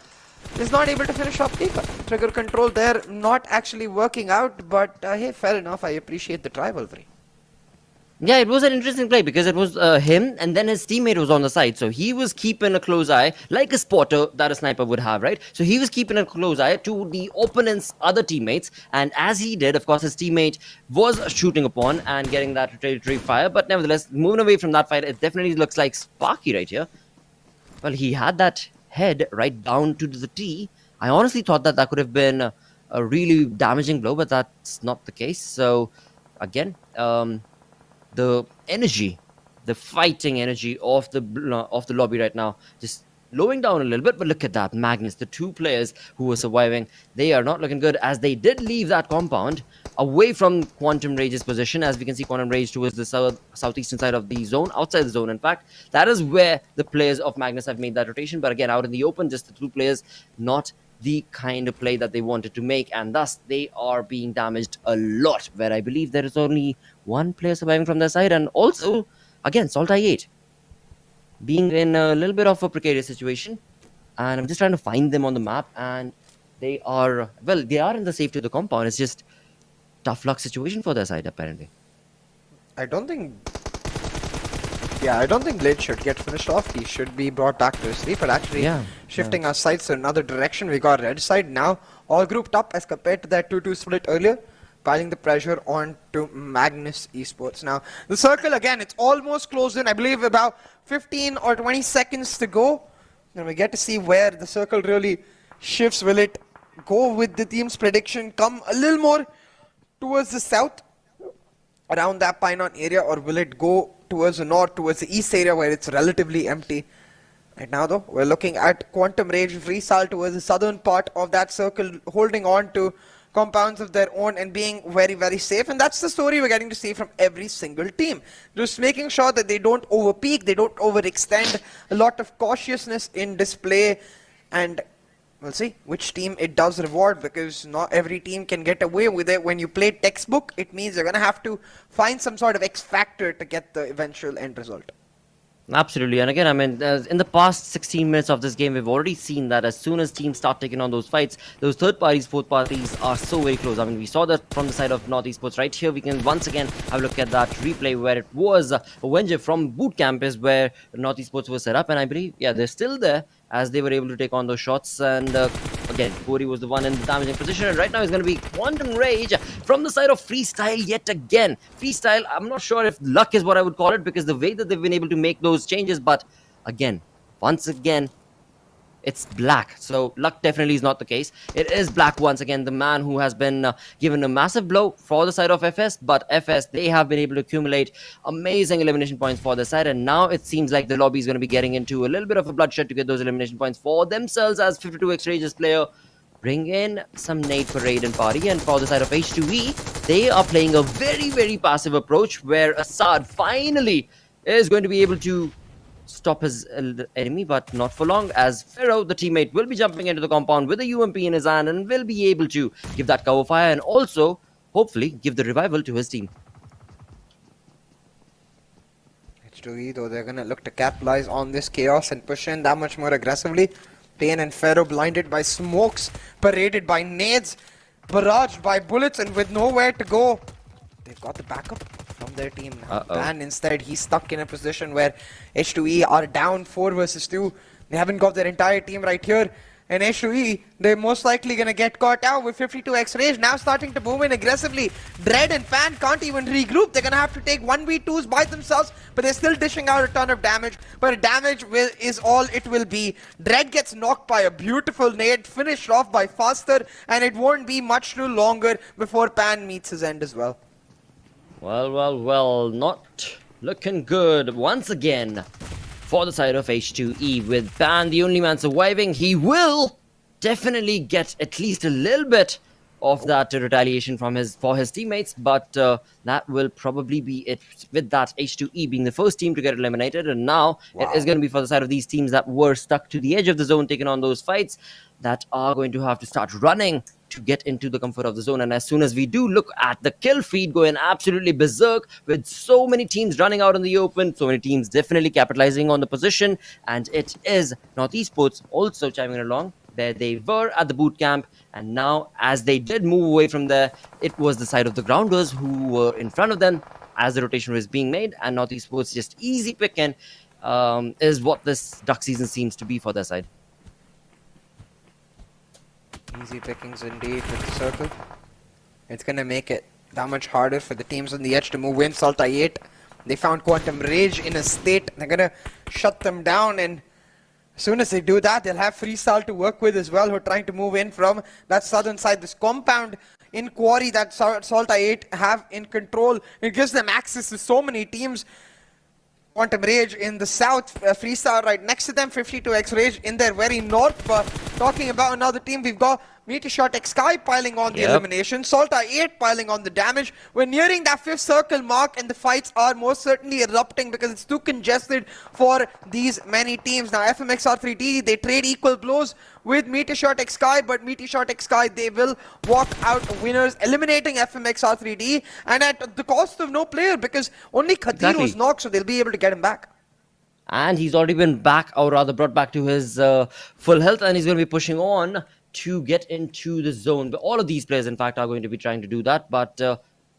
is not able to finish off Pika. Trigger control there not actually working out, but hey, fair enough. I appreciate the try, Wolverine. Yeah, it was an interesting play because it was him and then his teammate was on the side. So he was keeping a close eye, like a spotter that a sniper would have, right? So he was keeping a close eye to the opponent's other teammates. And as he did, of course, his teammate was shooting upon and getting that retaliatory fire. But nevertheless, moving away from that fight, it definitely looks like Sparky right here. Well, he had that head right down to the T. I honestly thought that that could have been a really damaging blow, but that's not the case. So again, the energy, the fighting energy of the lobby right now, just slowing down a little bit. But look at that, Magnus, the two players who were surviving, they are not looking good, as they did leave that compound away from Quantum Rage's position. As we can see, Quantum Rage towards the southeastern side of the zone, outside the zone in fact. That is where the players of Magnus have made that rotation. But again, out in the open, just the two players, not the kind of play that they wanted to make, and thus they are being damaged a lot, where I believe there is only one player surviving from their side. And also, again, SALTxi8 being in a little bit of a precarious situation, and I'm just trying to find them on the map, and they are in the safety of the compound. It's just tough luck situation for their side, apparently. I don't think Blade should get finished off. He should be brought back to his sleep. But actually, shifting our sights to another direction, we got Red side now all grouped up as compared to that 2-2 split earlier, piling the pressure on to Magnus Esports. Now, the circle again, it's almost closed in. I believe about 15 or 20 seconds to go. And we get to see where the circle really shifts. Will it go with the team's prediction, come a little more towards the south, around that Pinon area, or will it go towards the north, towards the east area where it's relatively empty? Right now though, we're looking at Quantum Rage Freesal towards the southern part of that circle, holding on to compounds of their own and being very safe. And that's the story we're getting to see from every single team. Just making sure that they don't overpeak, they don't overextend, a lot of cautiousness in display, and we'll see which team it does reward, because not every team can get away with it. When you play textbook, it means you're going to have to find some sort of X factor to get the eventual end result. Absolutely, and again, I mean, in the past 16 minutes of this game, we've already seen that as soon as teams start taking on those fights, those third parties, fourth parties are so very close. I mean, we saw that from the side of North Esports. Right here, we can once again have a look at that replay where it was Wenje from boot camp is where North Esports was set up, and I believe, yeah, they're still there as they were able to take on those shots. And again, QWERTY was the one in the damaging position, and right now it's going to be Quantum Rage from the side of Freestyle yet again. Freestyle, I'm not sure if luck is what I would call it, because the way that they've been able to make those changes, but again, once again, it's black. So luck definitely is not the case. It is black once again, the man who has been given a massive blow for the side of FS, but FS, they have been able to accumulate amazing elimination points for the side, and now it seems like the lobby is going to be getting into a little bit of a bloodshed to get those elimination points for themselves, as 52x Rage's player bring in some nade for Raid and Party. And for the side of H2E, they are playing a very, very passive approach where Assad finally is going to be able to stop his enemy, but not for long, as Pharaoh, the teammate, will be jumping into the compound with a UMP in his hand and will be able to give that cover fire and also, hopefully, give the revival to his team. H2E, though, they're going to look to capitalize on this chaos and push in that much more aggressively. Pain and Pharaoh blinded by smokes, paraded by nades, barraged by bullets, and with nowhere to go. They've got the backup from their team now. And instead, he's stuck in a position where H2E are down 4 versus 2. They haven't got their entire team right here. And H2E, they're most likely going to get caught out with 52x Rage now starting to move in aggressively. Dread and Fan can't even regroup. They're going to have to take 1v2s by themselves, but they're still dishing out a ton of damage. But damage is all it will be. Dread gets knocked by a beautiful nade, finished off by Faster, and it won't be much too longer before Pan meets his end as well. Well, not looking good once again for the side of H2E, with Pan the only man surviving. He will definitely get at least a little bit of that retaliation from for his teammates, but that will probably be it, with that H2E being the first team to get eliminated. And now it is going to be for the side of these teams that were stuck to the edge of the zone, taking on those fights, that are going to have to start running to get into the comfort of the zone. And as soon as we do look at the kill feed going absolutely berserk, with so many teams running out in the open, so many teams definitely capitalizing on the position, and it is North Esports also chiming along where they were at the boot camp, and now as they did move away from there, it was the side of the grounders who were in front of them as the rotation was being made, and North Esports just easy picking is what this duck season seems to be for their side. Easy pickings indeed with the circle. It's going to make it that much harder for the teams on the edge to move in. SALTxi8, they found Quantum Rage in a state. They're going to shut them down, and as soon as they do that, they'll have Freestyle to work with as well, who are trying to move in from that southern side. This compound in QWERTY that SALTxi8 have in control, it gives them access to so many teams. Quantum Rage in the south, Freestyle right next to them, 52x Rage in their very north. But talking about another team, we've got MetershotxSKY piling on the elimination, SALTxi8 piling on the damage. We're nearing that 5th circle mark, and the fights are most certainly erupting because it's too congested for these many teams. Now FMxR3D, they trade equal blows with MetershotxSKY, but MetershotxSKY, they will walk out winners, eliminating FMxR3D, and at the cost of no player, because only Khadir was knocked, so they'll be able to get him back. And he's already been back, or rather brought back to his full health, and he's going to be pushing on to get into the zone. But all of these players, in fact, are going to be trying to do that, but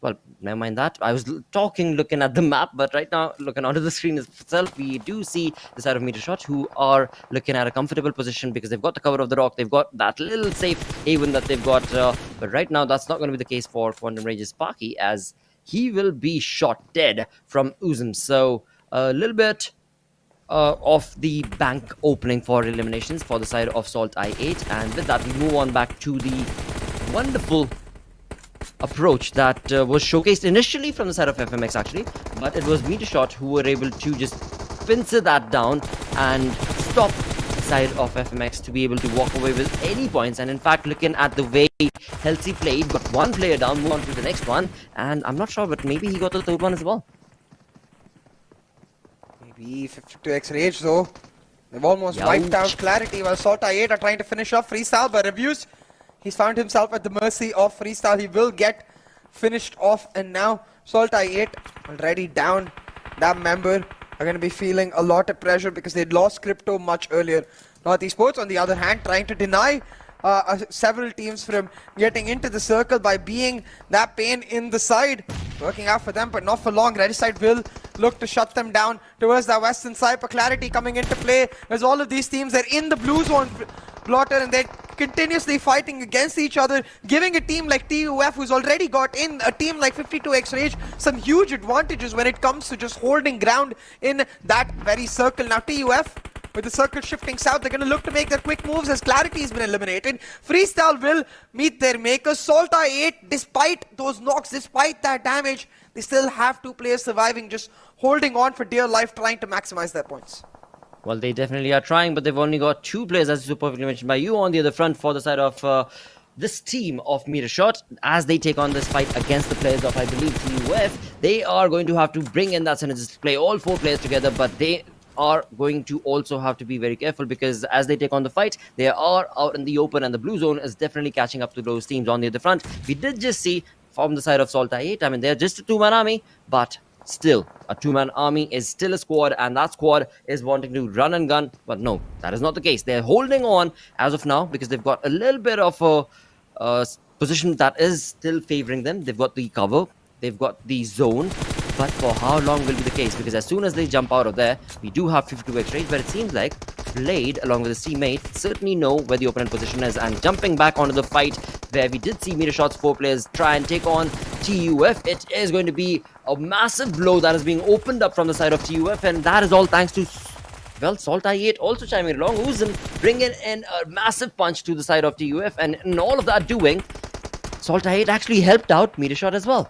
well, never mind that. I was looking at the map, but right now, looking onto the screen itself, we do see the side of MeterShot, who are looking at a comfortable position because they've got the cover of the rock, they've got that little safe haven that they've got, but right now, that's not going to be the case for Quantum Rage's Sparky, as he will be shot dead from Uzum. So, a little bit of the bank opening for eliminations for the side of SALTxi8, and with that we move on back to the wonderful approach that was showcased initially from the side of FMX actually, but it was MeterShot who were able to just pincer that down and stop the side of FMX to be able to walk away with any points. And in fact, looking at the way Healthxi played, got one player down, move on to the next one, and I'm not sure, but maybe he got the third one as well. 52x Rage though, they've almost wiped out Clarity while SALTxi8 are trying to finish off Freestyle, but Reviews, he's found himself at the mercy of Freestyle. He will get finished off, and now SALTxi8 already down that member are going to be feeling a lot of pressure because they'd lost Crypto much earlier. North Esports, on the other hand, trying to deny several teams from getting into the circle by being that pain in the side. Working out for them, but not for long. Redicide will look to shut them down towards the western side. For clarity coming into play, as all of these teams are in the blue zone, Blotter, and they're continuously fighting against each other, giving a team like TUF, who's already got in, a team like 52X Rage, some huge advantages when it comes to just holding ground in that very circle. Now TUF, with the circle shifting south, they're going to look to make their quick moves as Clarity has been eliminated. Freestyle will meet their makers. SALTxi8, despite those knocks, despite that damage, they still have 2 players surviving, just holding on for dear life, trying to maximize their points. Well, they definitely are trying, but they've only got 2 players, as you perfectly mentioned by you, on the other front for the side of this team of Metershot. As they take on this fight against the players of, I believe, TUF, they are going to have to bring in that synergistic play, all 4 players together, but they are going to also have to be very careful because as they take on the fight, they are out in the open and the blue zone is definitely catching up to those teams on the other front. We did just see from the side of SALTxi8, I mean, they're just a 2-man army, but still, a 2-man army is still a squad, and that squad is wanting to run and gun. But no, that is not the case. They're holding on as of now because they've got a little bit of a position that is still favoring them. They've got the cover, they've got the zone. But for how long will be the case? Because as soon as they jump out of there, we do have 52x range, but it seems like Blade, along with his teammate, certainly know where the opponent position is. And jumping back onto the fight, where we did see Metershot's 4 players try and take on TUF, it is going to be a massive blow that is being opened up from the side of TUF, and that is all thanks to, well, SALTxi8 also chiming along. Uzum bringing in a massive punch to the side of TUF, and in all of that doing, SALTxi8 actually helped out Metershot as well.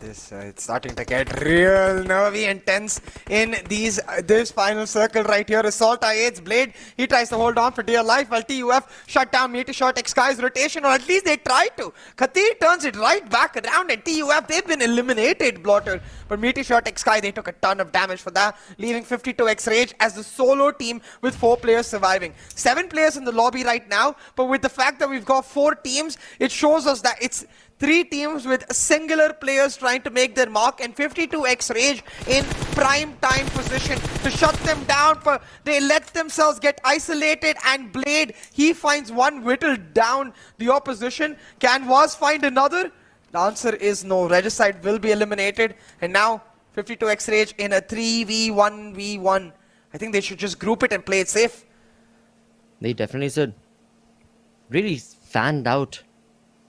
It's starting to get real nervy and tense in this final circle right here. SALTxi8's Blade, he tries to hold on for dear life while TUF shut down MetershotxSKY's rotation, or at least they try to. Khatir turns it right back around, and TUF, they've been eliminated, Blotter. But MetershotxSKY, they took a ton of damage for that, leaving 52x Rage as the solo team with 4 players surviving. 7 players in the lobby right now, but with the fact that we've got 4 teams, it shows us that it's 3 teams with singular players trying to make their mark, and 52x Rage in prime time position to shut them down. They let themselves get isolated, and Blade, he finds one, whittled down the opposition. Can Waz find another? The answer is no. Regicide will be eliminated, and now 52x Rage in a 3v1v1. I think they should just group it and play it safe. They definitely should. Really fanned out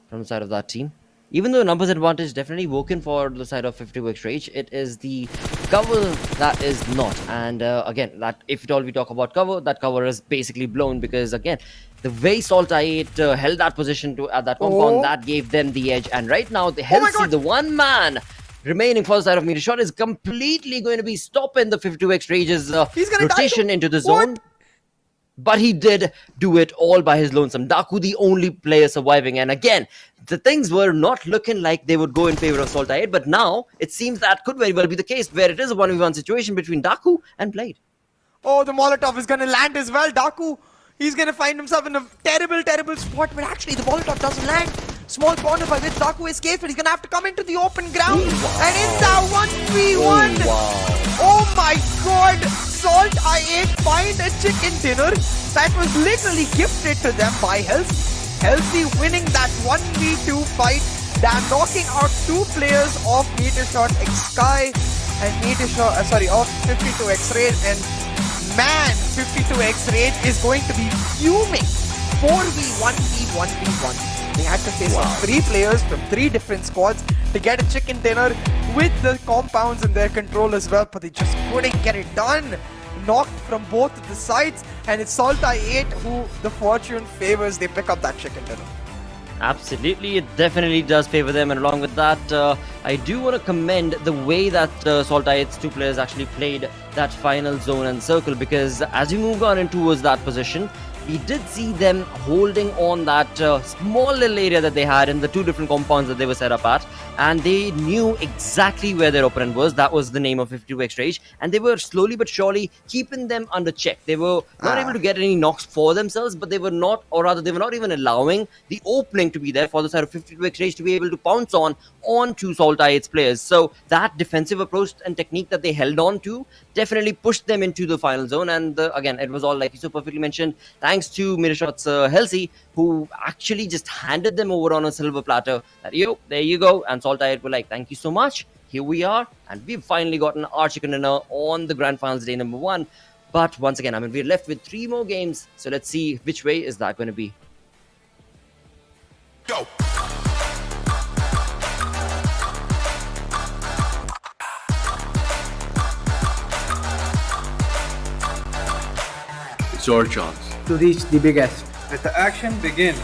from the side of that team. Even though numbers advantage definitely woken for the side of 52x Rage, it is the cover that is not. And again, that if at all we talk about cover, that cover is basically blown because again, the way SALTxi8 held that position at that compound, that gave them the edge. And right now, the Hellsea, the 1 man remaining for the side of Metershot, is completely going to be stopping the 52x Rage's rotation into the zone. But he did do it all by his lonesome. Daku, the only player surviving. And again, the things were not looking like they would go in favor of SALTxi8. But now, it seems that could very well be the case, where it is a 1v1 situation between Daku and Blade. Oh, the Molotov is going to land as well. Daku, he's going to find himself in a terrible, terrible spot. But actually, the Molotov doesn't land. Small corner by which Daku escapes, but he's going to have to come into the open ground. And in that 1v1, oh my god, SALTxi8 find a chicken dinner that was literally gifted to them by Hellsea. Hellsea winning that 1v2 fight, knocking out 2 players of MetershotxSKY and of 52x Rage. And man, 52x Rage is going to be fuming. 4v1v1v1. They had to face 3 players from 3 different squads to get a chicken dinner with the compounds in their control as well, but they just couldn't get it done. Knocked from both of the sides, and it's SALTxi8 who the fortune favors. They pick up that chicken dinner. Absolutely, it definitely does favor them, and along with that, I do want to commend the way that SALTxi8's 2 players actually played that final zone and circle, because as we move on in towards that position, we did see them holding on that small little area that they had in the 2 different compounds that they were set up at. and they knew exactly where their opponent was. That was the name of 52x Rage, and they were slowly but surely keeping them under check. They were not able to get any knocks for themselves, but they were not, or rather, they were not even allowing the opening to be there for the side of 52x Rage to be able to pounce on to SALTxi8's players. So that defensive approach and technique that they held on to definitely pushed them into the final zone. And again, it was all, like you so perfectly mentioned, thanks to MetershotxSKY, who actually just handed them over on a silver platter. That, there you go. And SALTxi8 were like, thank you so much. Here we are. And we've finally gotten our chicken dinner on the grand finals day number 1. But once again, I mean, we're left with 3 more games. So let's see which way is that going to be. Go! It's your chance to reach the biggest. Let the action begin.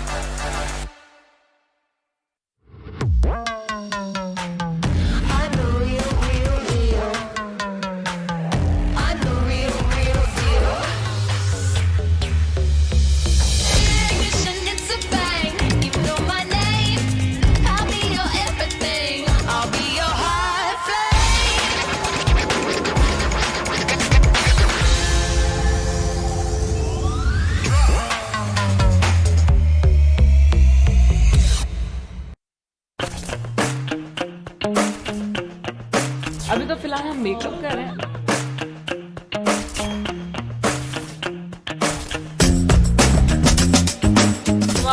अभी तो फिलहाल हम makeup कर रहे हैं.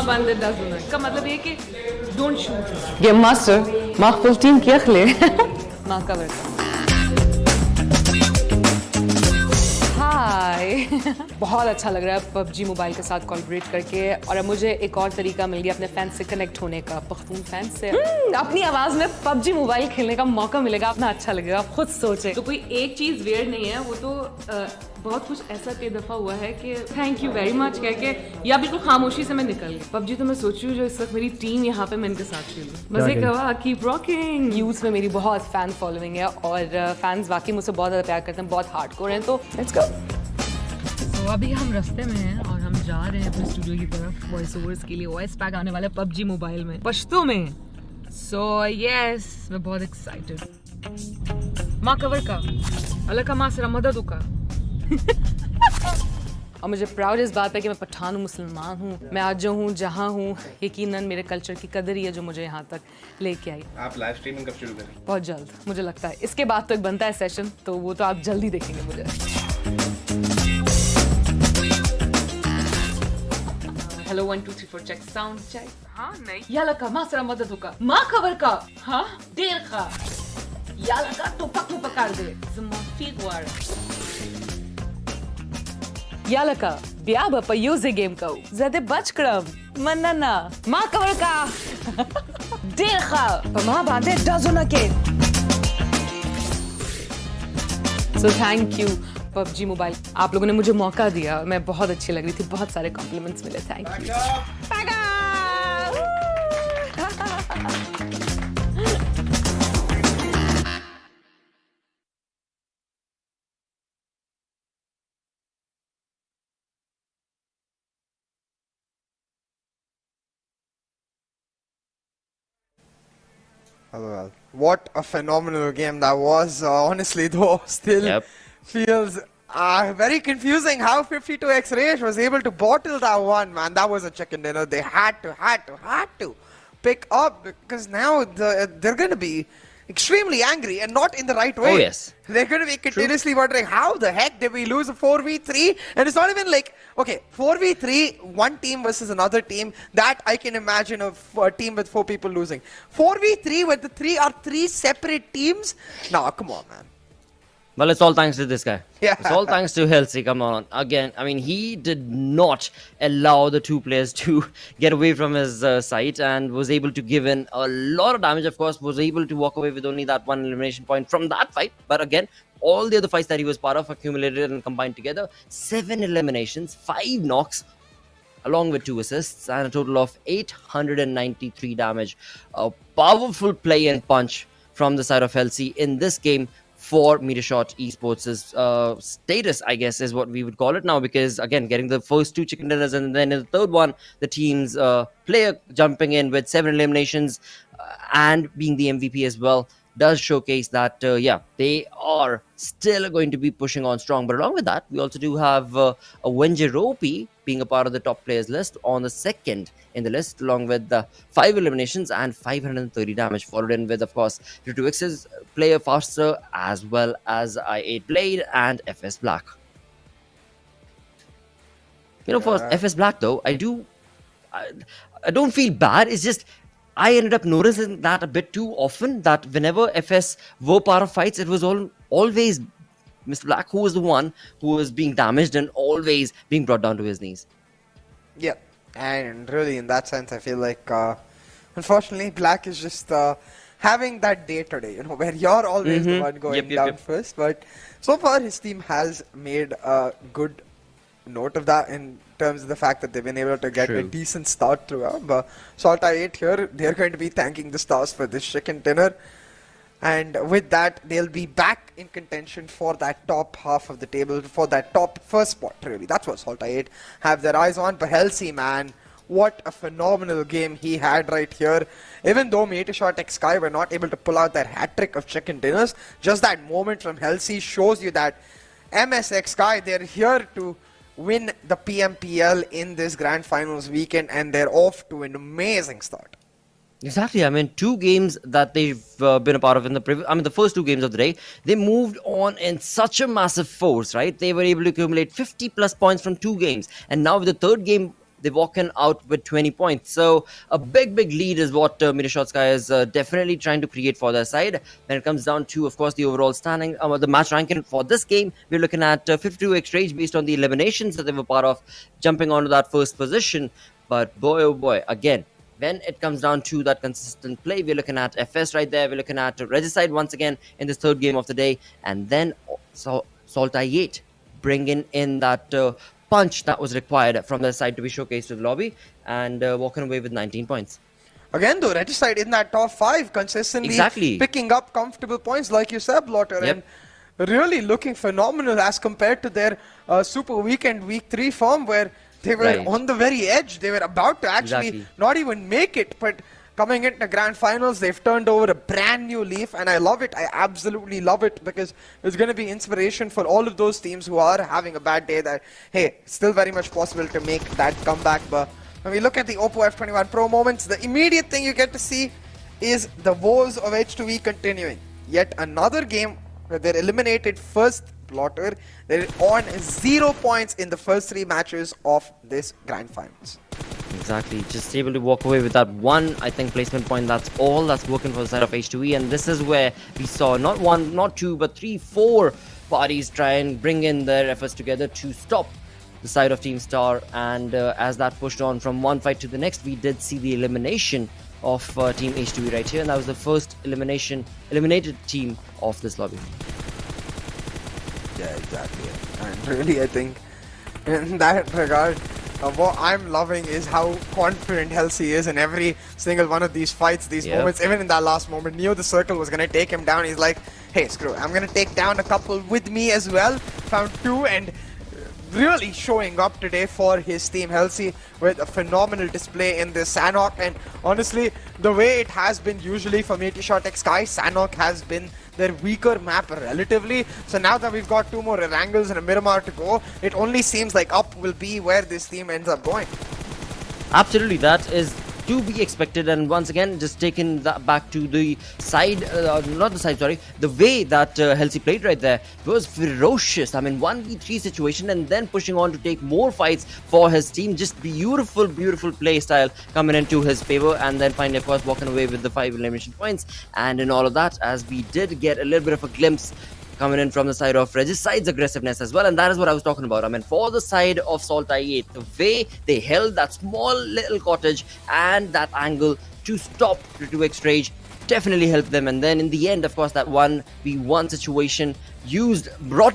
बंद का मतलब ये कि don't shoot. Game Master, mag veel team kiechle. माँ का वर्क. हाय. बहुत अच्छा लग रहा है PUBG मोबाइल के साथ कोलैबोरेट करके, और अब मुझे एक और तरीका मिल गया अपने फैंस से कनेक्ट होने का. पख्तून फैंस से अपनी आवाज में PUBG मोबाइल खेलने का मौका मिलेगा. अपना अच्छा लगेगा. आप खुद सोचे तो कोई एक चीज वियर्ड नहीं है. वो तो बहुत कुछ ऐसा कई दफा हुआ है कि थैंक यू वेरी मच कह के या बिल्कुल खामोशी से मैं निकल गई. PUBG तो मैं सोच रही हूँ जो इस वक्त मेरी टीम यहाँ पे मैं इनके साथ खेलूँ. मजे का कीप रॉकिंग. यूथ में मेरी बहुत फैन फॉलोइंग है और फैंस वाकई मुझसे बहुत ज़्यादा प्यार करते हैं. बहुत हार्डकोर हैं. तो लेट्स गो. तो अभी हम रास्ते में हैं और हम जा रहे हैं अपने स्टूडियो की तरफ वॉइस ओवर्स के लिए. वॉइस पैक आने वाला है PUBG मोबाइल में पश्तो में. सो यस, मैं बहुत एक्साइटेड. माँ कवर का अल्लाह का माँ सरा मदद का. और मुझे प्राउड इस बात है कि मैं पठान हूँ, मुसलमान हूँ. मैं आज जो हूँ जहाँ हूँ, यकीनन मेरे कल्चर की कदर ही है जो मुझे यहाँ तक लेके आई. आप लाइव स्ट्रीमिंग कब शुरू करें? बहुत जल्द मुझे लगता है. इसके बाद तो एक बनता है सेशन, तो वो तो आप जल्दी देखेंगे मुझे. Hello 1 2 3 4 check sound check. हाँ नहीं याला का मासरा मदद होगा. माँ खबर का हाँ देर का याला का तो पक्कू पकार दे. Zumafiguar. Yala ka, biaba pa use game ka. Zade bachkram, manana, ma cover ka. Dekha, pa ma bande dazuna ke. So thank you PUBG mobile. आप लोगों ने मुझे मौका दिया. मैं बहुत अच्छी लग रही थी. बहुत सारे कॉम्प्लीमेंट्स मिले. Thank you. Well, what a phenomenal game that was. Honestly, though, still feels very confusing how 52x Rage was able to bottle that one, man. That was a chicken dinner. They had to pick up, because now they're going to be extremely angry and not in the right way. Oh, yes. They're going to be continuously wondering how the heck did we lose a 4v3? And it's not even like, okay, 4v3, one team versus another team, that I can imagine a team with 4 people losing. 4v3 where the 3 are 3 separate teams? Nah, come on, man. Well, it's all thanks to this guy. Yeah. It's all thanks to SALTxi8. Come on. Again, I mean, he did not allow the 2 players to get away from his site and was able to give in a lot of damage. Of course, was able to walk away with only that 1 elimination point from that fight. But again, all the other fights that he was part of accumulated and combined together. 7 eliminations, 5 knocks, along with 2 assists, and a total of 893 damage. A powerful play and punch from the side of SALTxi8 in this game for MeterShot Esports' status, I guess, is what we would call it now, because again, getting the first 2 chicken dinners, and then in the third one, the team's player jumping in with 7 eliminations and being the MVP as well, does showcase that yeah, they are still going to be pushing on strong. But along with that, we also do have a Wenjeropi being a part of the top players list on the second in the list, along with 5 eliminations and 530 damage, followed in with, of course, 2x's player faster, as well as I8 Blade and FS Black. You know, for FS Black though, I don't feel bad. It's just I ended up noticing that a bit too often, that whenever FS were part of fights, it was always Mr. Black who was the one who was being damaged and always being brought down to his knees. Yeah, and really in that sense, I feel like, unfortunately, Black is just having that day today, you know, where you're always the one going down first. But so far, his team has made a good note of that in terms of the fact that they've been able to get a decent start throughout. But SALTxi8 here, they're going to be thanking the stars for this chicken dinner. And with that, they'll be back in contention for that top half of the table, for that top first spot, really. That's what SALTxi8 have their eyes on. But Halsey, man, what a phenomenal game he had right here. Even though MetershotxSKY were not able to pull out their hat-trick of chicken dinners, just that moment from Halsey shows you that MSXSKY, they're here to win the PMPL in this grand finals weekend, and they're off to an amazing start. Exactly. I mean, 2 games that they've been a part of in the previous, I mean, the first 2 games of the day, they moved on in such a massive force, right? They were able to accumulate 50 plus points from 2 games, and now with the third game, they've walking out with 20 points. So a big lead is what MetershotxSKY is definitely trying to create for their side. When it comes down to, of course, the overall standing, the match ranking for this game, we're looking at 52 exchange based on the eliminations that they were part of, jumping onto that first position. But boy, oh boy, again, when it comes down to that consistent play, we're looking at FS right there. We're looking at Regicide once again in this third game of the day. And then SALTxi8 bringing in that punch that was required from their side to be showcased to the lobby, and walking away with 19 points. Again, though, Regicide in that top 5, consistently picking up comfortable points, like you said, Blotter, and really looking phenomenal as compared to their Super Weekend Week 3 form, where they were on the very edge. They were about to actually not even make it, but coming into grand finals, they've turned over a brand new leaf, and I love it. I absolutely love it, because it's going to be inspiration for all of those teams who are having a bad day, that, hey, still very much possible to make that comeback. But when we look at the Oppo F21 Pro moments, the immediate thing you get to see is the woes of H2E continuing. Yet another game where they're eliminated first, Blotter. They're on 0 points in the first 3 matches of this grand finals. Exactly, just able to walk away with that 1, I think, placement point. That's all that's working for the side of H2E, and this is where we saw not 1, not 2, but 3, 4 parties try and bring in their efforts together to stop the side of Team Star. And as that pushed on from one fight to the next, we did see the elimination of Team H2E right here, and that was the first eliminated team of this lobby. Yeah, exactly. And really, I think in that regard, what I'm loving is how confident Halsey is in every single one of these fights, these moments. Even in that last moment, Neo the Circle was going to take him down. He's like, hey, screw it. I'm going to take down a couple with me as well. Found 2, and really showing up today for his team. Halsey with a phenomenal display in this Sanhok, and honestly, the way it has been usually for MetershotxSKY, Sanhok has been their weaker map relatively. So now that we've got 2 more Erangels and a Miramar to go, it only seems like up will be where this team ends up going. Absolutely, that is to be expected. And once again, just taking that back to the side, not the side, sorry, the way that Halsey played right there was ferocious. I mean, 1v3 situation, and then pushing on to take more fights for his team. Just beautiful play style coming into his favor, and then finally, of course, walking away with the 5 elimination points. And in all of that, as we did get a little bit of a glimpse coming in from the side of Regicide's aggressiveness as well, and that is what I was talking about. I mean, for the side of SALTxi8, the way they held that small little cottage and that angle to stop the 2x rage definitely helped them. And then in the end, of course, that 1v1 situation brought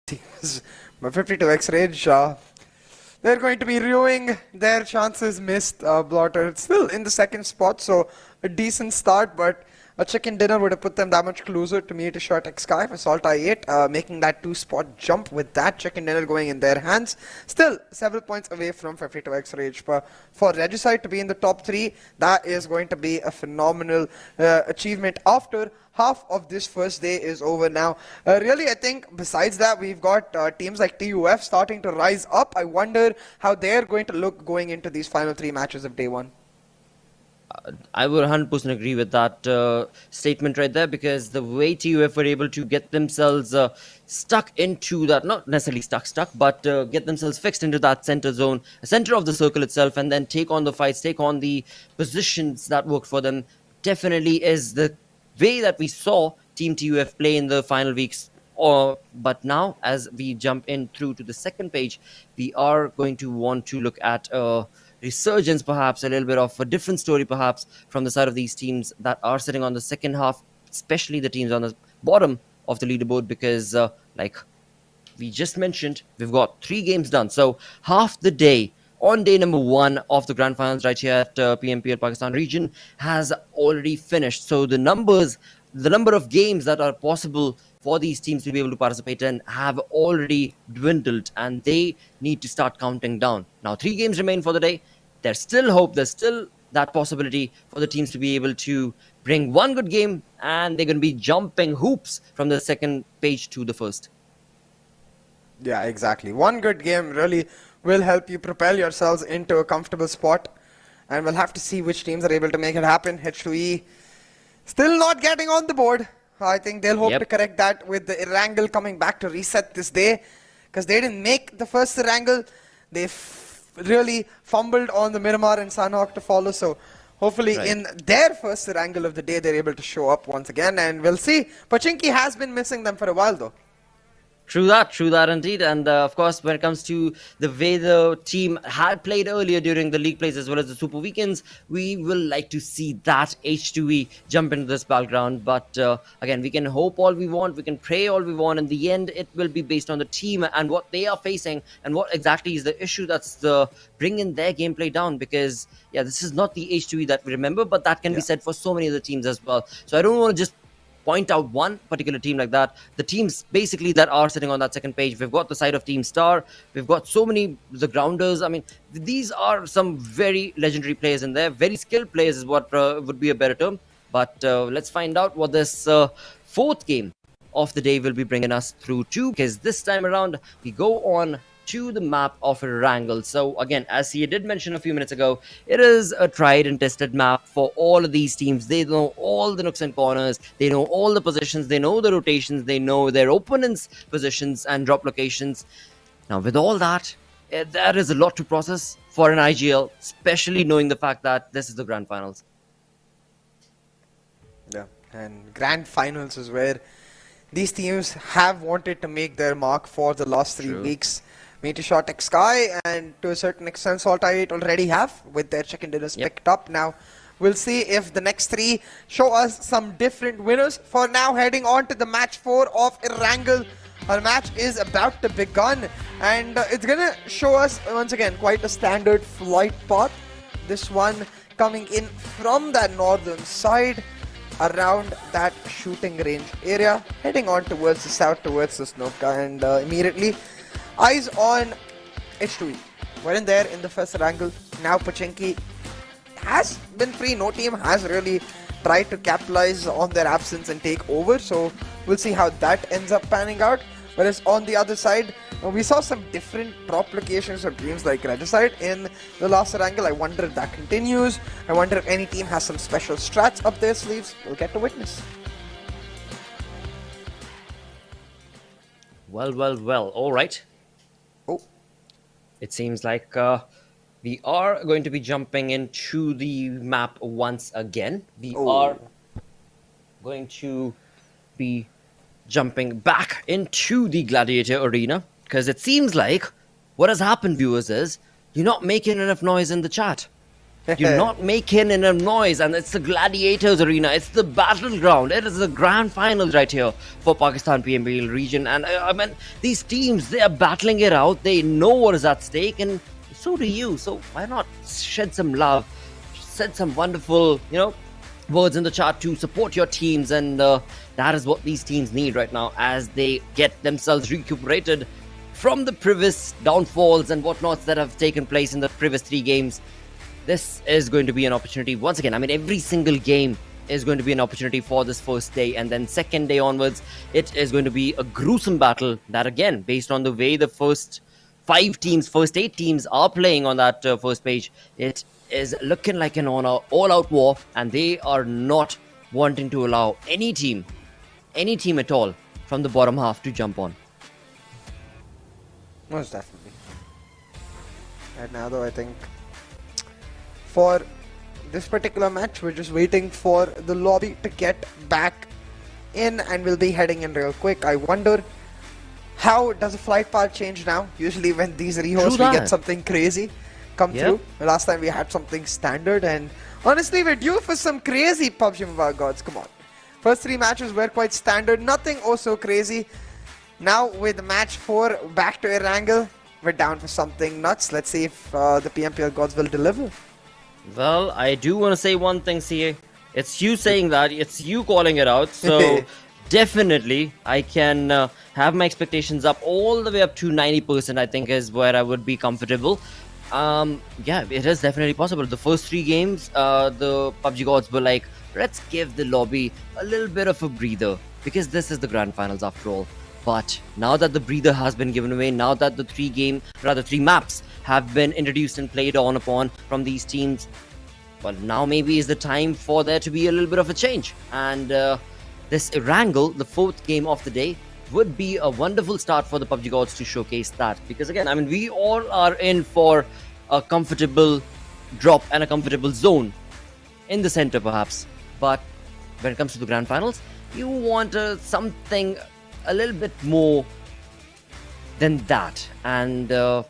seems. But 52x Rage, they're going to be ruining their chances missed. Blotter still in the second spot, so a decent start, but a chicken dinner would have put them that much closer to MetershotxSKY for SALTxi8, making that 2-spot jump with that chicken dinner going in their hands. Still several points away from 52x Rage, but for Regicide to be in the top 3, that is going to be a phenomenal achievement after half of this first day is over now. Really, I think besides that, we've got teams like TUF starting to rise up. I wonder how they're going to look going into these final 3 matches of day 1. I would 100% agree with that statement right there, because the way TUF were able to get themselves stuck into that, not necessarily stuck, but get themselves fixed into that center zone, center of the circle itself, and then take on the fights, take on the positions that worked for them, definitely is the way that we saw Team TUF play in the final weeks. But now, as we jump in through to the second page, we are going to want to look at resurgence, perhaps a little bit of a different story perhaps from the side of these teams that are sitting on the second half, especially the teams on the bottom of the leaderboard, because like we just mentioned, we've got 3 games done, so half the day on day number 1 of the grand finals right here at PMPL Pakistan region has already finished. So the number of games that are possible for these teams to be able to participate in have already dwindled, and they need to start counting down. Now 3 games remain for the day. There's still hope, there's still that possibility for the teams to be able to bring one good game, and they're going to be jumping hoops from the second page to the first. Yeah, exactly. One good game really will help you propel yourselves into a comfortable spot, and we'll have to see which teams are able to make it happen. H2E still not getting on the board. I think they'll hope to correct that with the Erangel coming back to reset this day, because they didn't make the first Erangel. They really fumbled on the Miramar and Sanhok to follow, so hopefully in their first Erangel of the day they're able to show up once again, and we'll see. Pachinki has been missing them for a while though. True that indeed. And of course, when it comes to the way the team had played earlier during the league plays as well as the super weekends, we will like to see that H2E jump into this battleground. But again, we can hope all we want, we can pray all we want. In the end, it will be based on the team and what they are facing and what exactly is the issue that's bringing their gameplay down. Because yeah, this is not the H2E that we remember, but that can be said for so many other teams as well. So I don't want to just point out one particular team like that. The teams basically that are sitting on that second page, we've got the side of Team Star, we've got so many, the Grounders. I mean, these are some very legendary players in there, very skilled players is what would be a better term. But let's find out what this fourth game of the day will be bringing us through to, because this time around we go on to the map of Erangel. So again, as he did mention a few minutes ago, it is a tried and tested map for all of these teams. They know all the nooks and corners, they know all the positions, they know the rotations, they know their opponents' positions and drop locations. Now with all that, there is a lot to process for an IGL, especially knowing the fact that this is the grand finals. Yeah, and grand finals is where these teams have wanted to make their mark for the last 3 weeks. MetershotxSKY and to a certain extent SALTxi8 already have, with their chicken dinners picked up. Now we'll see if the next 3 show us some different winners. For now, heading on to the match 4 of Erangel. Our match is about to begin, and it's gonna show us once again quite a standard flight path. This one coming in from that northern side around that shooting range area, heading on towards the south, towards the Snoka, and immediately eyes on H2E. We're in there in the first Erangel. Now Pachinki has been free. No team has really tried to capitalize on their absence and take over. So we'll see how that ends up panning out. Whereas on the other side, we saw some different drop locations for teams like Regicide in the last Erangel. I wonder if that continues. I wonder if any team has some special strats up their sleeves. We'll get to witness. Well. All right. It seems like we are going to be jumping into the map once again. We are going to be jumping back into the Gladiator Arena, because it seems like what has happened, viewers, is you're not making enough noise in the chat. You're not making enough noise, and it's the Gladiators Arena. It's the battleground. It is the grand finals right here for Pakistan PMPL region. And I mean, these teams, they are battling it out. They know what is at stake, and so do you. So why not shed some love, shed some wonderful, words in the chat to support your teams, and that is what these teams need right now as they get themselves recuperated from the previous downfalls and whatnots that have taken place in the previous 3 games. This is going to be an opportunity once again. I mean, every single game is going to be an opportunity for this first day, and then second day onwards, it is going to be a gruesome battle that, again, based on the way the first 8 teams are playing on that first page, it is looking like an all-out war, and they are not wanting to allow any team at all from the bottom half to jump on. Most definitely. Right now, though, I think for this particular match, we're just waiting for the lobby to get back in, and we'll be heading in real quick. I wonder, how does the flight path change now? Usually when these rehosts, we get something crazy come through. Last time we had something standard, and honestly, we're due for some crazy PUBG Mobile gods. Come on. First 3 matches were quite standard, nothing oh so crazy. Now with match 4 back to Erangel, we're down for something nuts. Let's see if the PMPL gods will deliver. Well, I do want to say one thing, CA. It's you saying that, it's you calling it out, so definitely I can have my expectations up all the way up to 90%, I think is where I would be comfortable. Yeah, it is definitely possible. The first 3 games, the PUBG gods were like, let's give the lobby a little bit of a breather, because this is the grand finals after all. But now that the breather has been given away, now that the 3 maps have been introduced and played on upon from these teams, well, now maybe is the time for there to be a little bit of a change. And this Erangel, the 4th game of the day, would be a wonderful start for the PUBG gods to showcase that. Because again, I mean, we all are in for a comfortable drop and a comfortable zone in the center perhaps. But when it comes to the grand finals, you want something a little bit more than that. And the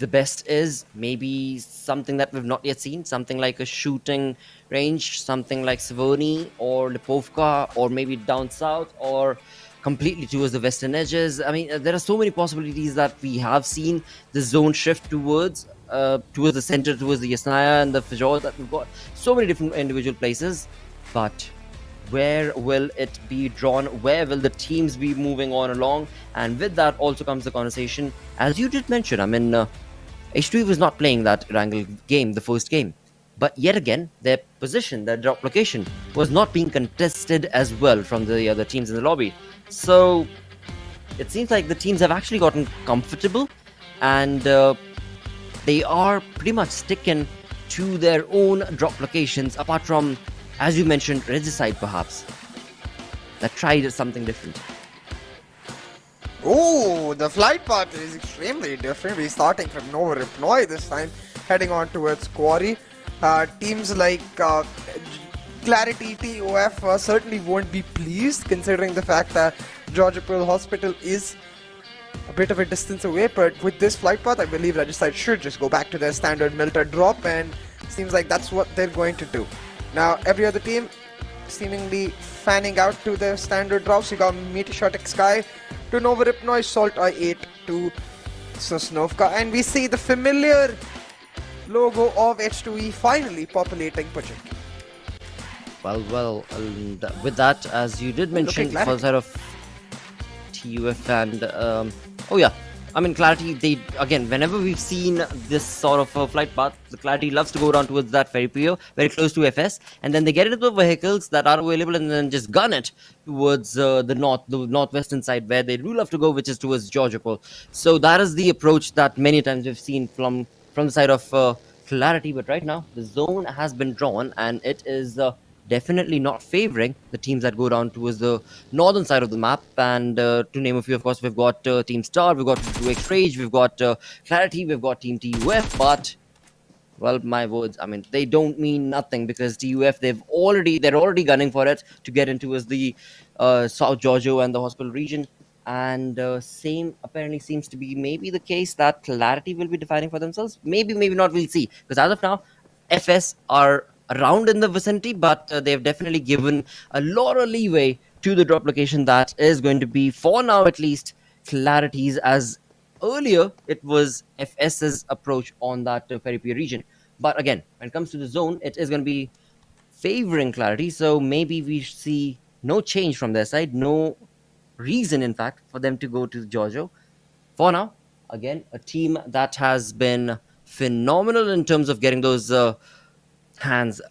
best is maybe something that we've not yet seen, something like a shooting range, something like Savoni or Lipovka, or maybe down south, or completely towards the western edges. I mean, there are so many possibilities that we have seen the zone shift towards the center, towards the Yasnaya and the Fajor, that we've got so many different individual places. But where will it be drawn? Where will the teams be moving on along? And with that also comes the conversation, as you did mention, I mean, H2 was not playing that Erangel game, the first game. But yet again, their position, their drop location, was not being contested as well from the other teams in the lobby. So it seems like the teams have actually gotten comfortable, and they are pretty much sticking to their own drop locations, apart from, as you mentioned, Regicide perhaps, that tried something different. Oh, the flight path is extremely different. We're starting from Nova Ripnoi this time, heading on towards QWERTY. Teams like Clarity, TOF certainly won't be pleased, considering the fact that Georgia Pearl Hospital is a bit of a distance away. But with this flight path, I believe Regicide should just go back to their standard Milter drop, and seems like that's what they're going to do. Now, every other team seemingly fanning out to their standard drops. You got MetershotxSKY to Nova Ripnoi, SALTxi8 to Sosnovka, and we see the familiar logo of H2E finally populating Pachik. Well, with that, as you did mention, for the side of TUF and oh yeah, I mean, Clarity, they, again, whenever we've seen this sort of a flight path, the Clarity loves to go down towards that ferry pier, very close to FS, and then they get into the vehicles that are available and then just gun it towards the northwestern side where they do love to go, which is towards Georgia Pearl. So that is the approach that many times we've seen from the side of Clarity. But right now, the zone has been drawn, and it is definitely not favoring the teams that go down towards the northern side of the map. And to name a few, of course, we've got Team Star, we've got 2x Rage, we've got Clarity, we've got Team TUF. But, well, my words, I mean, they don't mean nothing, because TUF, they're already gunning for it to get into as the South Georgia and the hospital region. And same apparently seems to be maybe the case that Clarity will be defining for themselves. Maybe not, we'll see. Because as of now, FS are around in the vicinity, but they've definitely given a lot of leeway to the drop location that is going to be, for now at least, Clarity's, as earlier it was FS's approach on that Ferry Pier region. But again, when it comes to the zone, it is going to be favoring Clarity, so maybe we see no change from their side, no reason in fact for them to go to Giorgio. For now, again, a team that has been phenomenal in terms of getting those hands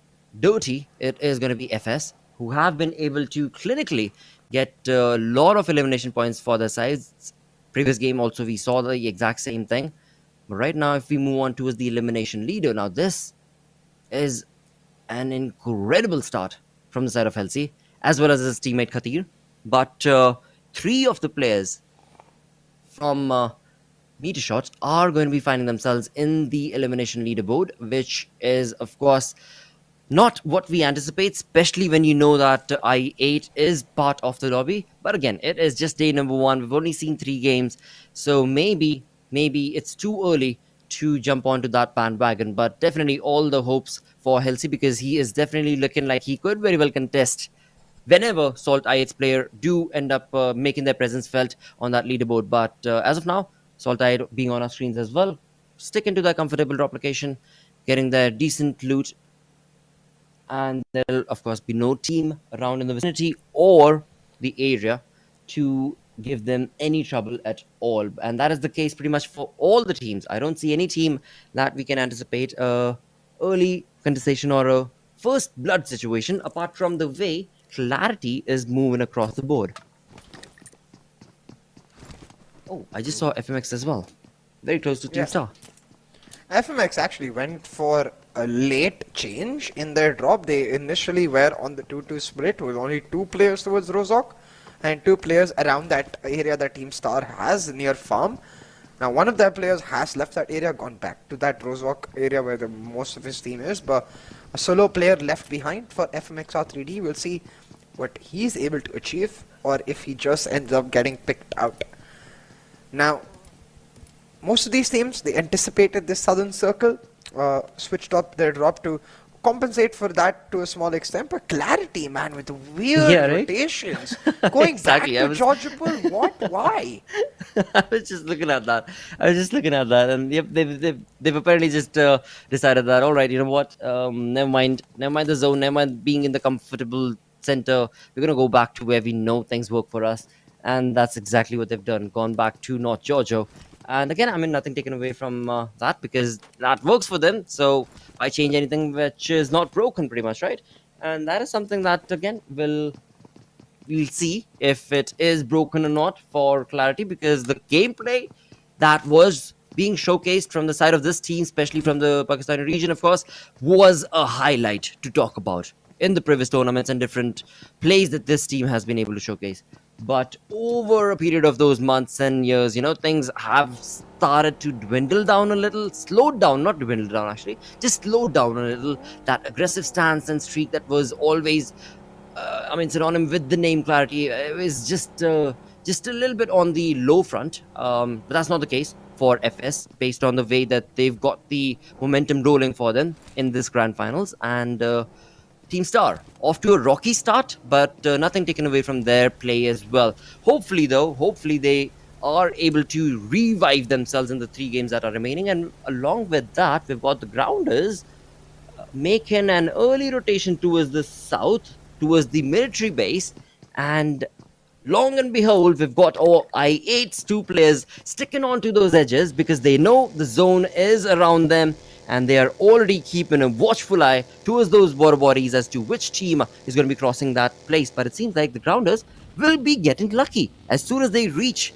dirty, it is going to be FS, who have been able to clinically get a lot of elimination points for their sides. Previous game also we saw the exact same thing. But right now, if we move on towards the elimination leader, now this is an incredible start from the side of SALTxi, as well as his teammate Khatir. But 3 of the players from MetershotxSKY are going to be finding themselves in the elimination leaderboard, which is, of course, not what we anticipate, especially when you know that I8 is part of the lobby. But again, it is just day number 1. We've only seen 3 games, so maybe it's too early to jump onto that bandwagon. But definitely all the hopes for SALTxi, because he is definitely looking like he could very well contest whenever SALTxi8's player do end up making their presence felt on that leaderboard. But as of now, SALTxi8 being on our screens as well, sticking to their comfortable drop location, getting their decent loot, and there'll of course be no team around in the vicinity or the area to give them any trouble at all. And that is the case pretty much for all the teams. I don't see any team that we can anticipate a early contestation or a first blood situation, apart from the way Clarity is moving across the board. Oh, I just saw FMX as well, very close to Team Star. FMX actually went for a late change in their drop. They initially were on the 2-2 split with only 2 players towards Rozhok and 2 players around that area that Team Star has near farm. Now one of their players has left that area, gone back to that Rozhok area where the most of his team is, but a solo player left behind for FMxR3D. We'll see what he's able to achieve, or if he just ends up getting picked out. Now most of these teams, they anticipated this southern circle, switched up their drop to compensate for that to a small extent. But Clarity, man, with weird rotations, going Exactly, back to Georgiapur, what? Why? I was just looking at that. And yep, they've apparently just decided that, all right, you know what? Never mind the zone, never mind being in the comfortable center. We're gonna go back to where we know things work for us, and that's exactly what they've done. Gone back to North Giorgio. And again, I mean, nothing taken away from that, because that works for them. So why change anything which is not broken, pretty much, right? And that is something that, again, we'll see if it is broken or not for Clarity, because the gameplay that was being showcased from the side of this team, especially from the Pakistani region, of course, was a highlight to talk about in the previous tournaments and different plays that this team has been able to showcase. But over a period of those months and years, you know, things have started to dwindle down a little, slowed down, not dwindle down actually, just slowed down a little. That aggressive stance and streak that was always, synonym with the name Clarity, it was just a little bit on the low front. But that's not the case for FS, based on the way that they've got the momentum rolling for them in this grand finals. And Team Star off to a rocky start, but nothing taken away from their play as well. Hopefully they are able to revive themselves in the 3 games that are remaining. And along with that, we've got the Grounders making an early rotation towards the south, towards the military base. And long and behold, we've got I8's 2 players sticking onto those edges, because they know the zone is around them, and they are already keeping a watchful eye towards those water bodies as to which team is going to be crossing that place. But it seems like the Grounders will be getting lucky as soon as they reach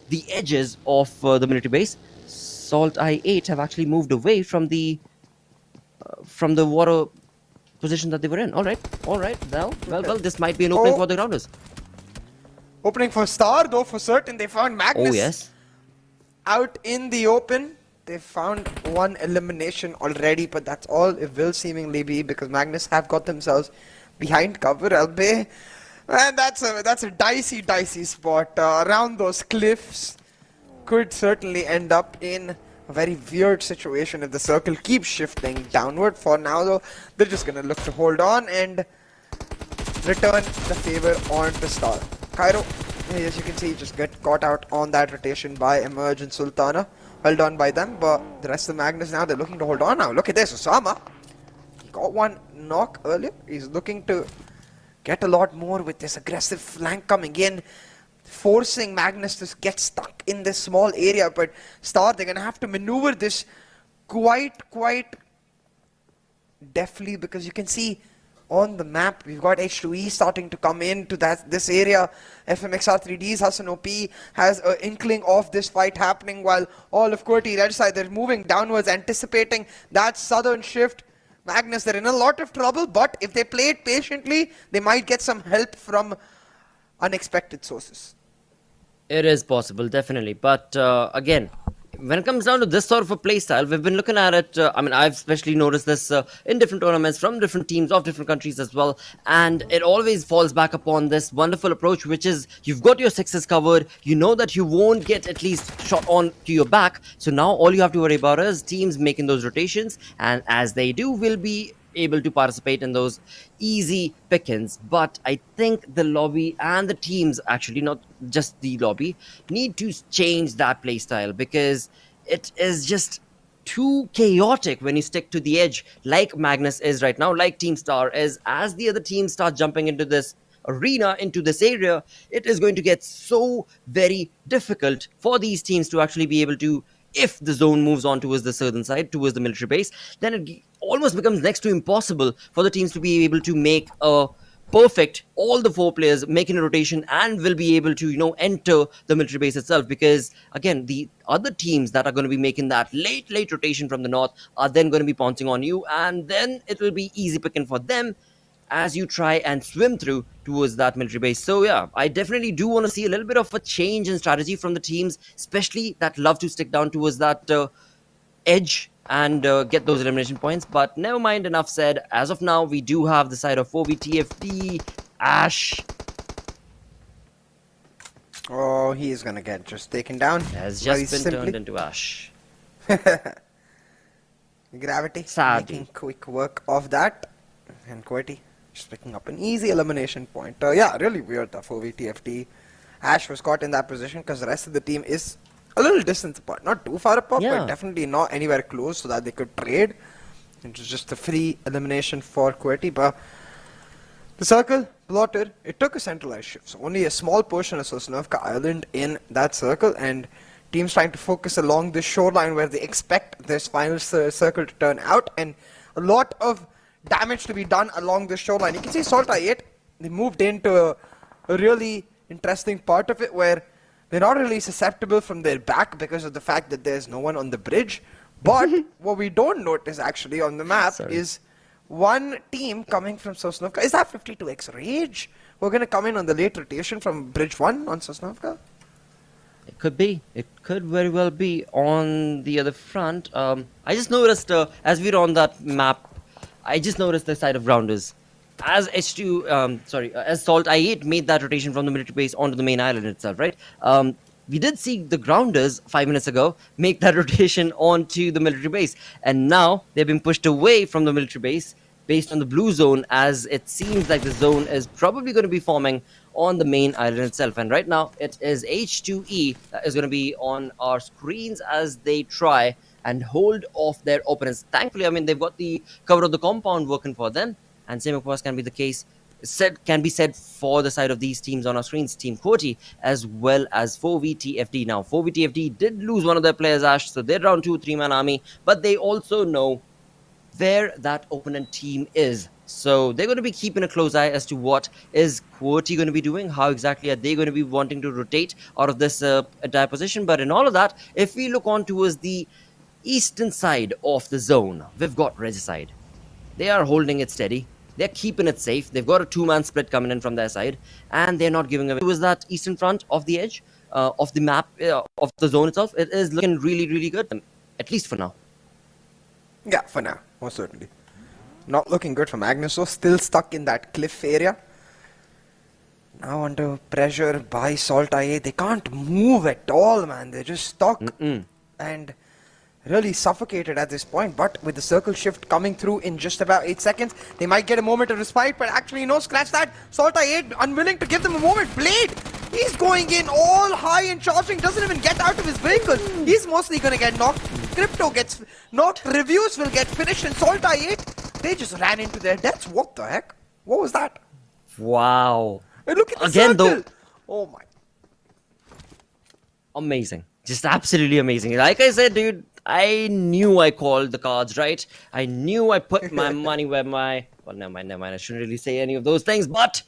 the edges of the military base. SALTxi8 have actually moved away from the water position that they were in. All right. Well, this might be an opening for the Grounders. Opening for Star, though, for certain. They found Magnus. Oh, yes. Out in the open. They found 1 elimination already, but that's all it will seemingly be, because Magnus have got themselves behind cover. Elbe, and that's a dicey spot around those cliffs. Could certainly end up in a very weird situation if the circle keeps shifting downward. For now though, they're just gonna look to hold on and return the favor on to Star. Cairo, as you can see, just get caught out on that rotation by Emerge and Sultana. Well done by them, but the rest of Magnus now, they're looking to hold on now. Look at this, Osama. He got one knock earlier. He's looking to get a lot more with this aggressive flank coming in, forcing Magnus to get stuck in this small area. But Star, they're going to have to maneuver this quite deftly, because you can see on the map, we've got H2E starting to come into this area. FMxR3D's Hassan OP has an inkling of this fight happening, while all of QWERTY red side, they're moving downwards, anticipating that southern shift. Magnus, they're in a lot of trouble, but if they play it patiently, they might get some help from unexpected sources. It is possible, definitely. But again, when it comes down to this sort of a playstyle, we've been looking at it. I mean, I've especially noticed this in different tournaments from different teams of different countries as well. And it always falls back upon this wonderful approach, which is you've got your sixes covered. You know that you won't get at least shot on to your back. So now all you have to worry about is teams making those rotations. And as they do, we'll be able to participate in those easy pick-ins. But I think the lobby and the teams, actually not just the lobby, need to change that playstyle, because it is just too chaotic when you stick to the edge like Magnus is right now, like Team Star is. As the other teams start jumping into this arena, into this area, it is going to get so very difficult for these teams to actually be able to, if the zone moves on towards the southern side, towards the military base, then it almost becomes next to impossible for the teams to be able to make a perfect, all the four players making a rotation, and will be able to, enter the military base itself. Because again, the other teams that are going to be making that late rotation from the north are then going to be pouncing on you, and then it will be easy picking for them as you try and swim through towards that military base. So yeah, I definitely do want to see a little bit of a change in strategy from the teams, especially that love to stick down towards that edge and get those elimination points. But never mind, enough said. As of now, we do have the side of 4VTFD. Ash. Oh, he is gonna get just taken down. Has just been turned into Ash. Gravity Sadly. making quick work of that. And QWERTY just picking up an easy elimination point. Yeah, really weird that 4VTFD. Ash was caught in that position because the rest of the team is a little distance apart. Not too far apart, but definitely not anywhere close so that they could trade. It was just a free elimination for QWERTY. But the circle plotted, it took a centralized shift. So only a small portion of Sosnovka Island in that circle, and teams trying to focus along the shoreline where they expect this final circle to turn out, and a lot of damage to be done along the shoreline. You can see SALTxi8, they moved into a really interesting part of it where they're not really susceptible from their back because of the fact that there's no one on the bridge. But what we don't notice actually on the map is one team coming from Sosnovka. Is that 52X Rage? We're going to come in on the late rotation from Bridge 1 on Sosnovka? It could be. It could very well be on the other front. I just noticed, as we're on that map, I just noticed the side of grounders. As as SALTxi8 made that rotation from the military base onto the main island itself, right? We did see the grounders 5 minutes ago make that rotation onto the military base, and now they've been pushed away from the military base based on the blue zone, as it seems like the zone is probably going to be forming on the main island itself. And right now it is H2E that is going to be on our screens as they try and hold off their opponents. Thankfully, I mean, they've got the cover of the compound working for them, and same of course can be the case, can be said for the side of these teams on our screens, Team QWERTY as well as 4VTFD. Now 4VTFD did lose one of their players, Ash, so they're down 2-3-man army, but they also know where that opponent team is, so they're going to be keeping a close eye as to what is QWERTY going to be doing, how exactly are they going to be wanting to rotate out of this entire position. But in all of that, if we look on towards the eastern side of the zone, we've got Regicide. They are holding it steady, they're keeping it safe. They've got a 2-man split coming in from their side, and they're not giving away. It was that eastern front of the edge of the map of the zone itself. It is looking really good, at least for now. Yeah, for now, most certainly. Not looking good for Magnus, so still stuck in that cliff area. Now under pressure by SALTxi8. They can't move at all, man. They're just stuck. And really suffocated at this point. But with the circle shift coming through in just about 8 seconds, they might get a moment of respite. But actually, no, scratch that. SALTxi8 unwilling to give them a moment. Blade, he's going in all high and charging, doesn't even get out of his vehicle. He's mostly going to get knocked. Crypto gets knocked. Reviews will get finished. And SALTxi8, they just ran into their deaths. What the heck? What was that? Wow. And look at the Again, circle. though. Oh my. Amazing. Just absolutely amazing. Like I said, dude, I knew I called the cards right. I knew I put my money where my... Well, never mind. I shouldn't really say any of those things, but...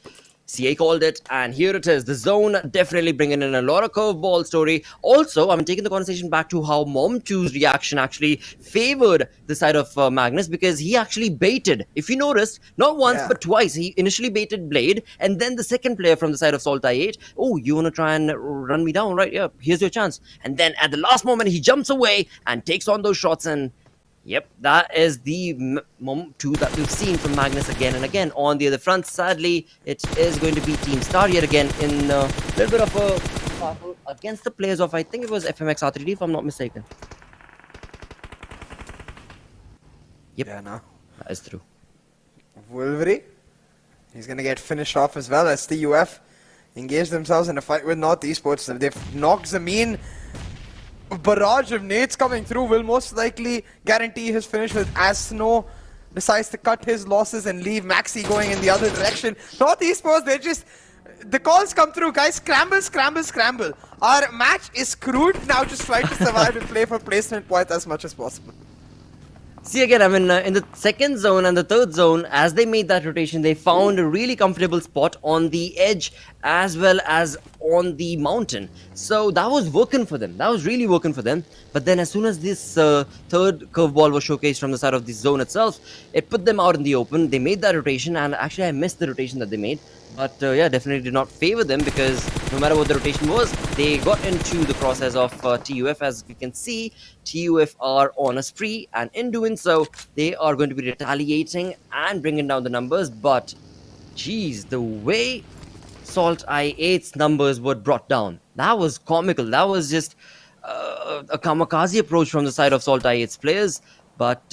CA called it, and here it is. The zone definitely bringing in a lot of curveball story. Also, I'm taking the conversation back to how Mom2's reaction actually favored the side of Magnus, because he actually baited. If you noticed, not once but twice, he initially baited Blade, and then the second player from the side of SALTxi8, oh, you want to try and run me down, right? Yeah, here's your chance. And then at the last moment, he jumps away and takes on those shots, and yep, that is the moment 2 that we've seen from Magnus again and again. On the other front, sadly, it is going to be Team Star yet again in a little bit of a battle against the players of, I think it was FMxR3D, if I'm not mistaken. Yep, yeah, no. That is true. QWERTY, he's going to get finished off as well as TUF engage themselves in a fight with North Esports. They've knocked Zameen. Barrage of nades coming through will most likely guarantee his finish, with as Snow decides to cut his losses and leave Maxi going in the other direction. North Esports, they just... The calls come through, guys. Scramble, scramble, scramble. Our match is screwed. Now just try to survive and play for placement points as much as possible. See, again, I mean, in the second zone and the third zone, as they made that rotation, they found a really comfortable spot on the edge as well as on the mountain. So that was working for them. That was really working for them. But then as soon as this third curveball was showcased from the side of the zone itself, it put them out in the open. They made that rotation, and actually I missed the rotation that they made. But yeah, definitely did not favor them, because no matter what the rotation was, they got into the crosshairs of TUF. As we can see, TUF are on a spree, and in doing so, they are going to be retaliating and bringing down the numbers. But, geez, the way SALTxi8's numbers were brought down, that was comical. That was just a kamikaze approach from the side of SALTxi8's players. But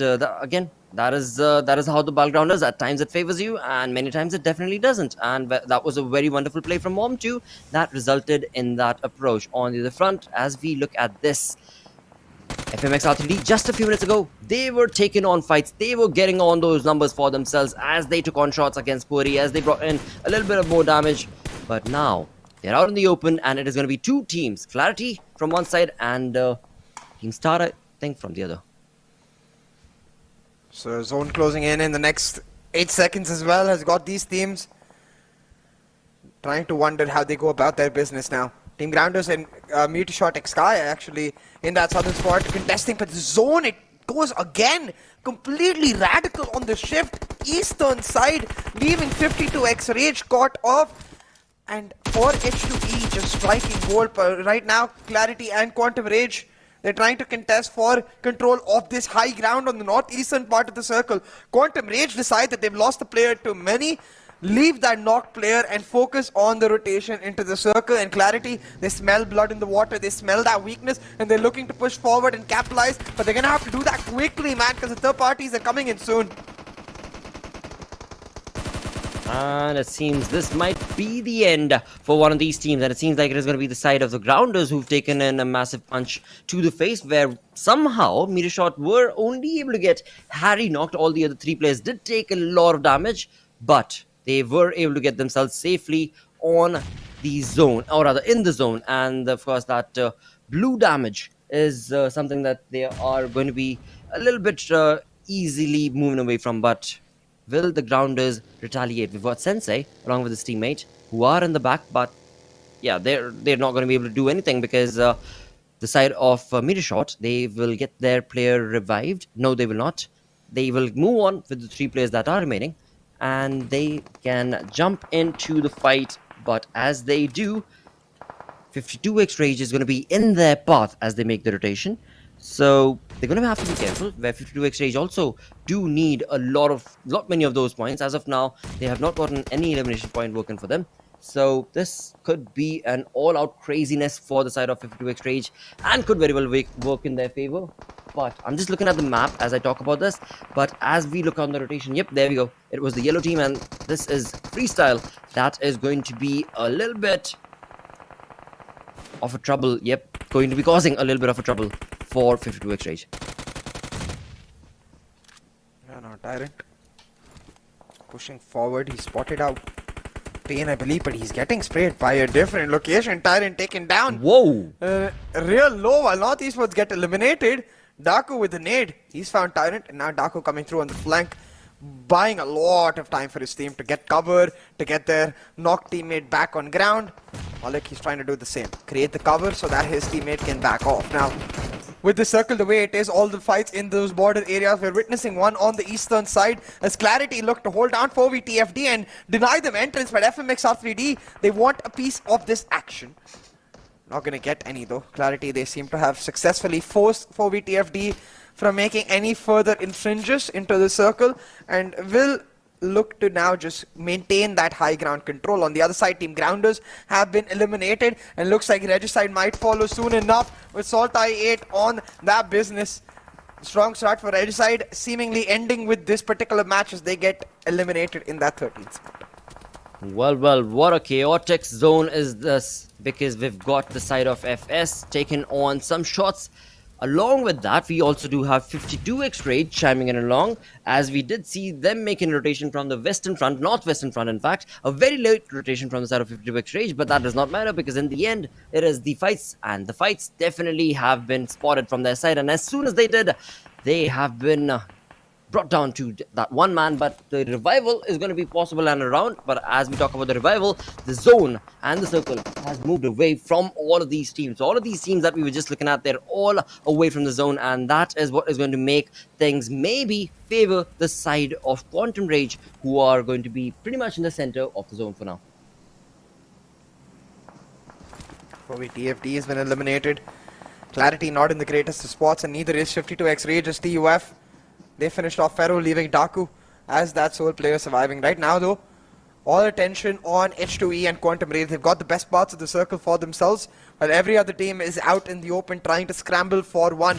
again, that is how the battleground is. At times it favors you, and many times it definitely doesn't. And that was a very wonderful play from Mom2 that resulted in that approach. On the other front, as we look at this, FMxR3D just a few minutes ago, they were taking on fights. They were getting on those numbers for themselves as they took on shots against QWERTY, as they brought in a little bit of more damage. But now they're out in the open, and it is going to be two teams: QWERTY from one side and Team Star, I think, from the other. So zone closing in the next 8 seconds as well has got these teams trying to wonder how they go about their business now. Team Grounders and MetershotxSKY actually in that southern spot contesting, but the zone, it goes again completely radical on the shift. Eastern side leaving 52x Rage caught off, and for H2E just striking gold. But right now QWERTY and Quantum Rage, they're trying to contest for control of this high ground on the northeastern part of the circle. Quantum Rage decide that they've lost a player too many, leave that knocked player and focus on the rotation into the circle. And QWERTY, they smell blood in the water, they smell that weakness, and they're looking to push forward and capitalize. But they're gonna have to do that quickly, man, because the third parties are coming in soon. And it seems this might be the end for one of these teams, and it seems like it is going to be the side of the Grounders who've taken in a massive punch to the face, where somehow Metershot were only able to get Harry knocked. All the other three players did take a lot of damage, but they were able to get themselves safely on the zone, or rather in the zone. And of course that blue damage is something that they are going to be a little bit easily moving away from. But will the Grounders retaliate? We've got Sensei along with his teammate who are in the back, but yeah, they're not going to be able to do anything, because the side of Metershot, they will get their player revived. No, they will not. They will move on with the three players that are remaining, and they can jump into the fight. But as they do, 52x Rage is going to be in their path as they make the rotation. So they're going to have to be careful, where 52x Rage also do need a lot many of those points. As of now, they have not gotten any elimination point working for them. So this could be an all-out craziness for the side of 52x Rage and could very well work in their favor. But I'm just looking at the map as I talk about this. But as we look on the rotation, yep, there we go. It was the yellow team, and this is Freestyle. That is going to be a little bit of a trouble. Yep, going to be causing a little bit of a trouble for 52x Rage. Yeah, no, Tyrant pushing forward. He's spotted out Pain, I believe, but he's getting sprayed by a different location. Tyrant taken down. Whoa! Real low while North Esports get eliminated. Daku with the nade. He's found Tyrant, and now Daku coming through on the flank, buying a lot of time for his team to get cover, to get their knock teammate back on ground. Malik, he's trying to do the same. Create the cover so that his teammate can back off. Now, with the circle the way it is, all the fights in those border areas, we're witnessing one on the eastern side as Clarity look to hold down 4vTFD and deny them entrance, but FMxR3D, they want a piece of this action. Not going to get any though. Clarity, they seem to have successfully forced 4vTFD from making any further infringes into the circle and will look to now just maintain that high ground control. On the other side, Team Grounders have been eliminated and looks like Regicide might follow soon enough with SALTxi8 on that business. Strong start for Regicide, seemingly ending with this particular match as they get eliminated in that 13th spot. Well, what a chaotic zone is this, because we've got the side of FS taking on some shots. Along with that, we also do have 52x Rage chiming in along, as we did see them making a rotation from the western front, northwestern front in fact, a very late rotation from the side of 52x Rage, but that does not matter because in the end, it is the fights, and the fights definitely have been spotted from their side, and as soon as they did, they have been brought down to that one man, but the revival is going to be possible and around. But as we talk about the revival, the zone and the circle has moved away from all of these teams. So all of these teams that we were just looking at, they're all away from the zone, and that is what is going to make things maybe favor the side of Quantum Rage, who are going to be pretty much in the center of the zone for now. TFD has been eliminated. Clarity not in the greatest of spots, and neither is 52x Rage as TUF. They finished off Pharaoh, leaving Daku as that sole player surviving. Right now, though, all attention on H2E and Quantum Rage. They've got the best parts of the circle for themselves, while every other team is out in the open trying to scramble for one.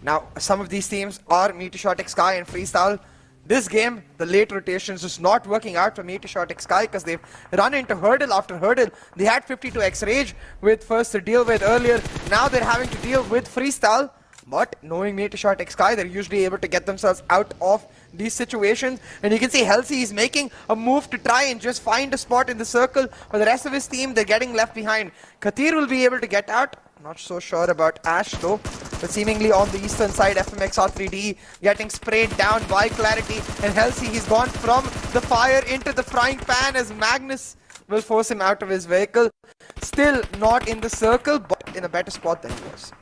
Now, some of these teams are MetershotxSKY and Freestyle. This game, the late rotations is not working out for MetershotxSKY because they've run into hurdle after hurdle. They had 52x Rage with first to deal with earlier. Now they're having to deal with Freestyle. But knowing MetershotxSKY, they're usually able to get themselves out of these situations. And you can see Healtxi is making a move to try and just find a spot in the circle. But the rest of his team, they're getting left behind. Kathir will be able to get out. Not so sure about Ash though. But seemingly on the eastern side, FMxR3D getting sprayed down by Clarity. And Healtxi, he's gone from the fire into the frying pan as Magnus will force him out of his vehicle. Still not in the circle, but in a better spot than he was.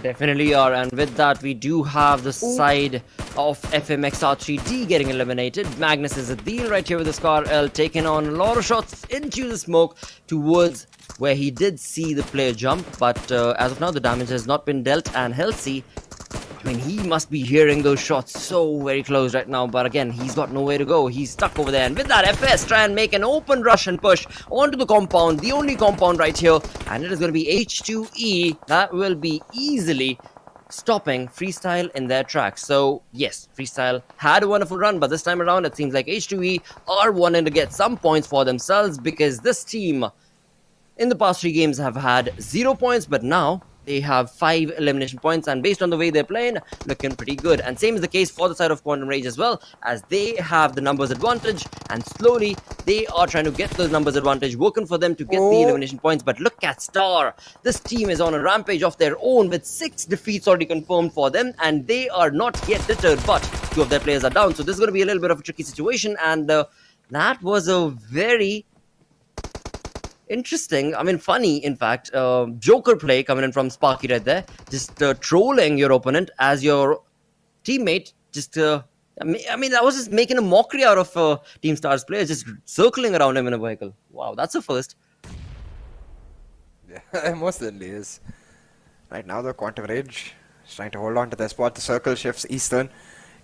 Definitely are, and with that we do have the side of FMxR3D getting eliminated. Magnus is a deal right here with the Scar L, taking on a lot of shots into the smoke towards where he did see the player jump, but as of now the damage has not been dealt, and Healtxi, I mean, he must be hearing those shots so very close right now, but again, he's got nowhere to go. He's stuck over there, and with that, FS try and make an open rush and push onto the compound, the only compound right here, and it is going to be H2E that will be easily stopping Freestyle in their tracks. So, yes, Freestyle had a wonderful run, but this time around, it seems like H2E are wanting to get some points for themselves, because this team, in the past 3 games, have had 0 points, but now they have 5 elimination points, and based on the way they're playing, looking pretty good. And same is the case for the side of Quantum Rage as well, as they have the numbers advantage, and slowly they are trying to get those numbers advantage working for them to get the elimination points. But look at Star, this team is on a rampage of their own with 6 defeats already confirmed for them, and they are not yet deterred, but 2 of their players are down. So this is going to be a little bit of a tricky situation, and that was a very interesting, I mean funny in fact, Joker play coming in from Sparky right there, just trolling your opponent as your teammate just I mean that was just making a mockery out of Team Star's players, just circling around him in a vehicle. Wow, that's a first. Yeah, most certainly is. Right now the Quantum Rage is trying to hold on to their spot. The circle shifts eastern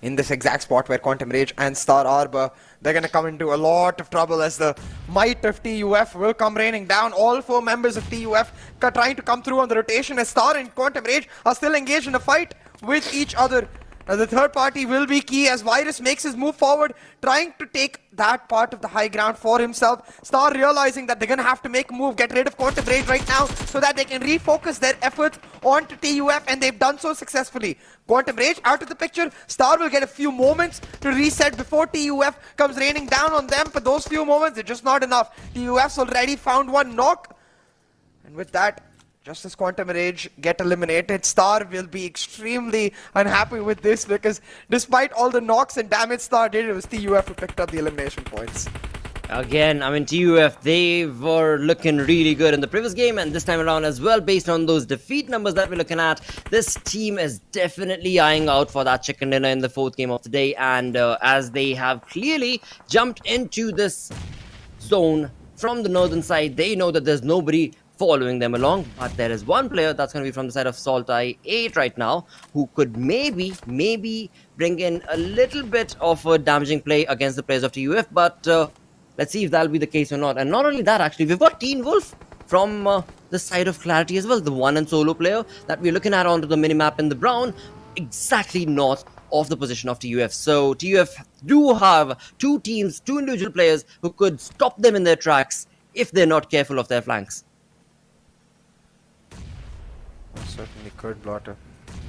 in this exact spot where Quantum Rage and Star Arbor, they're going to come into a lot of trouble as the might of TUF will come raining down. All 4 members of TUF trying to come through on the rotation as Star and Quantum Rage are still engaged in a fight with each other. Now the third party will be key as Virus makes his move forward, trying to take that part of the high ground for himself. Star realizing that they're going to have to make a move, get rid of Quantum Rage right now so that they can refocus their efforts onto TUF, and they've done so successfully. Quantum Rage out of the picture. Star will get a few moments to reset before TUF comes raining down on them, but those few moments, they're just not enough. TUF's already found one knock, and with that, just as Quantum Rage get eliminated, Star will be extremely unhappy with this because despite all the knocks and damage Star did, it was TUF who picked up the elimination points. Again, I mean, TUF, they were looking really good in the previous game, and this time around as well, based on those defeat numbers that we're looking at, this team is definitely eyeing out for that chicken dinner in the 4th game of the day, and as they have clearly jumped into this zone from the northern side, they know that there's nobody following them along, but there is one player that's going to be from the side of SALTxi8 right now who could maybe bring in a little bit of a damaging play against the players of TUF, but let's see if that'll be the case or not. And not only that, actually, we've got Teen Wolf from the side of Clarity as well, the one and solo player that we're looking at onto the minimap in the brown, exactly north of the position of TUF. So TUF do have 2 teams, 2 individual players who could stop them in their tracks if they're not careful of their flanks. Certainly could, Blotter.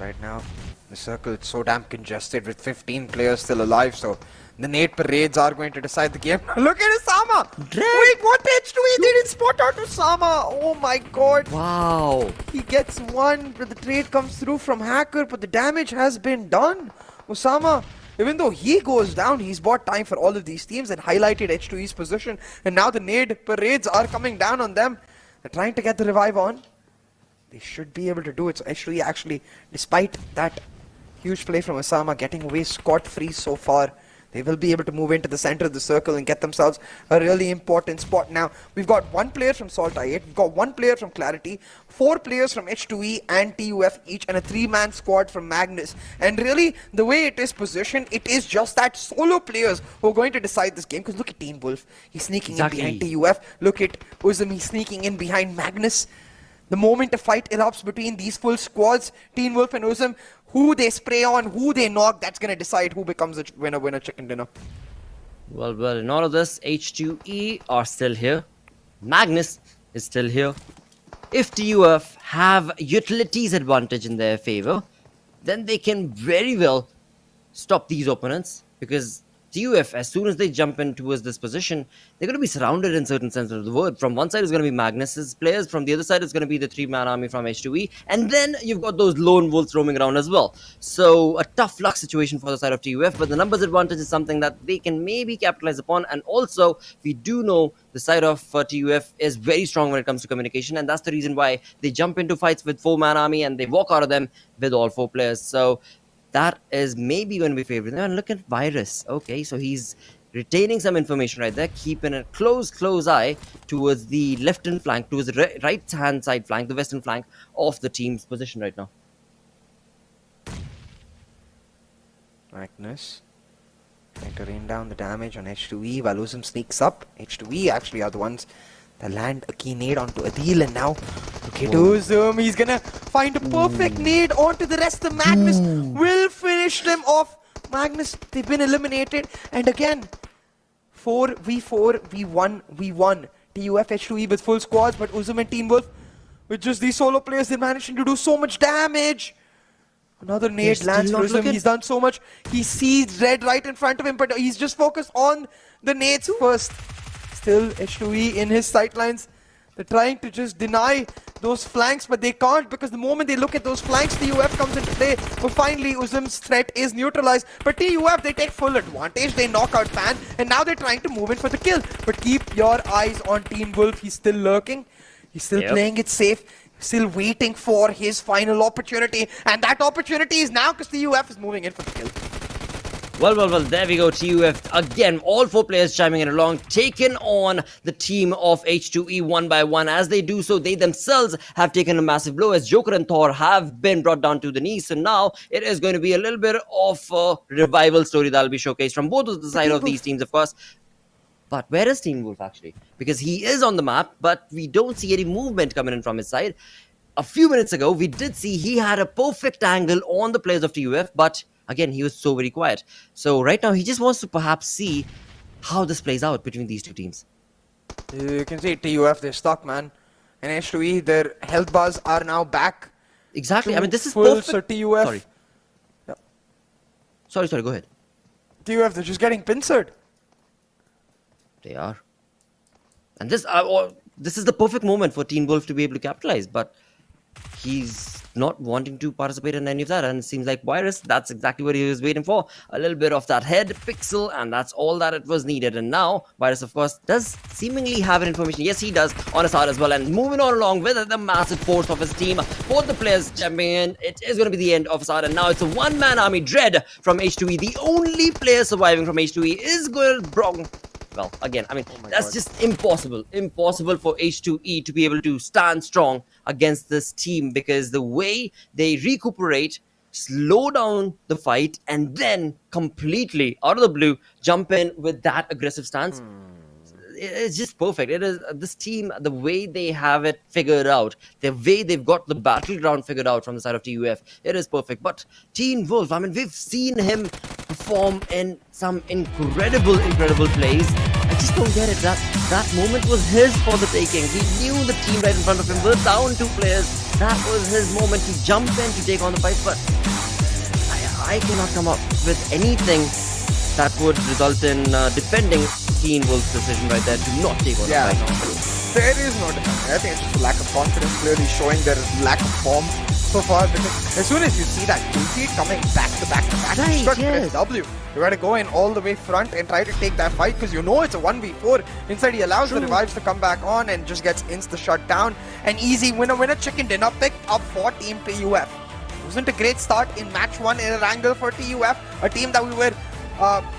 Right now, the circle is so damn congested with 15 players still alive, so the nade parades are going to decide the game. Look at Osama! Wait, what H2E? They didn't spot out Osama! Oh my god! Wow! He gets one, but the trade comes through from Hacker, but the damage has been done. Osama, even though he goes down, he's bought time for all of these teams and highlighted H2E's position, and now the nade parades are coming down on them. They're trying to get the revive on. They should be able to do it. So H2E actually, despite that huge play from Osama, getting away scot-free so far, they will be able to move into the center of the circle and get themselves a really important spot. Now, we've got 1 player from SALTxi8, we've got 1 player from Clarity, 4 players from H2E and TUF each, and a 3-man squad from Magnus. And really, the way it is positioned, it is just that solo players who are going to decide this game. Because look at Teen Wolf, he's sneaking in behind TUF. Look at Uzum, he's sneaking in behind Magnus. The moment a fight erupts between these full squads, Teen Wolf and Uzum, who they spray on, who they knock, that's going to decide who becomes a winner chicken dinner. Well, in all of this, H2E are still here. Magnus is still here. If TUF have utilities advantage in their favor, then they can very well stop these opponents, because TUF, as soon as they jump in towards this position, they're going to be surrounded in certain sense of the word. From one side is going to be Magnus's players, from the other side is going to be the 3-man army from H2E, and then you've got those lone wolves roaming around as well. So a tough luck situation for the side of TUF, but the numbers advantage is something that they can maybe capitalize upon. And also, we do know the side of TUF is very strong when it comes to communication, and that's the reason why they jump into fights with 4-man army and they walk out of them with all 4 players. So that is maybe going to be favored. And look at Virus. Okay, so he's retaining some information right there, keeping a close eye towards the left-hand flank, towards the right-hand side flank, the western flank of the team's position right now. Magnus trying to rain down the damage on H2E while Uzum sneaks up. H2E actually are the ones that land a key nade onto Adil, and now look at Uzum. He's gonna find a perfect nade onto the rest of Magnus. Will finish them off. Magnus, they've been eliminated, and again 4v4, v1. TUF H2E with full squads, but Uzum and Teen Wolf with just these solo players, they're managing to do so much damage. Another nade lands for Uzum. He's done so much. He sees red right in front of him, but he's just focused on the nades first. Still H2E in his sightlines. They're trying to just deny those flanks, but they can't, because the moment they look at those flanks, TUF comes into play. But finally, Uzum's threat is neutralized. But TUF, they take full advantage. They knock out Pan, and now they're trying to move in for the kill. But keep your eyes on Teen Wolf. He's still lurking. He's still playing it safe. Still waiting for his final opportunity. And that opportunity is now, because TUF is moving in for the kill. Well, there we go. TUF again, all 4 players chiming in along, taking on the team of H2E one by one. As they do so, they themselves have taken a massive blow as Joker and Thor have been brought down to the knees. So now it is going to be a little bit of a revival story that will be showcased from both of the side of these teams, of course. But where is Teen Wolf actually? Because he is on the map, but we don't see any movement coming in from his side. A few minutes ago, we did see he had a perfect angle on the players of TUF, but again, he was so very quiet. So right now, he just wants to perhaps see how this plays out between these two teams. You can see TUF, they're stuck, man. And H2E, their health bars are now back. Exactly. I mean, this is full, perfect. so TUF. Sorry. Yeah. Sorry, go ahead. TUF, they're just getting pincered. They are. And this is the perfect moment for Teen Wolf to be able to capitalize, but he's not wanting to participate in any of that, and it seems like Virus, that's exactly what he was waiting for. A little bit of that head pixel, and that's all that it was needed. And now, Virus, of course, does seemingly have an information. Yes, he does on his side as well, and moving on along with the massive force of his team. Both the players jumping in. It is going to be the end of Assad, and now it's a one-man army. Dread from H2E, the only player surviving from H2E, is going to well, again, I mean, that's just impossible. Impossible for H2E to be able to stand strong against this team, because the way they recuperate, slow down the fight, and then completely out of the blue jump in with that aggressive stance. It's just perfect. It is this team, the way they have it figured out, the way they've got the battleground figured out from the side of TUF, it is perfect. But Teen Wolf, I mean, we've seen him perform in some incredible plays. I just don't get it. That moment was his for the taking. He knew the team right in front of him. We're down 2 players. That was his moment to jump in to take on the fight. But I cannot come up with anything that would result in defending Teen Wolf's decision right there to not take on the fight. There is no defense. I think it's just a lack of confidence, clearly showing their lack of form so far. Because as soon as you see that QT coming back to back, you start to get W. You got to go in all the way front and try to take that fight, because you know it's a 1v4. Instead, he allows the revives to come back on and just gets insta shut down. An easy winner chicken dinner picked up for Team TUF. It wasn't a great start in match 1 in Erangel for TUF, a team that we were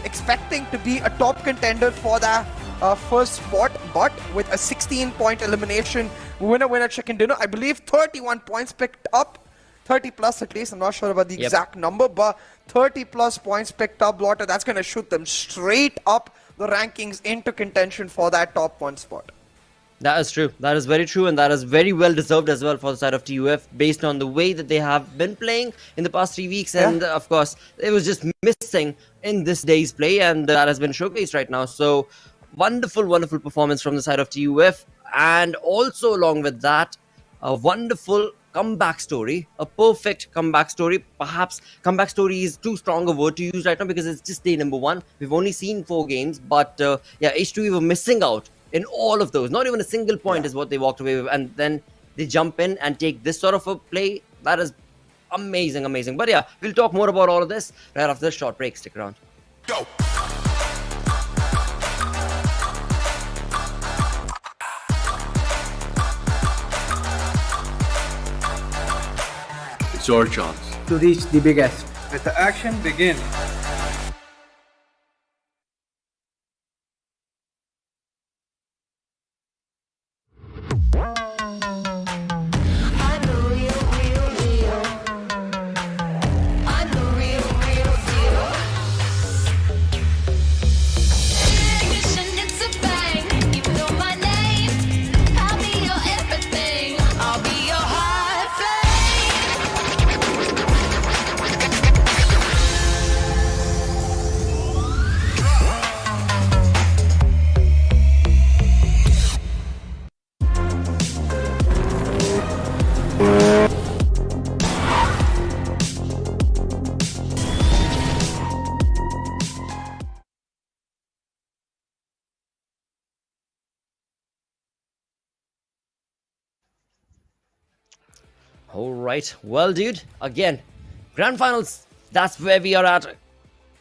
expecting to be a top contender for the first spot, but with a 16-point elimination, winner chicken dinner. I believe 31 points picked up, 30 plus at least. I'm not sure about the exact number, but 30 plus points picked up. Blotter, that's going to shoot them straight up the rankings into contention for that top 1 spot. That is true. That is very true, and that is very well deserved as well for the side of TUF, based on the way that they have been playing in the past 3 weeks. And of course, it was just missing in this day's play, and that has been showcased right now. So wonderful performance from the side of TUF, and also along with that, a wonderful comeback story, a perfect comeback story. Perhaps comeback story is too strong a word to use right now, because it's just day number 1. We've only seen 4 games, but H2E were missing out in all of those. Not even a single point is what they walked away with, and then they jump in and take this sort of a play. That is amazing. But yeah, we'll talk more about all of this right after this short break. Stick around. Go! It's your chance to reach the biggest. Let the action begin. Alright, well dude, again, Grand Finals, that's where we are at.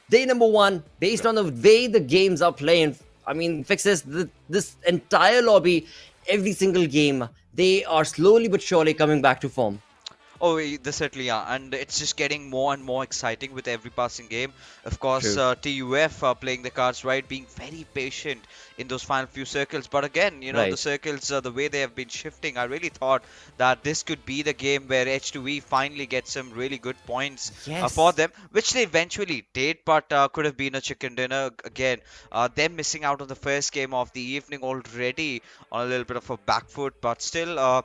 Day number 1, based on the way the games are playing. I mean, fixes this entire lobby, every single game, they are slowly but surely coming back to form. Oh, they certainly are, and it's just getting more and more exciting with every passing game. Of course, TUF are playing the cards right, being very patient in those final few circles. But again, you know, the circles, the way they have been shifting, I really thought that this could be the game where H2E finally gets some really good points for them, which they eventually did, but could have been a chicken dinner. Again, them missing out on the first game of the evening already on a little bit of a back foot, but still a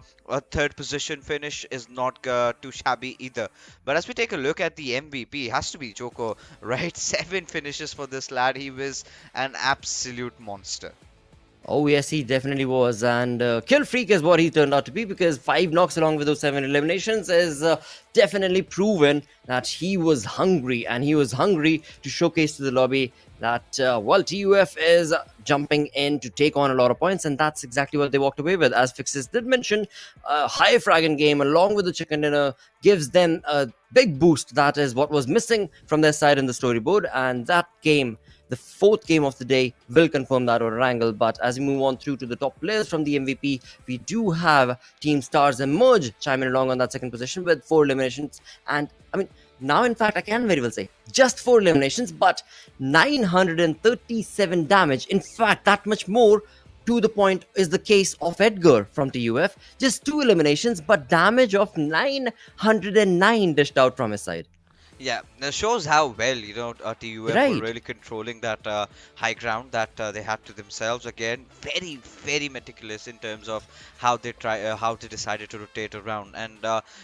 third position finish is not too shabby either. But as we take a look at the MVP, it has to be Joko, right? 7 finishes for this lad. He was an absolute monster. Oh yes, he definitely was, and kill freak is what he turned out to be, because 5 knocks along with those 7 eliminations is definitely proven that he was hungry, and he was hungry to showcase to the lobby that well, TUF is jumping in to take on a lot of points, and that's exactly what they walked away with. As Fixes did mention, a high fragging game along with the chicken dinner gives them a big boost. That is what was missing from their side in the storyboard, and that game, the 4th game of the day, will confirm that over Erangel. But as we move on through to the top players from the MVP, we do have Team Stars Emerge chiming along on that 2nd position with 4 eliminations. And I mean, now in fact, I can very well say just 4 eliminations, but 937 damage. In fact, that much more to the point is the case of Edgar from TUF. Just 2 eliminations, but damage of 909 dished out from his side. Yeah, that shows how well, you know, TUF were really controlling that high ground that they had to themselves. Again, very, very meticulous in terms of how they how they decided to rotate around. And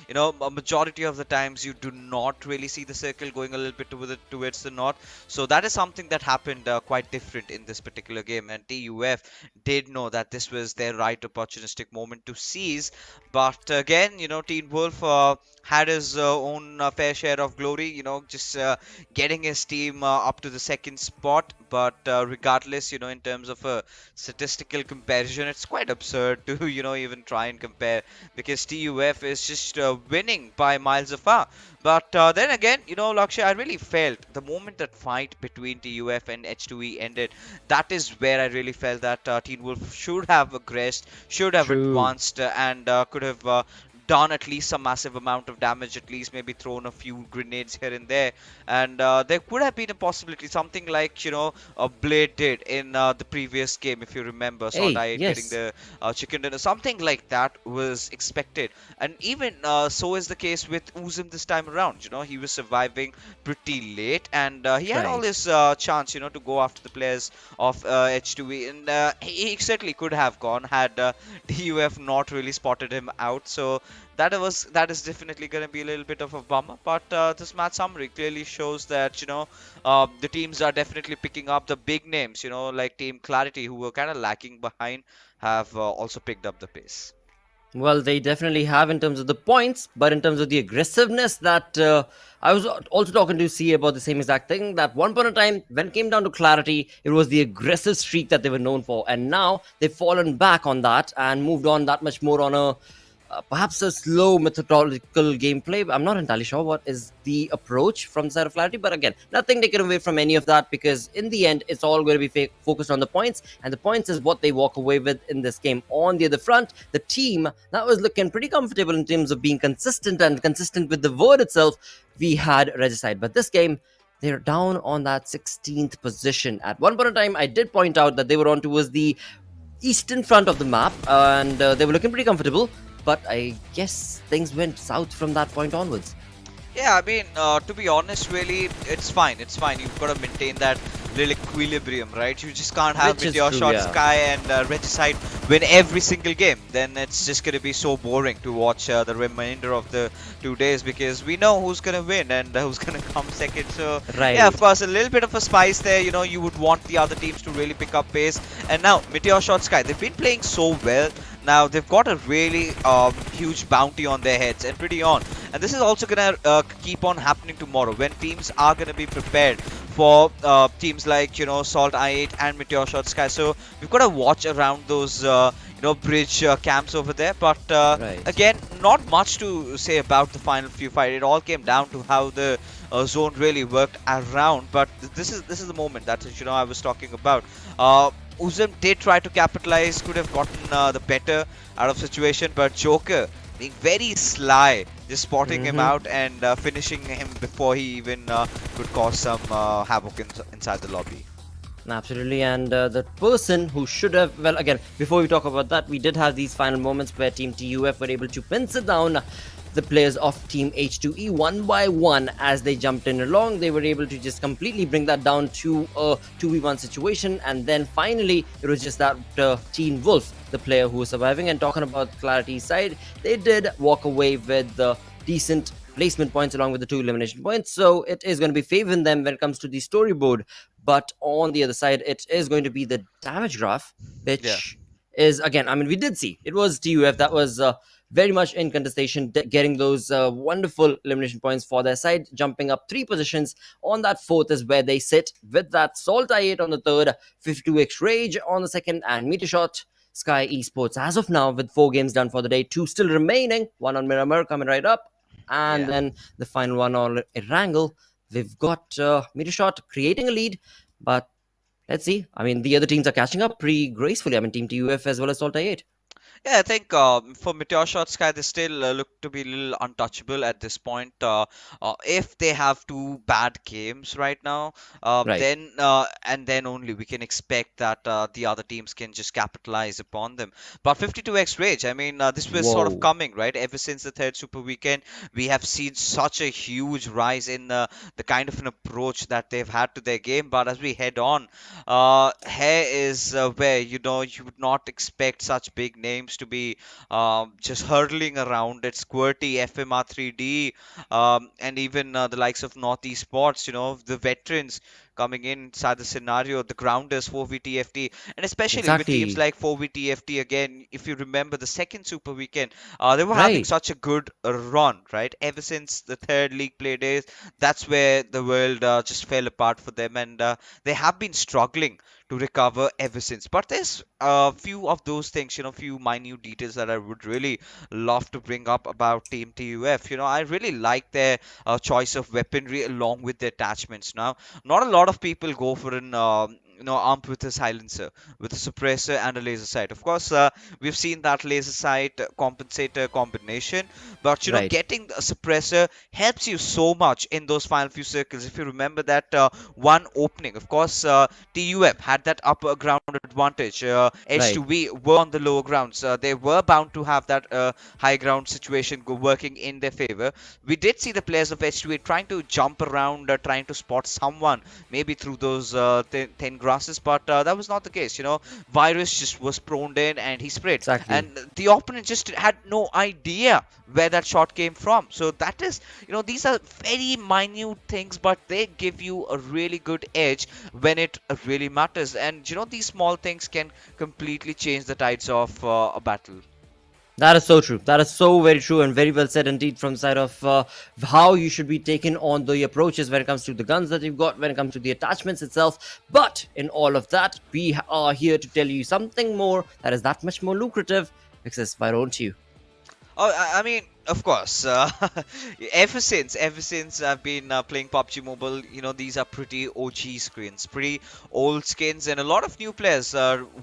you know, a majority of the times you do not really see the circle going a little bit towards the north. So that is something that happened quite different in this particular game. And TUF did know that this was their right opportunistic moment to seize. But again, you know, Teen Wolf had his own fair share of glory, you know, just getting his team up to the 2nd spot. But regardless, you know, in terms of a statistical comparison, it's quite absurd to, you know, even try and compare, because TUF is just winning by miles afar. But then again, you know, Lakshay, I really felt the moment that fight between TUF and H2E ended, that is where I really felt that Teen Wolf should have aggressed, should have advanced, and could have done at least some massive amount of damage, at least maybe thrown a few grenades here and there. And there could have been a possibility, something like, you know, Blade did in the previous game, if you remember, SALTxi8 getting the chicken dinner. Something like that was expected. And even so is the case with Uzum this time around. You know, he was surviving pretty late, and he had all his chance, you know, to go after the players of H2E. And he certainly could have gone had TUF not really spotted him out. So that is definitely going to be a little bit of a bummer. But this match summary clearly shows that, you know, the teams are definitely picking up. The big names, you know, like Team Clarity, who were kind of lacking behind, have also picked up the pace. Well, they definitely have in terms of the points, but in terms of the aggressiveness, that I was also talking to C about the same exact thing, that one point in time, when it came down to Clarity, it was the aggressive streak that they were known for. And now they've fallen back on that and moved on that much more on a perhaps a slow methodological gameplay. I'm not entirely sure what is the approach from the side of Clarity, but again, nothing taken away from any of that, because in the end, it's all going to be focused on the points, and the points is what they walk away with in this game. On the other front, the team that was looking pretty comfortable in terms of being consistent and consistent with the word itself, we had Regicide. But this game, they're down on that 16th position. At one point in time, I did point out that they were on towards the eastern front of the map, and they were looking pretty comfortable. But I guess things went south from that point onwards. Yeah, I mean, to be honest, really, it's fine. It's fine. You've got to maintain that little equilibrium, right? You just can't have MetershotxSKY and Regicide win every single game. Then it's just going to be so boring to watch the remainder of the 2 days, because we know who's going to win and who's going to come second. So, yeah, of course, a little bit of a spice there. You know, you would want the other teams to really pick up pace. And now, MetershotxSKY, they've been playing so well. Now they've got a really huge bounty on their heads, and pretty on. And this is also going to keep on happening tomorrow, when teams are going to be prepared for teams like, you know, SALTxi8 and MetershotxSKY. So we've got to watch around those you know, bridge camps over there. But again, not much to say about the final few fights. It all came down to how the zone really worked around. But this is the moment that, you know, I was talking about. Uzum did try to capitalize, could have gotten the better out of situation, but Joker being very sly, just spotting him out and finishing him before he even could cause some havoc inside the lobby. Absolutely, and the person who should have, well, again, before we talk about that, we did have these final moments where Team TUF were able to pencil down the players of Team H2E one by one as they jumped in along. They were able to just completely bring that down to a 2v1 situation, and then finally it was just that Team Wolf, the player who was surviving. And talking about Clarity's side, they did walk away with the decent placement points along with the 2 elimination points, so it is going to be favoring them when it comes to the storyboard. But on the other side, it is going to be the damage graph, which is, again, I mean, we did see it was TUF that was very much in contestation, getting those wonderful elimination points for their side, jumping up 3 positions. On that 4th is where they sit with that SALTxi8 on the 3rd, 52x Rage on the 2nd, and MetershotxSKY Esports as of now with 4 games done for the day, 2 still remaining, 1 on Miramar coming right up, and then the final one on Erangel. We've got Metershot creating a lead, but let's see. I mean, the other teams are catching up pretty gracefully. I mean, Team TUF as well as SALTxi8. Yeah, I think for MetershotxSKY, they still look to be a little untouchable at this point. If they have 2 bad games right now, then and then only we can expect that the other teams can just capitalize upon them. But 52x Rage, I mean, this was sort of coming, right? Ever since the 3rd Super Weekend, we have seen such a huge rise in the kind of an approach that they've had to their game. But as we head on, here is where, you would not expect such big names to be just hurtling around. It's QWERTY, FMxR3D, and even the likes of Northeast Esports, the veterans coming inside the scenario, the grounders, 4vTFT, and especially with teams like 4vTFT. Again, if you remember the 2nd Super Weekend, they were having such a good run, right? Ever since the 3rd league play days, that's where the world just fell apart for them, and they have been struggling to recover ever since. But there's a few of those things, few minute details that I would really love to bring up about Team TUF. I really like their choice of weaponry along with their attachments. Now, not a lot of people go for an armed with a silencer, with a suppressor and a laser sight. Of course, we've seen that laser sight compensator combination, but getting a suppressor helps you so much in those final few circles. If you remember that one opening, of course, TUF had that upper ground advantage. H2V were on the lower grounds. They were bound to have that high ground situation working in their favor. We did see the players of H2V trying to jump around, trying to spot someone, maybe through those thin grasses, but that was not the case. Virus just was prone in and he sprayed, and the opponent just had no idea where that shot came from. So that is, these are very minute things, but they give you a really good edge when it really matters. And these small things can completely change the tides of a battle. That is so true. That is so very true and very well said indeed from the side of how you should be taking on the approaches when it comes to the guns that you've got, when it comes to the attachments itself. But in all of that, we are here to tell you something more that is that much more lucrative. Because why don't you? Oh, I mean, of course, ever since I've been playing PUBG Mobile, these are pretty OG screens, pretty old skins, and a lot of new players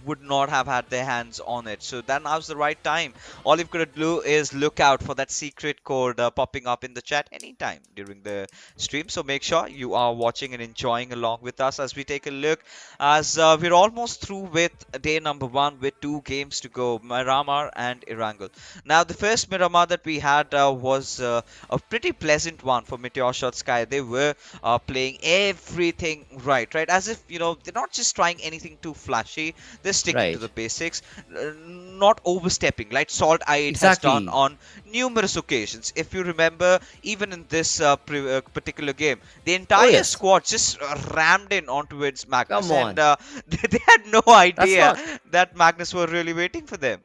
would not have had their hands on it. So then now's the right time. All you've got to do is look out for that secret code popping up in the chat anytime during the stream. So make sure you are watching and enjoying along with us as we take a look, as we're almost through with day number 1 with 2 games to go, Miramar and Erangel. Now, the first Miramar that we had was a pretty pleasant one for MetershotxSKY. They were playing everything right, as if they're not just trying anything too flashy. They're sticking to the basics, not overstepping like SALTxi8 has done on numerous occasions. If you remember, even in this particular game, the entire squad just rammed in onto its Magnus, and they had no idea that Magnus were really waiting for them.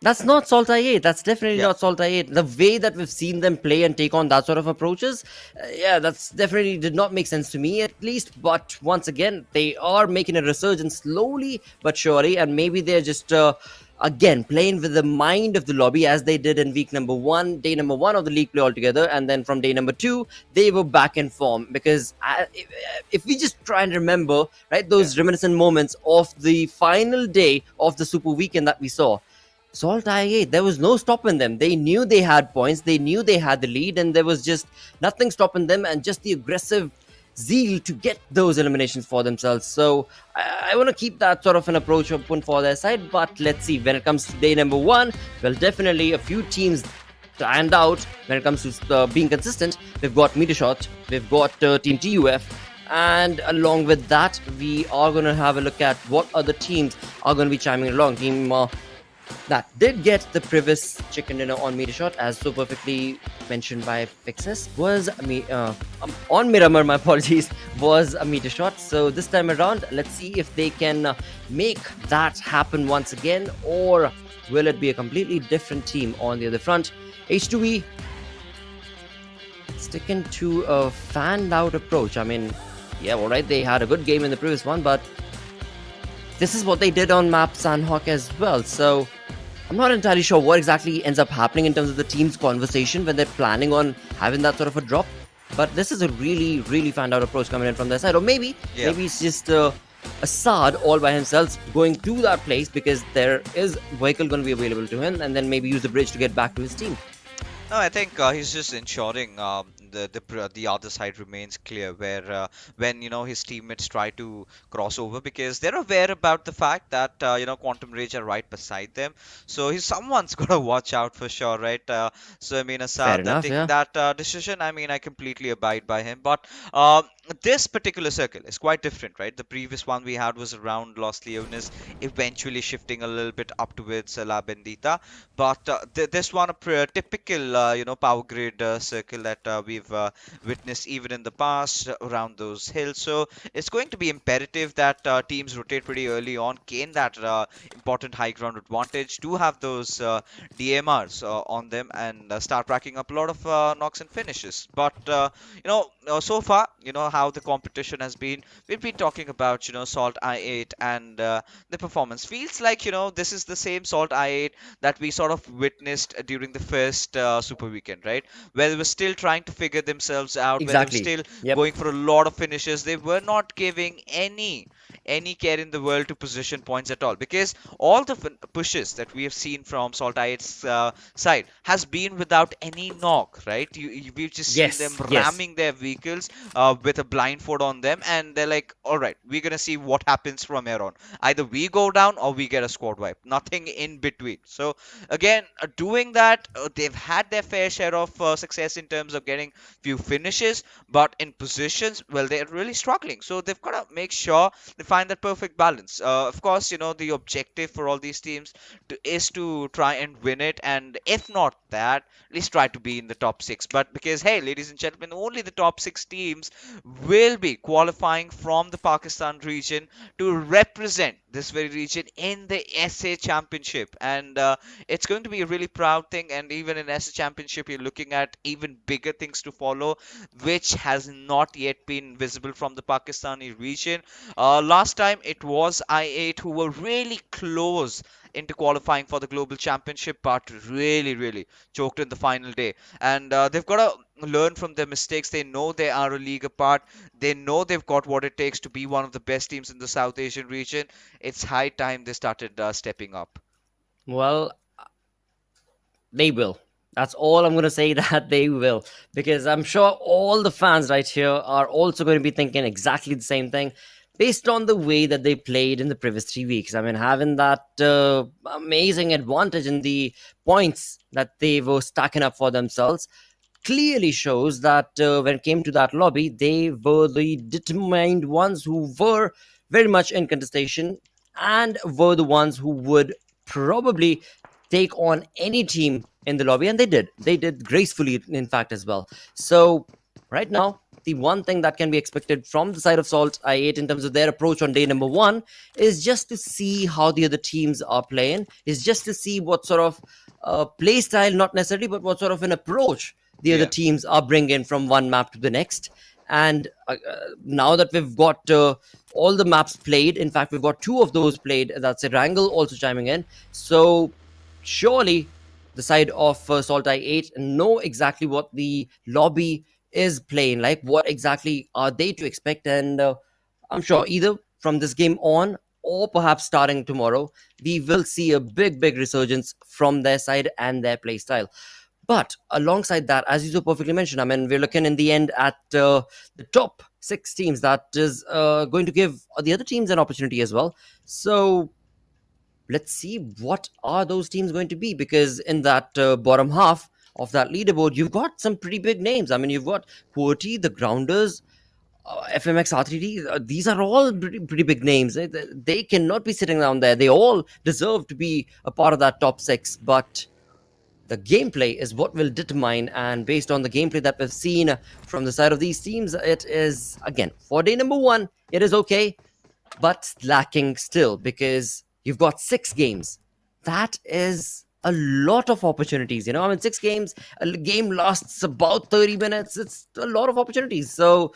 That's not SALTxi8. That's definitely not SALTxi8. The way that we've seen them play and take on that sort of approaches, that's definitely did not make sense to me, at least. But once again, they are making a resurgence slowly but surely, and maybe they're just again playing with the mind of the lobby as they did in week number 1, day number 1 of the league play altogether, and then from day number 2 they were back in form. Because if we just try and remember those reminiscent moments of the final day of the Super Weekend that we saw, SALTxi8, there was no stopping them. They knew they had points, they knew they had the lead, and there was just nothing stopping them, and just the aggressive zeal to get those eliminations for themselves. So I want to keep that sort of an approach open for their side, but let's see. When it comes to day number one, well, definitely a few teams stand out when it comes to being consistent. We've got Metershot, we've got Team TUF, and along with that, we are going to have a look at what other teams are going to be chiming along. Team that did get the previous chicken dinner on Metershot, as so perfectly mentioned by Fixes, was on Miramar, my apologies, was a Metershot. So this time around, let's see if they can make that happen once again, or will it be a completely different team on the other front? H2E sticking to a fanned out approach. I mean, yeah, alright, they had a good game in the previous one, but this is what they did on map Sanhok as well. So I'm not entirely sure what exactly ends up happening in terms of the team's conversation when they're planning on having that sort of a drop. But this is a really, really fanned out approach coming in from their side. Or maybe it's just Assad all by himself going to that place because there is vehicle going to be available to him, and then maybe use the bridge to get back to his team. No, I think he's just ensuring the other side remains clear, where when his teammates try to cross over, because they're aware about the fact that Quantum Rage are right beside them, so someone's got to watch out for sure, right? So I mean, Assad taking that decision, I mean, I completely abide by him, but this particular circle is quite different, right? The previous one we had was around Los Leones, eventually shifting a little bit up towards La Bendita, but this one a typical power grid circle that we've witnessed even in the past around those hills. So it's going to be imperative that teams rotate pretty early on, gain that important high ground advantage, do have those DMRs on them, and start racking up a lot of knocks and finishes. But so far, how the competition has been, we've been talking about SALTxi8, and the performance feels like this is the same SALTxi8 that we sort of witnessed during the first Super Weekend, right? Where they were still trying to figure themselves out, exactly. Where they were still going for a lot of finishes. They were not giving any care in the world to position points at all, because all the pushes that we have seen from SALTxi8's side has been without any knock, right? We've just seen them ramming their vehicles with a blindfold on them, and they're like, all right, we're gonna see what happens from here on. Either we go down or we get a squad wipe, nothing in between. So again, doing that, they've had their fair share of success in terms of getting few finishes, but in positions, well, they're really struggling. So they've got to make sure they find that perfect balance. Of course, the objective for all these teams is to try and win it, and if not that, at least try to be in the top 6. But because, hey, ladies and gentlemen, only the top 6 teams will be qualifying from the Pakistan region to represent this very region in the SA Championship, and it's going to be a really proud thing. And even in SA Championship, you're looking at even bigger things to follow, which has not yet been visible from the Pakistani region. Last time it was I8 who were really close into qualifying for the global championship, but really choked in the final day. And they've got to learn from their mistakes. They know they are a league apart. They know they've got what it takes to be one of the best teams in the South Asian region. It's high time they started stepping up. Well, they will. That's all I'm going to say, that they will. Because I'm sure all the fans right here are also going to be thinking exactly the same thing, based on the way that they played in the previous 3 weeks. I mean, having that amazing advantage in the points that they were stacking up for themselves clearly shows that when it came to that lobby, they were the determined ones who were very much in contestation, and were the ones who would probably take on any team in the lobby, and they did gracefully, in fact, as well. So right now, the one thing that can be expected from the side of SALTxi8 in terms of their approach on day number 1 is just to see how the other teams are playing, is just to see what sort of play style, not necessarily, but what sort of an approach the other teams are bringing from one map to the next. And now that we've got all the maps played, in fact, we've got 2 of those played, that's Erangel also chiming in. So surely the side of SALTxi8 know exactly what the lobby is playing like, what exactly are they to expect, and I'm sure either from this game on or perhaps starting tomorrow, we will see a big resurgence from their side and their play style. But alongside that, as you so perfectly mentioned, I mean, we're looking in the end at the top 6 teams. That is going to give the other teams an opportunity as well. So let's see what are those teams going to be, because in that bottom half of that leaderboard, you've got some pretty big names. I mean, you've got QWERTY, the Grounders, FMxR3D. These are all pretty big names. They cannot be sitting down there. They all deserve to be a part of that top 6, but the gameplay is what will determine, and based on the gameplay that we've seen from the side of these teams, it is, again, for day number 1, it is okay, but lacking still, because you've got 6 games. That is a lot of opportunities, I mean, 6 games, a game lasts about 30 minutes. It's a lot of opportunities. So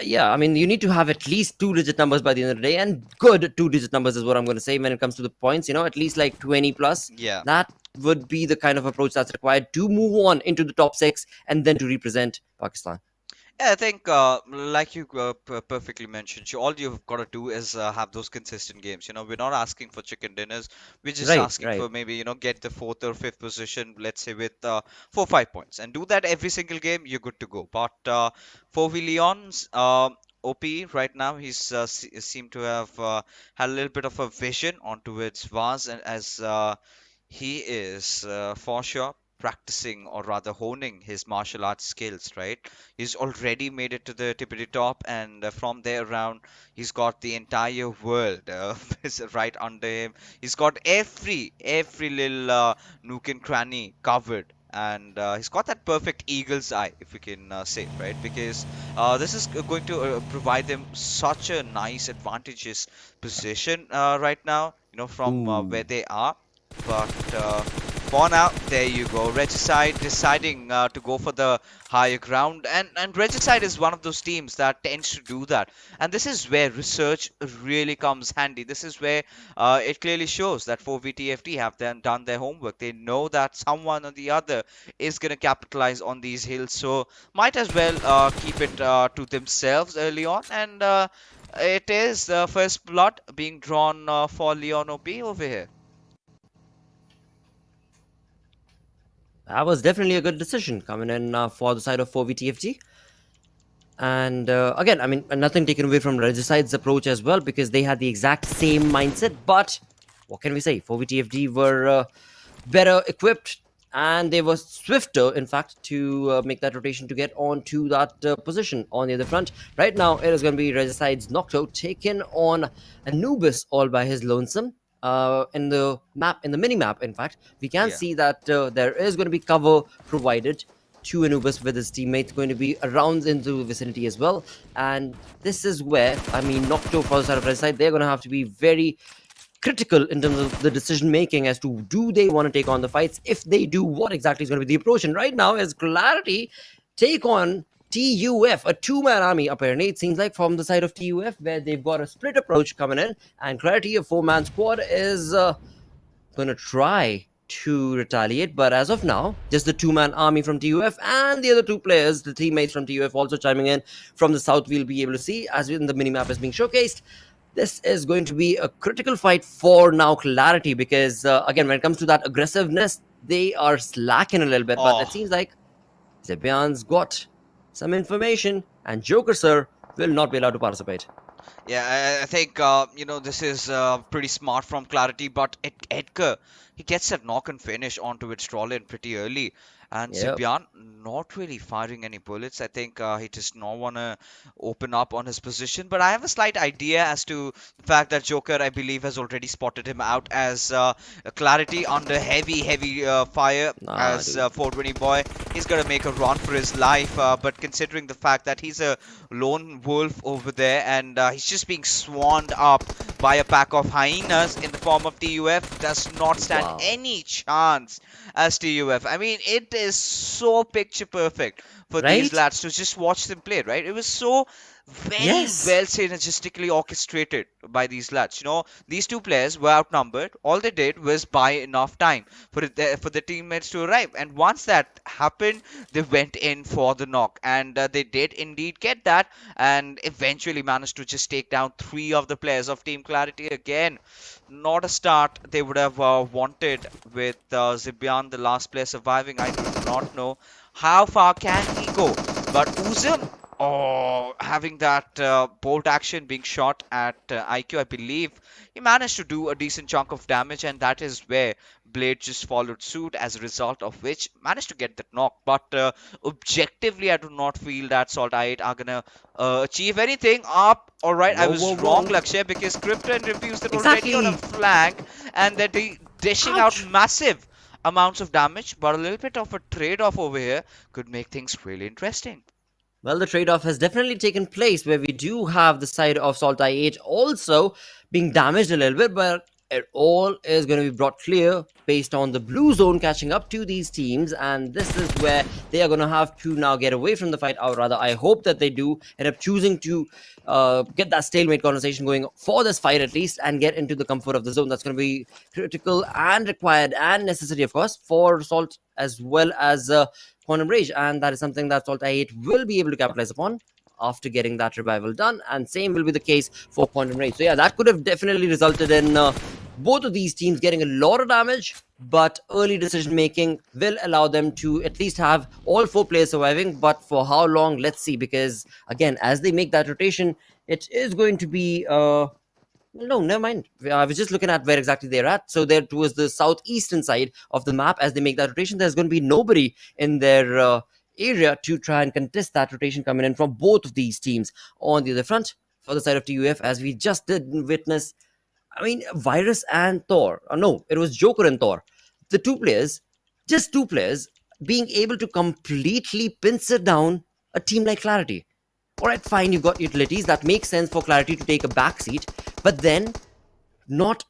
yeah, I mean, you need to have at least 2-digit numbers by the end of the day, and good 2-digit numbers is what I'm going to say when it comes to the points, at least like 20 plus. Yeah. That would be the kind of approach that's required to move on into the top 6 and then to represent Pakistan. Yeah, I think, like you perfectly mentioned, all you've got to do is have those consistent games. We're not asking for chicken dinners. We're just asking for maybe, get the 4th or 5th position, let's say with 4-5 points, and do that every single game. You're good to go. But for Leon's OP right now, he's seemed to have had a little bit of a vision onto its Vaz, and as he is for sure practicing, or rather honing, his martial arts skills, right? He's already made it to the tippity top, and from there around, he's got the entire world right under him. He's got every little nook and cranny covered, and he's got that perfect eagle's eye, if we can say, right? Because this is going to provide them such a nice advantageous position right now, from where they are. But for now, there you go. Regicide deciding to go for the higher ground, and Regicide is one of those teams that tends to do that. And this is where research really comes handy. This is where it clearly shows that 4VTFT have done their homework. They know that someone or the other is going to capitalize on these hills, so might as well keep it to themselves early on. And it is the first blood being drawn for Leon OP over here. That was definitely a good decision coming in for the side of 4VTFT. And again, I mean, nothing taken away from Regicide's approach as well, because they had the exact same mindset. But what can we say? 4VTFT were better equipped, and they were swifter, in fact, to make that rotation to get onto that position on the other front. Right now, it is going to be Regicide's Nocto taken on Anubis all by his lonesome. In the mini map, in fact, we can see that there is going to be cover provided to Anubis, with his teammates going to be around into the vicinity as well. And this is where, I mean, Nocto for the side of Regicide, they're going to have to be very critical in terms of the decision making as to, do they want to take on the fights? If they do, what exactly is going to be the approach? And right now, as QWERTY take on TUF, a 2-man army, apparently, it seems like, from the side of TUF, where they've got a split approach coming in, and QWERTY, a 4-man squad, is going to try to retaliate. But as of now, just the 2-man army from TUF and the other 2 players, the teammates from TUF, also chiming in from the south. We'll be able to see, as in the minimap is being showcased, this is going to be a critical fight for now QWERTY, because again, when it comes to that aggressiveness, they are slacking a little bit. But it seems like Zebian's got some information, and Joker Sir will not be allowed to participate. Yeah, I think this is pretty smart from QWERTY, but Edgar, he gets that knock and finish onto its troll in pretty early, and Zebian not really firing any bullets. I think he does not want to open up on his position, but I have a slight idea as to the fact that Joker, I believe, has already spotted him out as QWERTY under heavy fire as 420 boy. He's going to make a run for his life, but considering the fact that he's a lone wolf over there, and he's just being swanned up by a pack of hyenas in the form of TUF, does not stand any chance as TUF. I mean, it is so picture perfect for these lads to just watch them play, right? It was so very well synergistically orchestrated by these lads. You know, these two players were outnumbered. All they did was buy enough time for the teammates to arrive, and once that happened, they went in for the knock, and they did indeed get that, and eventually managed to just take down 3 of the players of Team Clarity. Again, not a start they would have wanted, with Zibian, the last player, surviving. I do not know how far can he go, but Uzum, oh, having that bolt action being shot at IQ, I believe he managed to do a decent chunk of damage, and that is where Blade just followed suit, as a result of which managed to get that knock. But objectively, I do not feel that SALTxi8 are gonna achieve anything. Up, alright, I was wrong, Lakshay, because Krypton refused it already on a flank, and they're dishing out massive amounts of damage, but a little bit of a trade-off over here could make things really interesting. Well, the trade-off has definitely taken place, where we do have the side of SALTxi8 also being damaged a little bit, but it all is going to be brought clear based on the blue zone catching up to these teams, and this is where they are going to have to now get away from the fight, or rather I hope that they do end up choosing to get that stalemate conversation going for this fight at least, and get into the comfort of the zone. That's going to be critical and required and necessary, of course, for Salt as well as Quantum Rage, and that is something that SALTxi8 will be able to capitalize upon after getting that revival done, and same will be the case for Quantum Rage. So yeah, that could have definitely resulted in both of these teams getting a lot of damage, but early decision making will allow them to at least have all 4 players surviving. But for how long, let's see, because again, as they make that rotation, it is going to be no, never mind. I was just looking at where exactly they're at. So they're towards the southeastern side of the map. As they make that rotation, there's going to be nobody in their area to try and contest that rotation coming in from both of these teams. On the other front, for the side of TUF, as we just did witness, I mean, Virus and Thor. No, it was Joker and Thor. The 2 players, just 2 players, being able to completely pincer down a team like Clarity. Alright, fine, you've got utilities. That makes sense for Clarity to take a backseat. But then, not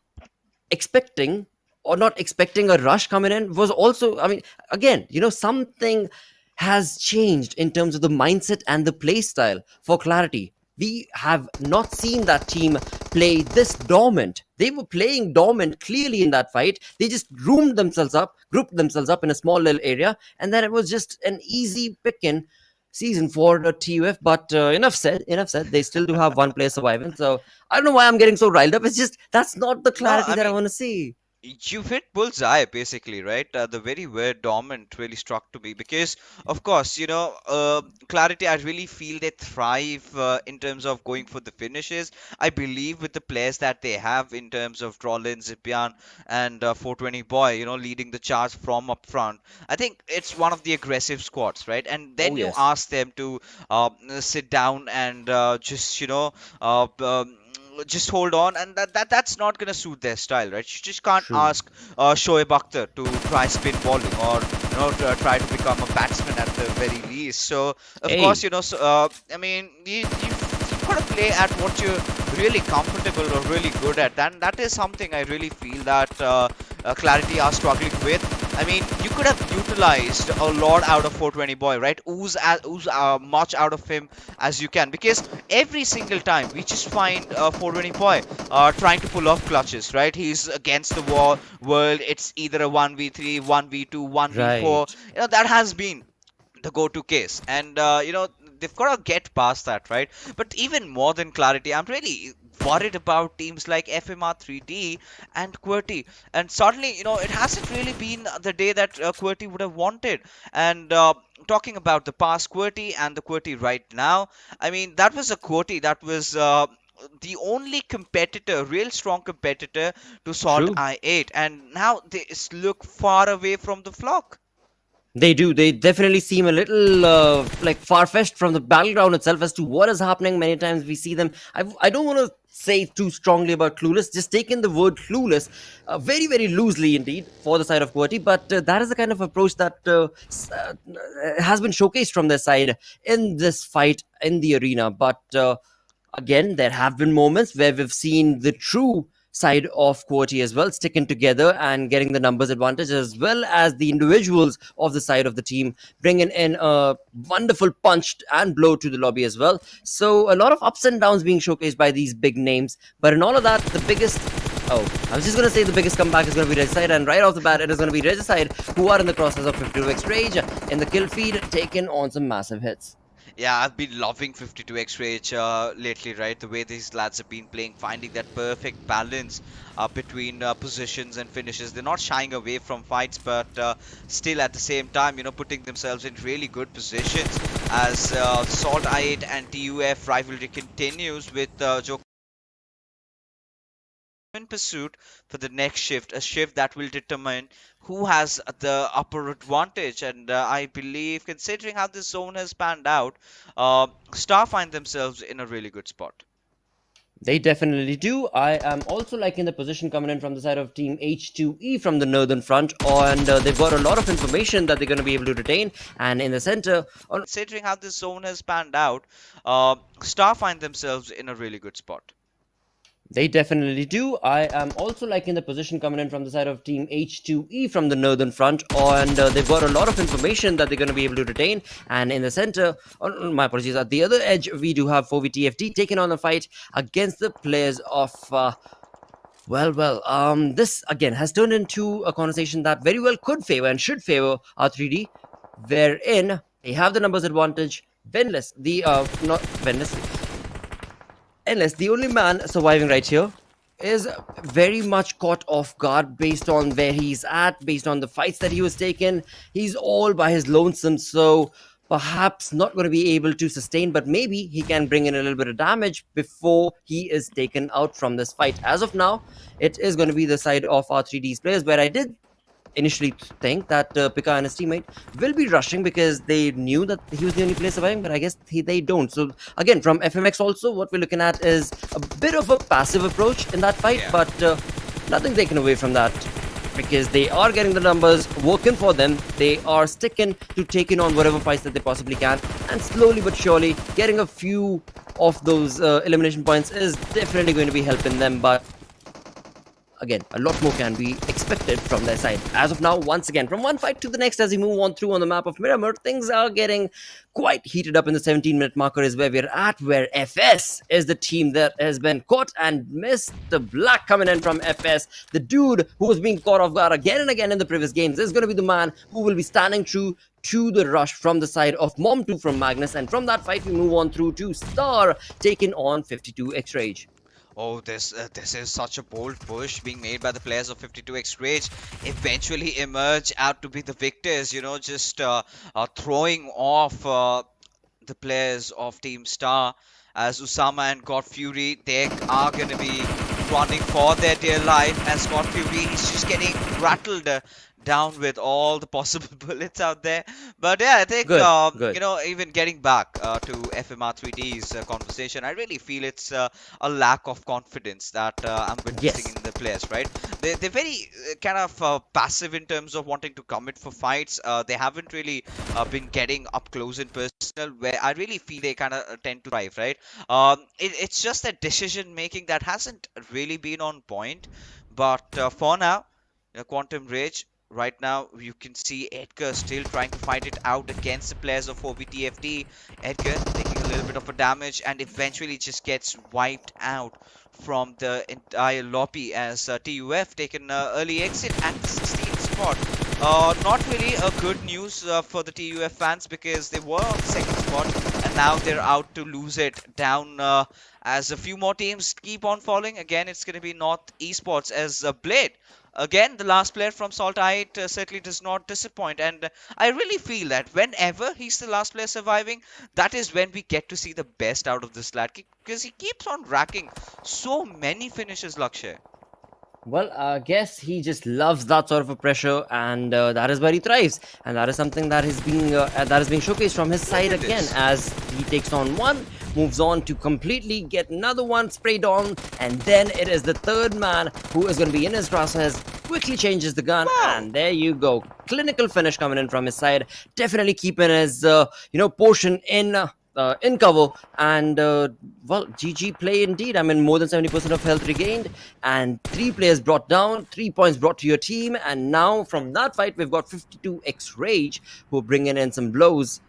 expecting a rush coming in was also, I mean, again, you know, something has changed in terms of the mindset and the play style for Clarity. We have not seen that team play this dormant. They were playing dormant clearly in that fight. They just grouped themselves up in a small little area, and then it was just an easy pick-in season for the TUF. But enough said. They still do have 1 player surviving. So I don't know why I'm getting so riled up. It's just that's not the Clarity that I want to see. You hit bullseye, basically, right? The very word dormant really struck to me, because, of course, you know, Clarity, I really feel they thrive in terms of going for the finishes. I believe with the players that they have in terms of Drolin, Zipian, and 420 Boy, you know, leading the charge from up front. I think it's one of the aggressive squads, right? And then you ask them to sit down and just, you know, just hold on, and that's not gonna suit their style, right? You just can't ask Shoaib Akhtar to try spin bowling, or you know, to try to become a batsman at the very least. So of course, you know, I mean, you've got to play at what you're really comfortable or really good at, and that is something I really feel that Clarity are struggling with. I mean, you could have utilized a lot out of 420 Boy, right? Ooze much out of him as you can, because every single time we just find 420 Boy trying to pull off clutches, right? He's against the world. It's either a 1v3, 1v2, 1v4. Right. You know, that has been the go-to case, and you know, they've got to get past that, right? But even more than Clarity, I'm really worried about teams like FMxR3D and QWERTY. And suddenly, you know, it hasn't really been the day that QWERTY would have wanted. And talking about the past QWERTY and the QWERTY right now, I mean, that was a QWERTY that was the only competitor, real strong competitor to SALTxi8, and now they look far away from the flock. They do. They definitely seem a little like far-fetched from the battleground itself as to what is happening. Many times we see them. I don't want to say too strongly about clueless. Just taking the word clueless very, very loosely indeed for the side of QWERTY. But that is the kind of approach that has been showcased from their side in this fight in the arena. But again, there have been moments where we've seen the true side of QWERTY as well, sticking together and getting the numbers advantage, as well as the individuals of the side of the team bringing in a wonderful punch and blow to the lobby as well. So a lot of ups and downs being showcased by these big names, but in all of that, the biggest I was just going to say the biggest comeback is going to be Regicide, and right off the bat, it is going to be Regicide who are in the process of 52x Rage in the kill feed, taking on some massive hits. Yeah, I've been loving 52x Rage lately, right? The way these lads have been playing, finding that perfect balance between positions and finishes. They're not shying away from fights, but still at the same time, you know, putting themselves in really good positions as SALTxi8 and TUF rivalry continues with Joker in pursuit for the next shift, a shift that will determine who has the upper advantage. And I believe, considering how this zone has panned out, Star find themselves in a really good spot. They definitely do. I am also liking the position coming in from the side of Team H2E from the northern front, and they've got a lot of information that they're going to be able to retain. And in the center, considering how this zone has panned out, Star find themselves in a really good spot. They definitely do. I am also liking the position coming in from the side of Team H2E from the northern front, and they've got a lot of information that they're going to be able to retain. And in the center, my apologies, at the other edge, we do have 4VTFD taking on a fight against the players of... this again has turned into a conversation that very well could favor and should favor R3D, wherein they have the numbers advantage. Endless, the only man surviving right here, is very much caught off guard based on where he's at, based on the fights that he was taking. He's all by his lonesome, so perhaps not going to be able to sustain, but maybe he can bring in a little bit of damage before he is taken out from this fight. As of now, it is going to be the side of R3D's players, where I did initially think that Pika and his teammate will be rushing because they knew that he was the only player surviving, but I guess they don't. So again, from FMX also, what we're looking at is a bit of a passive approach in that fight, but nothing taken away from that, because they are getting the numbers working for them. They are sticking to taking on whatever fights that they possibly can, and slowly but surely getting a few of those elimination points is definitely going to be helping them. But again, a lot more can be expected from their side. As of now, once again, from one fight to the next, as we move on through on the map of Miramar, things are getting quite heated up. In the 17-minute marker is where we're at, where FS is the team that has been caught, and Mr. Black coming in from FS, the dude who was being caught off guard again and again in the previous games, is going to be the man who will be standing true to the rush from the side of Mom2 from Magnus. And from that fight, we move on through to Star taking on 52x Rage. Oh, this is such a bold push being made by the players of 52x Rage. Eventually emerge out to be the victors, you know, just throwing off the players of Team Star, as Usama and God Fury, they are going to be running for their dear life, as God Fury is just getting rattled down with all the possible bullets out there. But yeah, I think you know, even getting back to FMR3D's conversation, I really feel it's a lack of confidence that I'm witnessing in the players, right? They're very kind of passive in terms of wanting to commit for fights. They haven't really been getting up close and personal, where I really feel they kind of tend to thrive, right? It's just that decision making that hasn't really been on point. But for now, Quantum Rage, right now, you can see Edgar still trying to fight it out against the players of 4VTFD. Edgar taking a little bit of a damage and eventually just gets wiped out from the entire lobby, as TUF taken early exit at the 16th spot. Not really a good news for the TUF fans, because they were on the second spot and now they're out to lose it down as a few more teams keep on falling. Again, it's going to be North Esports as Blade. Again, the last player from SALTxi8 certainly does not disappoint, and I really feel that whenever he's the last player surviving, that is when we get to see the best out of this lad, because he keeps on racking so many finishes, Lakshay. Well, I guess he just loves that sort of a pressure, and that is where he thrives. And that is something that is being showcased from his side again, as he takes on one, moves on to completely get another one sprayed on, and then it is the third man who is going to be in his crosshairs, quickly changes the gun, and there you go. Clinical finish coming in from his side, definitely keeping his portion in in cover, and well, GG play indeed. I mean, more than 70% of health regained, and 3 players brought down, 3 points brought to your team, and now from that fight, we've got 52x Rage who are bringing in some blows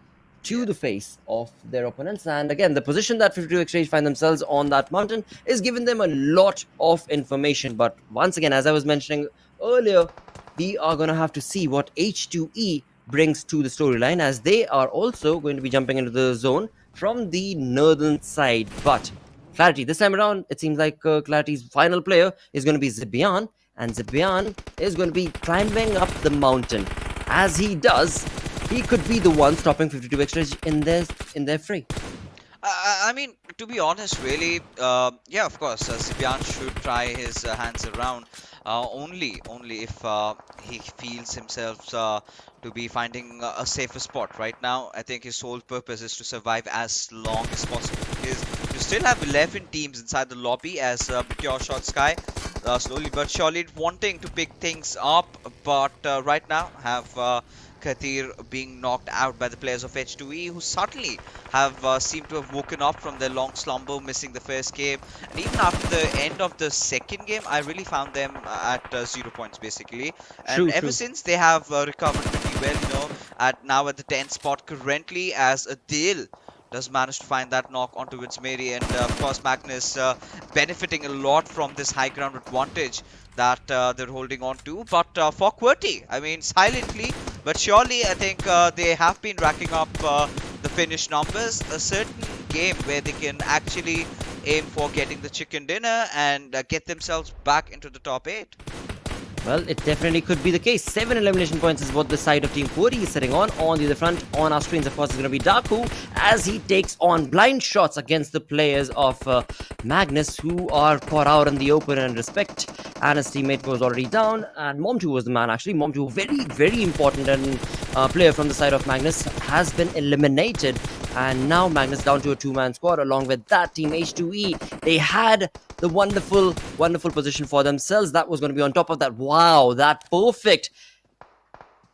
to the face of their opponents. And again, the position that 52x Rage find themselves on that mountain is giving them a lot of information. But once again, as I was mentioning earlier, we are going to have to see what H2E brings to the storyline, as they are also going to be jumping into the zone from the northern side. But Clarity, this time around, it seems like Clarity's final player is going to be Zibian, and Zibian is going to be climbing up the mountain. As he does, he could be the one stopping 52x Rage in their fray. I mean, to be honest, really, yeah, of course, Zibian should try his hands around. Only if he feels himself to be finding a safer spot. Right now, I think his sole purpose is to survive as long as possible, because you still have 11 teams inside the lobby, as MetershotxSKY slowly but surely wanting to pick things up, but right now have Kathir being knocked out by the players of H2E, who suddenly have seemed to have woken up from their long slumber, missing the first game. And even after the end of the second game, I really found them at 0 points basically. And ever since, they have recovered pretty well, now at the 10th spot currently, as Adil does manage to find that knock onto its Mary, and of course Magnus benefiting a lot from this high ground advantage that they're holding on to. But for QWERTY, I mean, silently but surely, I think they have been racking up the finish numbers. A certain game where they can actually aim for getting the chicken dinner and get themselves back into the top 8. Well, it definitely could be the case. 7 elimination points is what the side of Team QWERTY is sitting on. On the other front, on our screens, of course, is going to be Daku, as he takes on blind shots against the players of Magnus, who are caught out in the open and respect. And his teammate was already down, and Mom2 was the man, actually. Mom2, very, very important and player from the side of Magnus, has been eliminated. And now Magnus down to a 2-man squad along with that team H2E. They had the wonderful, wonderful position for themselves. That was going to be on top of that. Wow, that perfect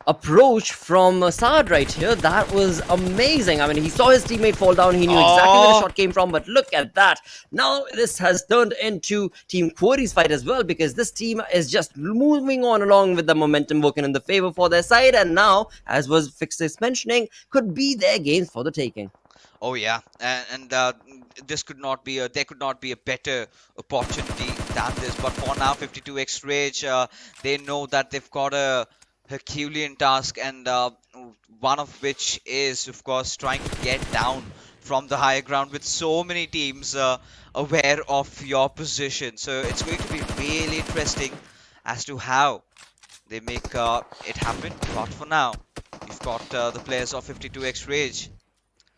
approach from Saad right here. That was amazing. I mean, he saw his teammate fall down. He knew exactly where the shot came from. But look at that. Now this has turned into Team QWERTY's fight as well, because this team is just moving on along with the momentum working in the favor for their side. And now, as was Fixis mentioning, could be their games for the taking. Oh yeah, and this could not be there could not be a better opportunity than this. But for now, 52x Rage, they know that they've got a Herculean task, and one of which is, of course, trying to get down from the higher ground with so many teams aware of your position. So it's going to be really interesting as to how they make it happen. But for now, you've got the players of 52x Rage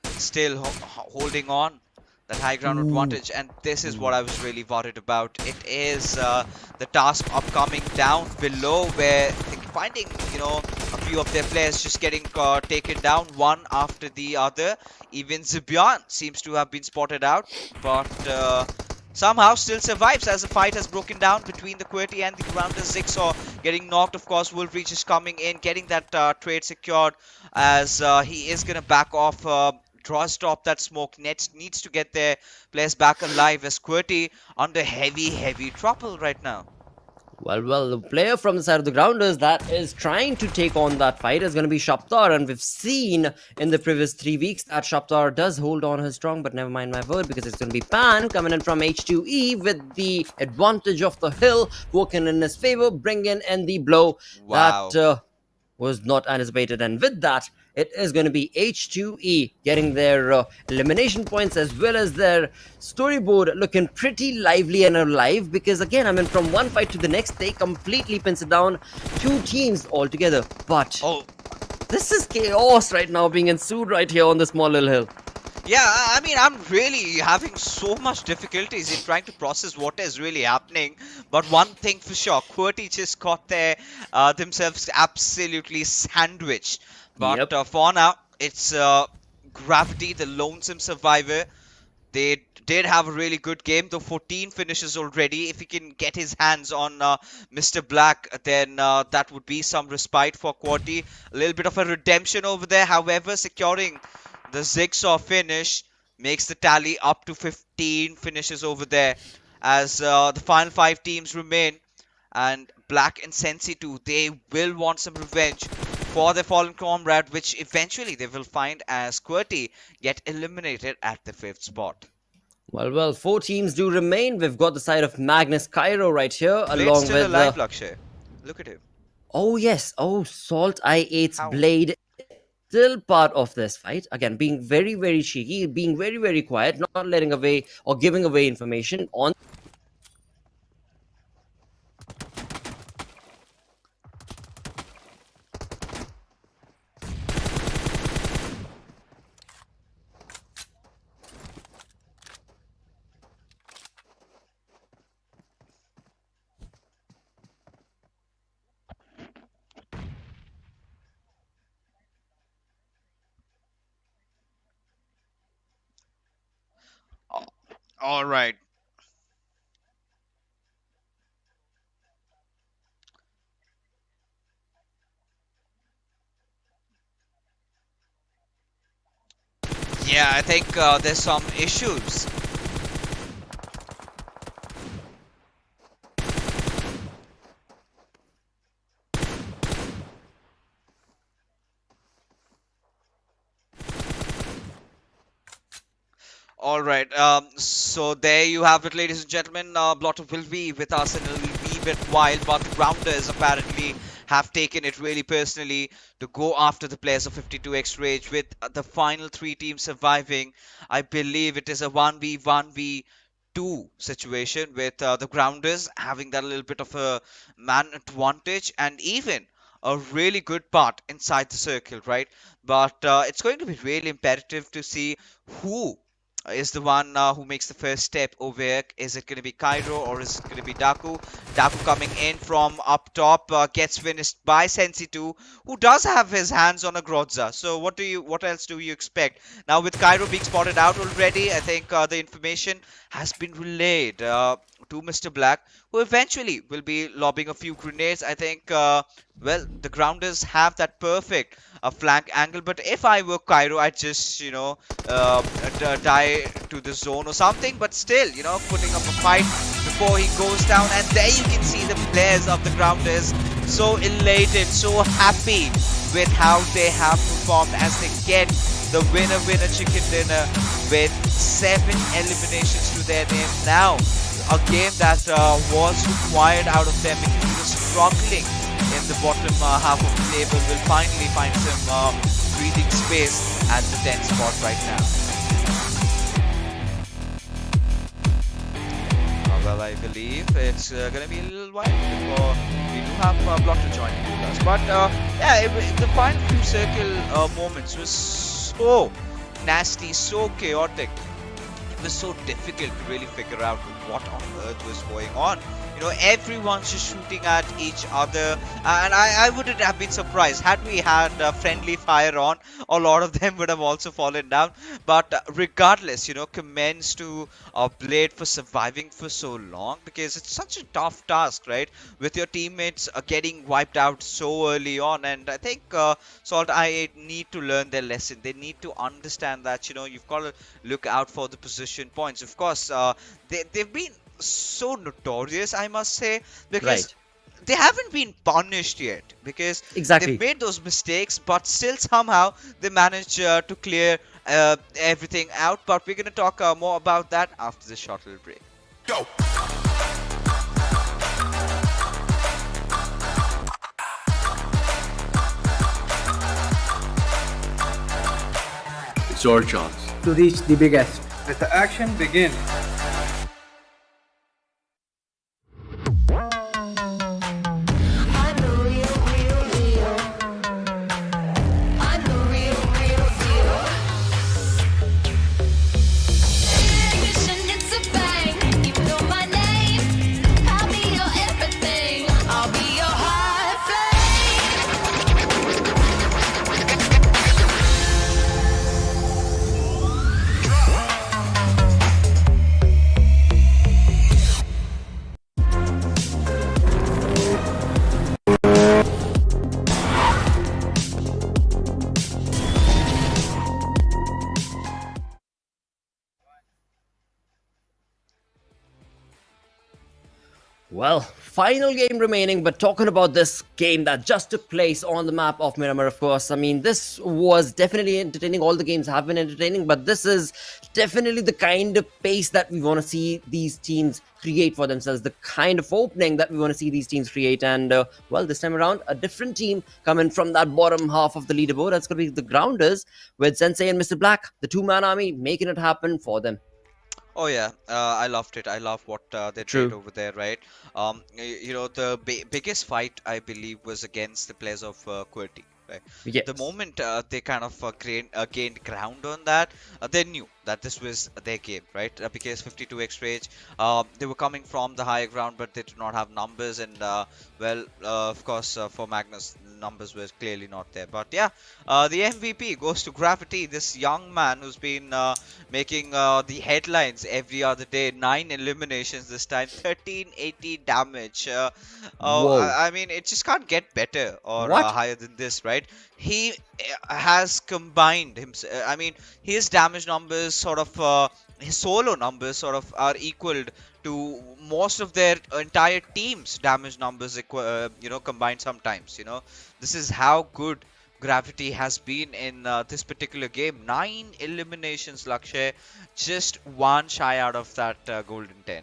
still holding on that high ground advantage, and this is what I was really worried about. It is the task upcoming down below, where they're finding, a few of their players just getting taken down one after the other. Even Zibian seems to have been spotted out, but somehow still survives, as the fight has broken down between the QWERTY and the Grounders. Zigsaw getting knocked, of course. Wolfreach is coming in, getting that trade secured, as he is going to back off. Stop that smoke. Nets needs to get their players back alive, as QWERTY under heavy trouble right now. Well, the player from the side of the Grounders that is trying to take on that fight is going to be Shaptar, and we've seen in the previous 3 weeks that Shaptar does hold on his strong, but never mind my word, because it's going to be Pan coming in from H2E with the advantage of the hill working in his favor, bringing in the blow that was not anticipated. And with that, it is going to be H2E getting their elimination points, as well as their storyboard looking pretty lively and alive, because again, I mean, from one fight to the next, they completely pins it down. 2 teams altogether. But this is chaos right now being ensued right here on the small little hill. Yeah, I mean, I'm really having so much difficulties in trying to process what is really happening. But one thing for sure, QWERTY just got themselves absolutely sandwiched. But for now, it's Gravity, the lonesome survivor. They did have a really good game, though 14 finishes already. If he can get his hands on Mr. Black, then that would be some respite for QWERTY. A little bit of a redemption over there, however, securing the Zigsaw finish. makes the tally up to 15 finishes over there as the final 5 teams remain. And Black and Sensi too, they will want some revenge for their fallen comrade, which eventually they will find as QWERTY get eliminated at the 5th spot. Well, 4 teams do remain. We've got the side of Magnus Cairo right here, Blade's along still with alive, Lakshay. Look at him. Oh yes, SALTxi8's Blade still part of this fight. Again, being very, very cheeky, being very, very quiet, not letting away or giving away information on. All right. Yeah, I think there's some issues. All right. So there you have it, ladies and gentlemen. Blotter will be with us in a wee bit while, but the Grounders apparently have taken it really personally to go after the players of 52x Rage with the final 3 teams surviving. I believe it is a 1v1v2 situation with the Grounders having that little bit of a man advantage and even a really good part inside the circle, right? But it's going to be really imperative to see who is the one who makes the first step over here. Is it going to be Cairo or is it going to be Daku? Daku coming in from up top gets finished by Sensi2, who does have his hands on a Grozza. So what else do you expect? Now with Cairo being spotted out already, I think the information has been relayed to Mr. Black, who eventually will be lobbing a few grenades. I think well, the Grounders have that perfect flank angle, but if I were Cairo, I'd just, you know, die to the zone or something, but still, you know, putting up a fight before he goes down. And there you can see the players of the Grounders so elated, so happy with how they have performed as they get the winner chicken dinner with 7 eliminations to their name. Now, a game that was required out of them because they were struggling in the bottom half of the table will finally find some breathing space at the 10th spot right now. Well, I believe it's going to be a little while before we do have Blotter joining with us. But yeah, the final few circle moments was so nasty, so chaotic. It was so difficult to really figure out what on earth was going on. You know, everyone's just shooting at each other, and I wouldn't have been surprised had we had friendly fire on. A lot of them would have also fallen down. But regardless, you know, commends to Blade for surviving for so long, because it's such a tough task, right? With your teammates getting wiped out so early on, and I think SALTxi8 need to learn their lesson. They need to understand that, you know, you've got to look out for the position points. Of course, they've been so notorious, I must say, because they haven't been punished yet, because they've made those mistakes, but still somehow they manage to clear everything out. But we're going to talk more about that after this short little break. Go! It's your chance to reach the biggest. Let the action begin. Well, final game remaining, but talking about this game that just took place on the map of Miramar, of course. I mean, this was definitely entertaining. All the games have been entertaining, but this is definitely the kind of pace that we want to see these teams create for themselves, the kind of opening that we want to see these teams create. And, well, this time around, a different team coming from that bottom half of the leaderboard. That's going to be the Grounders with Sensei and Mr. Black, the two-man army, making it happen for them. Oh yeah, I loved it. I love what they did over there, right? You know, the biggest fight I believe was against the players of QWERTY, right? Yes. The moment they kind of gained ground on that, they knew that this was their game, right? Because 52x Rage, they were coming from the higher ground, but they did not have numbers, and well, of course, for Magnus, numbers were clearly not there. But yeah, the MVP goes to Gravity, this young man who's been making the headlines every other day. 9 eliminations this time, 1380 damage. I mean, it just can't get better or higher than this, right? He has combined himself. I mean, his damage numbers sort of, his solo numbers sort of are equaled to most of their entire team's damage numbers, you know, combined sometimes. You know, this is how good Gravity has been in this particular game. 9 eliminations, Lakshay, just one shy out of that golden 10.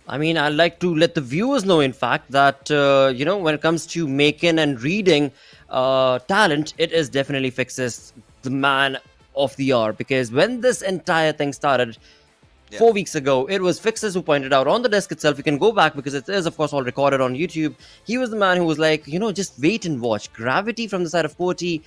I mean, I'd like to let the viewers know, in fact, that, you know, when it comes to making and reading talent, it is definitely Fixes, the man of the hour. Because when this entire thing started 4 weeks ago, it was Fixes who pointed out on the desk itself. You can go back because it is, of course, all recorded on YouTube. He was the man who was like, you know, just wait and watch. Gravity from the side of QWERTY,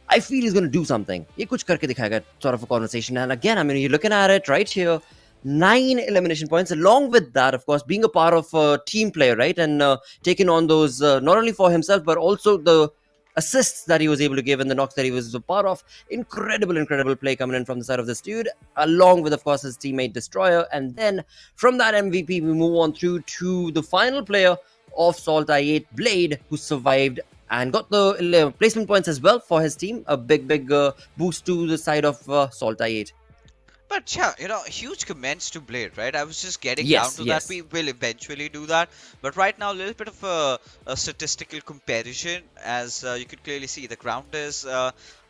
I feel he's going to do something. Ye kuch karke dikhayega, sort of a conversation. And again, I mean, you're looking at it right here. 9 elimination points. Along with that, of course, being a part of a team player, right? And taking on those, not only for himself, but also the assists that he was able to give and the knocks that he was a part of. Incredible play coming in from the side of this dude, along with, of course, his teammate Destroyer. And then from that MVP, we move on through to the final player of SALTxi8 Blade, who survived and got the placement points as well for his team. A big boost to the side of SALTxi8. But yeah, you know, huge comments to Blade, right? I was just getting down to that. We will eventually do that. But right now, a little bit of a statistical comparison. As you could clearly see, the Grounders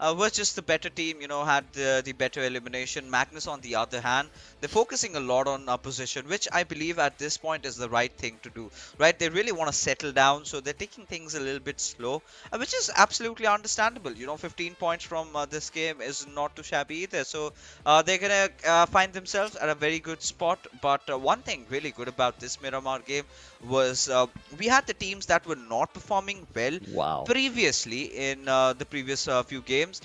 was just the better team, you know, had the better elimination. Magnus, on the other hand, they're focusing a lot on position, which I believe at this point is the right thing to do, right? They really want to settle down, so they're taking things a little bit slow, which is absolutely understandable. You know, 15 points from this game is not too shabby either. So they're going to find themselves at a very good spot. But one thing really good about this Miramar game was we had the teams that were not performing well previously in the previous few games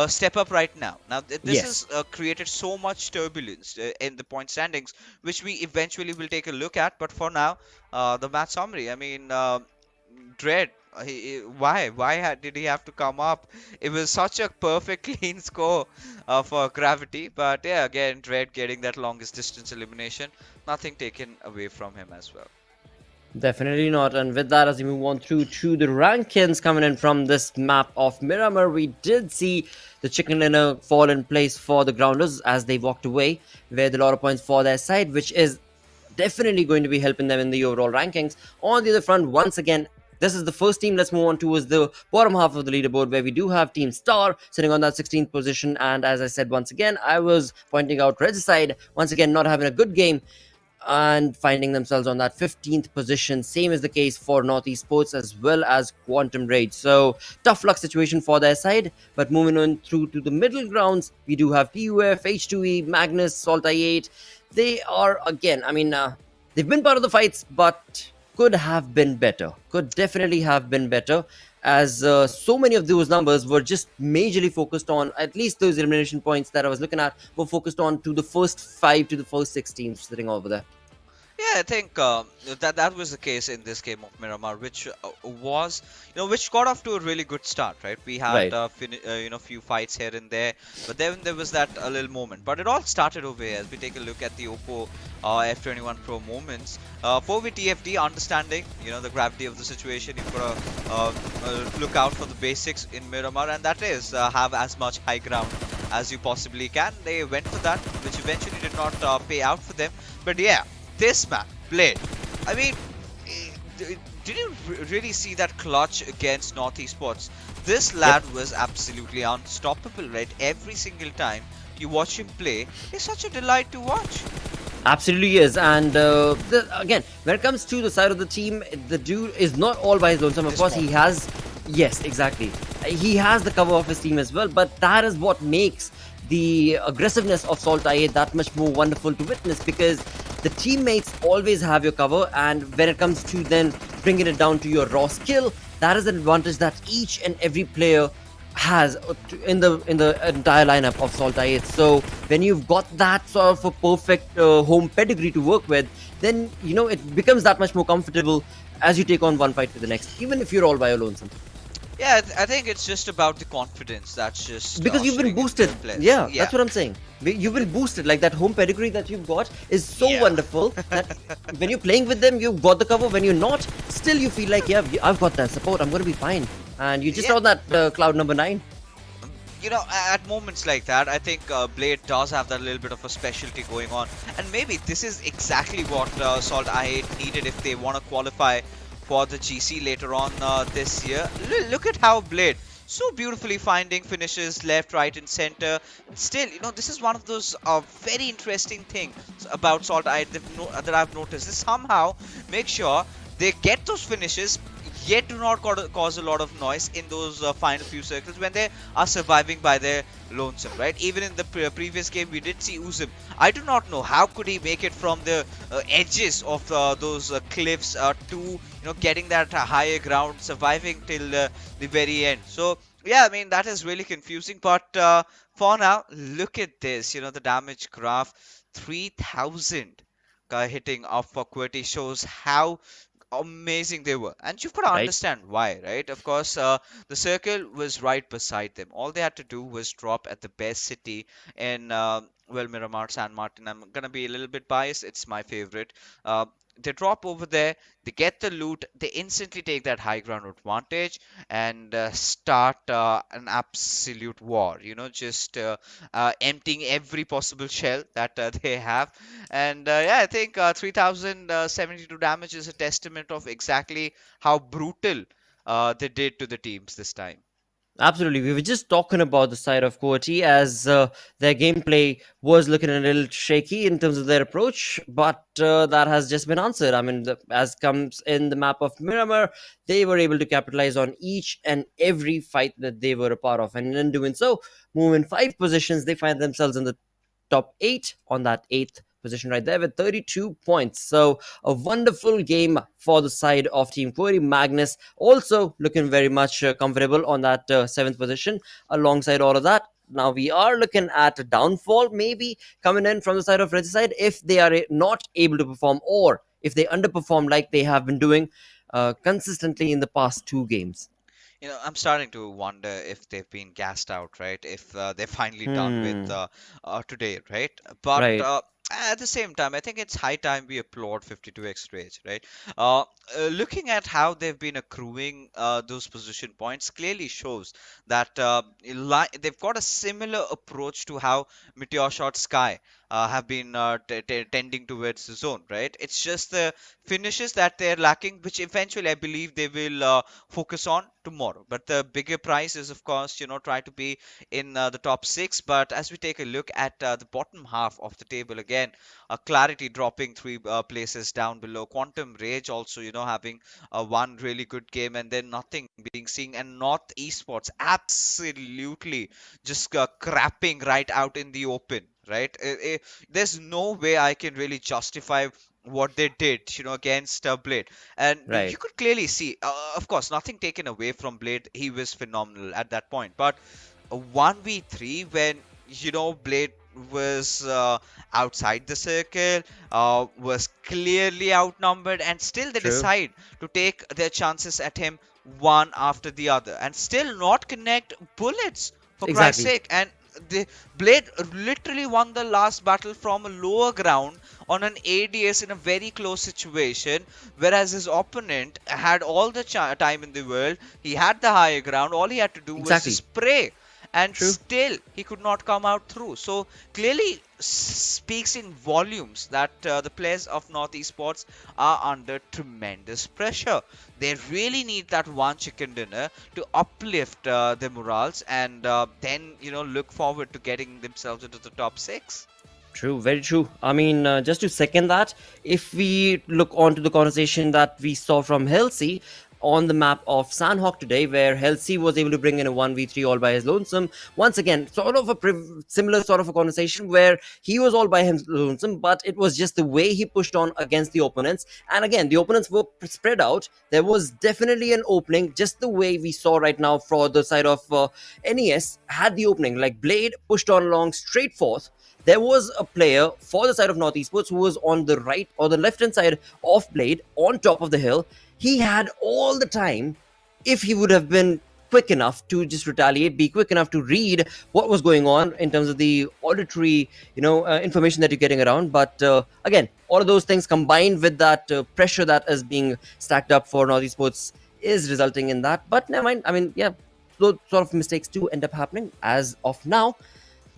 step up right now. Now this has created so much turbulence in the point standings, which we eventually will take a look at. But for now, the match summary, I mean, Dread, why did he have to come up? It was such a perfect clean score for Gravity, but yeah, again, Dread getting that longest distance elimination, nothing taken away from him as well. Definitely not. And with that, as we move on through to the rankings coming in from this map of Miramar, we did see the chicken dinner fall in place for the Grounders as they walked away with a lot of points for their side, which is definitely going to be helping them in the overall rankings. On the other front, once again, this is the first team let's move on towards the bottom half of the leaderboard, where we do have Team Star sitting on that 16th position. And as I said, once again, I was pointing out Redside, once again, not having a good game and finding themselves on that 15th position. Same is the case for Northeast Sports as well as Quantum Raid. So tough luck situation for their side. But moving on through to the middle grounds, we do have PUF, H2E, Magnus, SALTxi8. They are, again, I mean, they've been part of the fights, but could have been better. Could definitely have been better, as so many of those numbers were just majorly focused on, at least those elimination points that I was looking at were focused on to the first 5 to the first 6 teams sitting over there. Yeah, I think that was the case in this game of Miramar, which was, you know, which got off to a really good start, right? We had you know, few fights here and there, but then there was that a little moment. But it all started over here as we take a look at the Oppo F21 Pro moments. 4v TFD, understanding, you know, the gravity of the situation. You've got to look out for the basics in Miramar, and that is have as much high ground as you possibly can. They went for that, which eventually did not pay out for them. But yeah, this man, Blade, I mean, did you really see that clutch against North Esports? This lad was absolutely unstoppable, right? Every single time you watch him play, it's such a delight to watch. Absolutely is, and again, when it comes to the side of the team, the dude is not all by his lonesome. Of course, he has, yes, exactly, he has the cover of his team as well. But that is what makes the aggressiveness of SALTxi8 that much more wonderful to witness, because the teammates always have your cover, and when it comes to then bringing it down to your raw skill, that is an advantage that each and every player has in the entire lineup of SALTxi8. So when you've got that sort of a perfect home pedigree to work with, then you know it becomes that much more comfortable as you take on one fight to the next, even if you're all by your lonesome. Yeah, I think it's just about the confidence. That's just because you've been boosted. Yeah, that's what I'm saying. You've been boosted. Like that home pedigree that you've got is so wonderful that when you're playing with them, you've got the cover. When you're not, still you feel like, yeah, I've got that support. I'm going to be fine. And you just saw that cloud number 9. You know, at moments like that, I think Blade does have that little bit of a specialty going on. And maybe this is exactly what SALTxi8 needed if they want to qualify for the GC later on this year. Look at how Blade so beautifully finding finishes left, right and center. Still, you know, this is one of those very interesting things about SALTxi8 that I've noticed. They somehow make sure they get those finishes, yet do not cause a lot of noise in those final few circles when they are surviving by their lonesome, right? Even in the previous game, we did see Uzum. I do not know how could he make it from the edges of those cliffs to, you know, getting that higher ground, surviving till the very end. So yeah, I mean, that is really confusing. But for now, look at this. You know, the damage graph, 3000 hitting off for QWERTY shows how amazing they were, and you've got to understand why, right? Of course, the circle was right beside them. All they had to do was drop at the best city in well, Miramar, San Martin. I'm gonna be a little bit biased, it's my favorite. They drop over there, they get the loot, they instantly take that high ground advantage and start an absolute war, you know, just emptying every possible shell that they have. And yeah, I think 3072 damage is a testament of exactly how brutal they did to the teams this time. Absolutely. We were just talking about the side of QWERTY as their gameplay was looking a little shaky in terms of their approach, but that has just been answered. I mean, as comes in the map of Miramar, they were able to capitalize on each and every fight that they were a part of. And in doing so, moving 5 positions, they find themselves in the top 8 on that 8th position right there with 32 points. So a wonderful game for the side of Team QWERTY. Magnus also looking very much comfortable on that 7th position. Alongside all of that, now we are looking at a downfall maybe coming in from the side of Regicide if they are not able to perform, or if they underperform like they have been doing consistently in the past 2 games. You know, I'm starting to wonder if they've been gassed out, right? If they're finally done with today, right? But at the same time, I think it's high time we applaud 52x Rage, right? Looking at how they've been accruing those position points clearly shows that they've got a similar approach to how MetershotxSKY have been tending towards the zone, right? It's just the finishes that they're lacking, which eventually I believe they will focus on tomorrow. But the bigger prize is, of course, you know, try to be in the top 6. But as we take a look at the bottom half of the table again, Clarity dropping 3 places down below. Quantum Rage also, you know, having one really good game and then nothing being seen. And North Esports absolutely just crapping right out in the open, right? There's no way I can really justify what they did, you know, against Blade. And you could clearly see, of course, nothing taken away from Blade. He was phenomenal at that point. But 1v3 when, you know, Blade was outside the circle, was clearly outnumbered, and still they decide to take their chances at him one after the other and still not connect bullets, for Christ's sake. And the Blade literally won the last battle from a lower ground on an ADS in a very close situation, whereas his opponent had all the time in the world. He had the higher ground. All he had to do was to spray, and True. still he could not come out through. So clearly speaks in volumes that the players of North Esports are under tremendous pressure. They really need that one chicken dinner to uplift their morals, and then look forward to getting themselves into the top 6. True, very true. I mean, just to second that, if we look onto the conversation that we saw from Healthxi on the map of Sanhok today, where Healthxi was able to bring in a 1v3 all by his lonesome. Once again, sort of a similar sort of a conversation where he was all by his lonesome, but it was just the way he pushed on against the opponents. And again, the opponents were spread out. There was definitely an opening, just the way we saw right now for the side of NES had the opening. Like Blade pushed on along straight forth. There was a player for the side of North Esports who was on the right or the left hand side of Blade on top of the hill. He had all the time, if he would have been quick enough to just retaliate, be quick enough to read what was going on in terms of the auditory, information that you're getting around. But again, all of those things combined with that pressure that is being stacked up for North Esports is resulting in that. But never mind. I mean, yeah, those sort of mistakes do end up happening. As of now,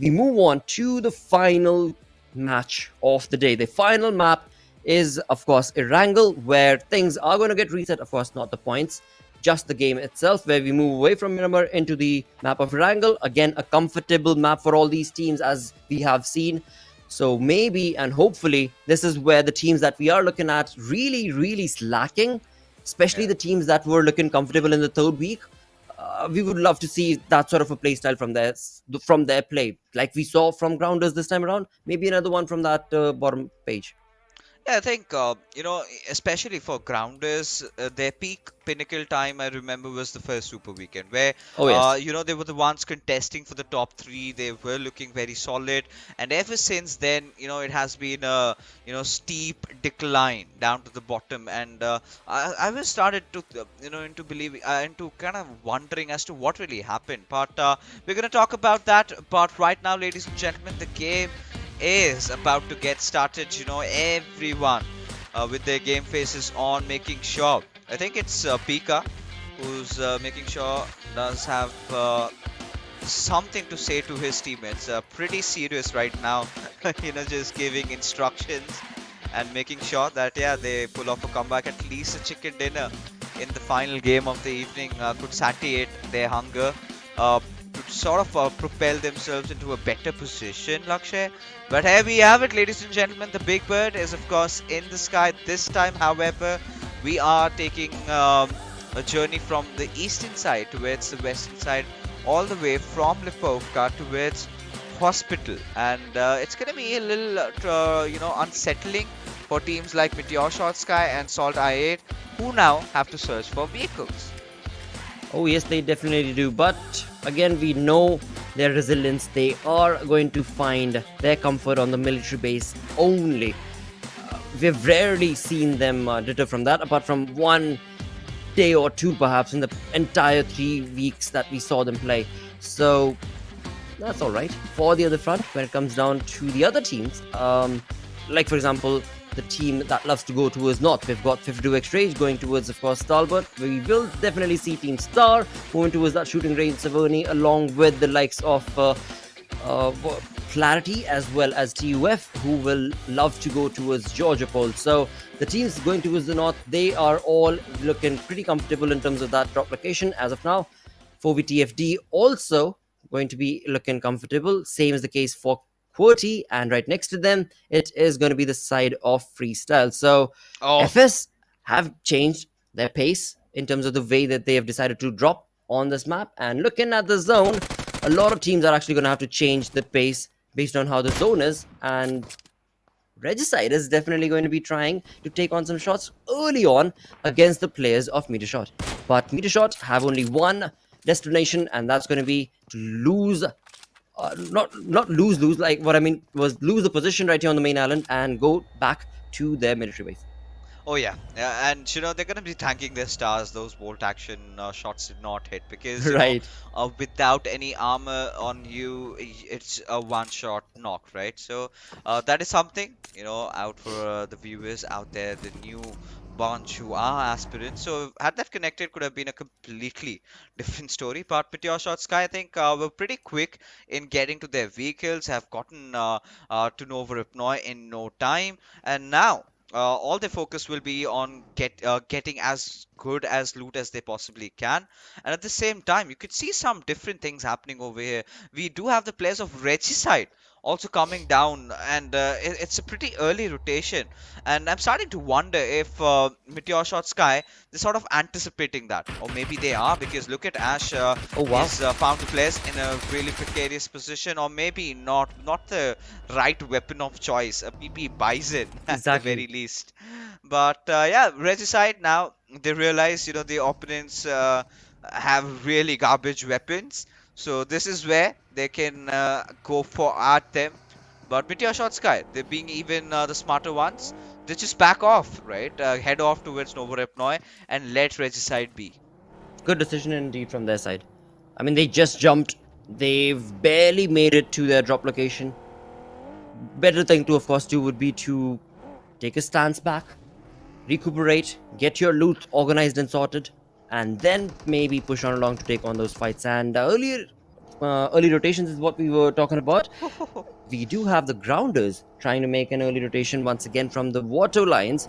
we move on to the final match of the day. The final map is, of course, Erangel, where things are going to get reset. Of course, not the points, just the game itself, where we move away from Miramar into the map of Erangel. Again, a comfortable map for all these teams, as we have seen. So maybe and hopefully this is where the teams that we are looking at really slacking, especially the teams that were looking comfortable in the third week. We would love to see that sort of a play style from their play, like we saw from Grounders this time around. Maybe another one from that bottom page. Yeah, I think, especially for Grounders, their peak pinnacle time, I remember, was the first Super Weekend, where, they were the ones contesting for the top 3. They were looking very solid. And ever since then, it has been a, steep decline down to the bottom. And I was started to, into kind of wondering as to what really happened. But we're going to talk about that. But right now, ladies and gentlemen, the game is about to get started. Everyone with their game faces on, making sure. I think it's Pika who's making sure does have something to say to his teammates. Pretty serious right now, just giving instructions and making sure that they pull off a comeback. At least a chicken dinner in the final game of the evening could satiate their hunger. To sort of propel themselves into a better position, Lakshay. But here we have it, ladies and gentlemen. The Big Bird is, of course, in the sky this time. However, we are taking a journey from the eastern side towards the western side, all the way from Lipovka towards Hospital. And it's going to be a little, unsettling for teams like MetershotxSKY and SALTxi8, who now have to search for vehicles. Oh yes, they definitely do. But again, we know their resilience. They are going to find their comfort on the military base only. We've rarely seen them deter from that, apart from one day or two perhaps in the entire 3 weeks that we saw them play. So that's all right. For the other front, when it comes down to the other teams, like for example, the team that loves to go towards north. We've got 52x Rage going towards, of course, Talbot. We will definitely see Team Star moving towards that shooting range, Savoni, along with the likes of Clarity as well as TUF, who will love to go towards Georgia Pole. So the teams going towards the north, they are all looking pretty comfortable in terms of that drop location as of now. 4VTFD also going to be looking comfortable. Same is the case for QWERTY, and right next to them, it is going to be the side of Freestyle. So FS have changed their pace in terms of the way that they have decided to drop on this map. And looking at the zone, a lot of teams are actually going to have to change the pace based on how the zone is. And Regicide is definitely going to be trying to take on some shots early on against the players of Metershot. But Metershot have only one destination, and that's going to be to lose. Not lose, like what I mean was lose the position right here on the main island and go back to their military base. Oh yeah, and they're gonna be thanking their stars. Those bolt action shots did not hit because Right. without any armor on you, it's a one-shot knock, right? So that is something out for the viewers out there, the new bunch who are aspirants. So had that connected, could have been a completely different story. But MetershotxSKY, I think, were pretty quick in getting to their vehicles, have gotten to Nova Ripnoi in no time, and now all their focus will be on getting as good as loot as they possibly can. And at the same time, you could see some different things happening over here. We do have the players of Regicide also coming down, and it's a pretty early rotation. And I'm starting to wonder if MetershotxSKY, they're sort of anticipating that, or maybe they are, because look at Ash Oh wow. is found to place in a really precarious position, or maybe not the right weapon of choice. A PP buys it at the Exactly. very least. But yeah, Regicide now, they realize the opponents have really garbage weapons, so this is where they can go for at them. But MetershotxSKY, they're being even the smarter ones. They just back off, right? Head off towards Nova Ripnoi and let Regicide be. Good decision indeed from their side. I mean, they just jumped. They've barely made it to their drop location. Better thing to, of course, do would be to take a stance back, recuperate, get your loot organized and sorted, and then maybe push on along to take on those fights. And early rotations is what we were talking about. We do have the grounders trying to make an early rotation once again from the water lines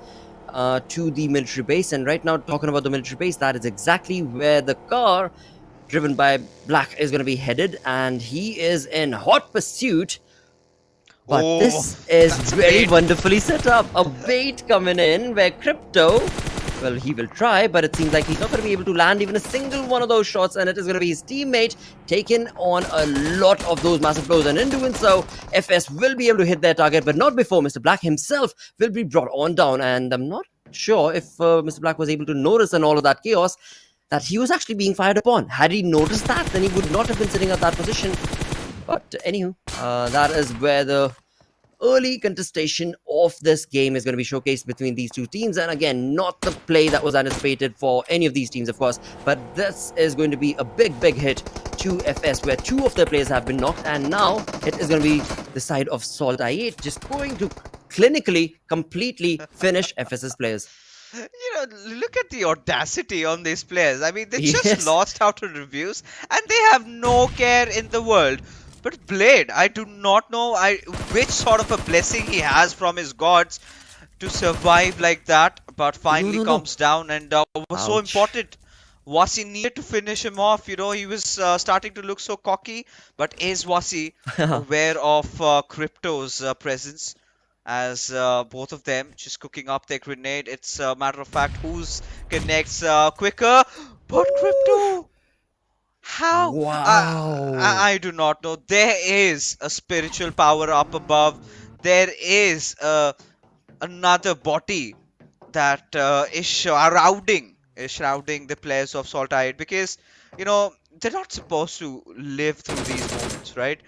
to the military base. And right now, talking about the military base, that is exactly where the car driven by Black is going to be headed, and he is in hot pursuit. But this is very wonderfully set up. A bait coming in where Crypto, well, he will try, but it seems like he's not going to be able to land even a single one of those shots, and it is going to be his teammate taking on a lot of those massive blows. And in doing so, FS will be able to hit their target, but not before Mr. Black himself will be brought on down. And I'm not sure if Mr. Black was able to notice in all of that chaos that he was actually being fired upon. Had he noticed that, then he would not have been sitting at that position. But anywho, that is where the early contestation of this game is going to be showcased between these two teams. And again, not the play that was anticipated for any of these teams, of course, but this is going to be a big hit to FS, where two of their players have been knocked, and now it is going to be the side of SALTxi8 just going to clinically completely finish FS's players. Look at the audacity on these players. I mean, they just lost out on reviews and they have no care in the world. But Blade, I do not know which sort of a blessing he has from his gods to survive like that, but finally comes down, and was so important. Wasi needed to finish him off. He was starting to look so cocky, but is Wasi aware of Crypto's presence? As both of them just cooking up their grenade. It's a matter of fact who's connects quicker. But Crypto, how? Wow. I do not know. There is a spiritual power up above. There is another body that is shrouding the players of SALTxi8, because they're not supposed to live through these moments, right?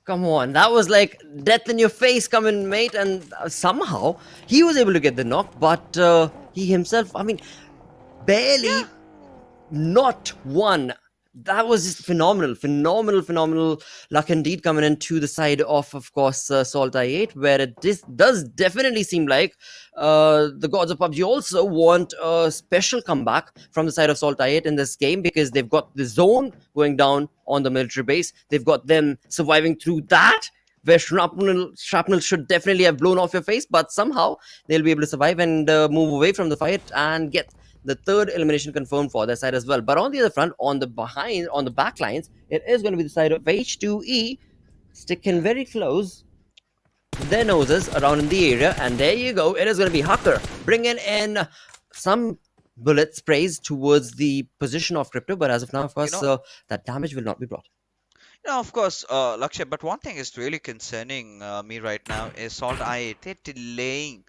Come on, that was like death in your face coming, mate, and somehow he was able to get the knock, but he himself, I mean, barely not one. That was just phenomenal luck indeed coming into the side of course, SALTxi8, where it does definitely seem like the gods of PUBG also want a special comeback from the side of SALTxi8 in this game, because they've got the zone going down on the military base. They've got them surviving through that, where shrapnel should definitely have blown off your face, but somehow they'll be able to survive and move away from the fight and get the third elimination confirmed for their side as well. But on the other front, on the back lines, it is going to be the side of H2E sticking very close their noses around in the area. And there you go. It is going to be Hacker bringing in some bullet sprays towards the position of Crypto. But as of now, of course, that damage will not be brought. Of course, Lakshay, but one thing is really concerning me right now is SALTxi8. They're delaying.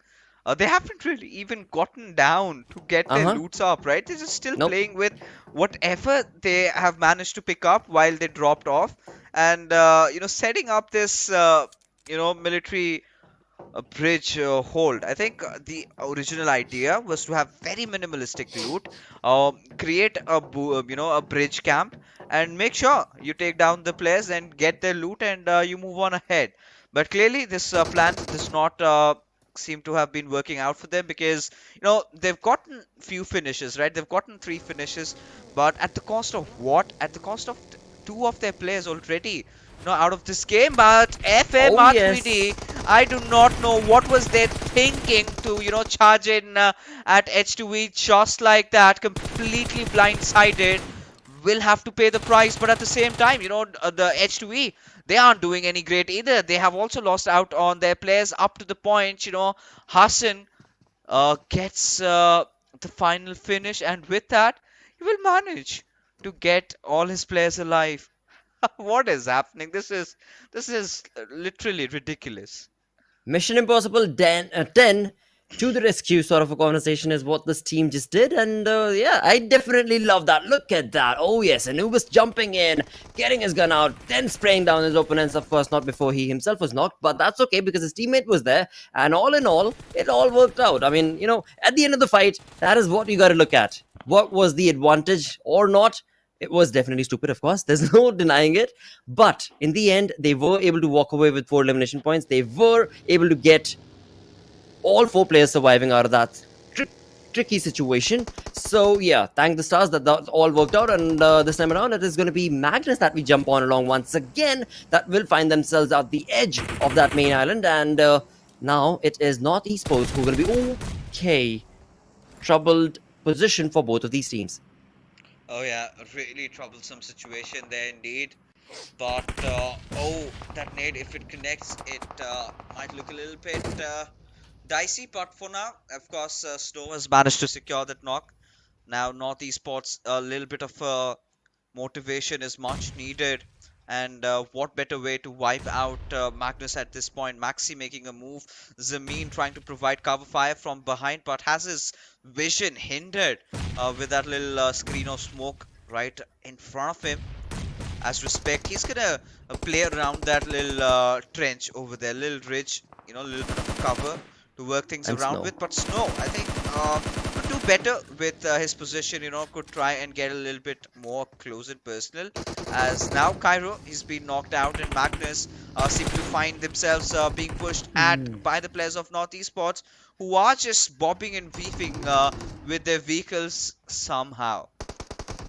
They haven't really even gotten down to get their loots up, right? They're just still playing with whatever they have managed to pick up while they dropped off. And, setting up this, military a bridge hold. I think the original idea was to have very minimalistic loot, create a a bridge camp, and make sure you take down the players and get their loot, and you move on ahead. But clearly, this plan does not seem to have been working out for them, because they've gotten few finishes, right? They've gotten 3 finishes, but at the cost of what? At the cost of two of their players already out of this game. But FMR3D, I do not know what was they thinking to charge in at H2E just like that, completely blindsided. Will have to pay the price, but at the same time, the H2E, they aren't doing any great either. They have also lost out on their players up to the point, Hassan gets the final finish, and with that, he will manage to get all his players alive. What is happening? This is literally ridiculous. Mission Impossible 10 to the rescue sort of a conversation is what this team just did, and yeah, I definitely love that. Look at that. Oh yes, Anubis jumping in, getting his gun out, then spraying down his opponents. Of course not before he himself was knocked, but that's okay because his teammate was there, and all in all, it all worked out. I mean, at the end of the fight, that is what you got to look at. What was the advantage or not? It was definitely stupid, of course. There's no denying it. But in the end, they were able to walk away with 4 elimination points. They were able to get all 4 players surviving out of that tricky situation. So yeah, thank the stars that all worked out. And this time around, it is going to be Magnus that we jump on along once again, that will find themselves at the edge of that main island. And now it is North Esports who are going to be okay. Troubled position for both of these teams. Oh yeah, a really troublesome situation there indeed. But oh, that nade, if it connects, it might look a little bit dicey. But for now, of course, Snow has managed to secure that knock. Now North Esports, a little bit of motivation is much needed. And what better way to wipe out Magnus at this point? Maxi making a move, Zameen trying to provide cover fire from behind, but has his vision hindered with that little screen of smoke right in front of him. As respect, he's gonna play around that little trench over there, little ridge, a little bit of cover to work things and around Snow. with. But Snow, I think, could do better with his position, could try and get a little bit more close and personal. As now Cairo, he's been knocked out, and Magnus seem to find themselves being pushed at by the players of North Esports, who are just bobbing and weaving with their vehicles somehow.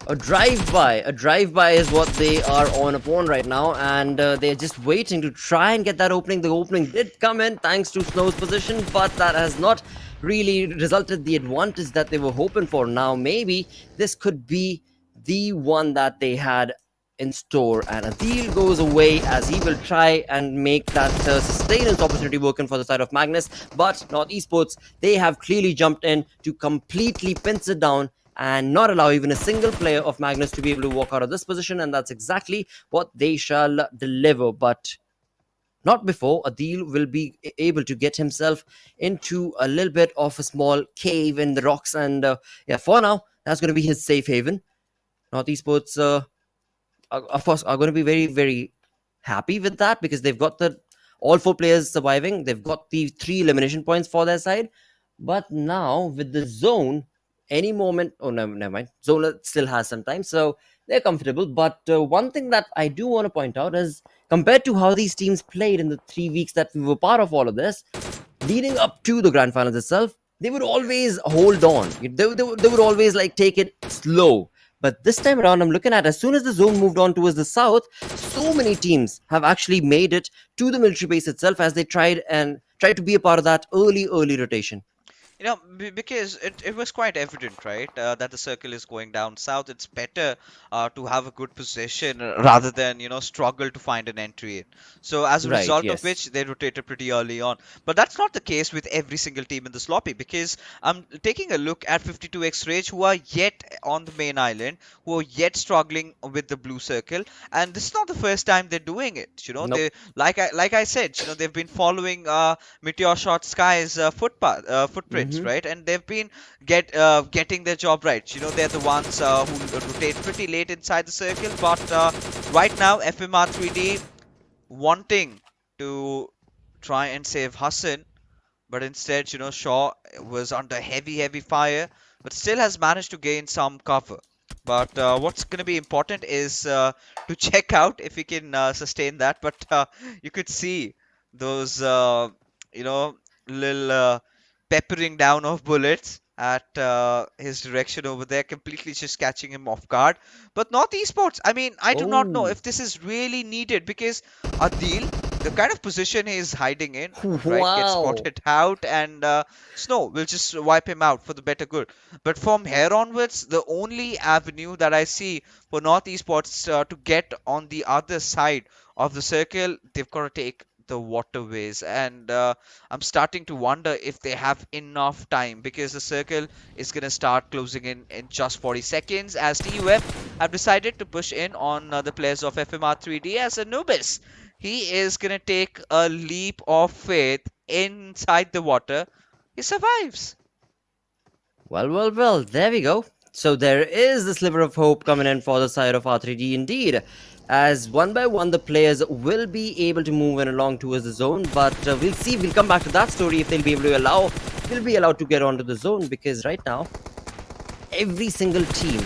A drive-by is what they are on upon right now, and they're just waiting to try and get that opening. The opening did come in thanks to Snow's position, but that has not really resulted the advantage that they were hoping for. Now maybe this could be the one that they had in store, and Adil goes away as he will try and make that sustenance opportunity working for the side of Magnus. But North Esports, they have clearly jumped in to completely pinch it down and not allow even a single player of Magnus to be able to walk out of this position, and that's exactly what they shall deliver. But not before Adil will be able to get himself into a little bit of a small cave in the rocks, and yeah, for now, that's going to be his safe haven. North Esports, of course, are going to be very, very happy with that because they've got all 4 players surviving. They've got the 3 elimination points for their side. But now with the zone, any moment, oh no, never mind, zone still has some time, so they're comfortable. But one thing that I do want to point out is, compared to how these teams played in the 3 weeks that we were part of all of this, leading up to the grand finals itself, they would always hold on. They would always take it slow. But this time around, I'm looking at, as soon as the zone moved on towards the south, so many teams have actually made it to the military base itself as they tried to be a part of that early rotation. Because it was quite evident, right, that the circle is going down south. It's better to have a good position rather than, struggle to find an entry in. So as a result of which, they rotated pretty early on. But that's not the case with every single team in this lobby, because I'm taking a look at 52x Rage, who are yet on the main island, who are yet struggling with the blue circle. And this is not the first time they're doing it. Nope. They, like I said, they've been following MetershotxSKY's footprint. Right, and they've been getting their job right. They're the ones who rotate pretty late inside the circle. But right now, FMR3D wanting to try and save Hassan, but instead, Shaw was under heavy fire, but still has managed to gain some cover. But what's going to be important is to check out if he can sustain that. But you could see those, little peppering down of bullets at his direction over there, completely just catching him off guard. But not esports. I mean, I do not know if this is really needed because Adil, the kind of position he is hiding in, right, gets spotted out, and Snow will just wipe him out for the better good. But from here onwards, the only avenue that I see for North Esports to get on the other side of the circle, they've got to take the waterways, and I'm starting to wonder if they have enough time, because the circle is going to start closing in just 40 seconds as TUF have decided to push in on the players of FMR3D as Anubis. He is going to take a leap of faith inside the water. He survives. Well, there we go. So there is the sliver of hope coming in for the side of R3D indeed. As one by one the players will be able to move in along towards the zone, but we'll see, we'll come back to that story if they'll be able to allowed to get onto the zone, because right now every single team,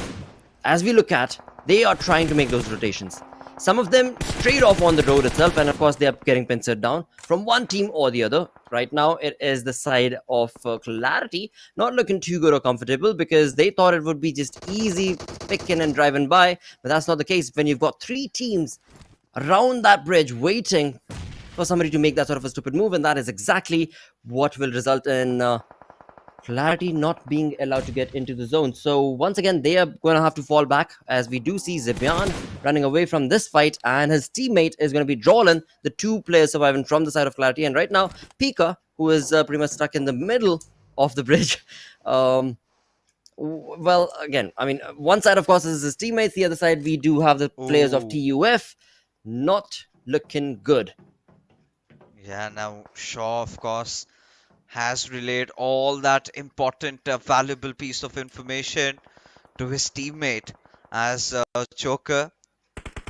as we look at, they are trying to make those rotations. Some of them straight off on the road itself, and of course they are getting pincered down from one team or the other. Right now it is the side of Clarity, not looking too good or comfortable, because they thought it would be just easy picking and driving by, but that's not the case when you've got 3 teams around that bridge waiting for somebody to make that sort of a stupid move, and that is exactly what will result in Clarity not being allowed to get into the zone. So once again, they are going to have to fall back, as we do see Zibian running away from this fight, and his teammate is going to be Drawlin, the 2 players surviving from the side of Clarity. And right now, Pika, who is pretty much stuck in the middle of the bridge. Well, again, I mean, one side, of course, is his teammates. The other side, we do have the players of TUF. Not looking good. Yeah, now Shaw, of course, has relayed all that important, valuable piece of information to his teammate as Joker.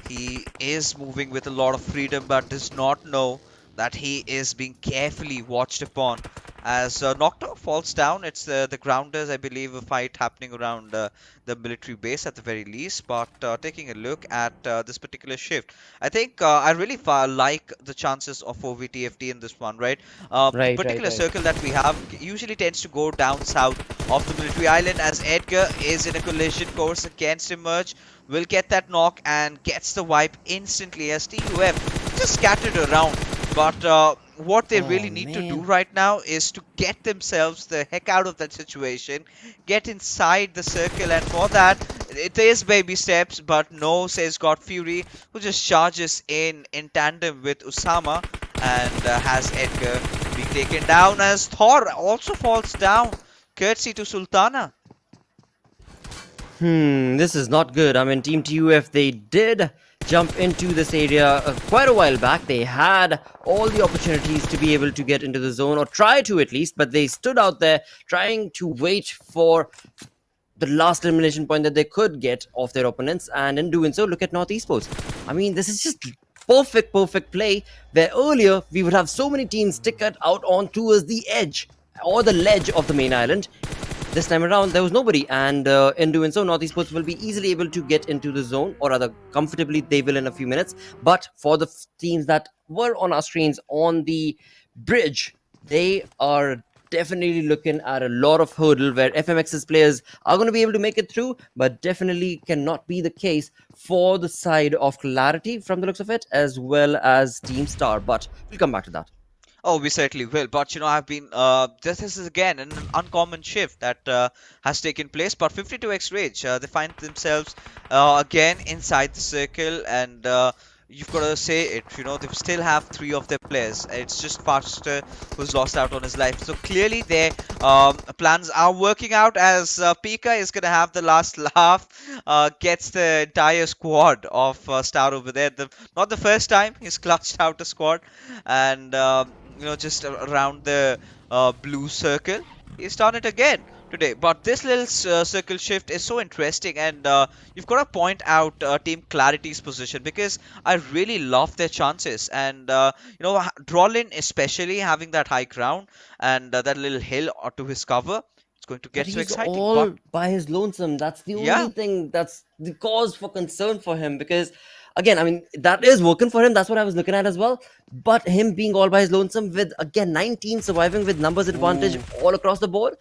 He is moving with a lot of freedom, but does not know that he is being carefully watched upon. As Nocturne falls down, it's the Grounders, I believe, a fight happening around the military base at the very least. But taking a look at this particular shift, I think I really like the chances of OVTFT in this one, right? The particular circle that we have usually tends to go down south of the military island, as Edgar is in a collision course against Emerge. Will get that knock and gets the wipe instantly as TUF just scattered around. But what they really need to do right now is to get themselves the heck out of that situation, get inside the circle, and for that, it is baby steps, but no, says God Fury, who just charges in tandem with Usama and has Edgar being taken down, as Thor also falls down, courtesy to Sultana. This is not good. I mean, Team TUF, they did jump into this area quite a while back. They had all the opportunities to be able to get into the zone, or try to at least, but they stood out there trying to wait for the last elimination point that they could get of their opponents, and in doing so, look at North Esports. I mean, this is just perfect play, where earlier we would have so many teams stick it out on towards the edge or the ledge of the main island. This time around, there was nobody, and in doing so, North Esports will be easily able to get into the zone, or rather, comfortably, they will in a few minutes. But for the teams that were on our screens on the bridge, they are definitely looking at a lot of hurdle, where FMX's players are going to be able to make it through, but definitely cannot be the case for the side of Clarity from the looks of it, as well as Team Star. But we'll come back to that. Oh, we certainly will. But, I've been, this is again an uncommon shift that has taken place. But 52x Rage, they find themselves again inside the circle, and you've got to say it, they still have 3 of their players. It's just Faster who's lost out on his life. So clearly their plans are working out, as Pika is going to have the last laugh, gets the entire squad of Star over there. Not the first time he's clutched out a squad, and just around the blue circle. He's done it again. today. But this little circle shift is so interesting, and you've got to point out Team Clarity's position because I really love their chances. And Drolin especially having that high ground and that little hill to his cover, it's going to But get so he's exciting. all But by his lonesome. That's the yeah, only thing that's the cause for concern for him. Because, again, I mean, that is working for him. That's what I was looking at as well. But him being all by his lonesome with, again, 19 surviving with numbers advantage all across the board,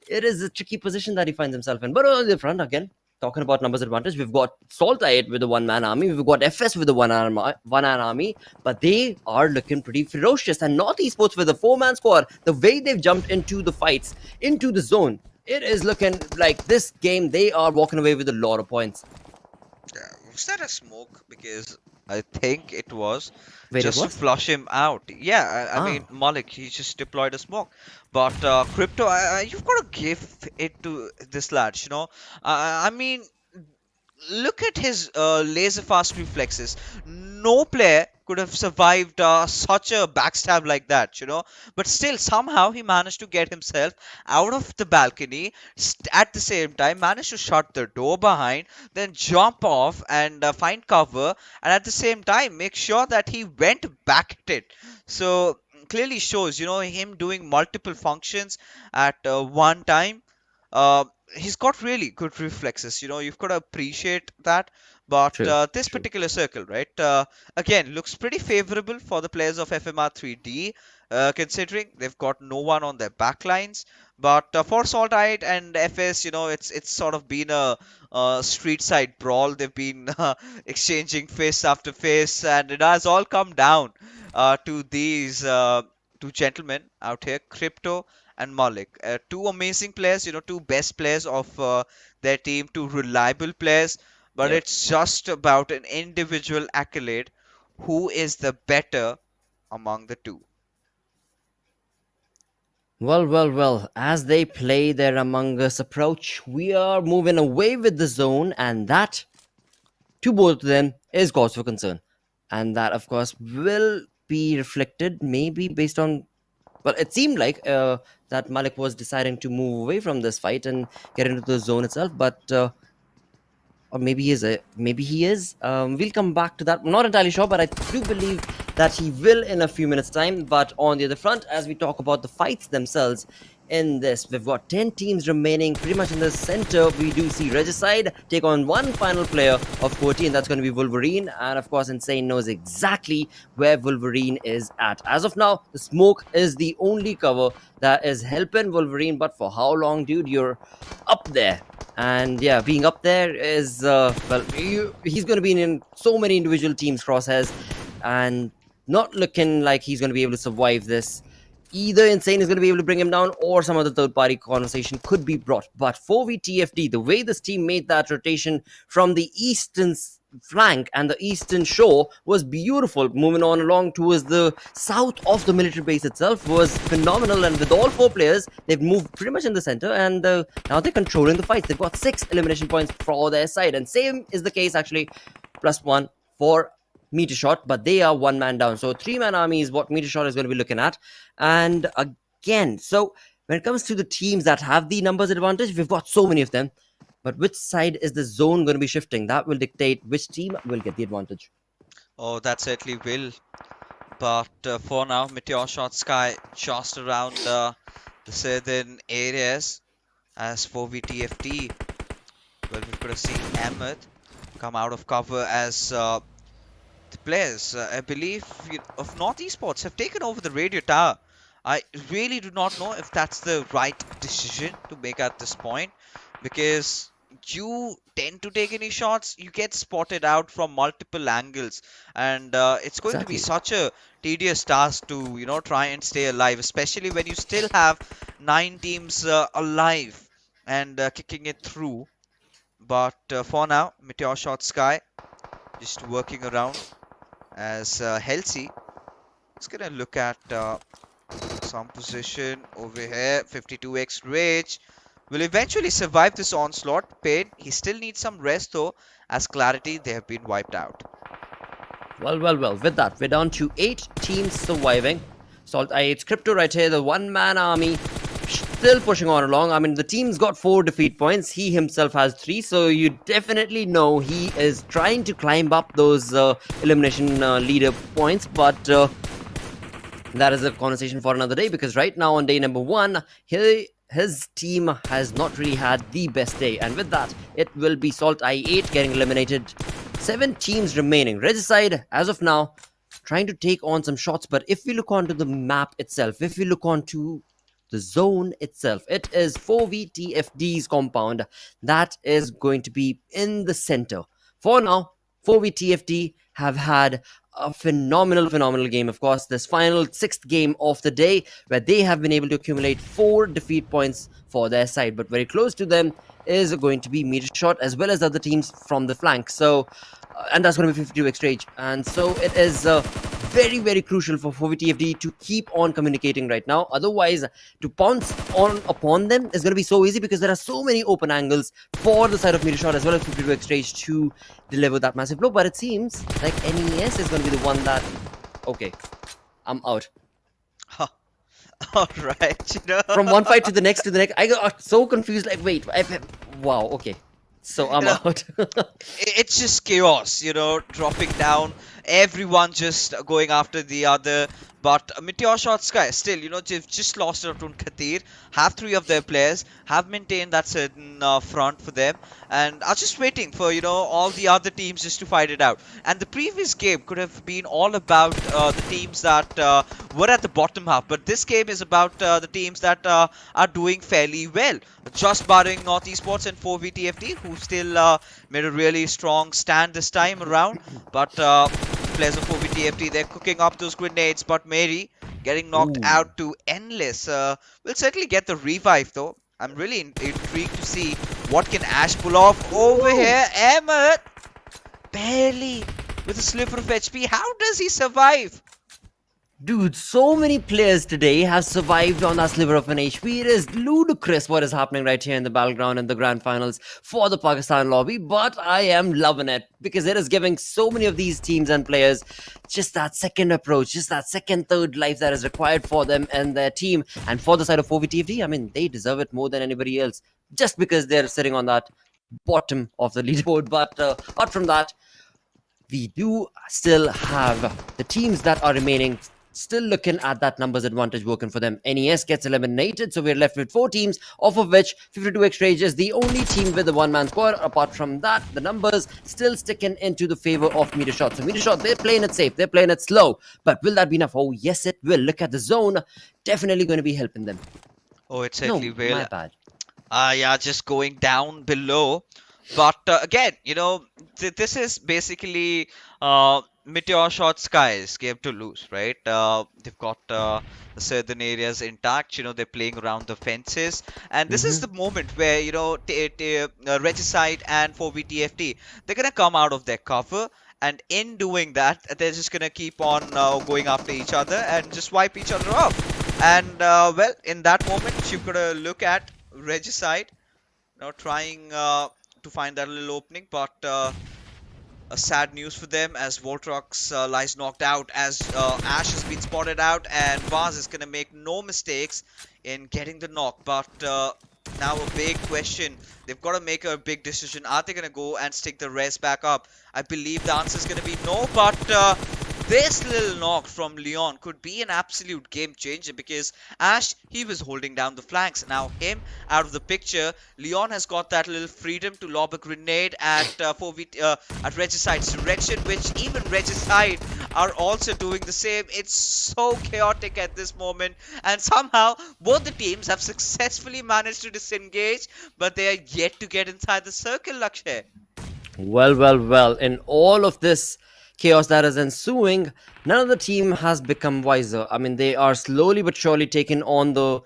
it is a tricky position that he finds himself in. But on the front, again, talking about numbers advantage, we've got SALTxi8 with the one-man army. We've got FS with the one-man army. But they are looking pretty ferocious. And North Esports with the four-man squad, the way they've jumped into the fights, into the zone, it is looking like this game, they are walking away with a lot of points. was that a smoke? Because I think it was Wait, just to flush him out. Yeah, I mean, Malik, he just deployed a smoke. But Crypto, you've got to give it to this lad, you know. I mean, look at his laser fast reflexes. No player could have survived such a backstab like that, you know. But still, somehow he managed to get himself out of the balcony. At the same time, managed to shut the door behind, then jump off and find cover, and at the same time make sure that he went back at it. So clearly shows, you know, him doing multiple functions at one time. He's got really good reflexes, you know, you've got to appreciate that. But this particular circle, right, again, looks pretty favorable for the players of FMR3D, considering they've got no one on their backlines. But for SALTxi8 and FS, you know, it's sort of been a street side brawl. They've been exchanging fist after fist, and it has all come down to these two gentlemen out here, Crypto and Malik. Two amazing players, you know, two best players of their team, two reliable players. But it's just about an individual accolade. Who is the better among the two? Well, as they play their Among Us approach, we are moving away with the zone, and that, to both of them, is cause for concern. And that, of course, will be reflected maybe based on, well, it seemed like that Malik was deciding to move away from this fight and get into the zone itself, but or maybe he is. We'll come back to that. I'm not entirely sure, but I do believe that he will in a few minutes' time. But on the other front, as we talk about the fights themselves in this, we've got 10 teams remaining pretty much in the center. We do see Regicide take on one final player of QWERTY, and that's going to be Wolverine. And of course, Insane knows exactly where Wolverine is at. As of now, the smoke is the only cover that is helping Wolverine. But for how long, dude? You're up there. And yeah, being up there is, he's going to be in so many individual teams' crosshairs and not looking like he's going to be able to survive this. Either Insane is going to be able to bring him down, or some other third-party conversation could be brought. But 4v TFD, the way this team made that rotation from the eastern flank and the eastern shore was beautiful. Moving on along towards the south of the military base itself was phenomenal. And with all four players, they've moved pretty much in the center, and now they're controlling the fight. They've got 6 elimination points for their side. And same is the case, actually, +1 for Metershot, but they are one man down. So 3-man army is what Metershot is going to be looking at. And again, so when it comes to the teams that have the numbers advantage, we've got so many of them. But which side is the zone going to be shifting? That will dictate which team will get the advantage. Oh, that certainly will. But for now, MetershotxSKY just around the southern areas. As for VTFT, well, we've got to see Ahmed come out of cover as the players, I believe, of North Esports have taken over the radio tower. I really do not know if that's the right decision to make at this point, because you tend to take any shots, you get spotted out from multiple angles, and it's going to be such a tedious task to, you know, try and stay alive, especially when you still have 9 teams alive and kicking it through. But for now, MetershotxSKY just working around as Healthxi is gonna look at some position over here. 52x Rage will eventually survive this onslaught. Pain, he still needs some rest though, as Clarity, they have been wiped out. Well, with that, we're down to 8 teams surviving. SALTxi8's Crypto right here, the one-man army. still pushing on along. I mean, the team's got 4 defeat points. He himself has 3. So you definitely know he is trying to climb up those elimination leader points. But that is a conversation for another day, because right now on day number 1, his team has not really had the best day. And with that, it will be SALTxi8 getting eliminated. 7 teams remaining. Regicide, as of now, trying to take on some shots. But if we look onto the map itself, if we look onto the zone itself, it is 4VTFD's compound that is going to be in the center. For now, 4VTFD have had a phenomenal game. Of course, this final 6th game of the day, where they have been able to accumulate 4 defeat points for their side. But very close to them is going to be Metershot, as well as other teams from the flank. So, and that's going to be 52x Rage. And so it is very crucial for 4VTFD to keep on communicating right now. Otherwise, to pounce upon them is going to be so easy, because there are so many open angles for the side of Metershot as well as 52x Rage to deliver that massive blow. But it seems like NES is going to be the one that... Okay, I'm out. All right, you know. From one fight to the next, I got so confused. Like, wait, wow, okay. So I'm out. It's just chaos, you know, dropping down, everyone just going after the other. But MetershotxSKY still, you know, they've just lost out on Khatir. Have 3 of their players, have maintained that certain front for them, and are just waiting for, you know, all the other teams just to fight it out. And the previous game could have been all about the teams that were at the bottom half, but this game is about the teams that are doing fairly well. Just barring North Esports and 4VTFD, who still made a really strong stand this time around. But players of 4VTFD, they're cooking up those grenades, but Mary getting knocked out to Endless. Will certainly get the revive though. I'm really intrigued to see what can Ash pull off over here. Emmett barely with a sliver of HP. How does he survive? Dude, so many players today have survived on that sliver of an HP. It is ludicrous what is happening right here in the battleground in the grand finals for the Pakistan lobby. But I am loving it, because it is giving so many of these teams and players just that second approach, just that second, third life that is required for them and their team. And for the side of 4VTFD, I mean, they deserve it more than anybody else, just because they're sitting on that bottom of the leaderboard. But apart from that, we do still have the teams that are remaining still looking at that numbers advantage working for them. NES gets eliminated, so we're left with 4 teams, off of which 52x Rage is the only team with a 1-man squad. Apart from that, the numbers still sticking into the favor of Metershot. So Metershot, they're playing it safe, they're playing it slow. But will that be enough? Oh, yes, it will. Look at the zone. Definitely going to be helping them. Oh, it certainly will. My bad. Yeah, just going down below. But again, you know, this is basically MetershotxSKY's game to lose, right? They've got the southern areas intact, you know, they're playing around the fences. And this is the moment where, you know, Regicide and 4VTFD, they're going to come out of their cover. And in doing that, they're just going to keep on going after each other and just wipe each other off. And, well, in that moment, you've got to look at Regicide, you know, trying to find that little opening, but a sad news for them as Voltrox lies knocked out, as Ash has been spotted out, and Vaz is going to make no mistakes in getting the knock. But now a big question, they've got to make a big decision. Are they going to go and stick the res back up? I believe the answer is going to be no, but this little knock from Leon could be an absolute game changer, because Ash, he was holding down the flanks. Now him out of the picture, Leon has got that little freedom to lob a grenade at at Regicide's direction, which even Regicide are also doing the same. It's so chaotic at this moment, and somehow both the teams have successfully managed to disengage, but they are yet to get inside the circle, Lakshay. Well, in all of this chaos that is ensuing, none of the team has become wiser. I mean, they are slowly but surely taking on the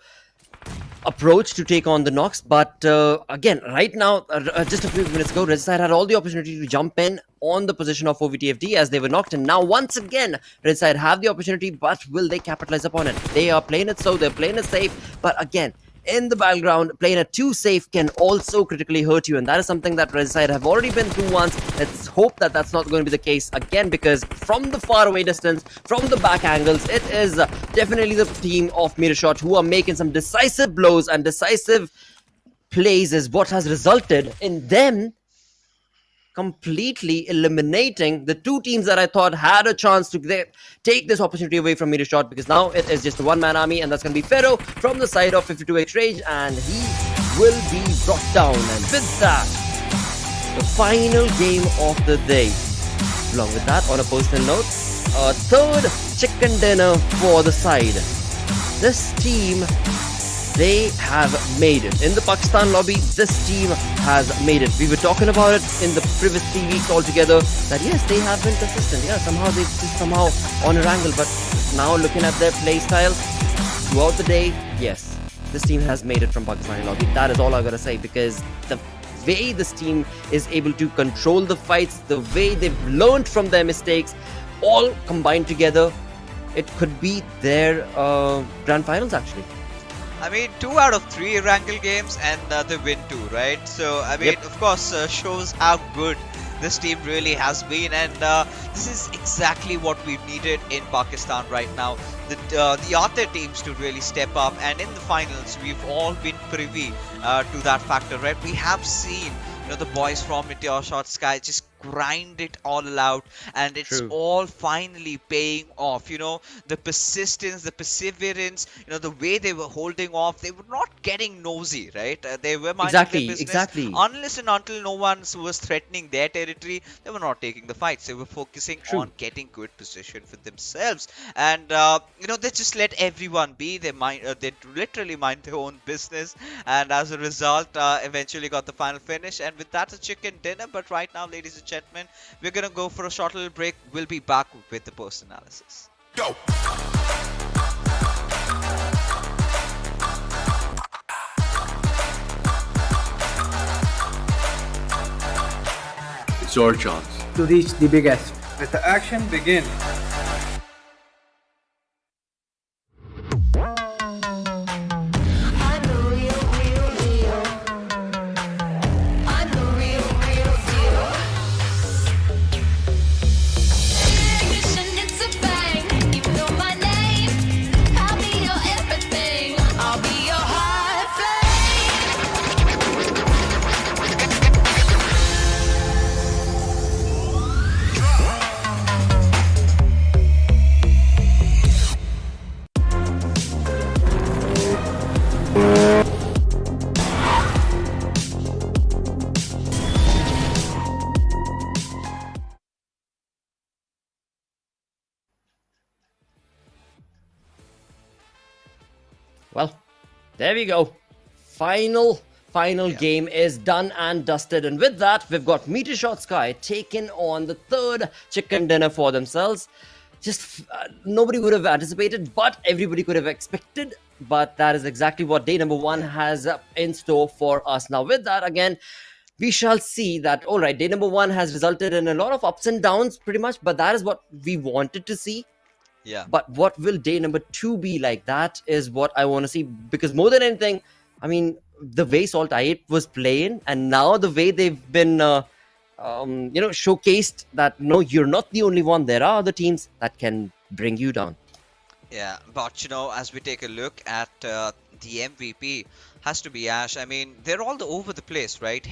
approach to take on the knocks. But again, right now, just a few minutes ago, Regicide had all the opportunity to jump in on the position of 4VTFD as they were knocked. And now, once again, Regicide have the opportunity, but will they capitalize upon it? They are playing it so, they're playing it safe. But again, in the battleground, playing it too safe can also critically hurt you, and that is something that Redside have already been through once. Let's hope that that's not going to be the case again, because from the far away distance, from the back angles, it is definitely the team of Metershot who are making some decisive blows and decisive plays is what has resulted in them completely eliminating the two teams that I thought had a chance to take this opportunity away from Metershot, because now it is just a one-man army, and that's going to be Pharaoh from the side of 52x Rage, and he will be brought down. And with that, the final game of the day. Along with that, on a personal note, a third chicken dinner for the side. This team, they have made it. In the Pakistan lobby, this team has made it. We were talking about it in the previous 3 weeks altogether, that yes, they have been consistent. Yeah, somehow they just somehow on Erangel. But now looking at their play style throughout the day, yes, this team has made it from Pakistani lobby. That is all I gotta say, because the way this team is able to control the fights, the way they've learned from their mistakes, all combined together, it could be their grand finals actually. I mean, 2 out of 3 Erangel games, and they win 2, right? So, I mean, of course, shows how good this team really has been, and this is exactly what we've needed in Pakistan right now. The other teams to really step up, and in the finals, we've all been privy to that factor, right? We have seen, you know, the boys from MetershotxSKY just grind it all out, and it's all finally paying off. You know, the persistence, the perseverance, you know, the way they were holding off, they were not getting nosy, right? They were minding their business. Unless and until no one was threatening their territory, they were not taking the fights. They were focusing on getting good position for themselves, and you know, they just let everyone be. They literally mind their own business, and as a result, eventually got the final finish. And with that, a chicken dinner. But right now, ladies and gentlemen, we're gonna go for a short little break. We'll be back with the post analysis. Go. It's your chance to reach the biggest. Let the action begin. Well, there we go. Final game is done and dusted. And with that, we've got MetershotxSKY taking on the third chicken dinner for themselves. Just nobody would have anticipated, but everybody could have expected. But that is exactly what day number 1 has in store for us. Now, with that, again, we shall see that, all right, day number 1 has resulted in a lot of ups and downs pretty much, but that is what we wanted to see. Yeah. But what will day number 2 be like? That is what I want to see, because more than anything, I mean, the way SALTxi8 was playing, and now the way they've been, showcased that, no, you're not the only one. There are other teams that can bring you down. Yeah, but, you know, as we take a look at the MVP, has to be Ash. I mean, they're all over the place, right?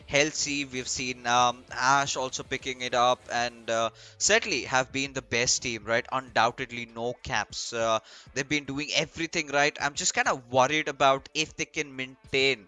Healthy, we've seen Ash also picking it up, and certainly have been the best team, right? Undoubtedly, no caps. They've been doing everything right. I'm just kind of worried about if they can maintain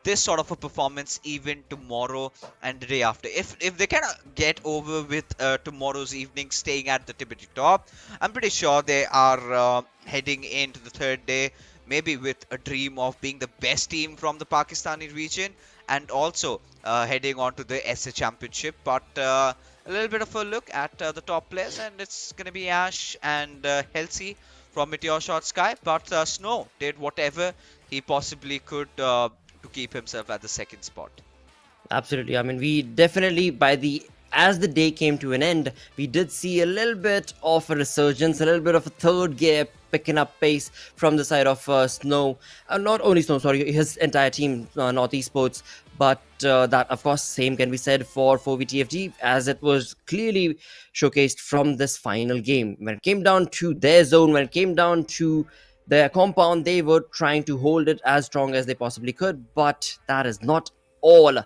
this sort of a performance even tomorrow and the day after. If they kind of get over with tomorrow's evening staying at the tippity top, I'm pretty sure they are heading into the third day, maybe with a dream of being the best team from the Pakistani region, and also heading on to the SA Championship. But a little bit of a look at the top players, and it's going to be Ash and Healthy from MetershotxSKY. But Snow did whatever he possibly could to keep himself at the second spot. Absolutely. I mean, we definitely, as the day came to an end, we did see a little bit of a resurgence, a little bit of a third gear picking up pace from the side of Snow. Not only Snow, sorry, his entire team, North Esports. But that, of course, same can be said for 4VTFG, as it was clearly showcased from this final game. When it came down to their zone, when it came down to their compound, they were trying to hold it as strong as they possibly could. But that is not all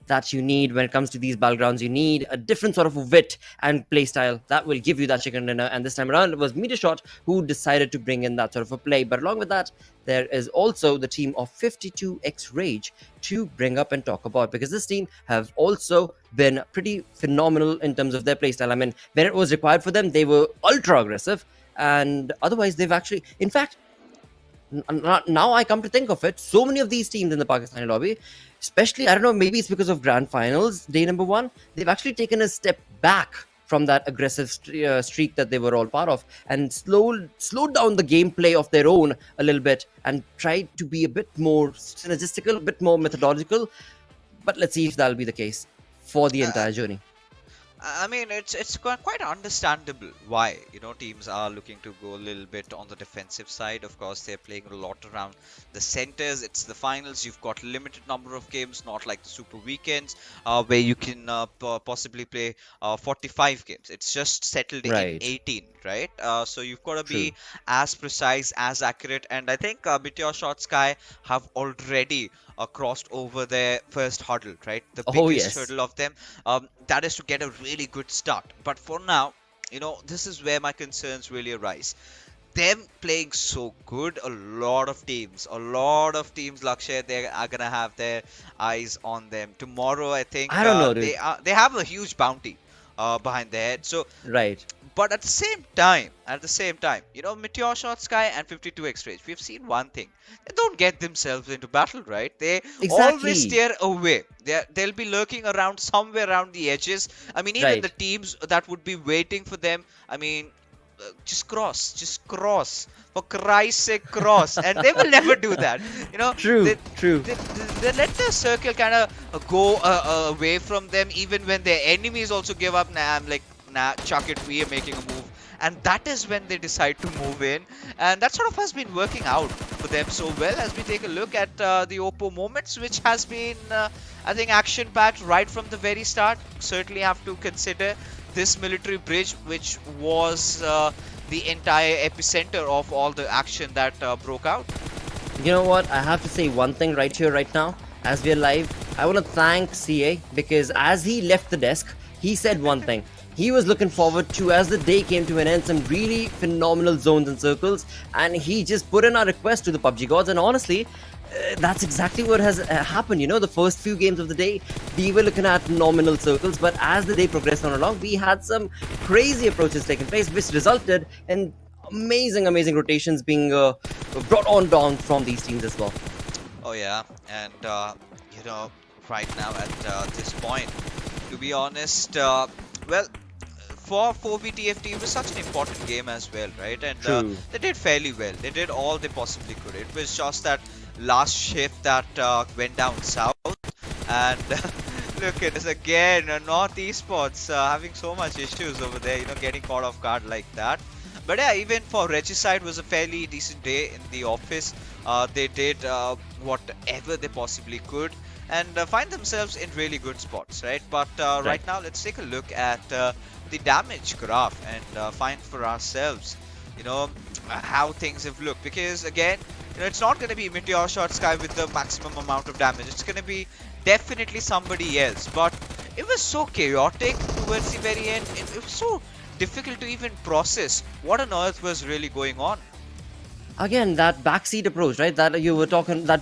that you need when it comes to these battlegrounds. You need a different sort of wit and playstyle that will give you that chicken dinner. And this time around, it was Metershot who decided to bring in that sort of a play. But along with that, there is also the team of 52x Rage to bring up and talk about, because this team have also been pretty phenomenal in terms of their playstyle. I mean, when it was required for them, they were ultra aggressive, and otherwise they've actually, in fact, now I come to think of it, so many of these teams in the Pakistani lobby, especially, I don't know, maybe it's because of grand finals day number 1, they've actually taken a step back from that aggressive streak that they were all part of, and slowed down the gameplay of their own a little bit, and tried to be a bit more synergistical, a bit more methodological. But let's see if that'll be the case for the entire journey. I mean, it's quite understandable why, you know, teams are looking to go a little bit on the defensive side. Of course, they're playing a lot around the centers. It's the finals. You've got limited number of games, not like the Super Weekends, where you can possibly play 45 games. It's just settled in 18, right? So you've got to be as precise, as accurate. And I think MetershotxSKY have already crossed over their first hurdle, right? The biggest hurdle of them. That is to get a really good start. But for now, you know, this is where my concerns really arise. Them playing so good, a lot of teams, Lakshay, they are gonna have their eyes on them tomorrow. I think I don't know, they have a huge bounty behind their head. So but at the same time, you know, MetershotxSKY and 52x Rage, we've seen one thing: they don't get themselves into battle, right? They always steer away. They'll be lurking around somewhere around the edges. I mean, even the teams that would be waiting for them, I mean, just cross, for Christ's sake, cross. And they will never do that, you know. They let the circle kind of go away from them, even when their enemies also give up. Nah, chuck it, we are making a move. And that is when they decide to move in, and that sort of has been working out for them so well. As we take a look at the Oppo moments, which has been I think action-packed right from the very start. Certainly have to consider this military bridge, which was the entire epicenter of all the action that broke out. You know what, I have to say one thing right here, right now, as we are live. I want to thank CA, because as he left the desk, he said one thing. He was looking forward to, as the day came to an end, some really phenomenal zones and circles, and he just put in a request to the PUBG gods. And honestly, that's exactly what has happened. You know, the first few games of the day, we were looking at nominal circles, but as the day progressed on along, we had some crazy approaches taking place, which resulted in amazing rotations being brought on down from these teams as well. Oh yeah, and you know, right now at this point, to be honest, well, for 4VTFT, it was such an important game as well, right? And they did fairly well. They did all they possibly could. It was just that last shift that went down south. And look at this again, North Esports having so much issues over there, you know, getting caught off guard like that. But yeah, even for Regicide, was a fairly decent day in the office. They did whatever they possibly could, and find themselves in really good spots, right? But right now, let's take a look at the damage graph and find for ourselves, you know, how things have looked. Because again, you know, it's not going to be MetershotxSKY with the maximum amount of damage. It's going to be definitely somebody else. But it was so chaotic towards the very end. It was so difficult to even process what on earth was really going on. Again, that backseat approach, right, that we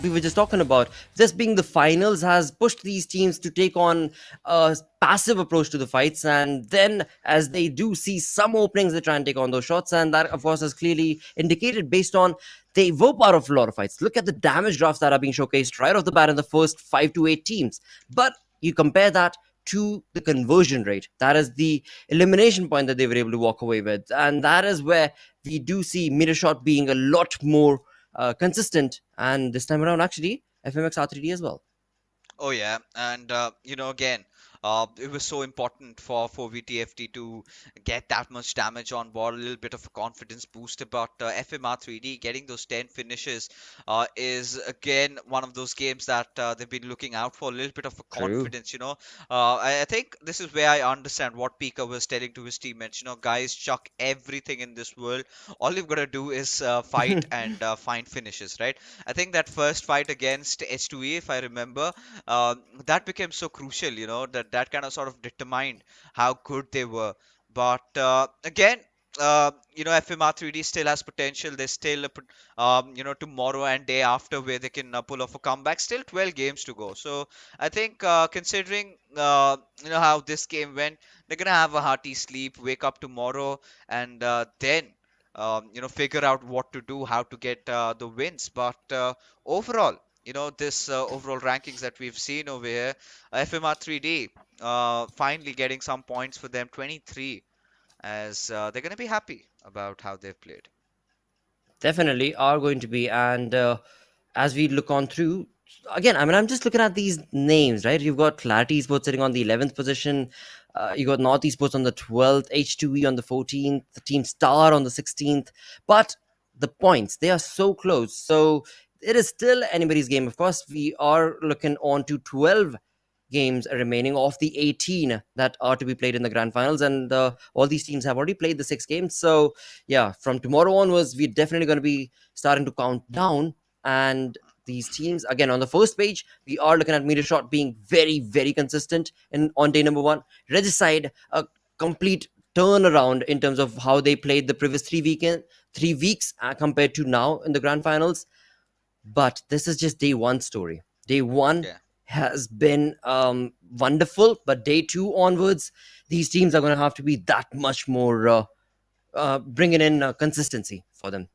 were just talking about, this being the finals, has pushed these teams to take on a passive approach to the fights, and then as they do see some openings, they try and take on those shots, and that of course is clearly indicated based on they were part of a lot of fights. Look at the damage graphs that are being showcased right off the bat in the first 5 to 8 teams, but you compare that to the conversion rate. That is the elimination point that they were able to walk away with, and that is where we do see Metershot being a lot more consistent, and this time around actually FMxR3D as well. Oh yeah, and you know, again, It was so important for VTFT to get that much damage on board, a little bit of a confidence booster. But FMR3D getting those 10 finishes is again one of those games that they've been looking out for, a little bit of a True. confidence. I think this is where I understand what Pika was telling to his teammates. Guys, chuck everything in this world. All you've got to do is fight and find finishes, right? I think that first fight against H2E, if I remember, that became so crucial, that kind of sort of determined how good they were. But again, FMR3D still has potential. There's still, tomorrow and day after where they can pull off a comeback. Still 12 games to go. So I think considering, how this game went, they're going to have a hearty sleep, wake up tomorrow, and then figure out what to do, how to get the wins. But overall, this overall rankings that we've seen over here, FMR3D finally getting some points for them, 23, as they're going to be happy about how they've played. Definitely are going to be. And as we look on through, again, I mean, I'm just looking at these names, right? You've got QWERTY Esports sitting on the 11th position. You got North Esports on the 12th, H2E on the 14th, the Team Star on the 16th. But the points, they are so close. So it is still anybody's game. Of course, we are looking on to 12 games remaining of the 18 that are to be played in the grand finals, and all these teams have already played the 6 games. So yeah, from tomorrow onwards, we're definitely going to be starting to count down. And these teams, again, on the first page, we are looking at Metershot being very, very consistent on day number 1. Regicide, a complete turnaround in terms of how they played the previous 3 weeks compared to now in the grand finals. But this is just day 1 story. Day 1 has been wonderful, but day 2 onwards, these teams are going to have to be that much more bringing in consistency for them.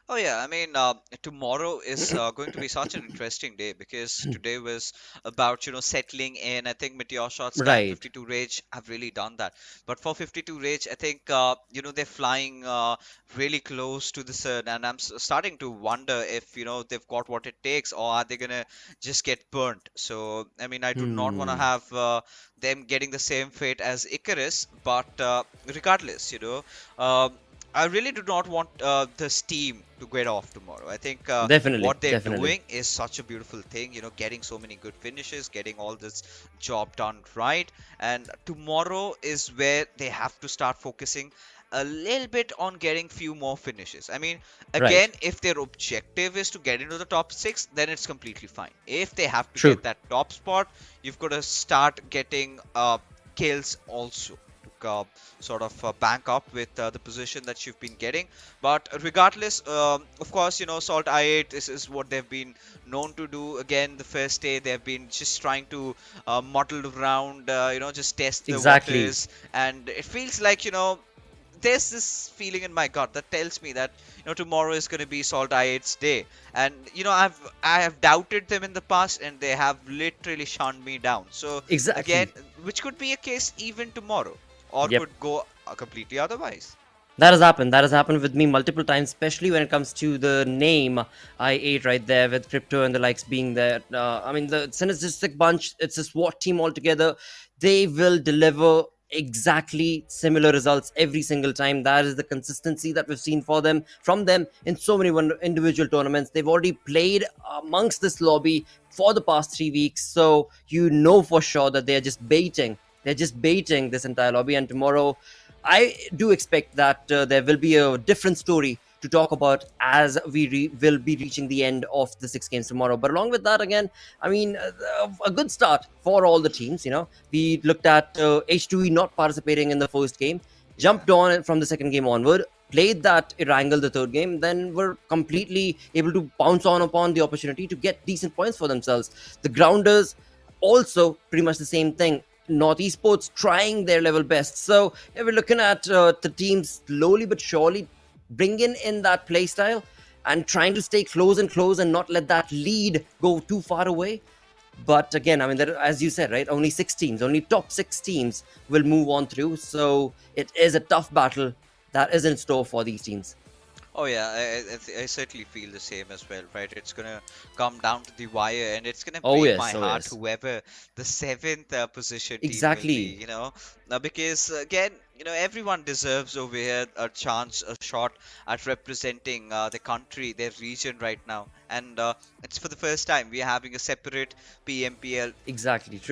Oh yeah, I mean, tomorrow is going to be such an interesting day because today was about, settling in. I think Meteorshotsky and 52 Rage have really done that. But for 52 Rage, I think, they're flying really close to the sun, and I'm starting to wonder if, they've got what it takes, or are they going to just get burnt? So, I mean, I do not want to have them getting the same fate as Icarus, but regardless, I really do not want this team to get off tomorrow. I think what they're doing is such a beautiful thing, getting so many good finishes, getting all this job done right. And tomorrow is where they have to start focusing a little bit on getting few more finishes. I mean, again, if their objective is to get into the top 6, then it's completely fine. If they have to get that top spot, you've got to start getting kills also. Sort of bank up with the position that you've been getting. But regardless, of course, SALTxi8, this is what they've been known to do. Again, the first day they've been just trying to muddle around, just test the waters. And it feels like, there's this feeling in my gut that tells me that tomorrow is going to be SALTxi8's day. And I have doubted them in the past, and they have literally shunned me down. So again, which could be a case even tomorrow. Or could go completely otherwise. That has happened. That has happened with me multiple times, especially when it comes to the name I8 right there, with Crypto and the likes being there. I mean, the synergistic bunch, it's a SWAT team altogether. They will deliver exactly similar results every single time. That is the consistency that we've seen from them in so many individual tournaments. They've already played amongst this lobby for the past 3 weeks. So for sure that they're just baiting. They're just baiting this entire lobby, and tomorrow I do expect that there will be a different story to talk about as we will be reaching the end of the 6 games tomorrow. But along with that, again, I mean, a good start for all the teams. We looked at H2E not participating in the first game, jumped on from the second game onward, played that Erangel the third game, then were completely able to pounce upon the opportunity to get decent points for themselves. The Grounders also pretty much the same thing. North Esports trying their level best. So we're looking at the teams slowly but surely bringing in that play style and trying to stay close and not let that lead go too far away. But again, I mean, as you said, right, only 6 teams, only top 6 teams will move on through. So it is a tough battle that is in store for these teams. Oh yeah, I certainly feel the same as well, right? It's gonna come down to the wire, and it's gonna break my heart whoever the seventh position team will be. You know, because again, you know, everyone deserves over here a chance, a shot at representing the country, their region right now, and it's for the first time we are having a separate PMPL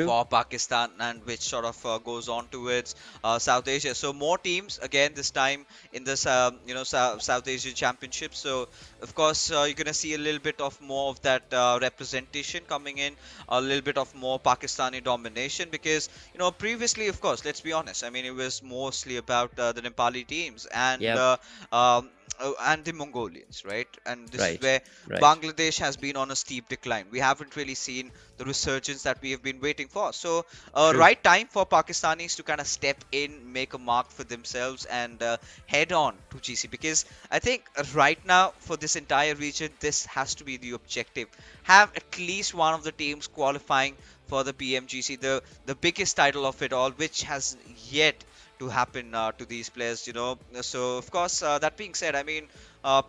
for Pakistan, and which sort of goes on towards South Asia. So more teams again this time in this you know South Asian Championship. So of course you're gonna see a little bit of more of that representation coming in, a little bit of more Pakistani domination, because you know previously, of course, let's be honest, I mean it was mostly about the Nepali teams and the Mongolians, right? And this is where Bangladesh has been on a steep decline. We haven't really seen the resurgence that we have been waiting for. So right time for Pakistanis to kind of step in, make a mark for themselves, and head on to GC, because I think right now for this entire region, this has to be the objective. Have at least one of the teams qualifying for the PMGC, the biggest title of it all, which has yet to happen to these players, you know. So of course, that being said, I mean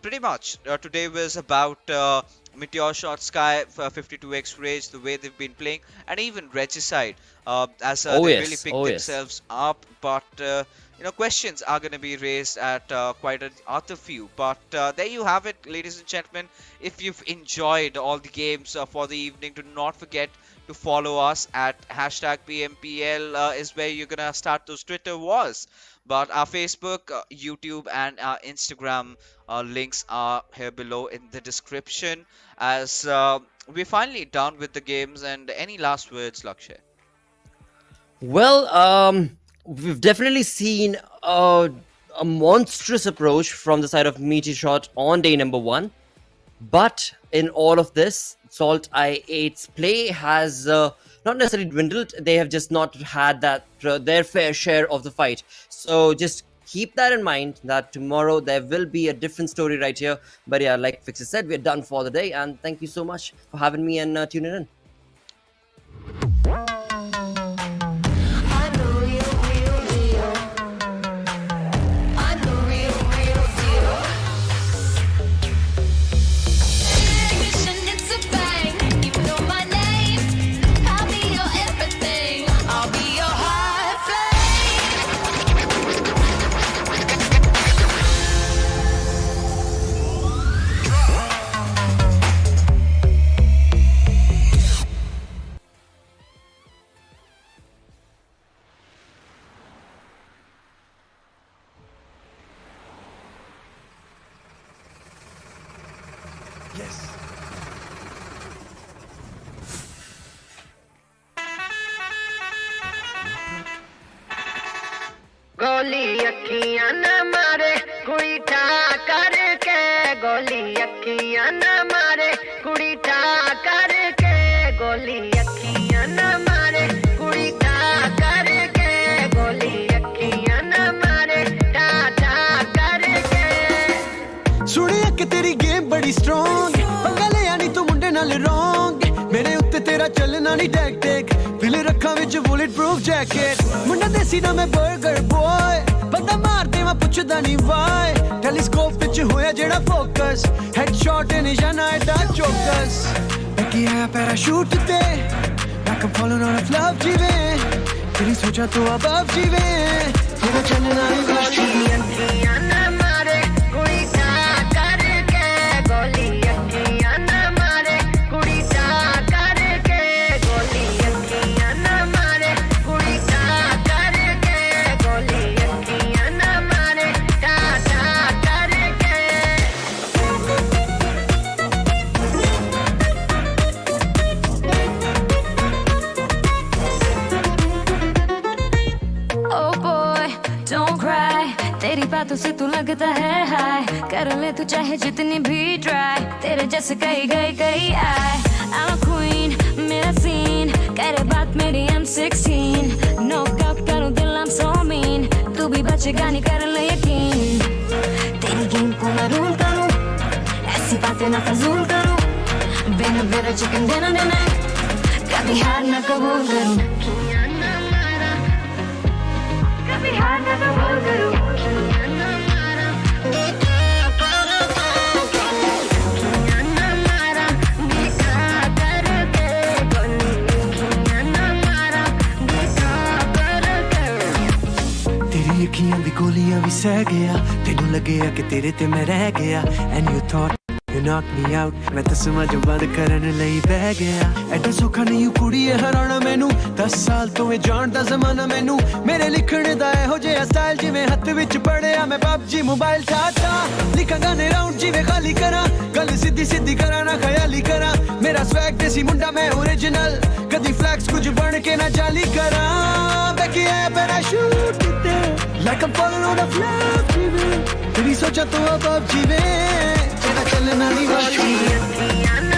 pretty much today was about MetershotxSKY 52x Rage, the way they've been playing, and even Regicide as they really picked themselves up. But you know, questions are going to be raised at quite a other few. But there you have it, ladies and gentlemen. If you've enjoyed all the games for the evening, do not forget to follow us at #PMPL is where you're gonna start those Twitter wars. But our Facebook, YouTube, and our Instagram links are here below in the description. As we're finally done with the games, and any last words, Lakshay? Well, we've definitely seen a monstrous approach from the side of Metershot on day number 1. But in all of this, SALTxi8's play has not necessarily dwindled. They have just not had that their fair share of the fight. So just keep that in mind, that tomorrow there will be a different story right here. But yeah, like Fixer said, we're done for the day. And thank you so much for having me and tuning in. गोली अखियां न मारे कुड़ी ठा करके गोली अखियां न मारे कुड़ी ठा करके गोली अखियां न मारे कुड़ी ठा करके गोली अखियां न मारे ठा ठा करके सुनिया कि तेरी गेम बड़ी स्ट्रॉन्ग पंगा ले यानी तू मुंडे नाल रॉन्ग मेरे उत्ते तेरा चलना नहीं टैक टैक फिल रखा विच बुलेट प्रूफ जैकेट मुंडा देसी ना मैं बर्गर बॉय बंदा मार दे मैं पुछदा नहीं वाई टेलीस्कोप विच होया जेड़ा फोकस हेडशॉट निशाना एदा चौकस लगी है पैराशूट ते like I'm falling on a flop जीवे तेरी सोचा तो अब जीवे तेरा चलना ही गोली अखियां न मारे कुड़ी ठा करके गोली अखियां न मारे कुड़ी ठा करके गोली अखियां न मारे कुड़ी ठा करके गोली अखियां न मारे ठा ठा करके Oh boy, don't cry. तेरी बातों से तू लगता है हाय कर ले तू चाहे जितनी भी ट्राई तेरे जैसे कई आए I'm a queen मेरा सीन करे बात मेरी M16 नॉकआउट करूं दिल I'm so mean तू भी बचेगा नहीं कर ले यकीन तेरी गेम को मैं रूल करूं ऐसी बातें ना फजूल करूं बिना चिकन डिनर कभी हार ना कबूल करूं कभी हार ना कबूल करूं तेरी अखियां दी गोलियां भी सह गया तेनू लगेया कि तेरे ते मैं रह गया and you thought you knocked me out मैं तस्मा जो बंद करन लई बह गया एडा सौखा नहीं कुड़ीए हराना मैनू 10 साल तो मैं जानदा ज़माना मैनू मेरे लिखण दा एहो जिहा स्टाइल जिवें हत्थ विच पड़िया मैं PUBG मोबाइल चाहता लिखां गाने राउंड जिवें खाली करा गल सीधी सीधी करा ना ख्याली करा मेरा स्वैग देसी मुंडा मैं ओरिजिनल कदी फ्लैक्स कुछ बन के ना जाली करा बैकी है पर I shoot like I'm falling out of love जीवे तेरी सोचा तो अब जीवे तेरा चलना नहीं वाली